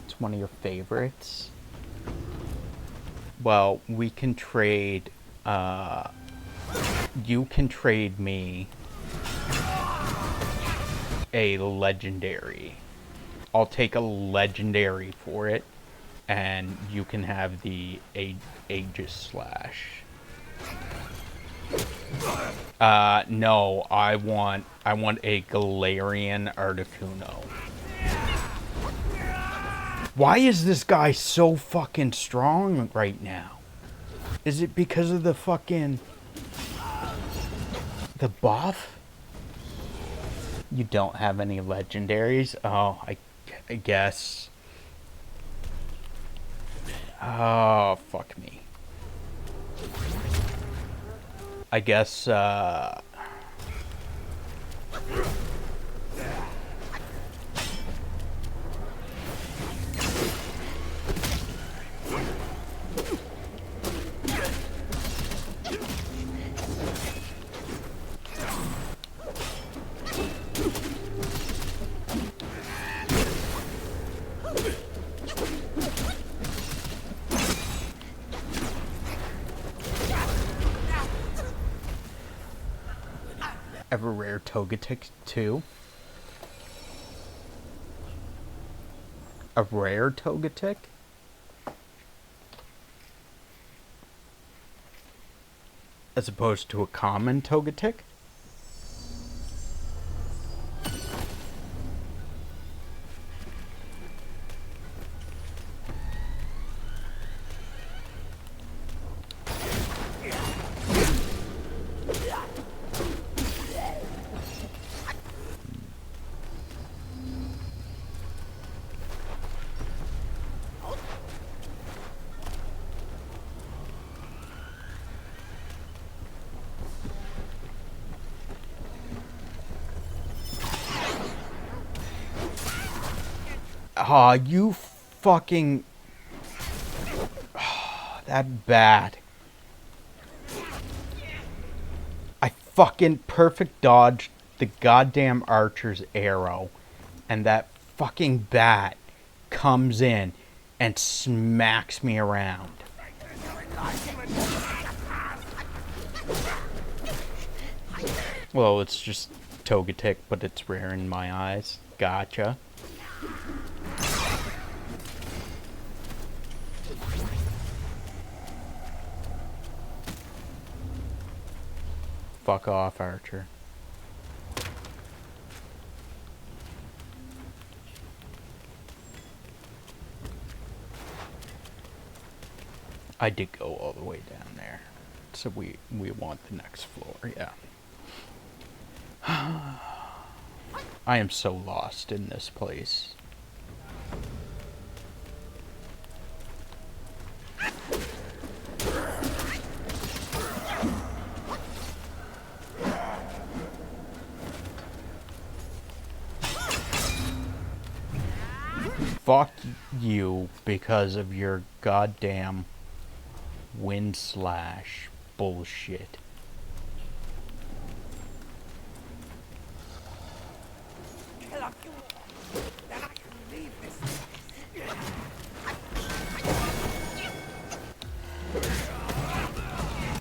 it's one of your favorites. Well, we can trade, you can trade me a legendary. I'll take a legendary for it, and you can have the Aegis Slash. No, I want a Galarian Articuno. Why is this guy so fucking strong right now? Is it because of the fucking... the buff? You don't have any legendaries? Oh, I guess. Oh, fuck me. I guess, ever rare Togetic too. A rare Togetic? As opposed to a common Togetic? Aw, you fucking... that bad. I fucking perfect dodged the goddamn archer's arrow, and that fucking bat comes in and smacks me around. Well, it's just Togetic, but it's rare in my eyes. Gotcha. Fuck off, Archer. I did go all the way down there. So we want the next floor, yeah. I am so lost in this place. Fuck you because of your goddamn wind slash bullshit.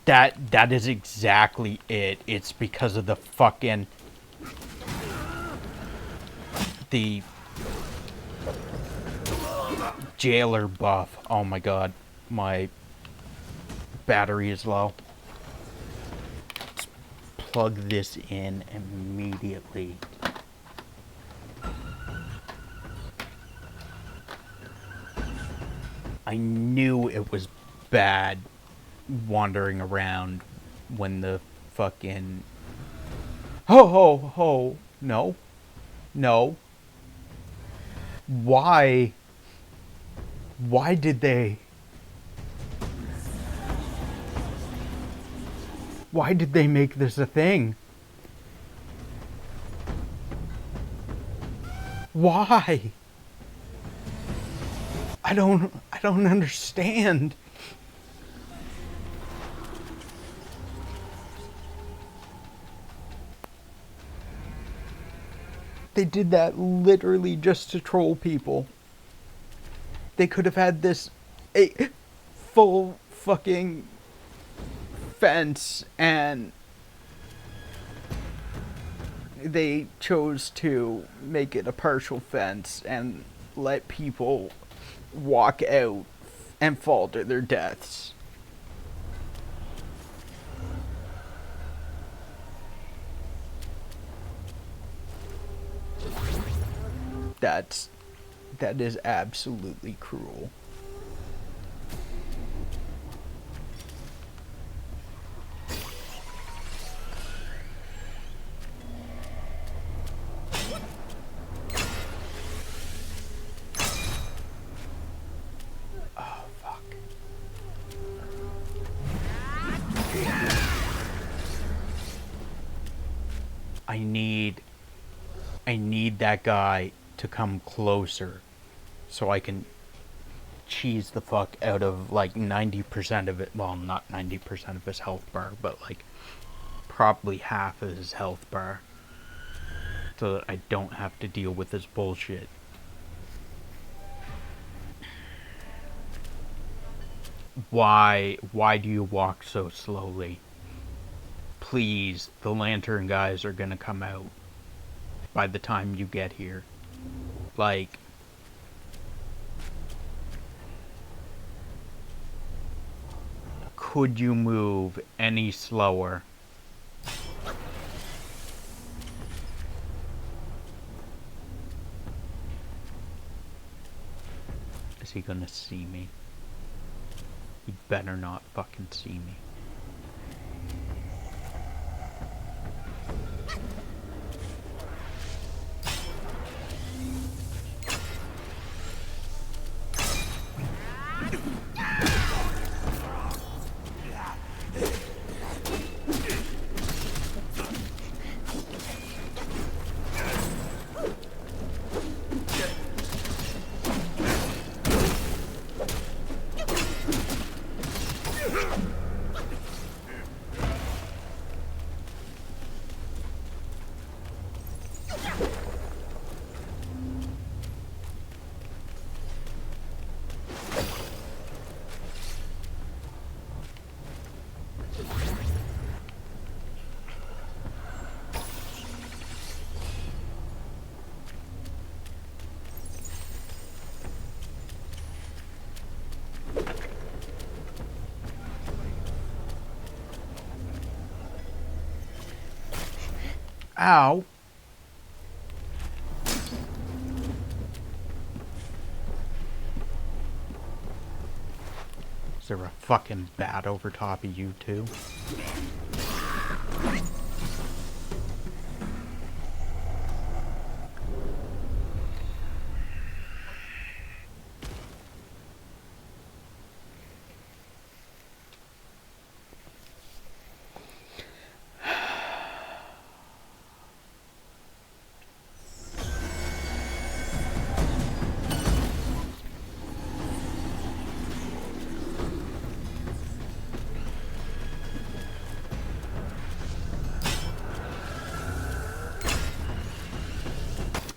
That is exactly it. It's because of the fucking the jailer buff. Oh my god, my battery is low. Let's plug this in immediately. I knew it was bad wandering around when the fucking... Ho ho ho! No. No. Why? Why did they... Why did they make this a thing? Why? I don't understand. They did that literally just to troll people. They could have had this a full fucking fence, and they chose to make it a partial fence and let people walk out and fall to their deaths. That is absolutely cruel. Oh fuck. I need that guy to come closer so I can cheese the fuck out of like 90% of it. Well, not 90% of his health bar, but like probably half of his health bar, so that I don't have to deal with this bullshit. Why do you walk so slowly? Please, the lantern guys are gonna come out by the time you get here. Like, could you move any slower? Is he gonna see me? He better not fucking see me. Ow. Is there a fucking bat over top of you too?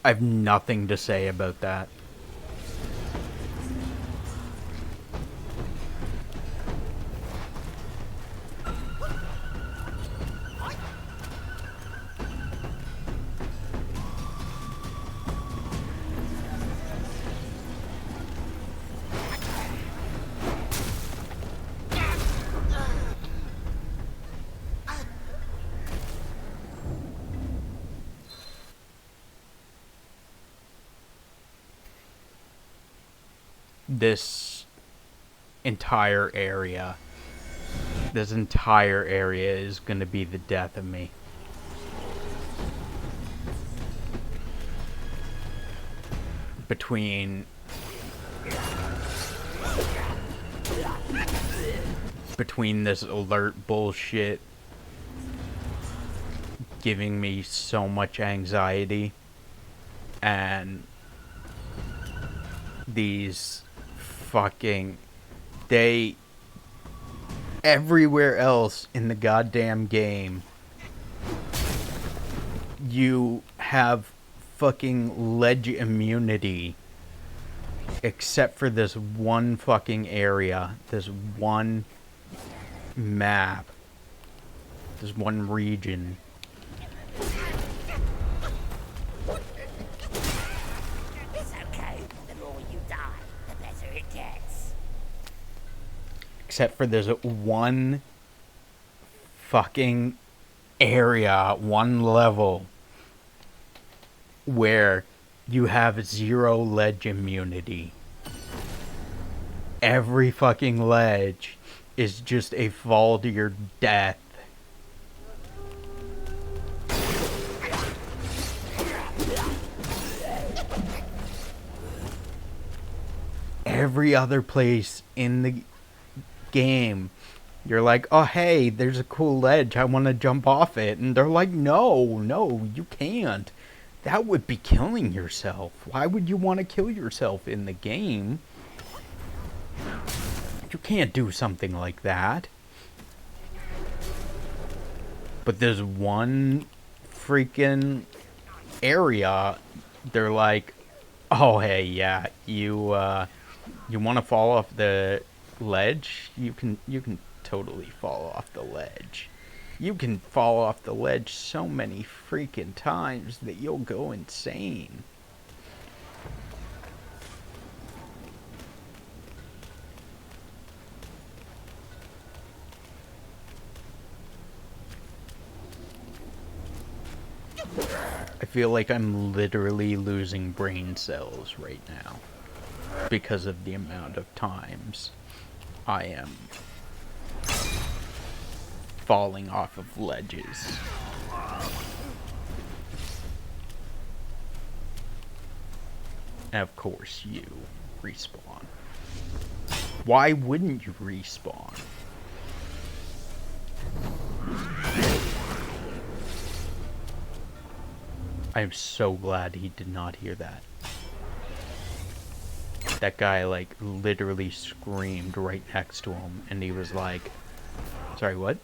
I have nothing to say about that. This entire area is gonna be the death of me. Between this alert bullshit giving me so much anxiety and these fucking... They... Everywhere else in the goddamn game, you have fucking ledge immunity. Except for this one fucking area. This one map. This one region. It's okay. The more you die, the better it gets. Except for there's one fucking area, one level, where you have 0 ledge immunity. Every fucking ledge is just a fall to your death. Every other place in the game, you're like, oh hey, there's a cool ledge, I want to jump off it. And they're like, no, you can't. That would be killing yourself. Why would you want to kill yourself in the game? You can't do something like that. But there's one freaking area, they're like, oh hey, yeah, you want to fall off the ledge? You can totally fall off the ledge. You can fall off the ledge so many freaking times that you'll go insane. I feel like I'm literally losing brain cells right now because of the amount of times I am falling off of ledges. And of course you respawn. Why wouldn't you respawn? I am so glad he did not hear that. That guy, like, literally screamed right next to him, and he was like, sorry, what?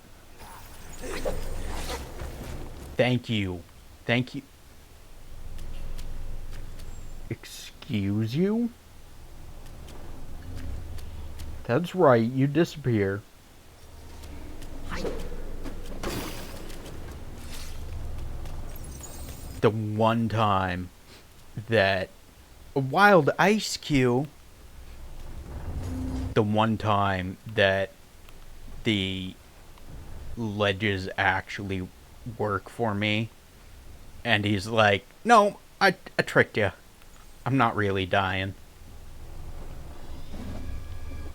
Thank you. Thank you. Excuse you? That's right, you disappear. The one time that a wild ice cube, the one time that the ledges actually work for me, and he's like, no, I tricked you. I'm not really dying.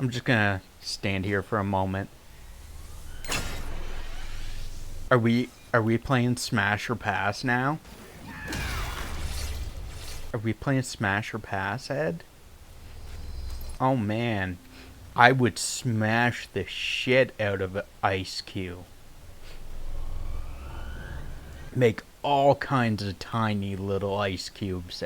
I'm just gonna stand here for a moment. Are we playing Smash or Pass now? Are we playing Smash or Pass, Ed? Oh man, I would smash the shit out of an ice cube. Make all kinds of tiny little ice cubes.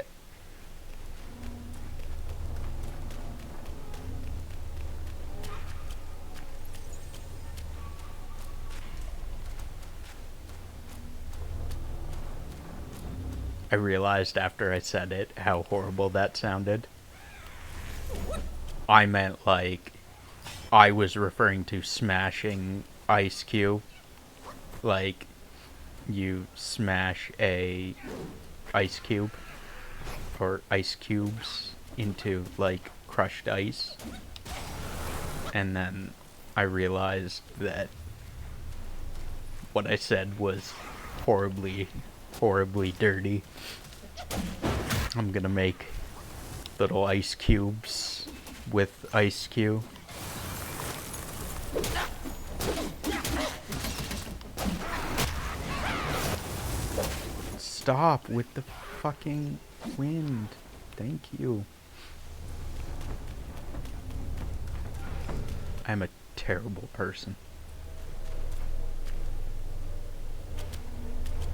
I realized after I said it how horrible that sounded. I meant like I was referring to smashing ice cube. Like you smash a ice cube or ice cubes into like crushed ice. And then I realized that what I said was horribly dirty. I'm gonna make little ice cubes with ice cube. Stop with the fucking wind. Thank you. I'm a terrible person.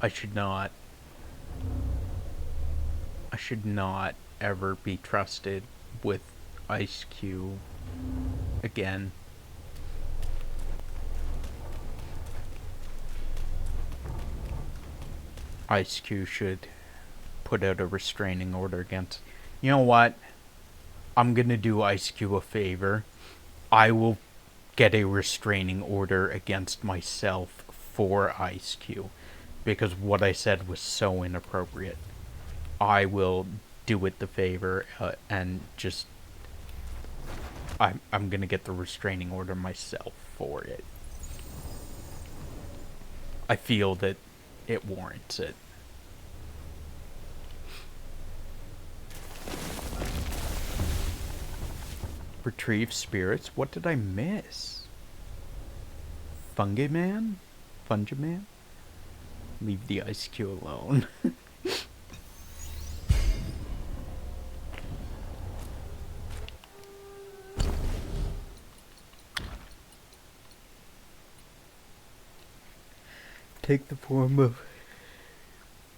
I should not ever be trusted with Ice Cube again. Ice Cube should put out a restraining order against. You know what? I'm gonna do Ice Cube a favor. I will get a restraining order against myself for Ice Cube because what I said was so inappropriate. I will do it the favor and just I'm gonna get the restraining order myself for it. I feel that it warrants it. Retrieve spirits? What did I miss? Fungi Man? Fungi Man? Leave the Ice Cube alone. Take the form of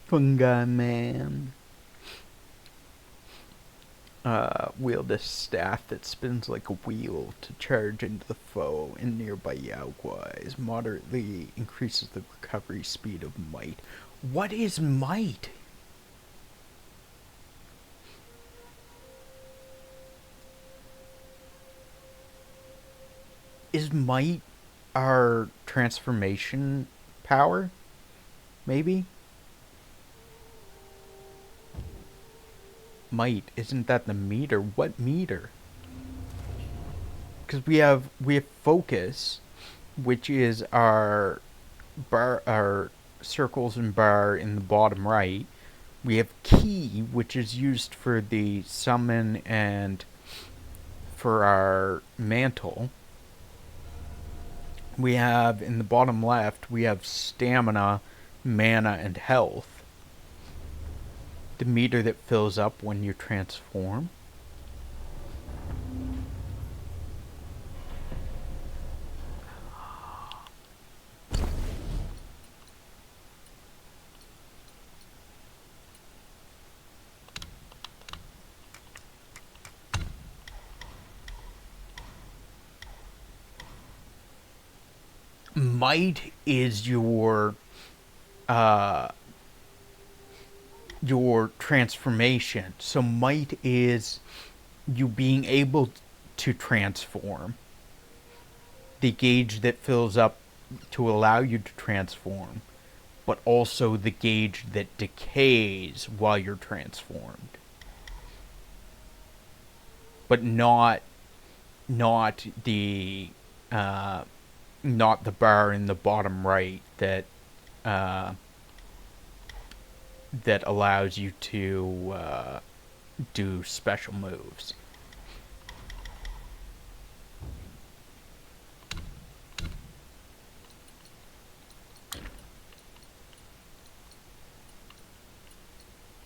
Fungi Man. Wield a staff that spins like a wheel to charge into the foe in nearby Yaoguais. Moderately increases the recovery speed of might. What is might? Is might our transformation power? Maybe? Might, isn't that the meter? What meter? Because we have focus, which is our bar, our circles and bar in the bottom right. We have key, which is used for the summon and for our mantle. We have in the bottom left, we have stamina, mana, and health. The meter that fills up when you transform. Might is your transformation. So might is you being able to transform. The gauge that fills up to allow you to transform, but also the gauge that decays while you're transformed. But not the not the bar in the bottom right that that allows you to do special moves.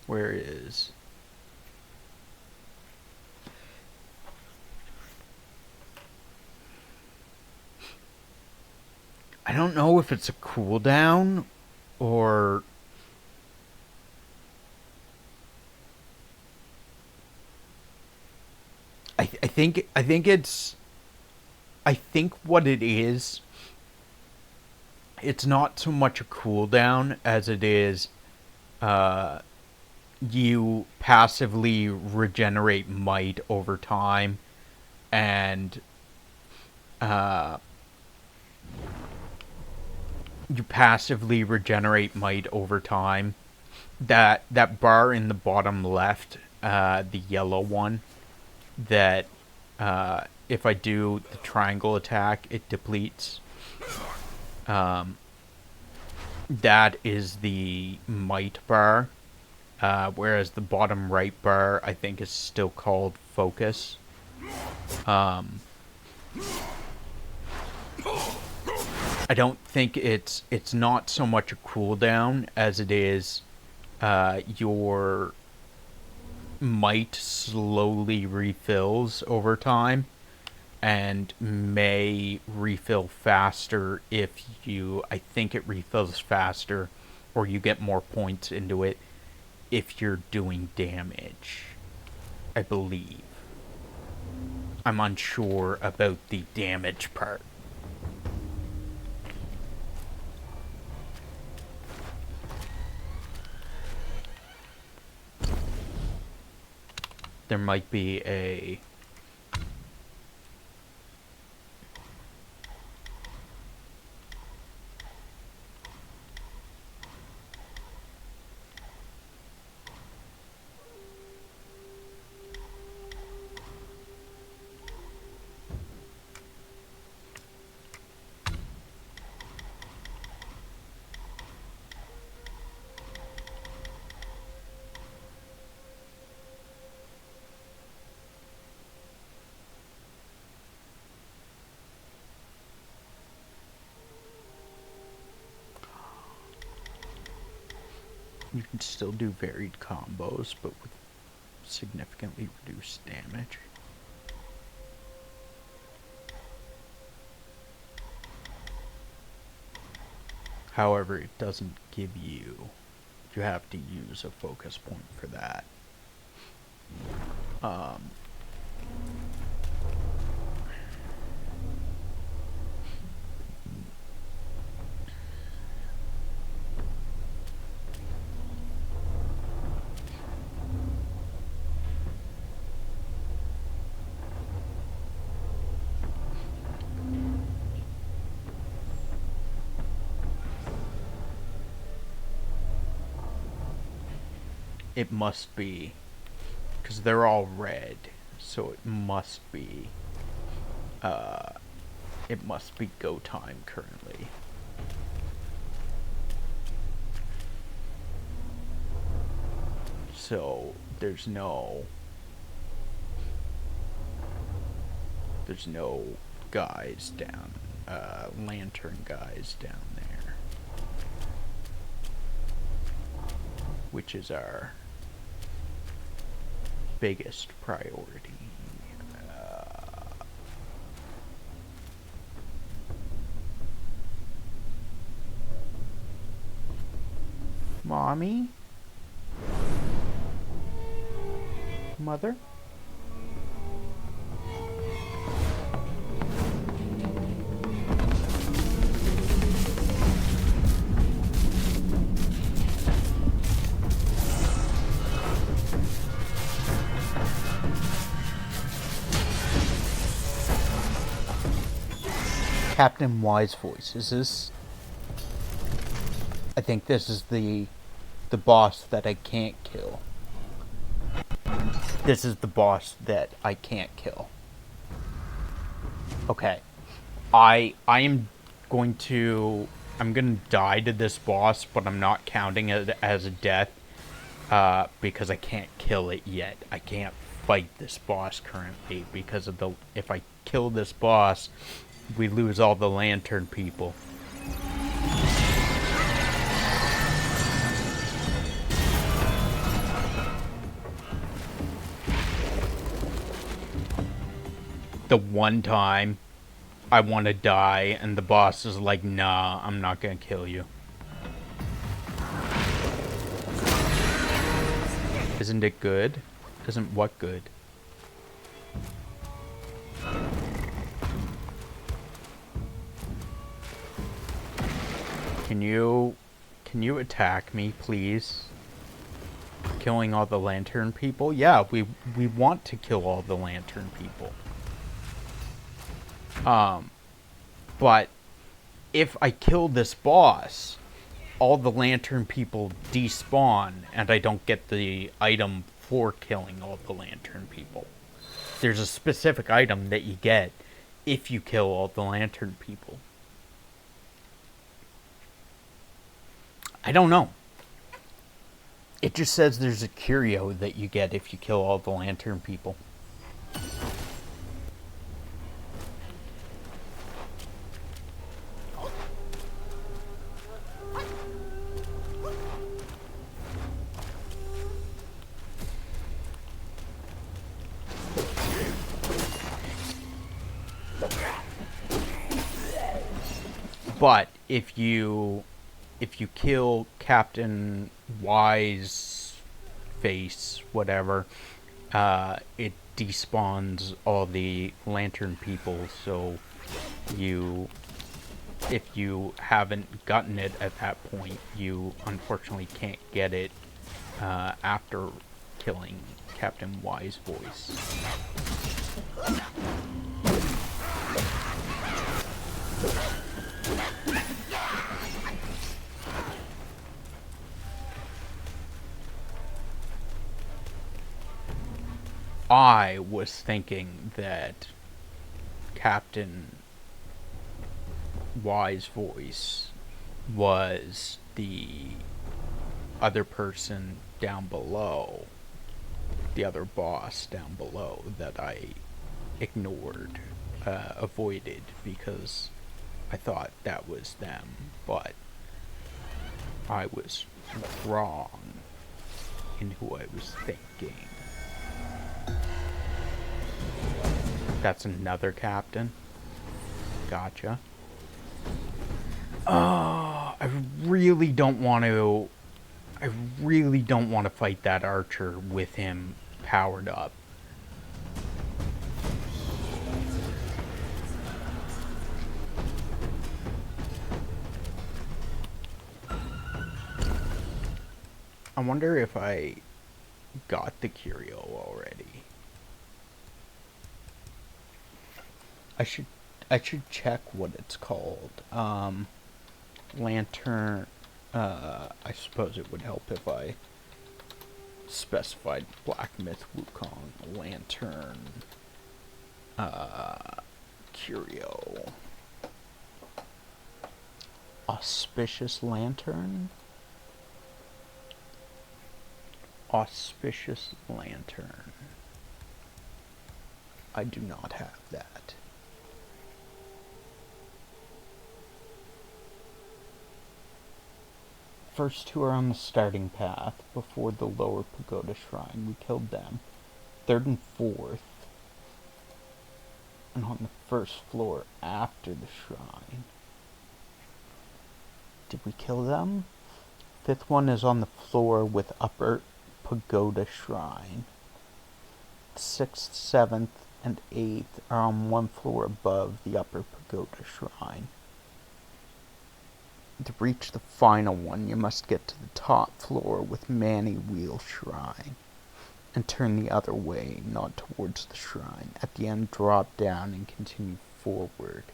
Where is... I don't know if it's a cooldown or... I think it's... I think what it is, it's not so much a cooldown as it is you passively regenerate might over time, and you passively regenerate might over time. That bar in the bottom left, the yellow one, that if I do the triangle attack, it depletes. That is the might bar, whereas the bottom right bar, I think, is still called focus. I don't think it's not so much a cooldown as it is your might slowly refills over time and may refill faster if you... I think it refills faster, or you get more points into it if you're doing damage, I believe. I'm unsure about the damage part. There might be a... You can still do varied combos, but with significantly reduced damage. However, it doesn't give you... You have to use a focus point for that. It must be, because they're all red, so it must be go time currently. So there's no guys down, lantern guys down there, which is our biggest priority. Mommy? Mother? Captain Wise voice. Is this... I think this is the boss that I can't kill. This is the boss that I can't kill. Okay. I'm gonna die to this boss, but I'm not counting it as a death, because I can't kill it yet. I can't fight this boss currently because of the... If I kill this boss, we lose all the lantern people. The one time I want to die and the boss is like, nah, I'm not gonna kill you. Isn't it good? Isn't what good? Can you attack me, please? Killing all the lantern people? Yeah, we want to kill all the lantern people. But if I kill this boss, all the lantern people despawn and I don't get the item for killing all the lantern people. There's a specific item that you get if you kill all the lantern people. I don't know. It just says there's a curio that you get if you kill all the lantern people. But if you kill Captain Wise Face, whatever, it despawns all the lantern people, so if you haven't gotten it at that point, you unfortunately can't get it after killing Captain Wise Voice. I was thinking that Captain Wise Voice was the other person down below, the other boss down below that I ignored, avoided, because I thought that was them, but I was wrong in who I was thinking. That's another captain. Gotcha. I really don't want to fight that archer with him powered up. I wonder if I got the curio already. I should check what it's called. Lantern. I suppose it would help if I specified Black Myth Wukong Lantern. Curio. Auspicious Lantern. Auspicious Lantern. I do not have that. First two are on the starting path before the lower pagoda shrine. We killed them. Third and fourth, and on the first floor after the shrine. Did we kill them? Fifth one is on the floor with upper pagoda shrine. Sixth, seventh, and eighth are on one floor above the upper pagoda shrine. To reach the final one, you must get to the top floor with Manny Wheel Shrine and turn the other way, not towards the shrine. At the end, drop down and continue forward.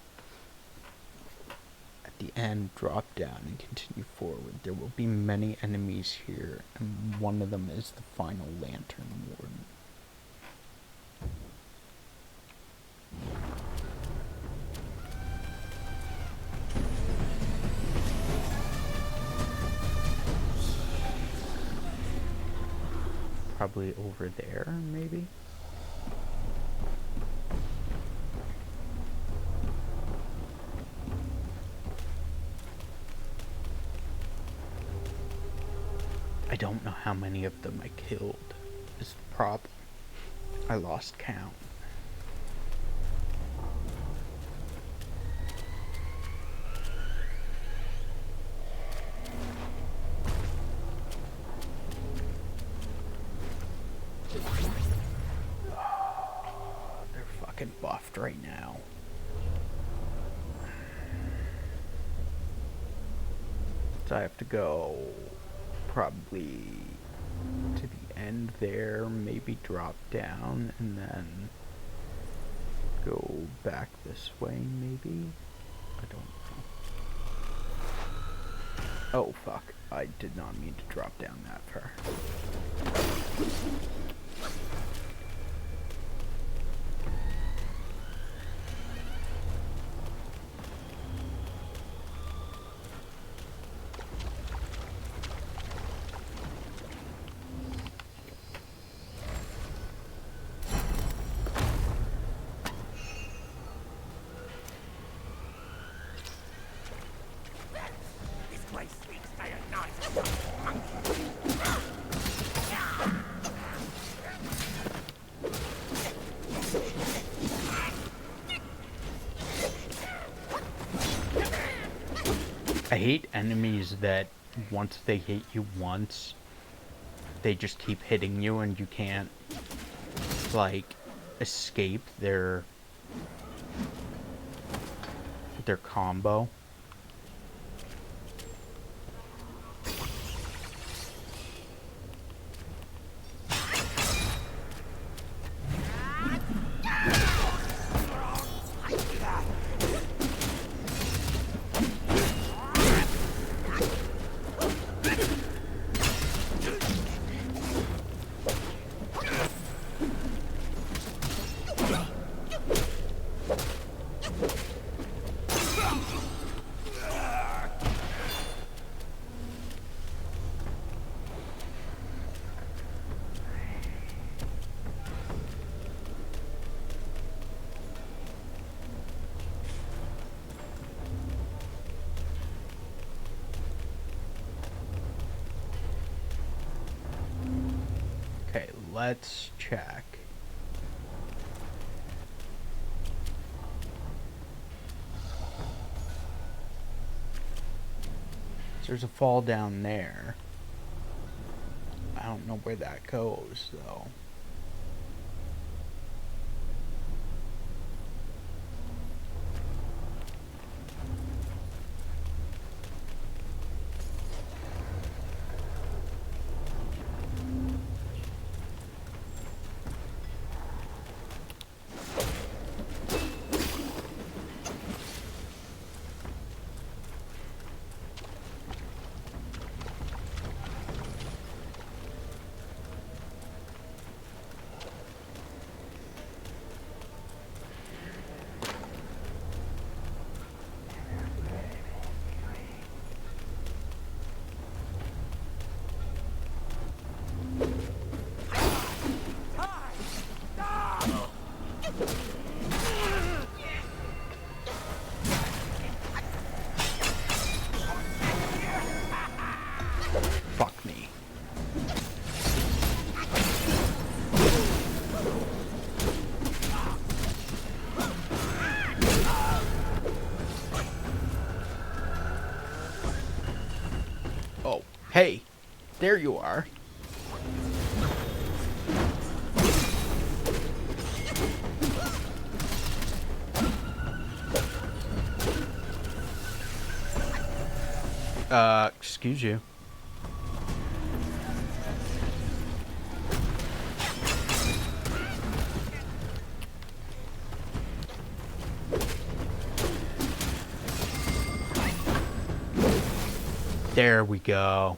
At the end, drop down and continue forward. There will be many enemies here, and one of them is the final Lantern Warden. Probably over there, maybe? I don't know how many of them I killed, is the problem. I lost count. Buffed right now. So I have to go probably to the end there, maybe drop down, and then go back this way, maybe? I don't know. Oh, fuck. I did not mean to drop down that far. I hate enemies that once they hit you once, they just keep hitting you and you can't, like, escape their combo. Okay, let's check. There's a fall down there. I don't know where that goes, though. Fuck me. Oh, hey, there you are. Excuse you. There we go.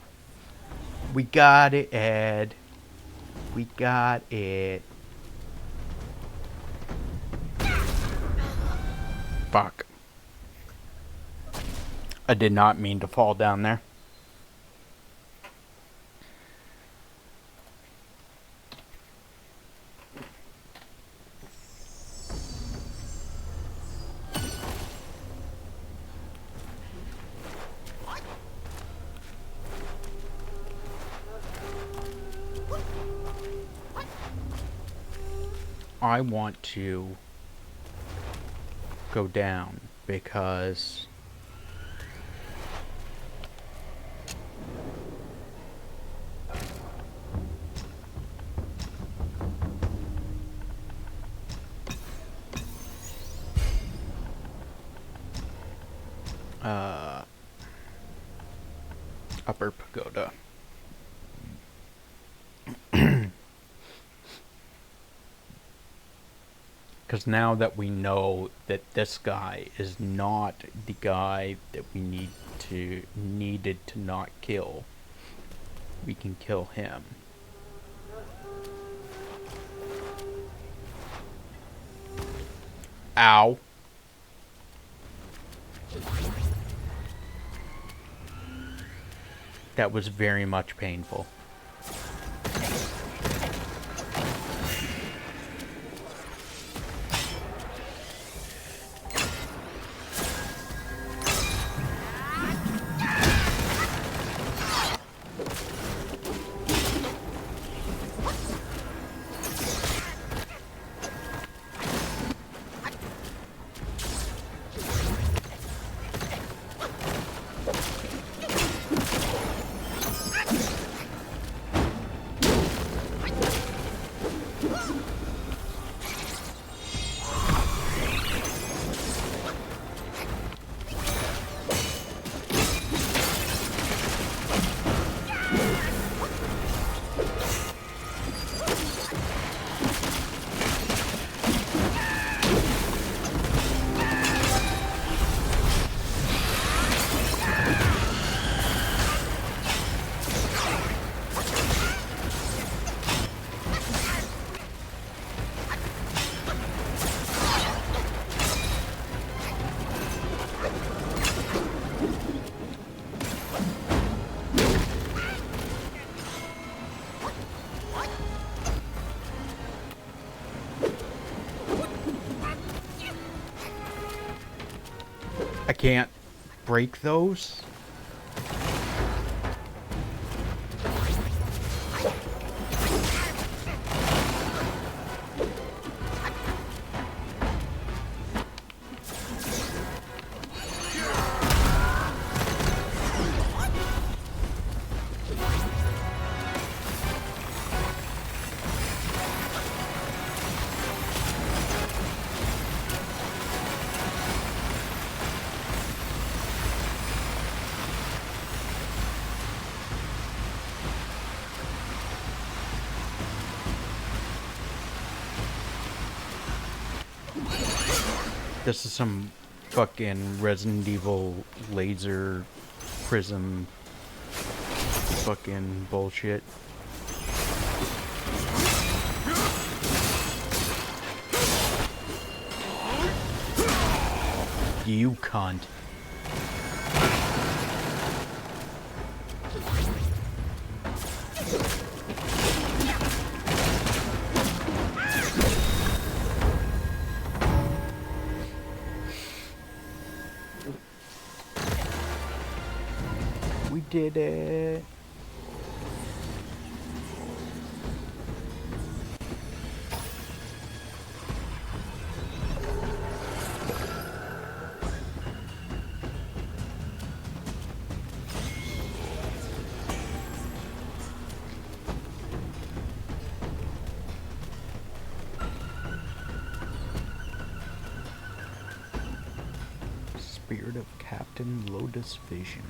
We got it, Ed. We got it. Fuck. I did not mean to fall down there. I want to go down because Upper Pagoda. Because now that we know that this guy is not the guy that we needed to not kill, we can kill him. Ow. That was very much painful. I can't break those? This is some fucking Resident Evil laser prism fucking bullshit. You cunt. We did it. Spirit of Captain Lotus Vision.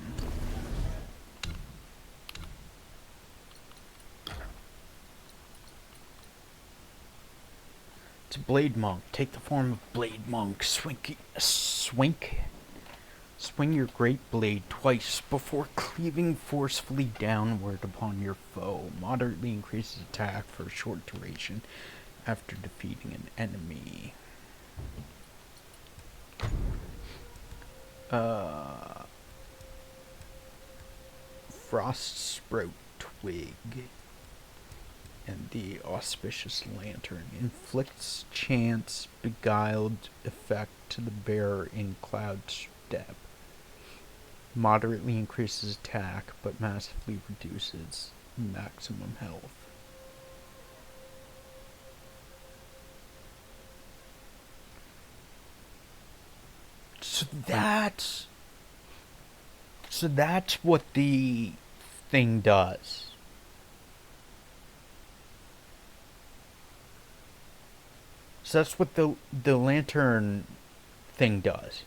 It's a Blade Monk. Take the form of Blade Monk. Swing your great blade twice before cleaving forcefully downward upon your foe. Moderately increases attack for a short duration after defeating an enemy. Frost Sprout Twig and the Auspicious Lantern inflicts chance beguiled effect to the bearer in Cloud Step. Moderately increases attack but massively reduces maximum health. So that's what the thing does. So that's what the lantern thing does.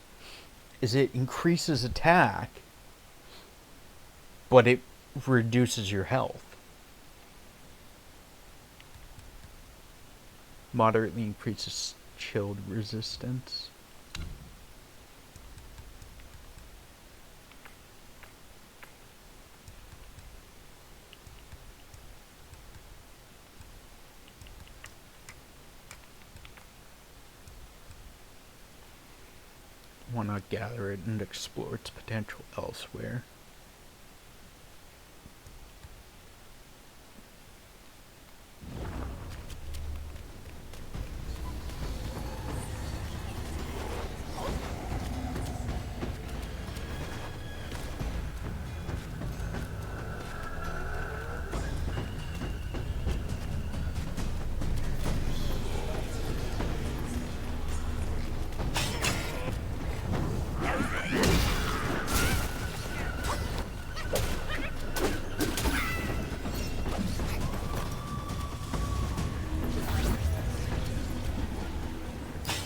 Is it increases attack, but it reduces your health. Moderately increases chilled resistance. Why not gather it and explore its potential elsewhere?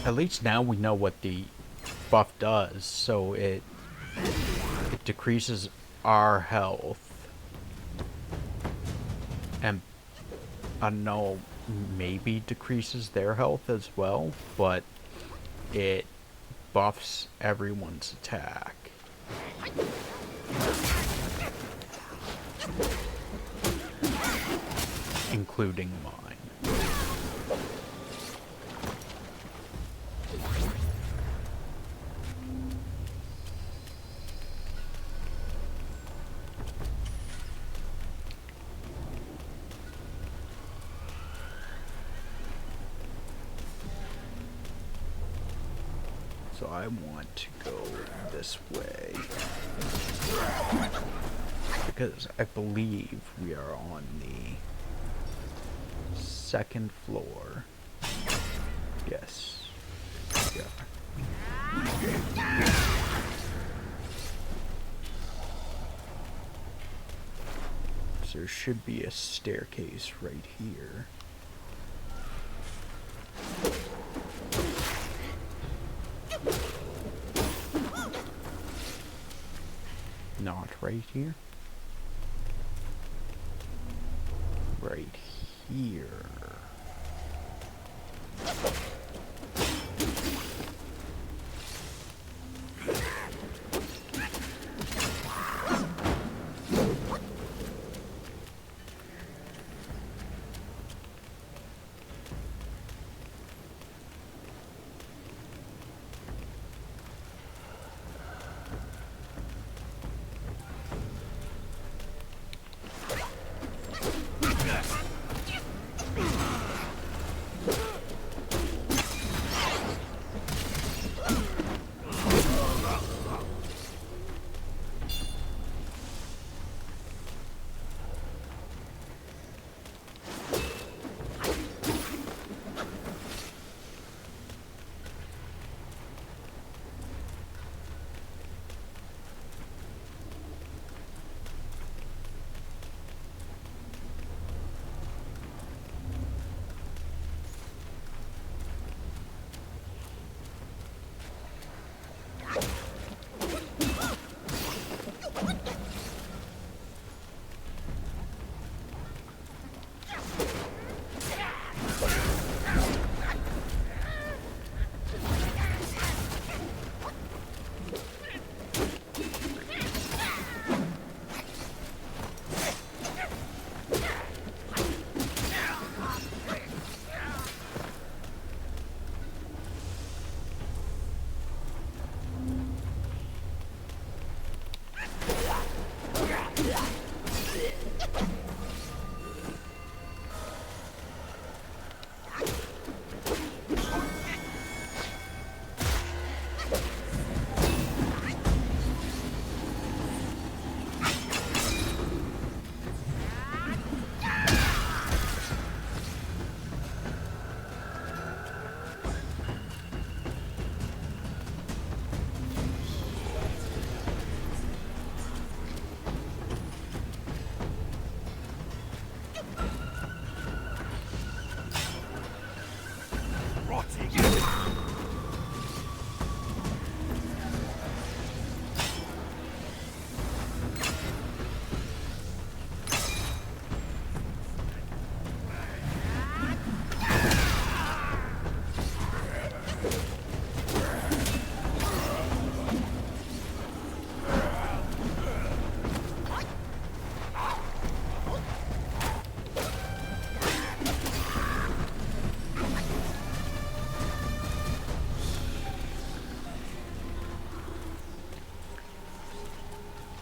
At least now we know what the buff does, so it decreases our health. And I don't know, maybe decreases their health as well, but it buffs everyone's attack. Including mine. So I want to go this way. Because I believe we are on the second floor. Yes, we are. So there should be a staircase right here. Not right here. Right here.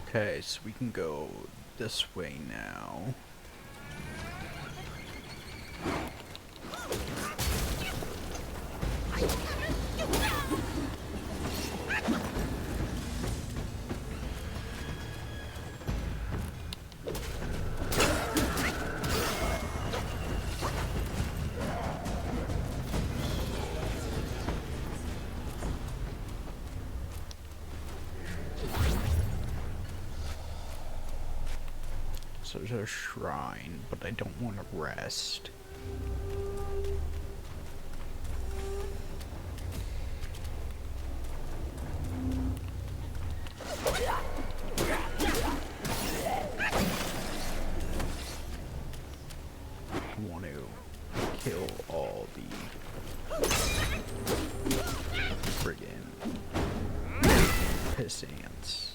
Okay, so we can go this way now. So there's a shrine, but I don't want to rest. I want to kill all the friggin' piss ants.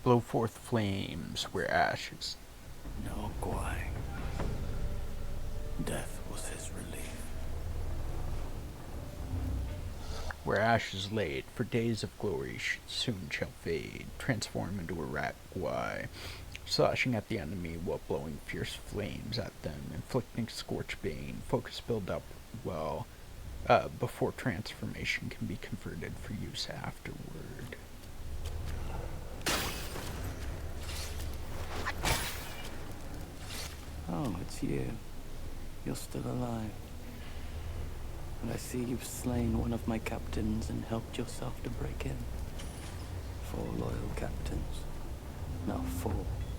blow forth flames where ashes. No, Gwai. Death was his relief. Where ashes laid for days of glory soon shall fade, transform into a rat Gwai, slashing at the enemy while blowing fierce flames at them, inflicting scorch bane, focus build up well, before transformation can be converted for use afterward. Oh, it's you. You're still alive. And I see you've slain one of my captains and helped yourself to break in. 4 loyal captains. Now 4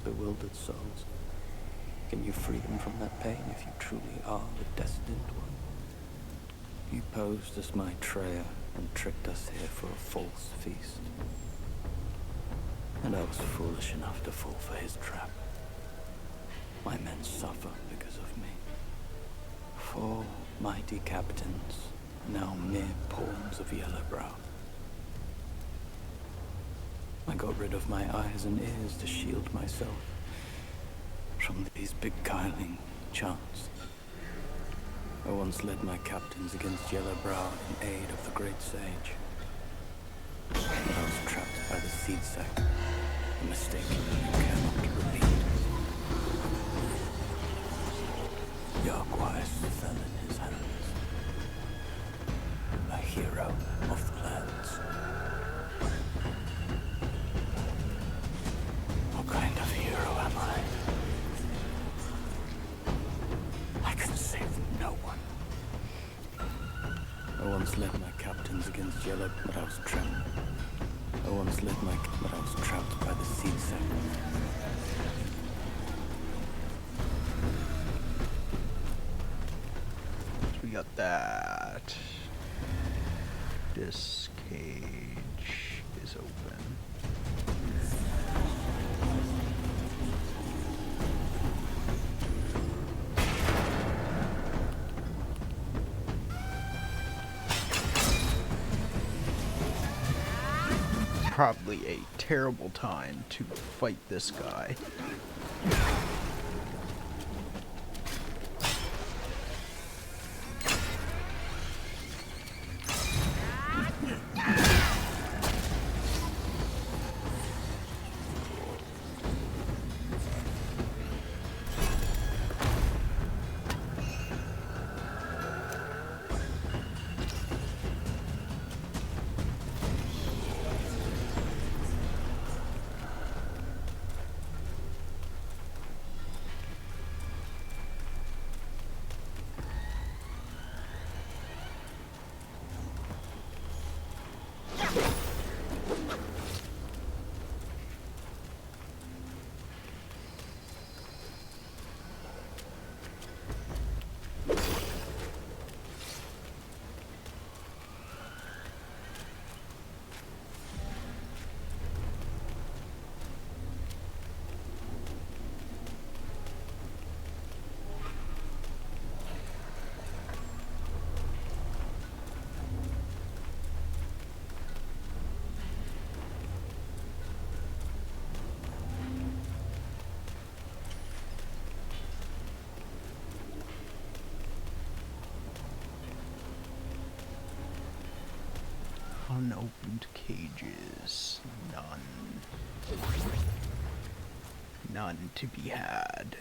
bewildered souls. Can you free them from that pain if you truly are the destined one? You posed as my Treya and tricked us here for a false feast. And I was foolish enough to fall for his trap. My men suffer because of me. 4 mighty captains, now mere pawns of Yellowbrow. I got rid of my eyes and ears to shield myself from these beguiling chants. I once led my captains against Yellowbrow in aid of the Great Sage. But I was trapped by the seed sack, a mistake you cannot repeat. Yarquise fell in his hands. A hero of the lands. What kind of hero am I? I can save no one. I once led my captains against Yellow, but I was trapped. But I was trapped by the seed sack. We got that. This cage is open. Probably a terrible time to fight this guy. Unopened cages. None to be had.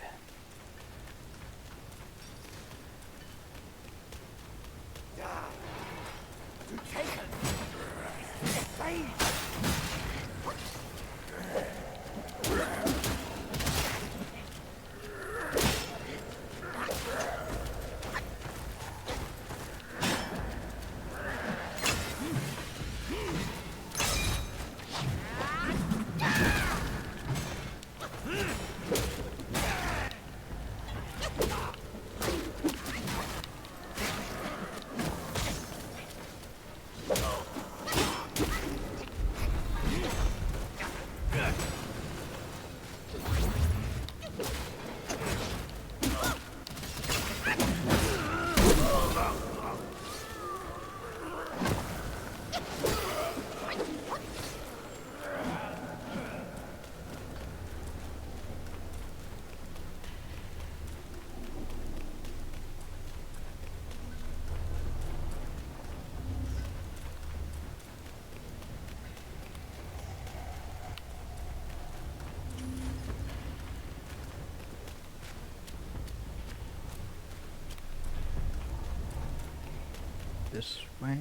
this way.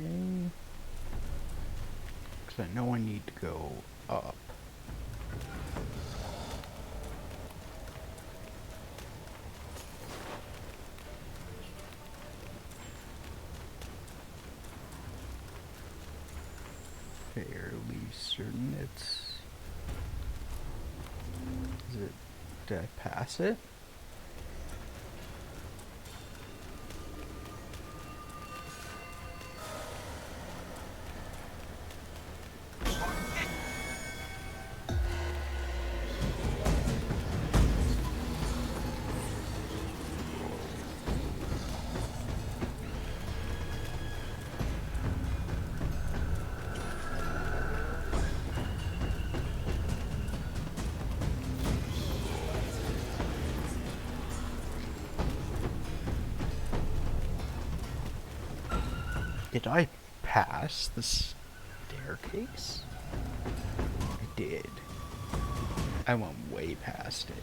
Because I know I need to go up. Fairly certain it's... Is it... Did I pass it? Did I pass the staircase? I did. I went way past it.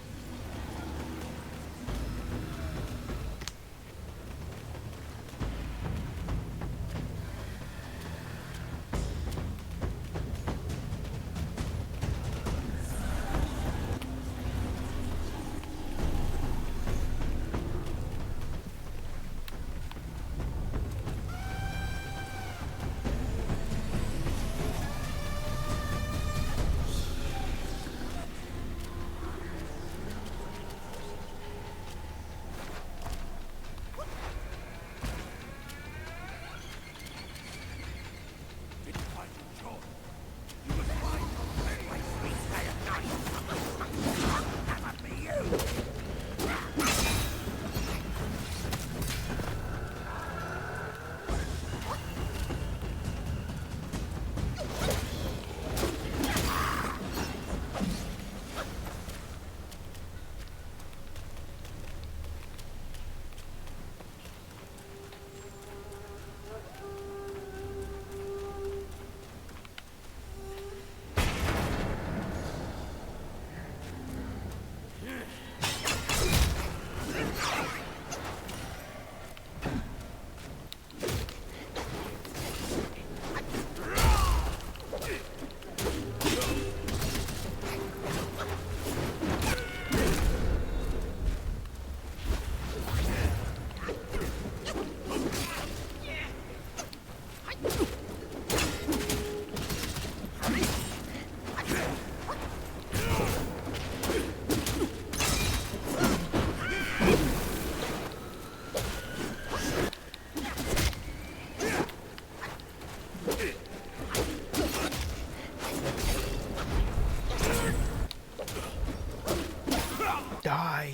Die!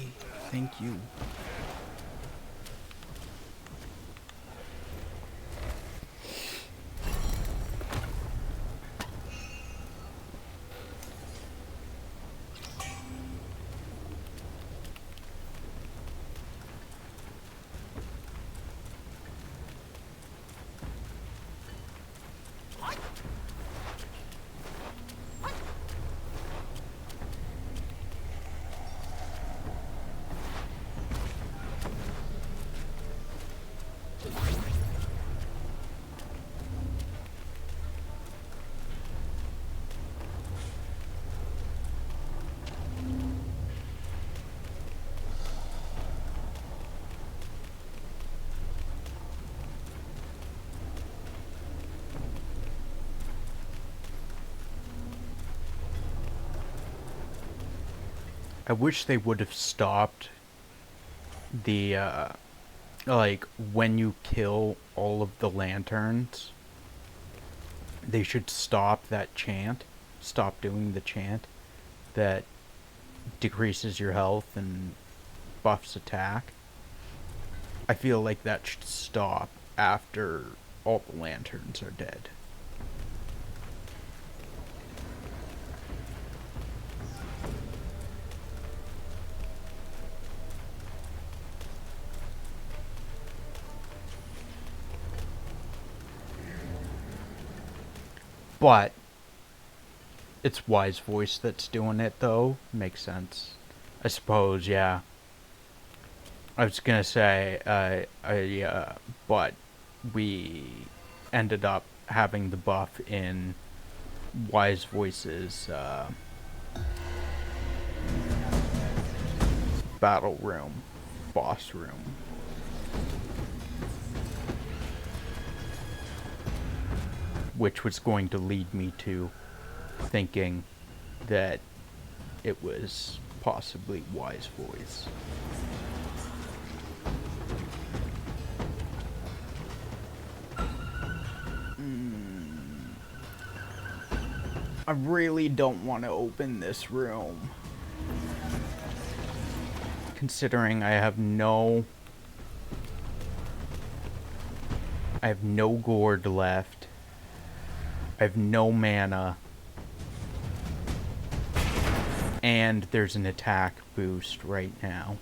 Thank you. I wish they would have stopped the, like, when you kill all of the lanterns, they should stop that chant. Stop doing the chant that decreases your health and buffs attack. I feel like that should stop after all the lanterns are dead. But it's Wise Voice that's doing it, though. Makes sense. I suppose, yeah. I was gonna say, but we ended up having the buff in Wise Voice's battle room, boss room. Which was going to lead me to thinking that it was possibly Wise Voice. I really don't want to open this room. Considering I have no gourd left. I have no mana. And there's an attack boost right now.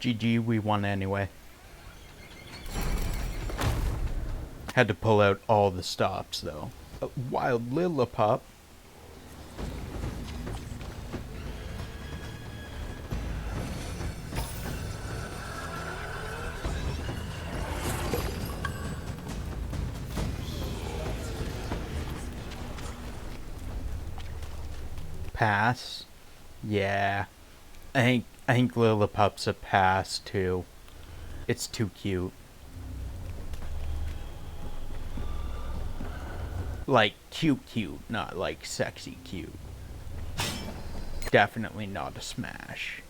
GG, we won anyway. Had to pull out all the stops, though. A wild Lillipup. Pass. Yeah. I think Lillipup's a pass, too. It's too cute. Like, cute, not like sexy cute. Definitely not a smash.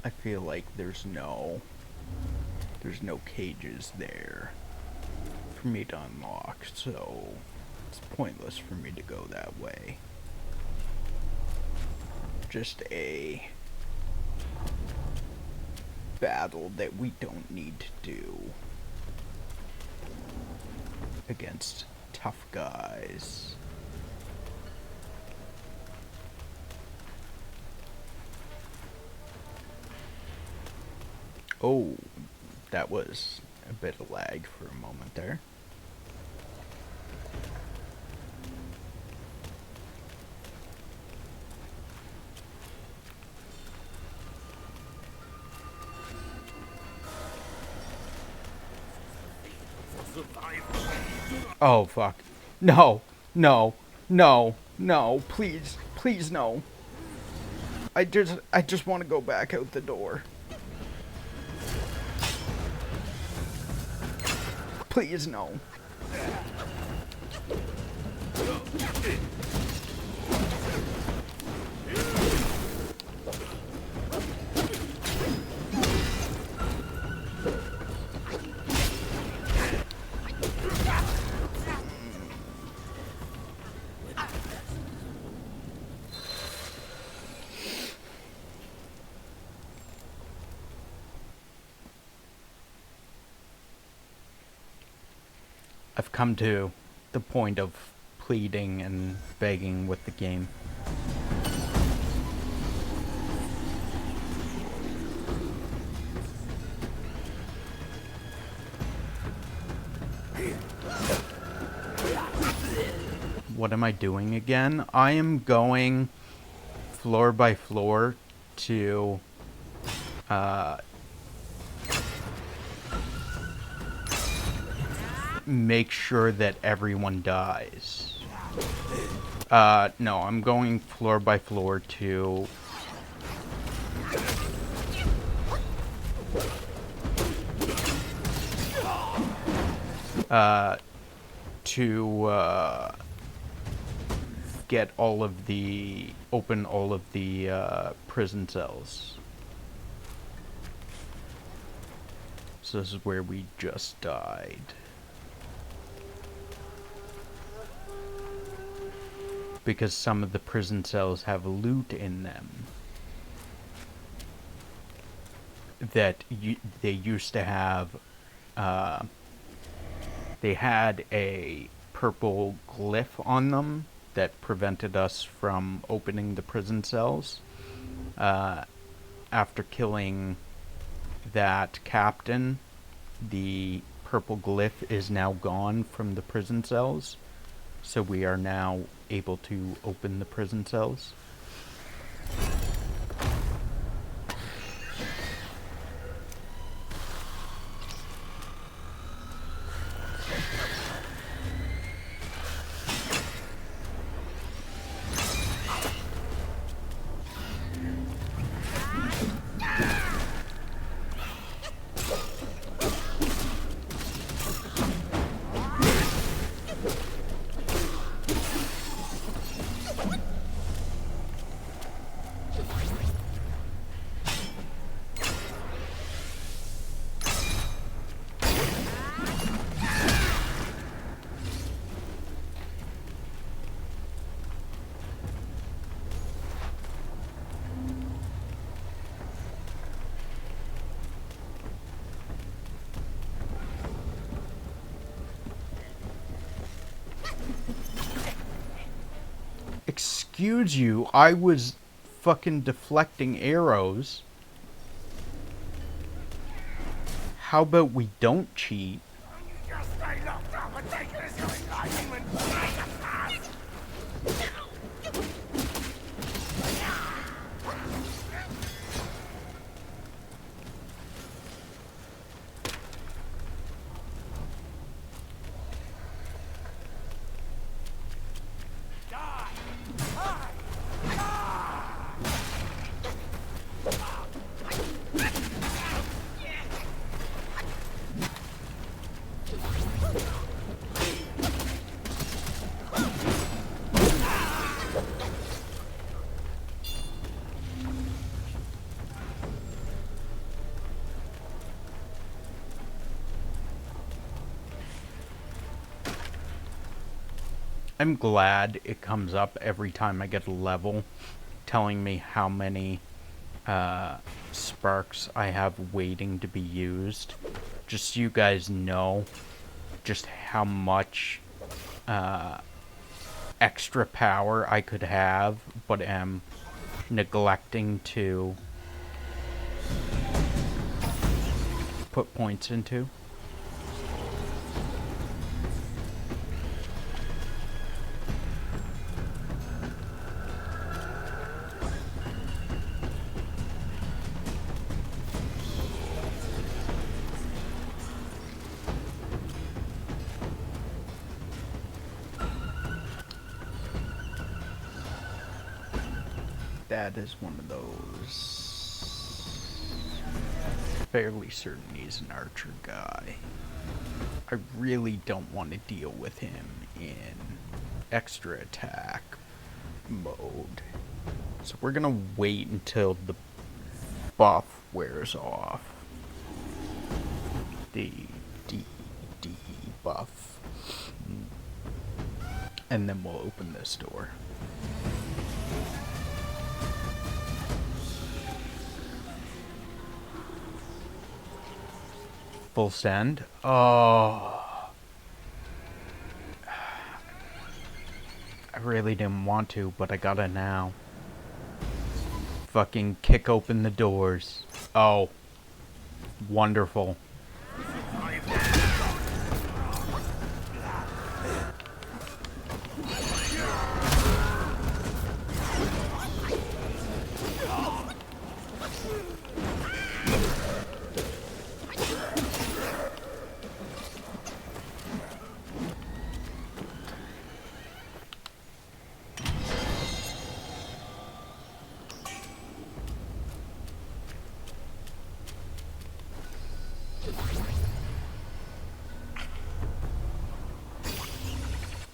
I feel like there's no cages there for me to unlock, so it's pointless for me to go that way. Just a battle that we don't need to do against tough guys. Oh, that was a bit of lag for a moment there. Oh, fuck. No, please, no. I just want to go back out the door. Please, no. I've come to the point of pleading and begging with the game. What am I doing again? I am going floor by floor to make sure that everyone dies. No, I'm going floor by floor to get all of the open all of the prison cells. So this is where we just died. Because some of the prison cells have loot in them that they used to have. They had a purple glyph on them that prevented us from opening the prison cells. After killing that captain, the purple glyph is now gone from the prison cells, so we are now able to open the prison cells. Excuse you, I was fucking deflecting arrows. How about we don't cheat? Just stay locked up and take it as your enlightenment. I'm glad it comes up every time I get a level telling me how many sparks I have waiting to be used. Just so you guys know just how much extra power I could have, but am neglecting to put points into. That is one of those. Fairly certain he's an archer guy. I really don't want to deal with him in extra attack mode. So we're gonna wait until the buff wears off. The buff. And then we'll open this door. Full send. Oh. really didn't want to, but I gotta now. Fucking kick open the doors. Oh. Wonderful.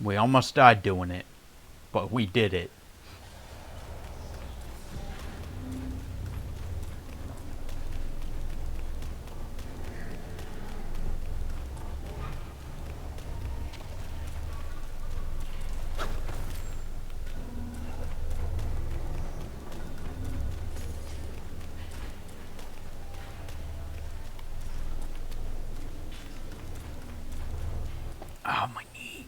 We almost died doing it, but we did it. Oh, my knee.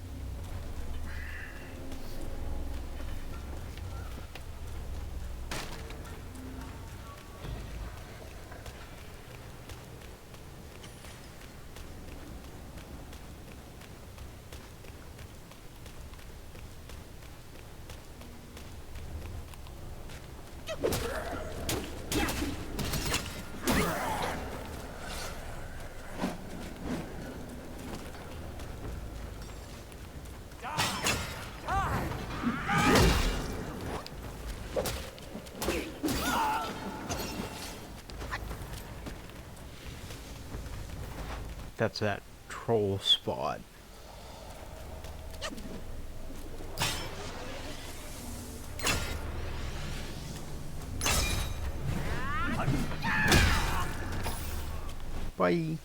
That's that troll spot. Bye.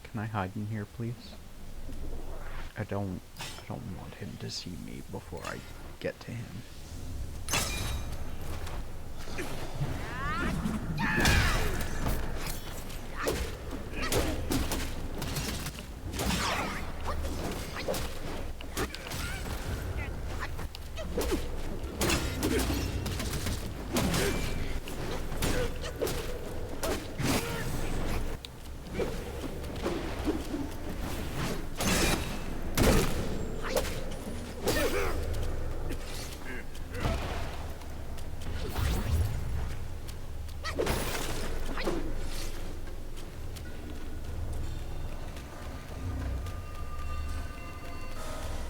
Can I hide in here, please? I don't want him to see me before I get to him.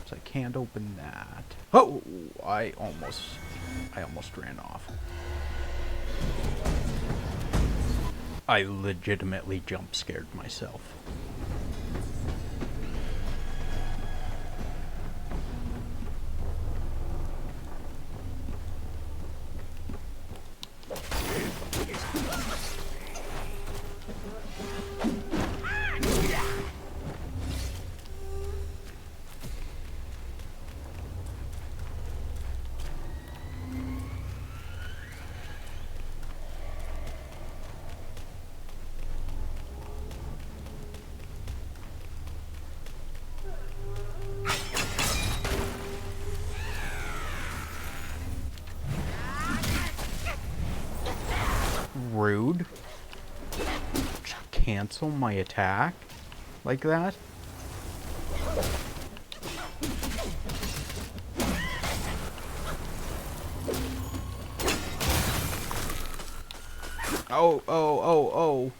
So I can't open that. Oh, I almost ran off. I legitimately jump scared myself. Rude. Cancel my attack like that. Oh.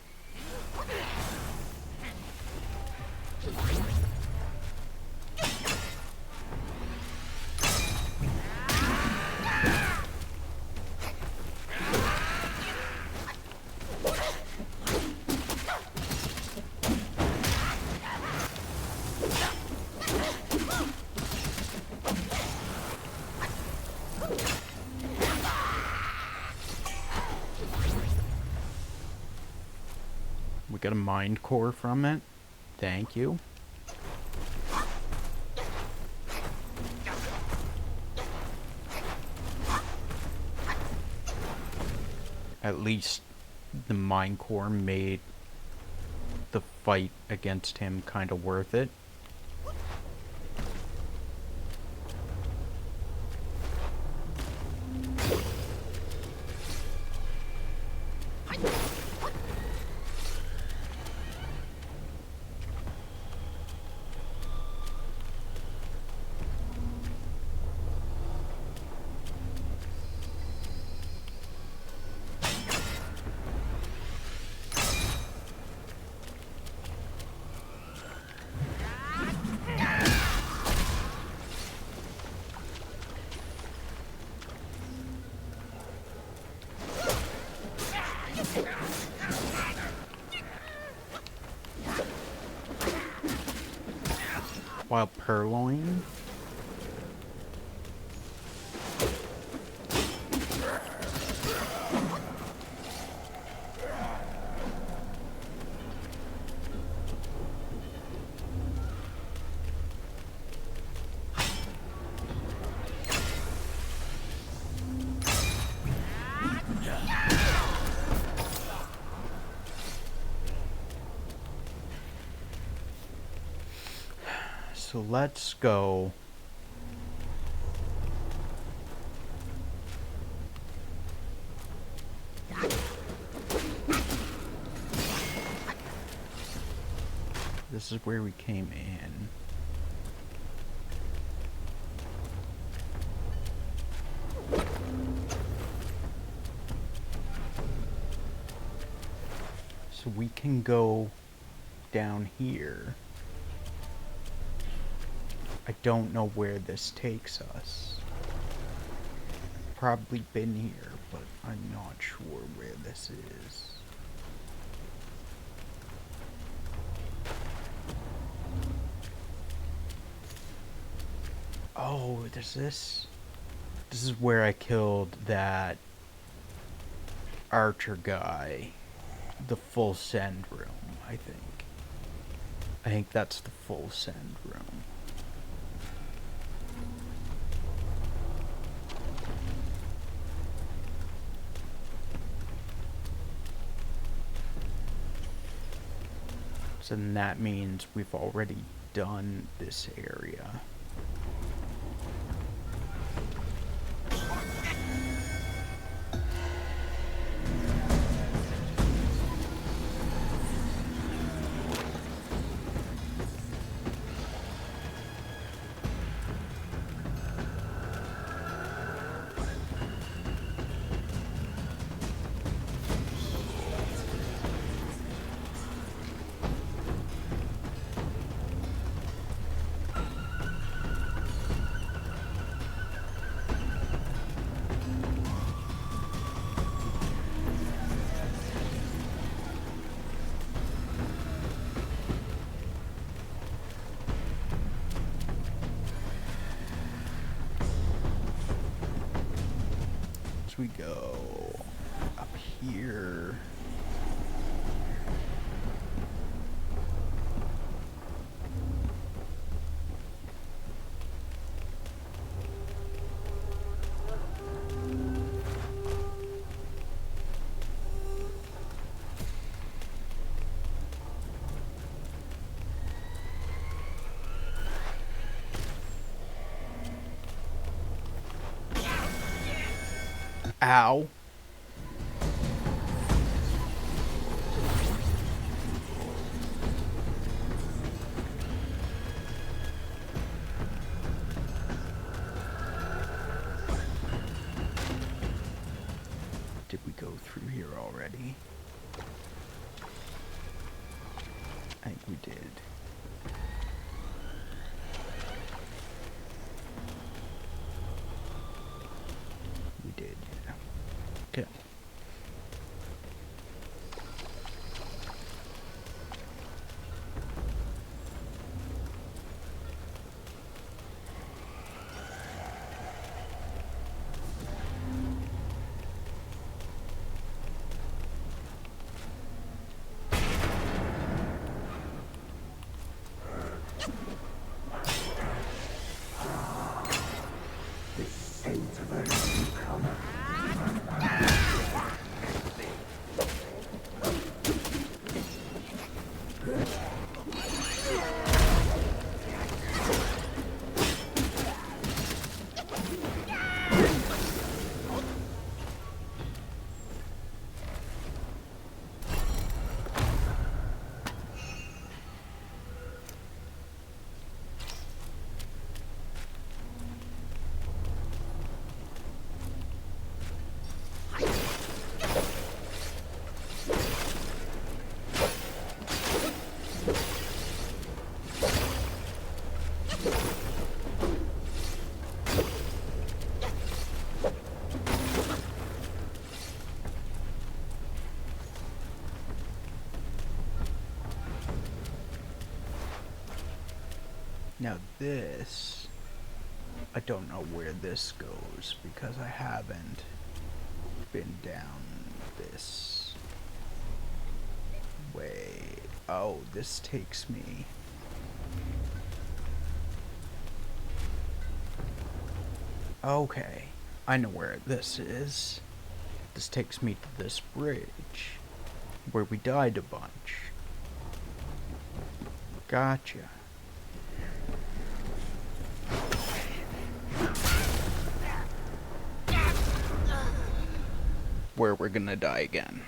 We got a mind core from it. Thank you. At least the Mine Core made the fight against him kind of worth it. While purloin. So let's go. This is where we came in. So we can go down here. I don't know where this takes us. Probably been here, but I'm not sure where this is. Oh, there's this. This is where I killed that archer guy. The full send room, I think. I think that's the full send room. So then that means we've already done this area. We go up here. Ow. Did we go through here already? I think we did. We did, yeah. Okay. Now this, I don't know where this goes because I haven't been down this way. Oh, this takes me. Okay, I know where this is. This takes me to this bridge where we died a bunch. Gotcha. Where we're gonna die again.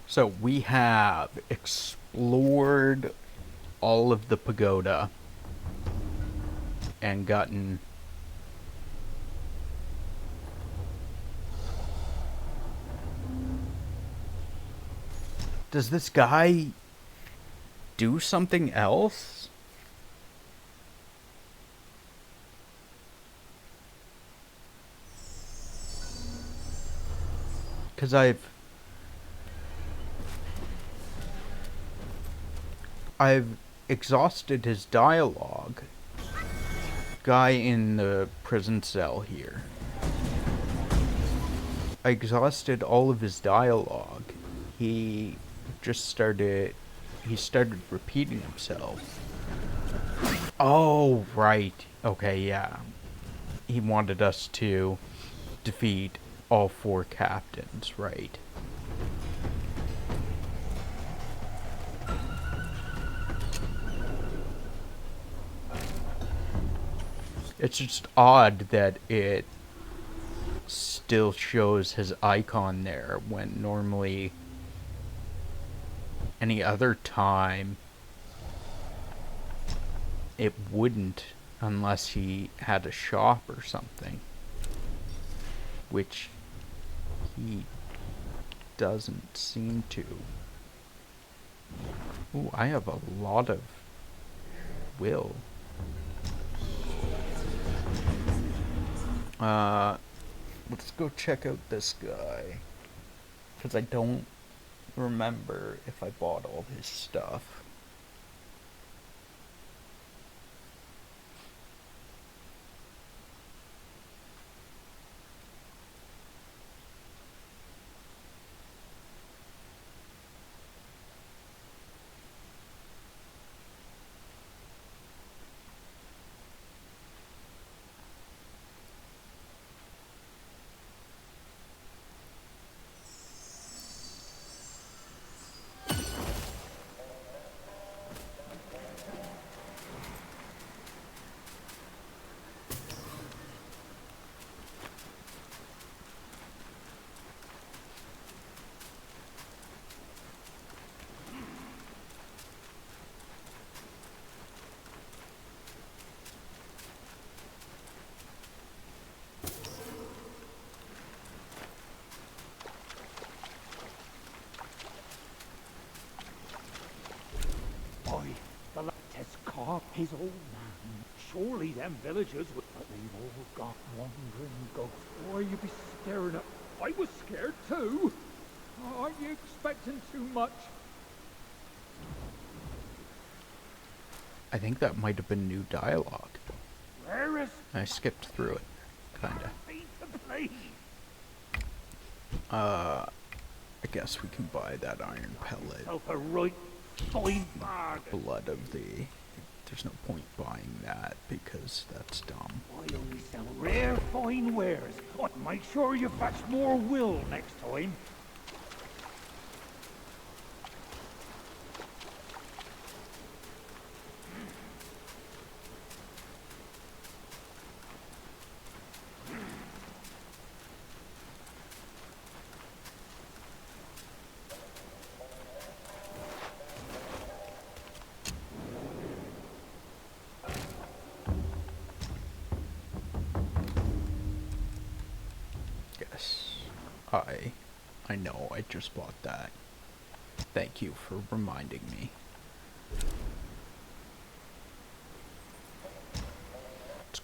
So we have explored all of the pagoda and gotten Does this guy do something else? Because I've exhausted his dialogue. Guy in the prison cell here. I exhausted all of his dialogue. He started repeating himself. Oh, right. Okay, yeah. He wanted us to defeat all 4 captains, right? It's just odd that it still shows his icon there when normally any other time it wouldn't, unless he had a shop or something, which he doesn't seem to. Ooh, I have a lot of will. Let's go check out this guy, because I don't remember if I bought all his stuff. The lad has carved his old man. Surely them villagers would... But they've all got wandering ghosts. Why you be staring at... I was scared too. Aren't you expecting too much? I think that might have been new dialogue. Where is... I skipped through it, kinda. to play? I guess we can buy that iron pellet. Self a right fine bargain. Blood of the... There's no point buying that, because that's dumb. Why only sell rare fine wares? Oh, make sure you fetch more will next time. Yes, I know, I just bought that. Thank you for reminding me.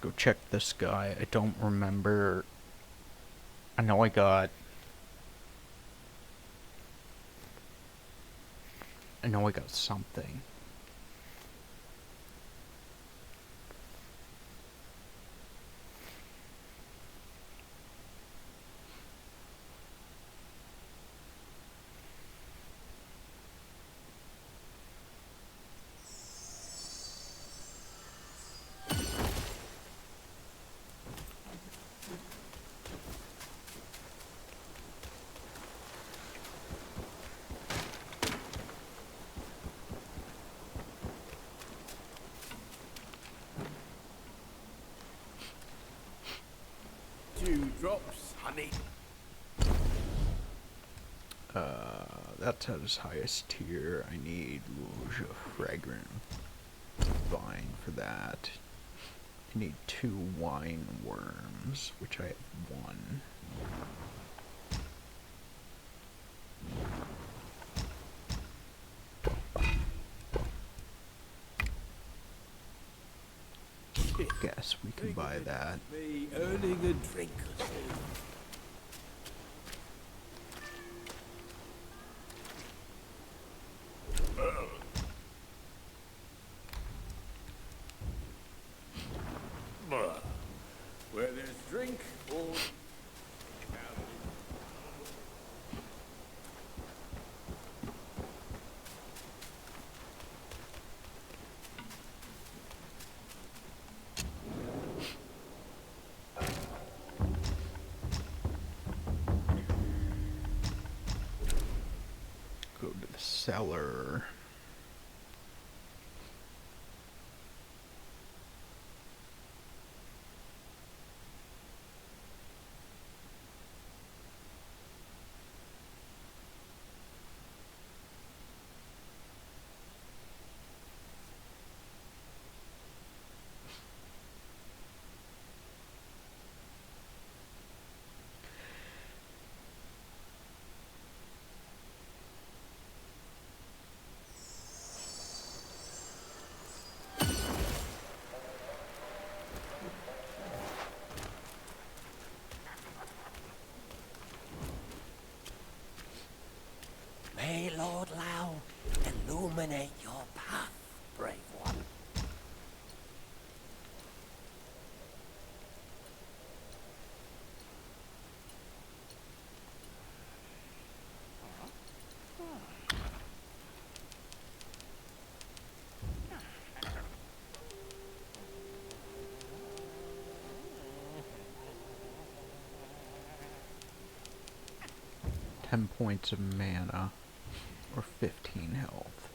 go check this guy. I don't remember. I know I got something. Dewdrops, honey. That's at his highest tier. I need Rouge of Fragrant Vine for that. I need 2 wine worms, which I have 1. Guess we can buy that. Me earning a drink or so. Where there's drink, or... Go to the cellar. May Lord Lao illuminate your path, brave one. Ten points of mana, or 15 health.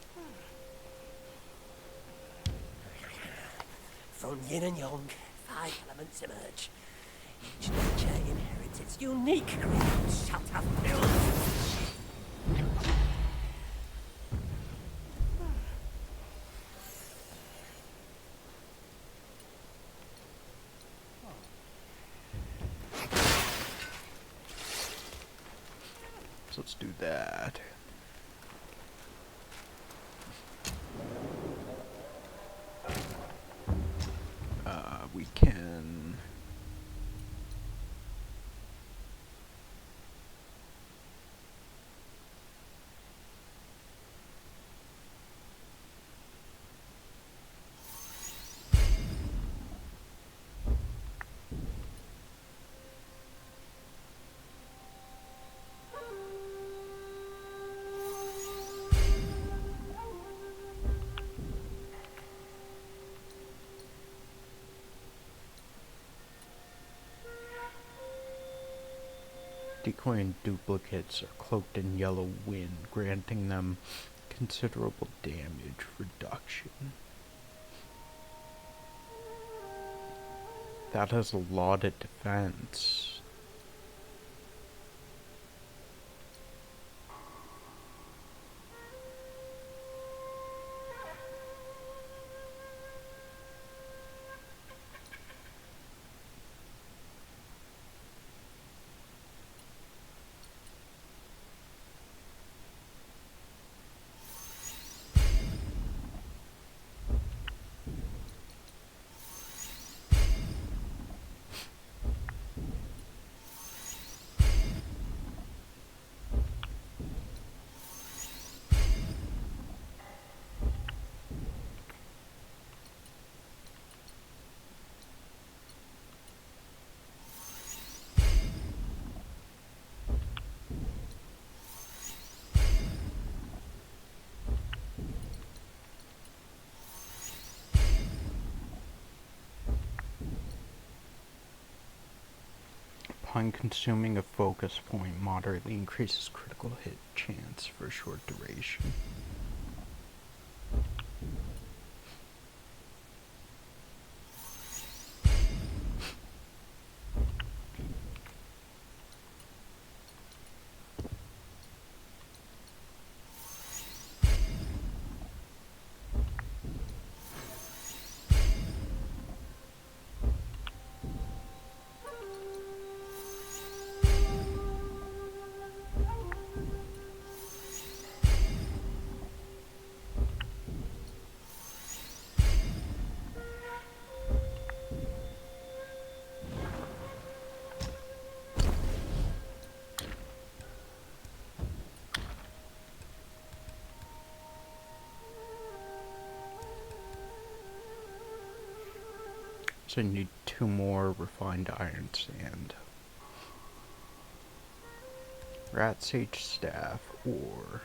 From yin and yang, 5 elements emerge. Each nature inherits its unique creatures shall have built. So let's do that. We can... Decoy and duplicates are cloaked in yellow wind, granting them considerable damage reduction. That has a lot of defense. Upon consuming a focus point, moderately increases critical hit chance for a short duration. So I need 2 more refined iron sand. Rat sage staff or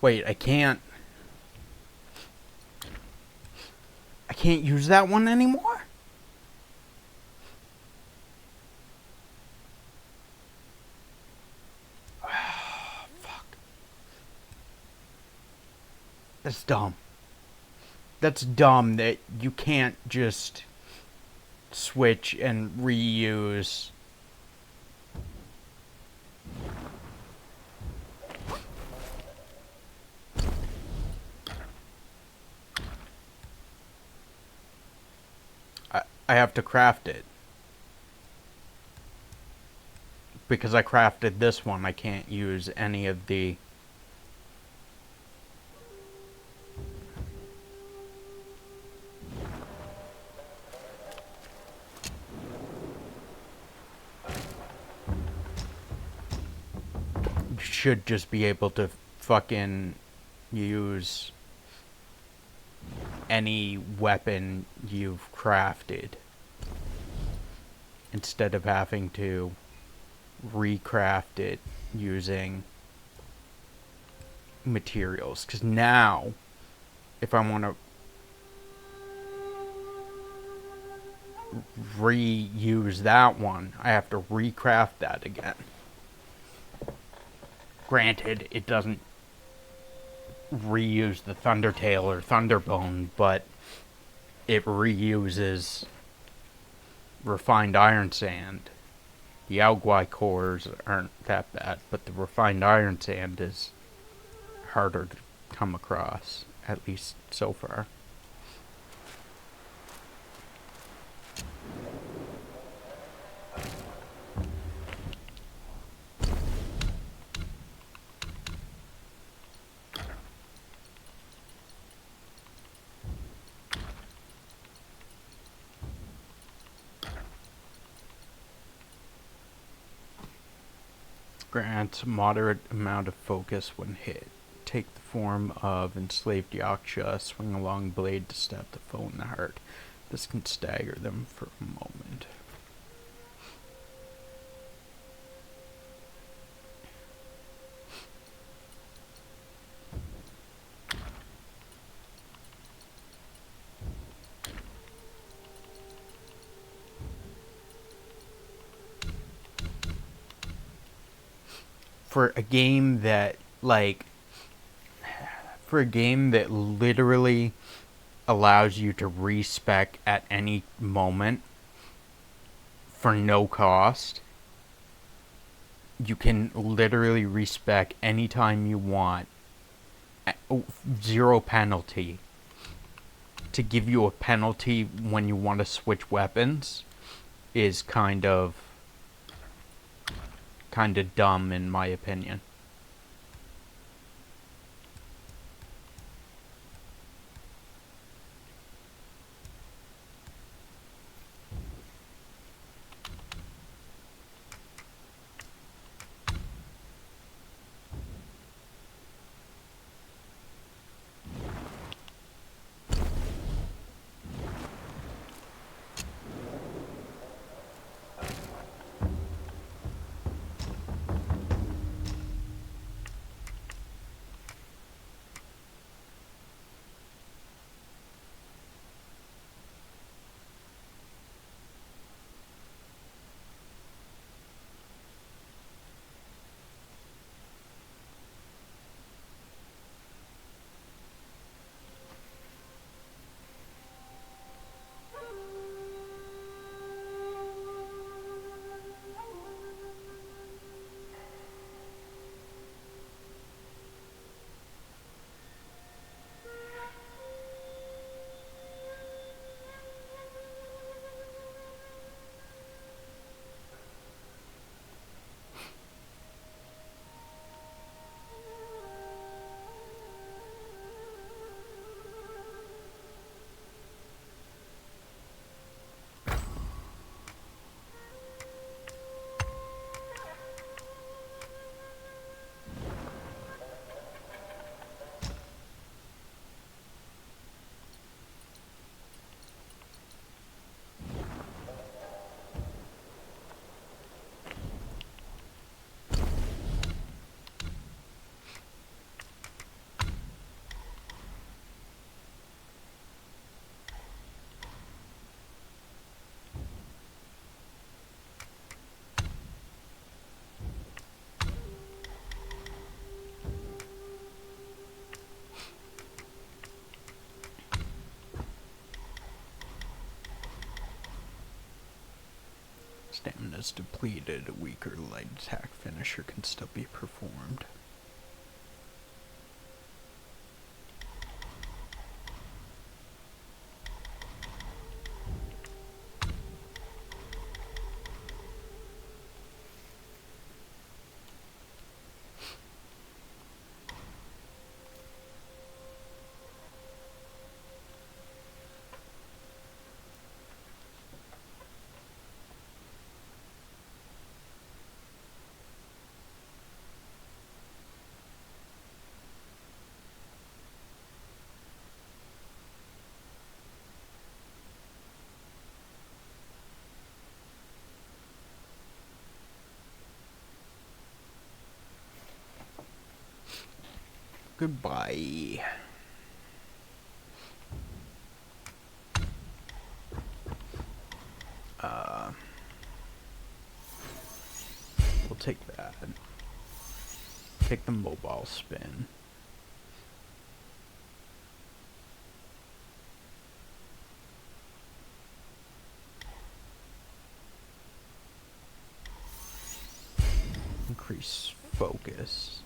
wait, I can't use that one anymore? Fuck. That's dumb. That's dumb that you can't just switch and reuse. I have to craft it. Because I crafted this one, I can't use any of the... You should just be able to fucking use any weapon you've crafted instead of having to recraft it using materials. Because now, if I want to reuse that one, I have to recraft that again. Granted, it doesn't reuse the Thundertail or Thunderbone, but it reuses refined iron sand. The Alguai cores aren't that bad, but the refined iron sand is harder to come across, at least so far. Grants moderate amount of focus when hit. Take the form of enslaved Yaksha, swing a long blade to stab the foe in the heart. This can stagger them for a moment. For a game that, literally allows you to respec at any moment for no cost, you can literally respec anytime you want at 0 penalty. To give you a penalty when you want to switch weapons is kind of dumb in my opinion. Stamina is depleted. A weaker light attack finisher can still be performed. Goodbye. We'll take that. Take the mobile spin. Increase focus.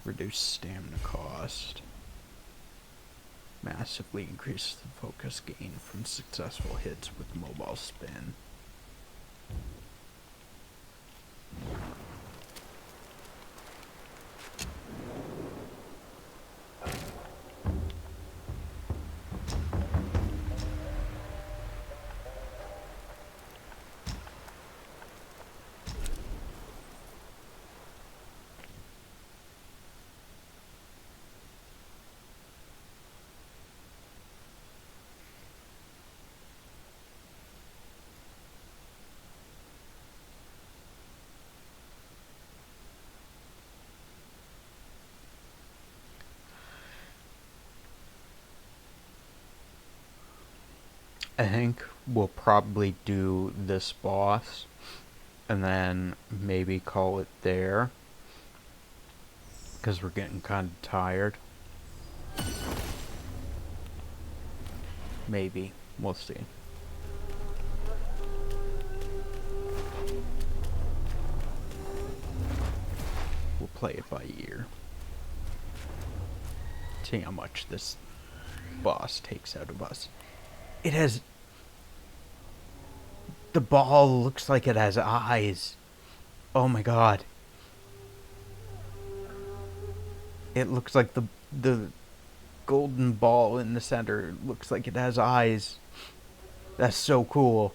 Reduce stamina cost. Massively increase the focus gain from successful hits with mobile spin. I think we'll probably do this boss and then maybe call it there, because we're getting kind of tired. Maybe. We'll see. We'll play it by ear. See how much this boss takes out of us. It has... The ball looks like it has eyes. Oh my god. It looks like the golden ball in the center looks like it has eyes. That's so cool.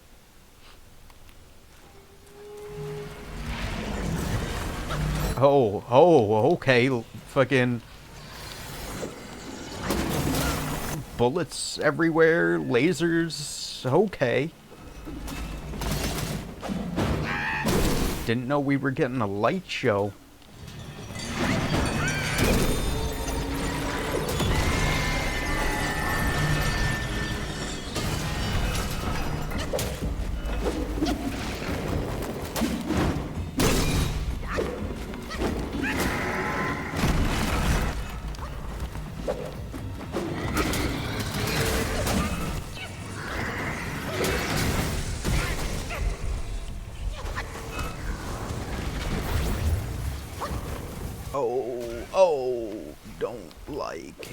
Oh, okay. Fucking bullets everywhere, lasers. Okay. Didn't know we were getting a light show. Oh, don't like.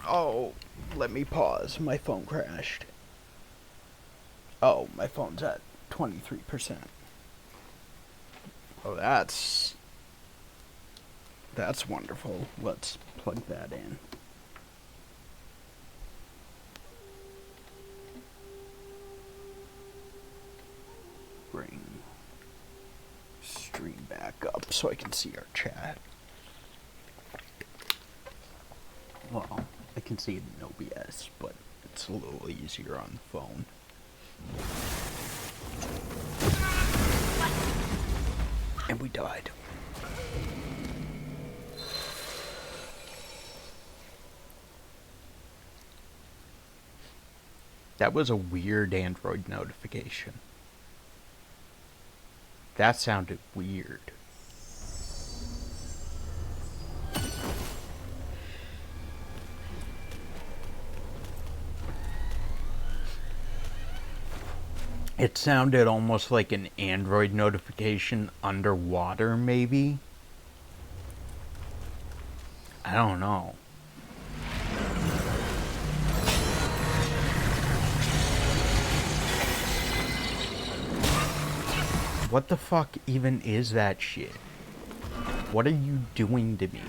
Oh, let me pause. My phone crashed. Oh, my phone's at 23%. Oh, that's wonderful. Let's plug that in. Bring stream back up so I can see our chat. Well, I can see it in OBS, but it's a little easier on the phone. And we died. That was a weird Android notification. That sounded weird. It sounded almost like an Android notification underwater, maybe? I don't know. What the fuck even is that shit? What are you doing to me?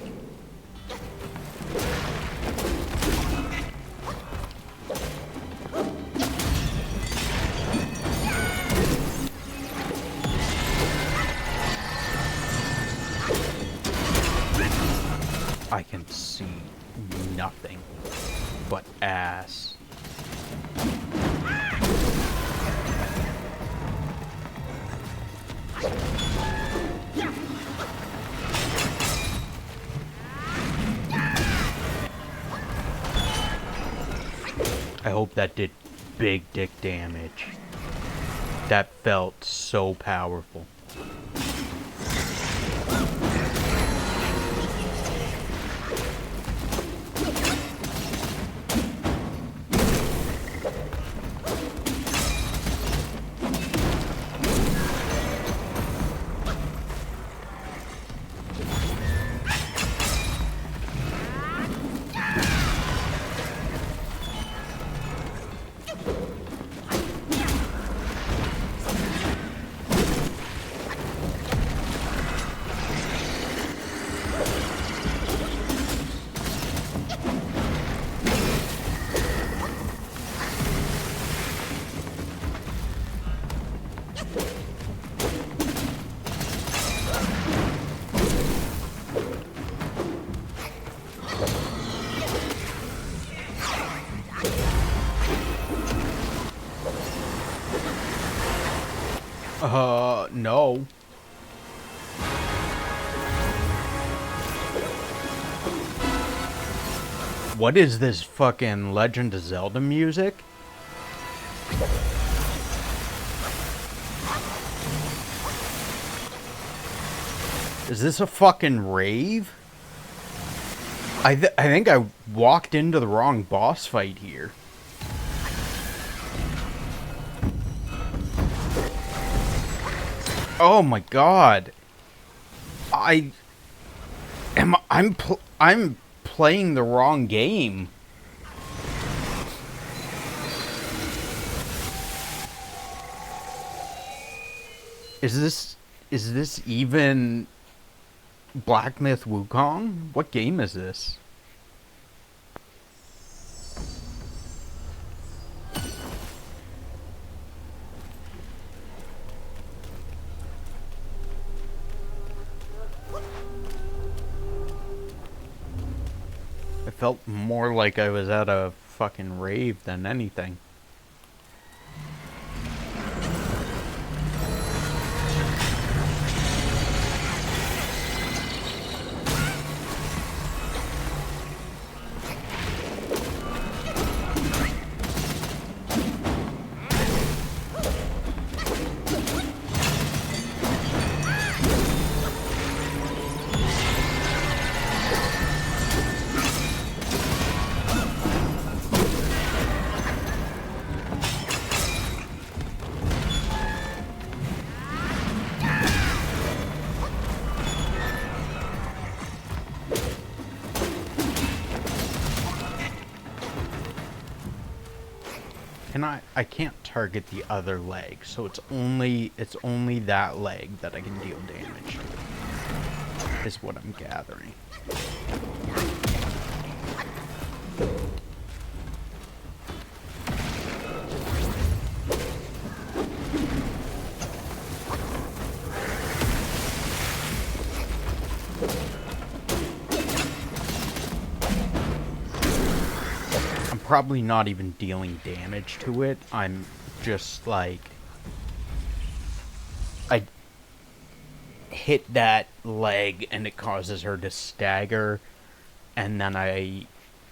I can see nothing but ass. I hope that did big dick damage. That felt so powerful. No. What is this fucking Legend of Zelda music? Is this a fucking rave? I think I walked into the wrong boss fight here. Oh my god. I'm playing the wrong game. Is this even Black Myth Wukong? What game is this? It felt more like I was at a fucking rave than anything. I can't target the other leg, so it's only that leg that I can deal damage. Is what I'm gathering. Probably not even dealing damage to it. I'm just like, I hit that leg and it causes her to stagger, and then I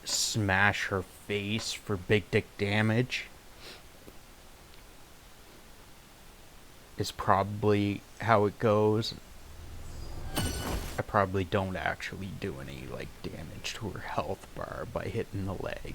smash her face for big dick damage. is probably how it goes. I probably don't actually do any, like, damage to her health bar by hitting the leg.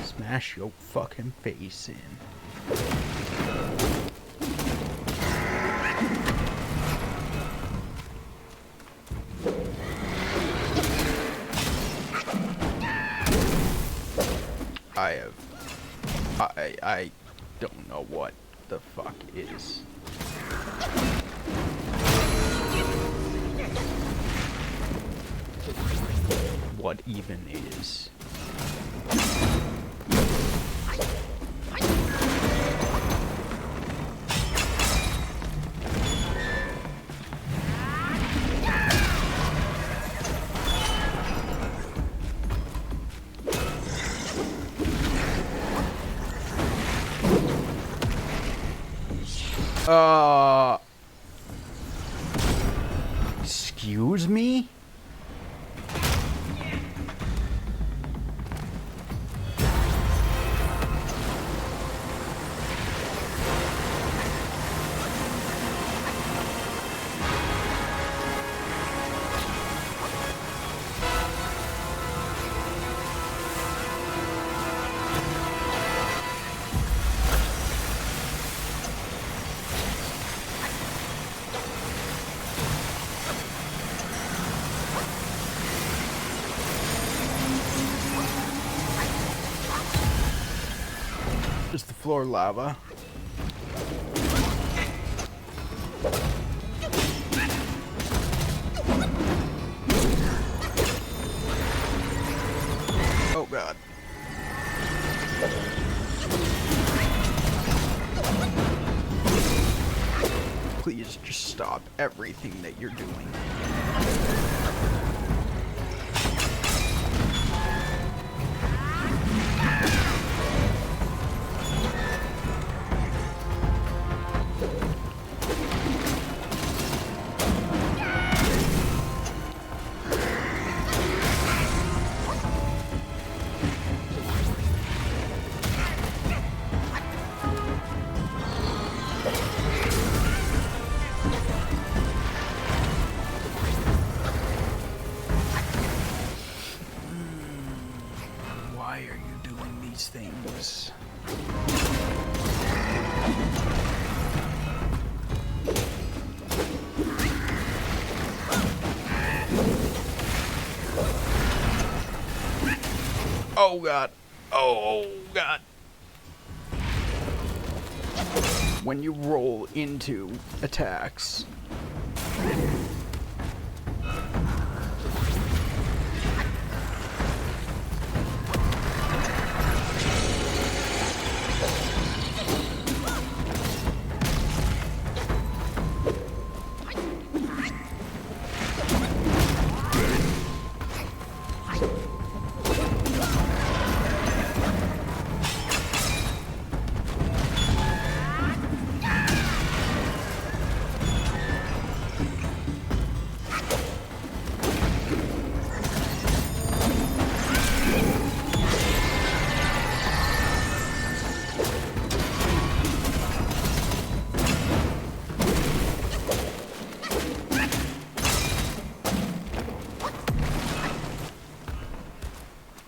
Smash your fucking face in. I don't know what the fuck is. What even is? Excuse me? Is the floor lava? Oh god. Please just stop everything that you're doing. Why are you doing these things? Oh god. Oh god. When you roll into attacks,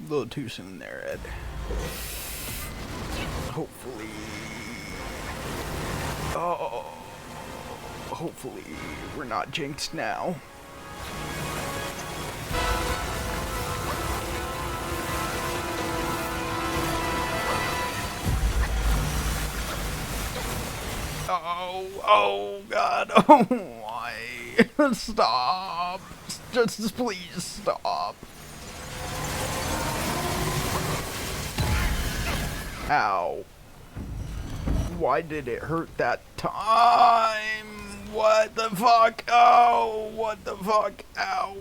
a little too soon there, Ed. Hopefully... Oh... Hopefully we're not jinxed now. Oh god, oh why? Stop. Just please stop. Ow. Why did it hurt that time? What the fuck? Oh, what the fuck? Ow.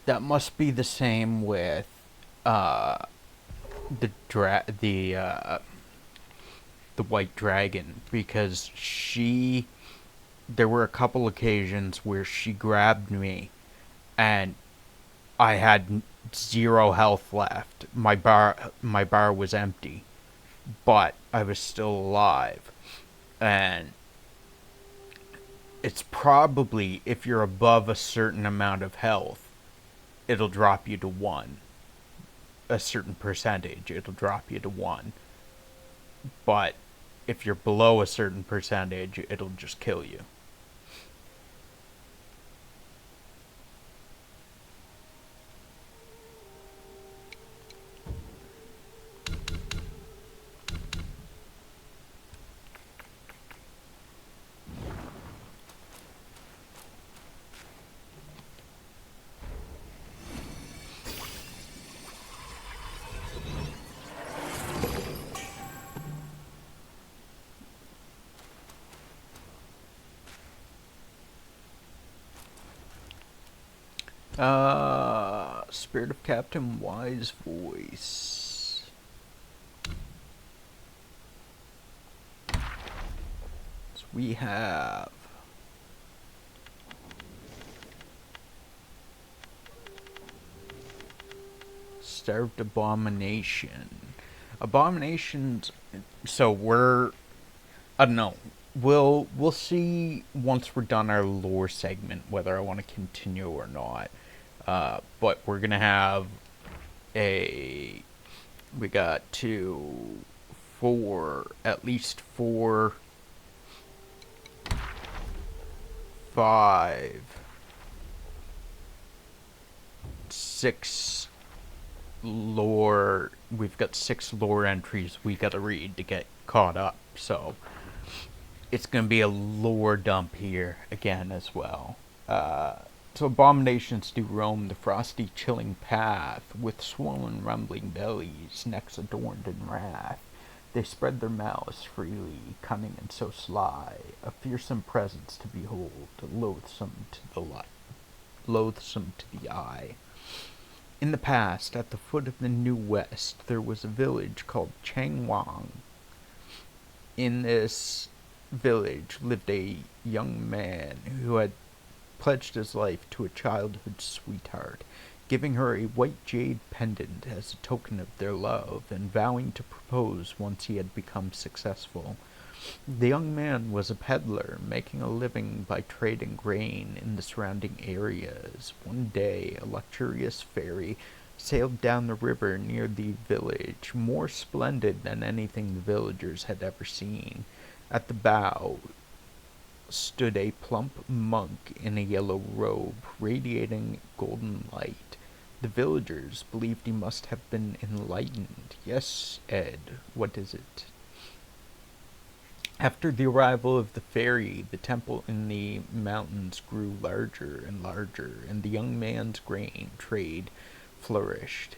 That must be the same with the white dragon, because there were a couple occasions where she grabbed me and I had 0 health left. My bar was empty, but I was still alive. And it's probably, if you're above a certain amount of health, it'll drop you to 1. A certain percentage, it'll drop you to 1. But if you're below a certain percentage, it'll just kill you. Spirit of Captain Wise voice. So we have Starved Abomination. Abominations. So I don't know. We'll see once we're done our lore segment whether I want to continue or not. But we're gonna have we got 2, 4, at least 4, 5, 6 lore. We've got 6 lore entries we gotta read to get caught up. So it's gonna be a lore dump here again as well. So abominations do roam the frosty, chilling path, with swollen, rumbling bellies, necks adorned in wrath. They spread their malice freely, cunning and so sly, a fearsome presence to behold, loathsome to the eye. In the past, at the foot of the New West, there was a village called Changwang. In this village lived a young man who had pledged his life to a childhood sweetheart, giving her a white jade pendant as a token of their love, and vowing to propose once he had become successful. The young man was a peddler, making a living by trading grain in the surrounding areas. One day, a luxurious ferry sailed down the river near the village, more splendid than anything the villagers had ever seen. At the bow stood a plump monk in a yellow robe, radiating golden light. The villagers believed he must have been enlightened. Yes, Ed, what is it? After the arrival of the ferry, the temple in the mountains grew larger and larger, and the young man's grain trade flourished.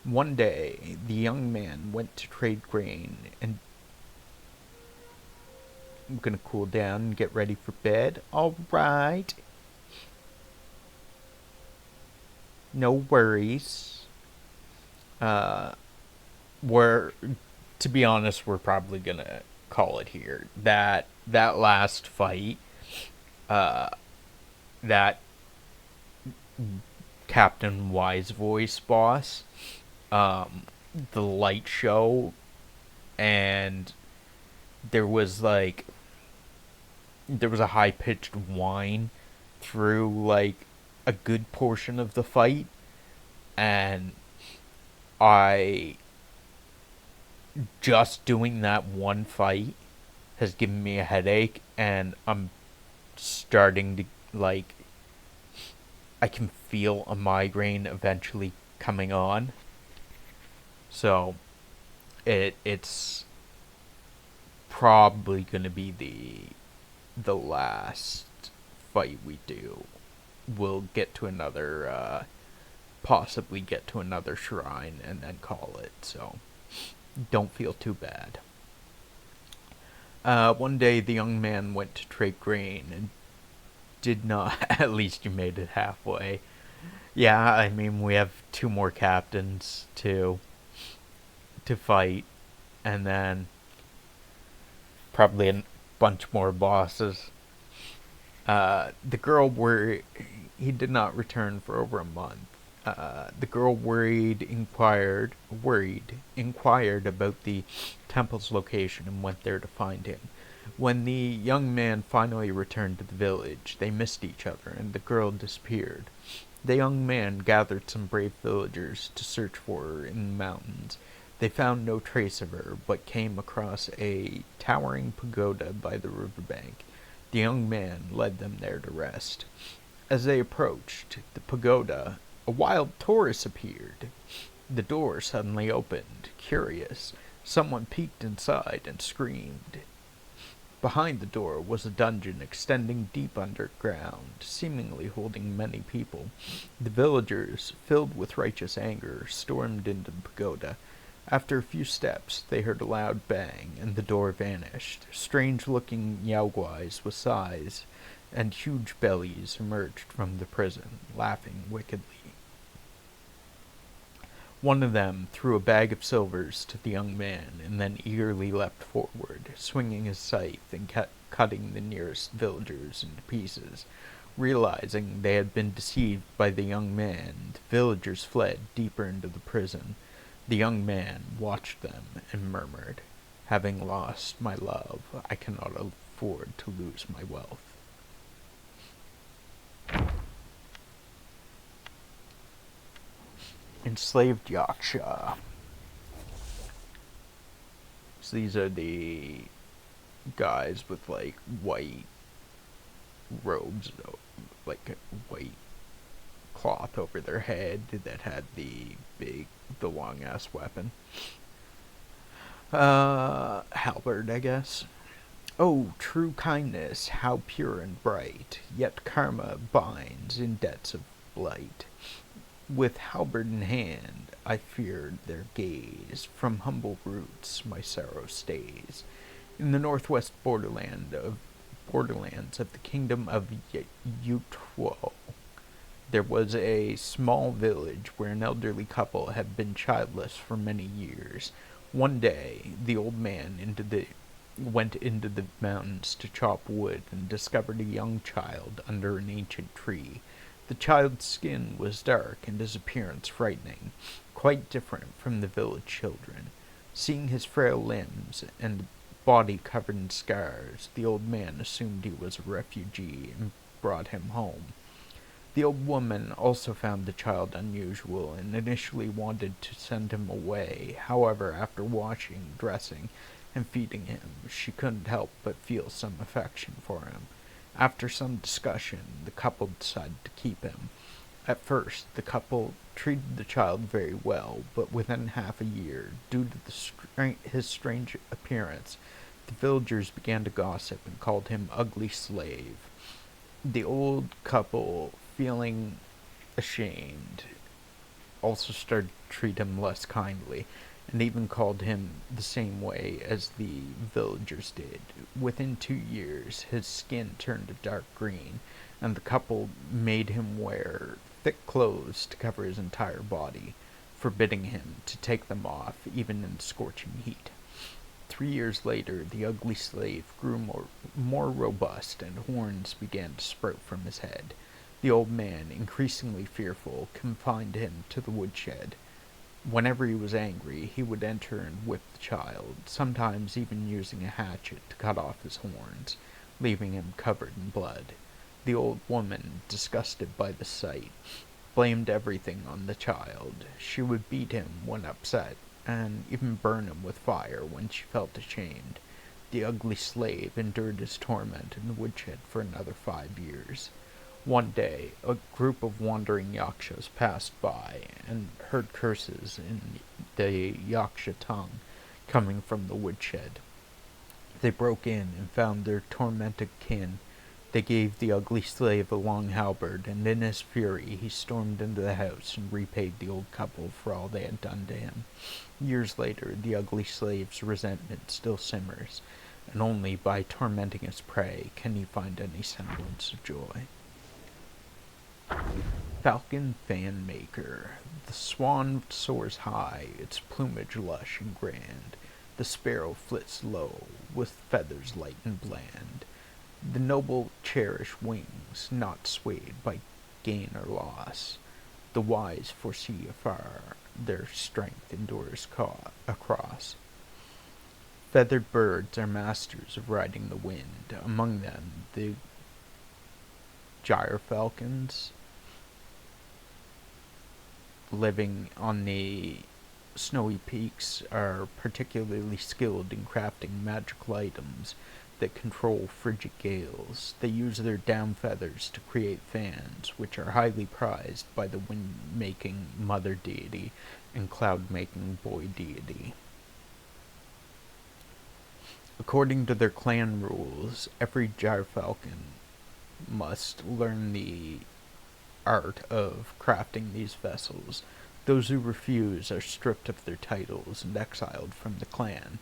One day, the young man went to trade grain, and I'm gonna cool down and get ready for bed. All right. No worries. Uh, we're, to be honest, we're probably gonna call it here. That last fight, uh, that Captain Wise Voice boss, um, the light show, and there was like there was a high pitched whine through like a good portion of the fight, and I just doing that one fight has given me a headache, and I'm starting to like I can feel a migraine eventually coming on. So it's probably gonna be the last fight we do. We'll get to another possibly get to another shrine and then call it. So don't feel too bad. One day the young man went to trade grain and did not. At least you made it halfway. Yeah, I mean we have two more captains to fight, and then probably a bunch more bosses. The girl where he did not return for over a month. The girl inquired about the temple's location and went there to find him. When the young man finally returned to the village, they missed each other and the girl disappeared. The young man gathered some brave villagers to search for her in the mountains. They found no trace of her, but came across a towering pagoda by the riverbank. The young man led them there to rest. As they approached the pagoda, a wild Taurus appeared. The door suddenly opened. Curious, someone peeked inside and screamed. Behind the door was a dungeon extending deep underground, seemingly holding many people. The villagers, filled with righteous anger, stormed into the pagoda. After a few steps, they heard a loud bang, and the door vanished. Strange-looking yaoguais with size and huge bellies emerged from the prison, laughing wickedly. One of them threw a bag of silvers to the young man, and then eagerly leapt forward, swinging his scythe and cutting the nearest villagers into pieces. Realizing they had been deceived by the young man, the villagers fled deeper into the prison. The young man watched them and murmured, "Having lost my love, I cannot afford to lose my wealth." Enslaved Yaksha. So these are the guys with like white robes, like white cloth over their head that had the long ass weapon. Halberd, I guess. Oh, true kindness, how pure and bright, yet karma binds in debts of blight. With halberd in hand, I feared their gaze. From humble roots, my sorrow stays. In the northwest borderlands of the kingdom of Yutwo, there was a small village where an elderly couple had been childless for many years. One day, the old man went into the mountains to chop wood and discovered a young child under an ancient tree. The child's skin was dark and his appearance frightening, quite different from the village children. Seeing his frail limbs and body covered in scars, the old man assumed he was a refugee and brought him home. The old woman also found the child unusual and initially wanted to send him away. However, after washing, dressing, and feeding him, she couldn't help but feel some affection for him. After some discussion, the couple decided to keep him. At first, the couple treated the child very well, but within half a year, due to his strange appearance, The villagers began to gossip and called him Ugly Slave. The old couple, feeling ashamed, also started to treat him less kindly, and even called him the same way as the villagers did. Within 2 years, his skin turned a dark green, and the couple made him wear thick clothes to cover his entire body, forbidding him to take them off even in scorching heat. 3 years later, the ugly slave grew more robust, and horns began to sprout from his head. The old man, increasingly fearful, confined him to the woodshed. Whenever he was angry, he would enter and whip the child, sometimes even using a hatchet to cut off his horns, leaving him covered in blood. The old woman, disgusted by the sight, blamed everything on the child. She would beat him when upset, and even burn him with fire when she felt ashamed. The ugly slave endured his torment in the woodshed for another 5 years. One day, a group of wandering Yakshas passed by and heard curses in the Yaksha tongue coming from the woodshed. They broke in and found their tormented kin. They gave the ugly slave a long halberd, and in his fury he stormed into the house and repaid the old couple for all they had done to him. Years later, the ugly slave's resentment still simmers, and only by tormenting his prey can he find any semblance of joy. Falcon Fan Maker. The swan soars high, its plumage lush and grand. The sparrow flits low, with feathers light and bland. The noble cherish wings, not swayed by gain or loss. The wise foresee afar, their strength endures across. Feathered birds are masters of riding the wind, among them the gyrfalcons, living on the snowy peaks, are particularly skilled in crafting magical items that control frigid gales. They use their down feathers to create fans, which are highly prized by the wind-making mother deity and cloud-making boy deity. According to their clan rules, every gyrfalcon must learn the art of crafting these vessels. Those who refuse are stripped of their titles and exiled from the clan.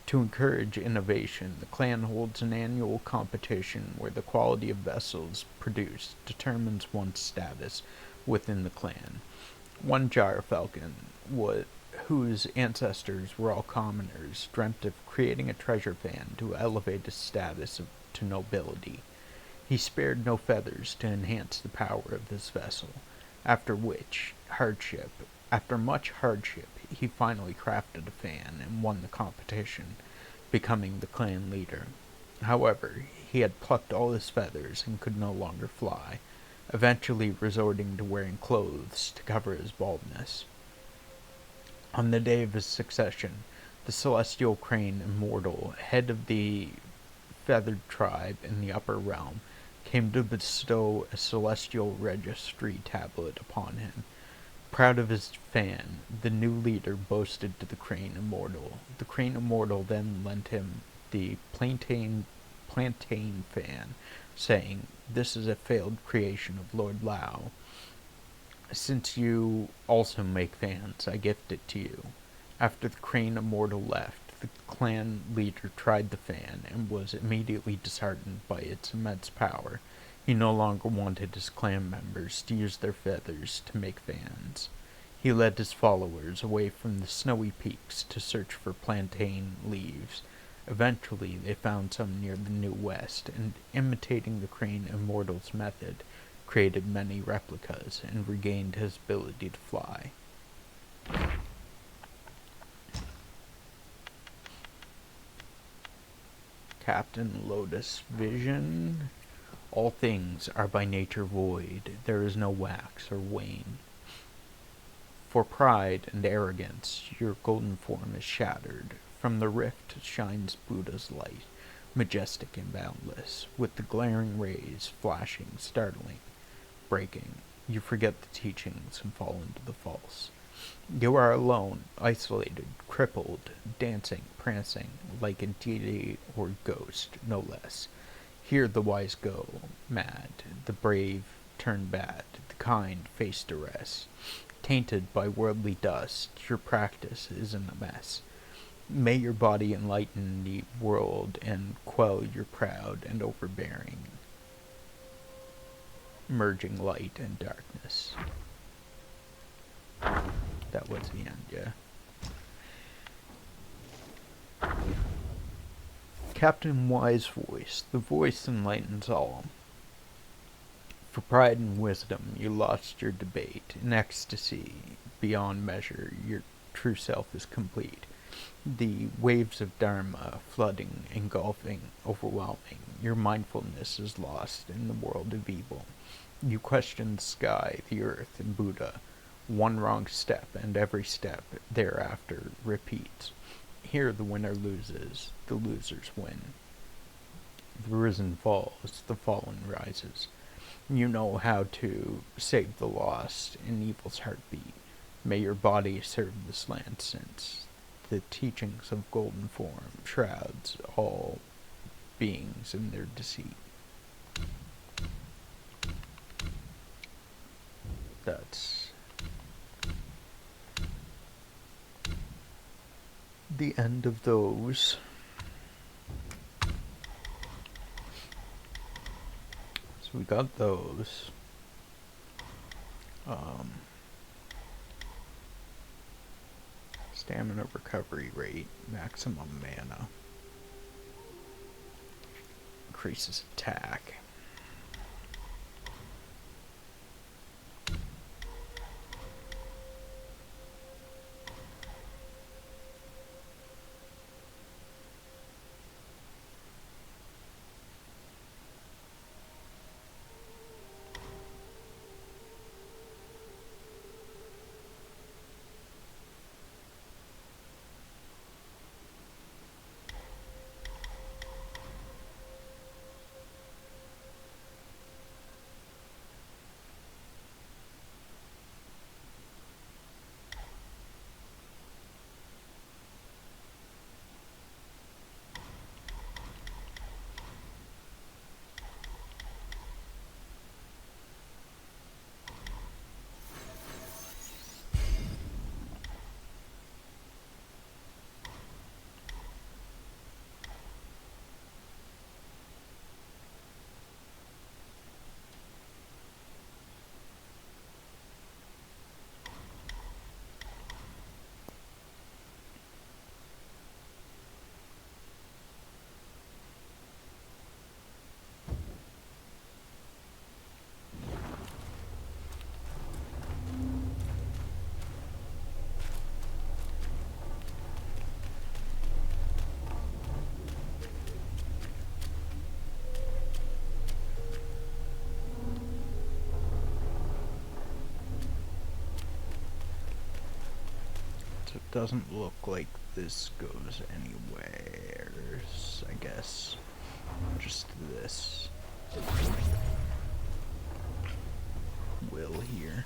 To encourage innovation, the clan holds an annual competition where the quality of vessels produced determines one's status within the clan. One gyrfalcon, whose ancestors were all commoners, dreamt of creating a treasure fan to elevate his status to nobility. He spared no feathers to enhance the power of this vessel, after much hardship, he finally crafted a fan and won the competition, becoming the clan leader. However, he had plucked all his feathers and could no longer fly, eventually resorting to wearing clothes to cover his baldness. On the day of his succession, the celestial crane Immortal, head of the feathered tribe in the upper realm, came to bestow a celestial registry tablet upon him. Proud of his fan, the new leader boasted to the crane Immortal. The crane Immortal then lent him the plantain fan, saying, "This is a failed creation of Lord Lao. Since you also make fans, I gift it to you." After the crane Immortal left, the clan leader tried the fan and was immediately disheartened by its immense power. He no longer wanted his clan members to use their feathers to make fans. He led his followers away from the snowy peaks to search for plantain leaves. Eventually, they found some near the New West, and imitating the crane Immortal's method, created many replicas and regained his ability to fly. Captain Lotus Vision. All things are by nature void, there is no wax or wane. For pride and arrogance your golden form is shattered. From the rift shines Buddha's light, majestic and boundless, with the glaring rays flashing, startling, breaking. You forget the teachings and fall into the false. You are alone, isolated, crippled, dancing, prancing, like a deity or ghost, no less. Here the wise go mad, the brave turn bad, the kind face duress. Tainted by worldly dust, your practice is in a mess. May your body enlighten the world and quell your proud and overbearing, merging light and darkness. That was the end, yeah. Captain Wise Voice, the voice enlightens all. For pride and wisdom you lost your debate. In ecstasy, beyond measure, your true self is complete. The waves of Dharma, flooding, engulfing, overwhelming, your mindfulness is lost in the world of evil. You question the sky, the earth, and Buddha. One wrong step, and every step thereafter repeats. Here the winner loses, the losers win. The risen falls, the fallen rises. You know how to save the lost in evil's heartbeat. May your body serve this land, since the teachings of golden form shrouds all beings in their deceit. That's the end of those. So we got those. Stamina recovery rate, maximum mana. Increases attack. So it doesn't look like this goes anywhere, I guess. Just this will here.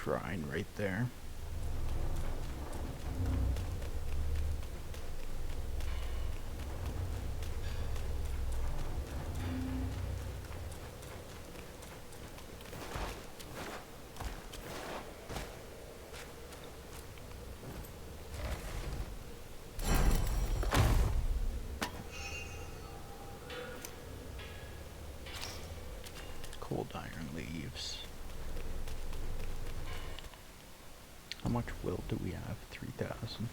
Shrine right there. Cold iron leaves. How much will do we have? 3,000.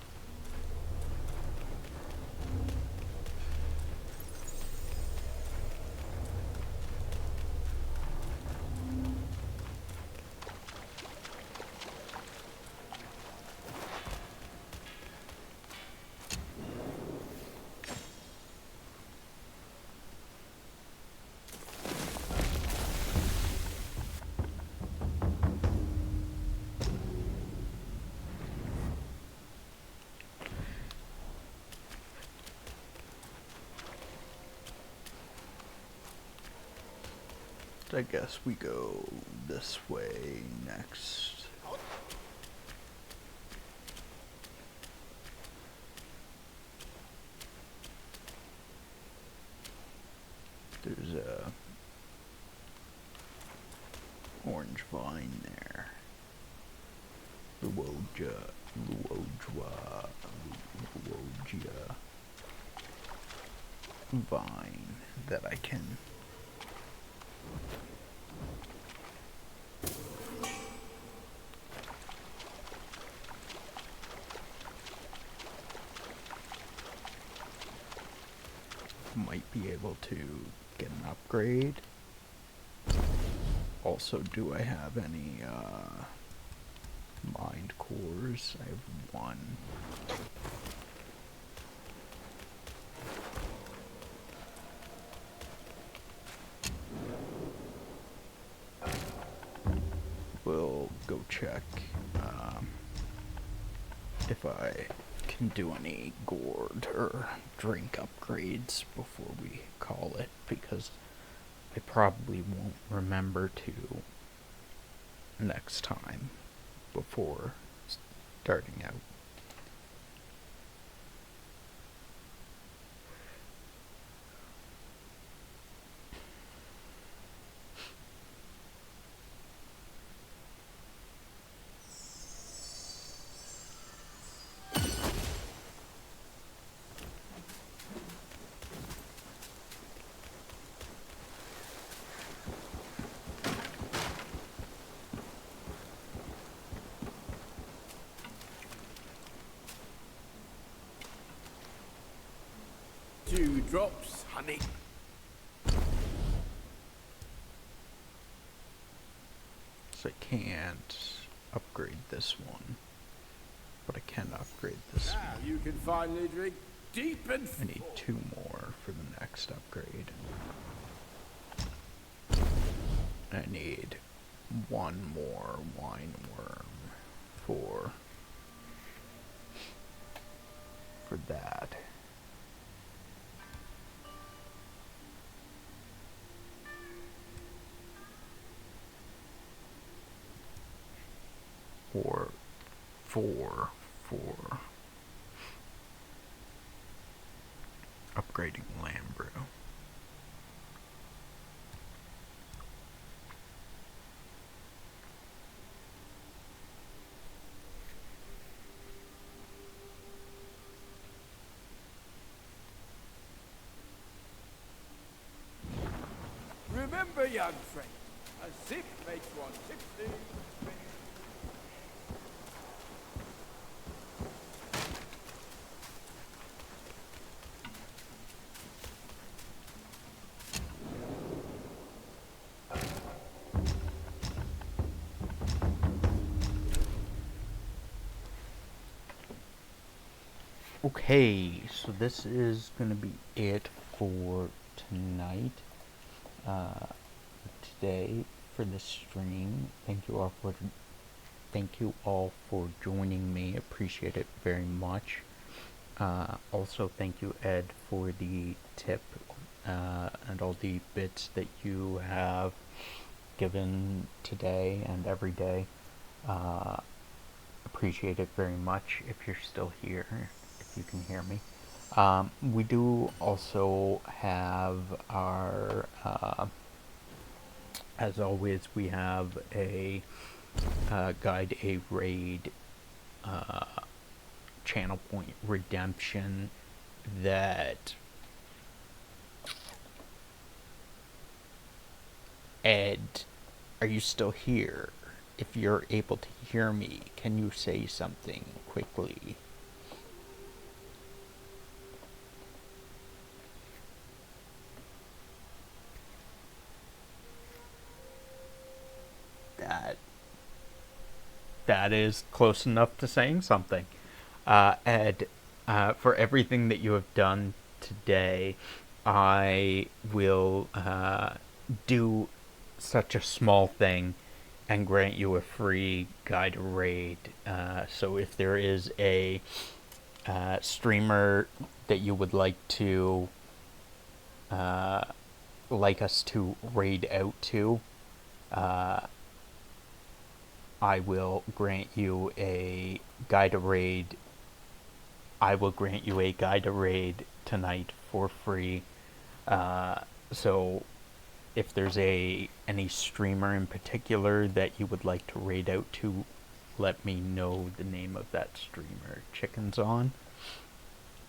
I guess we go this way next. There's a orange vine there. Luogia vine that I can might be able to get an upgrade. Also, do I have any mind cores? I have one. We'll go check if I can do any gourd or drink upgrades before we call it, because I probably won't remember to next time before starting out. Two drops, honey. So I can't upgrade this one, but I can upgrade this Now one. you can finally drink deep and I need full. 2 more for the next upgrade. I need 1 more wine worm for that. Or 4 for upgrading lamb brew. Remember, young friend, a sip makes one tipsy. Okay, so this is gonna be it for tonight. Today for this stream. Thank you all for joining me. Appreciate it very much. Also, thank you, Ed, for the tip and all the bits that you have given today and every day. Appreciate it very much. If you're still here, if you can hear me. We do also have our, as always, we have a guide a raid channel point redemption that Ed, are you still here? If you're able to hear me, can you say something quickly? That is close enough to saying something. Ed, for everything that you have done today, I will do such a small thing and grant you a free guide raid. So if there is a streamer that you would like to like us to raid out to, I will grant you a guide to raid. I will grant you a guide to raid tonight for free. So if there's any streamer in particular that you would like to raid out to, let me know the name of that streamer. Chicken's on.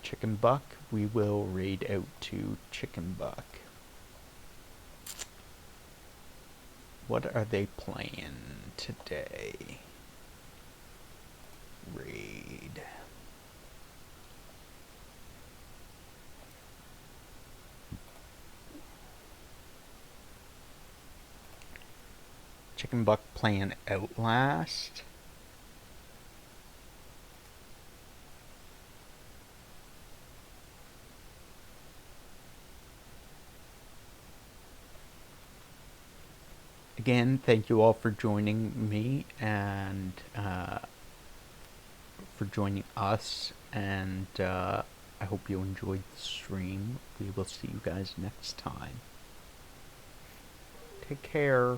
Chicken Buck. We will raid out to Chicken Buck. What are they playing today? Raid. Chicken Buck playing Outlast. Again, thank you all for joining me and for joining us, and I hope you enjoyed the stream. We will see you guys next time. Take care.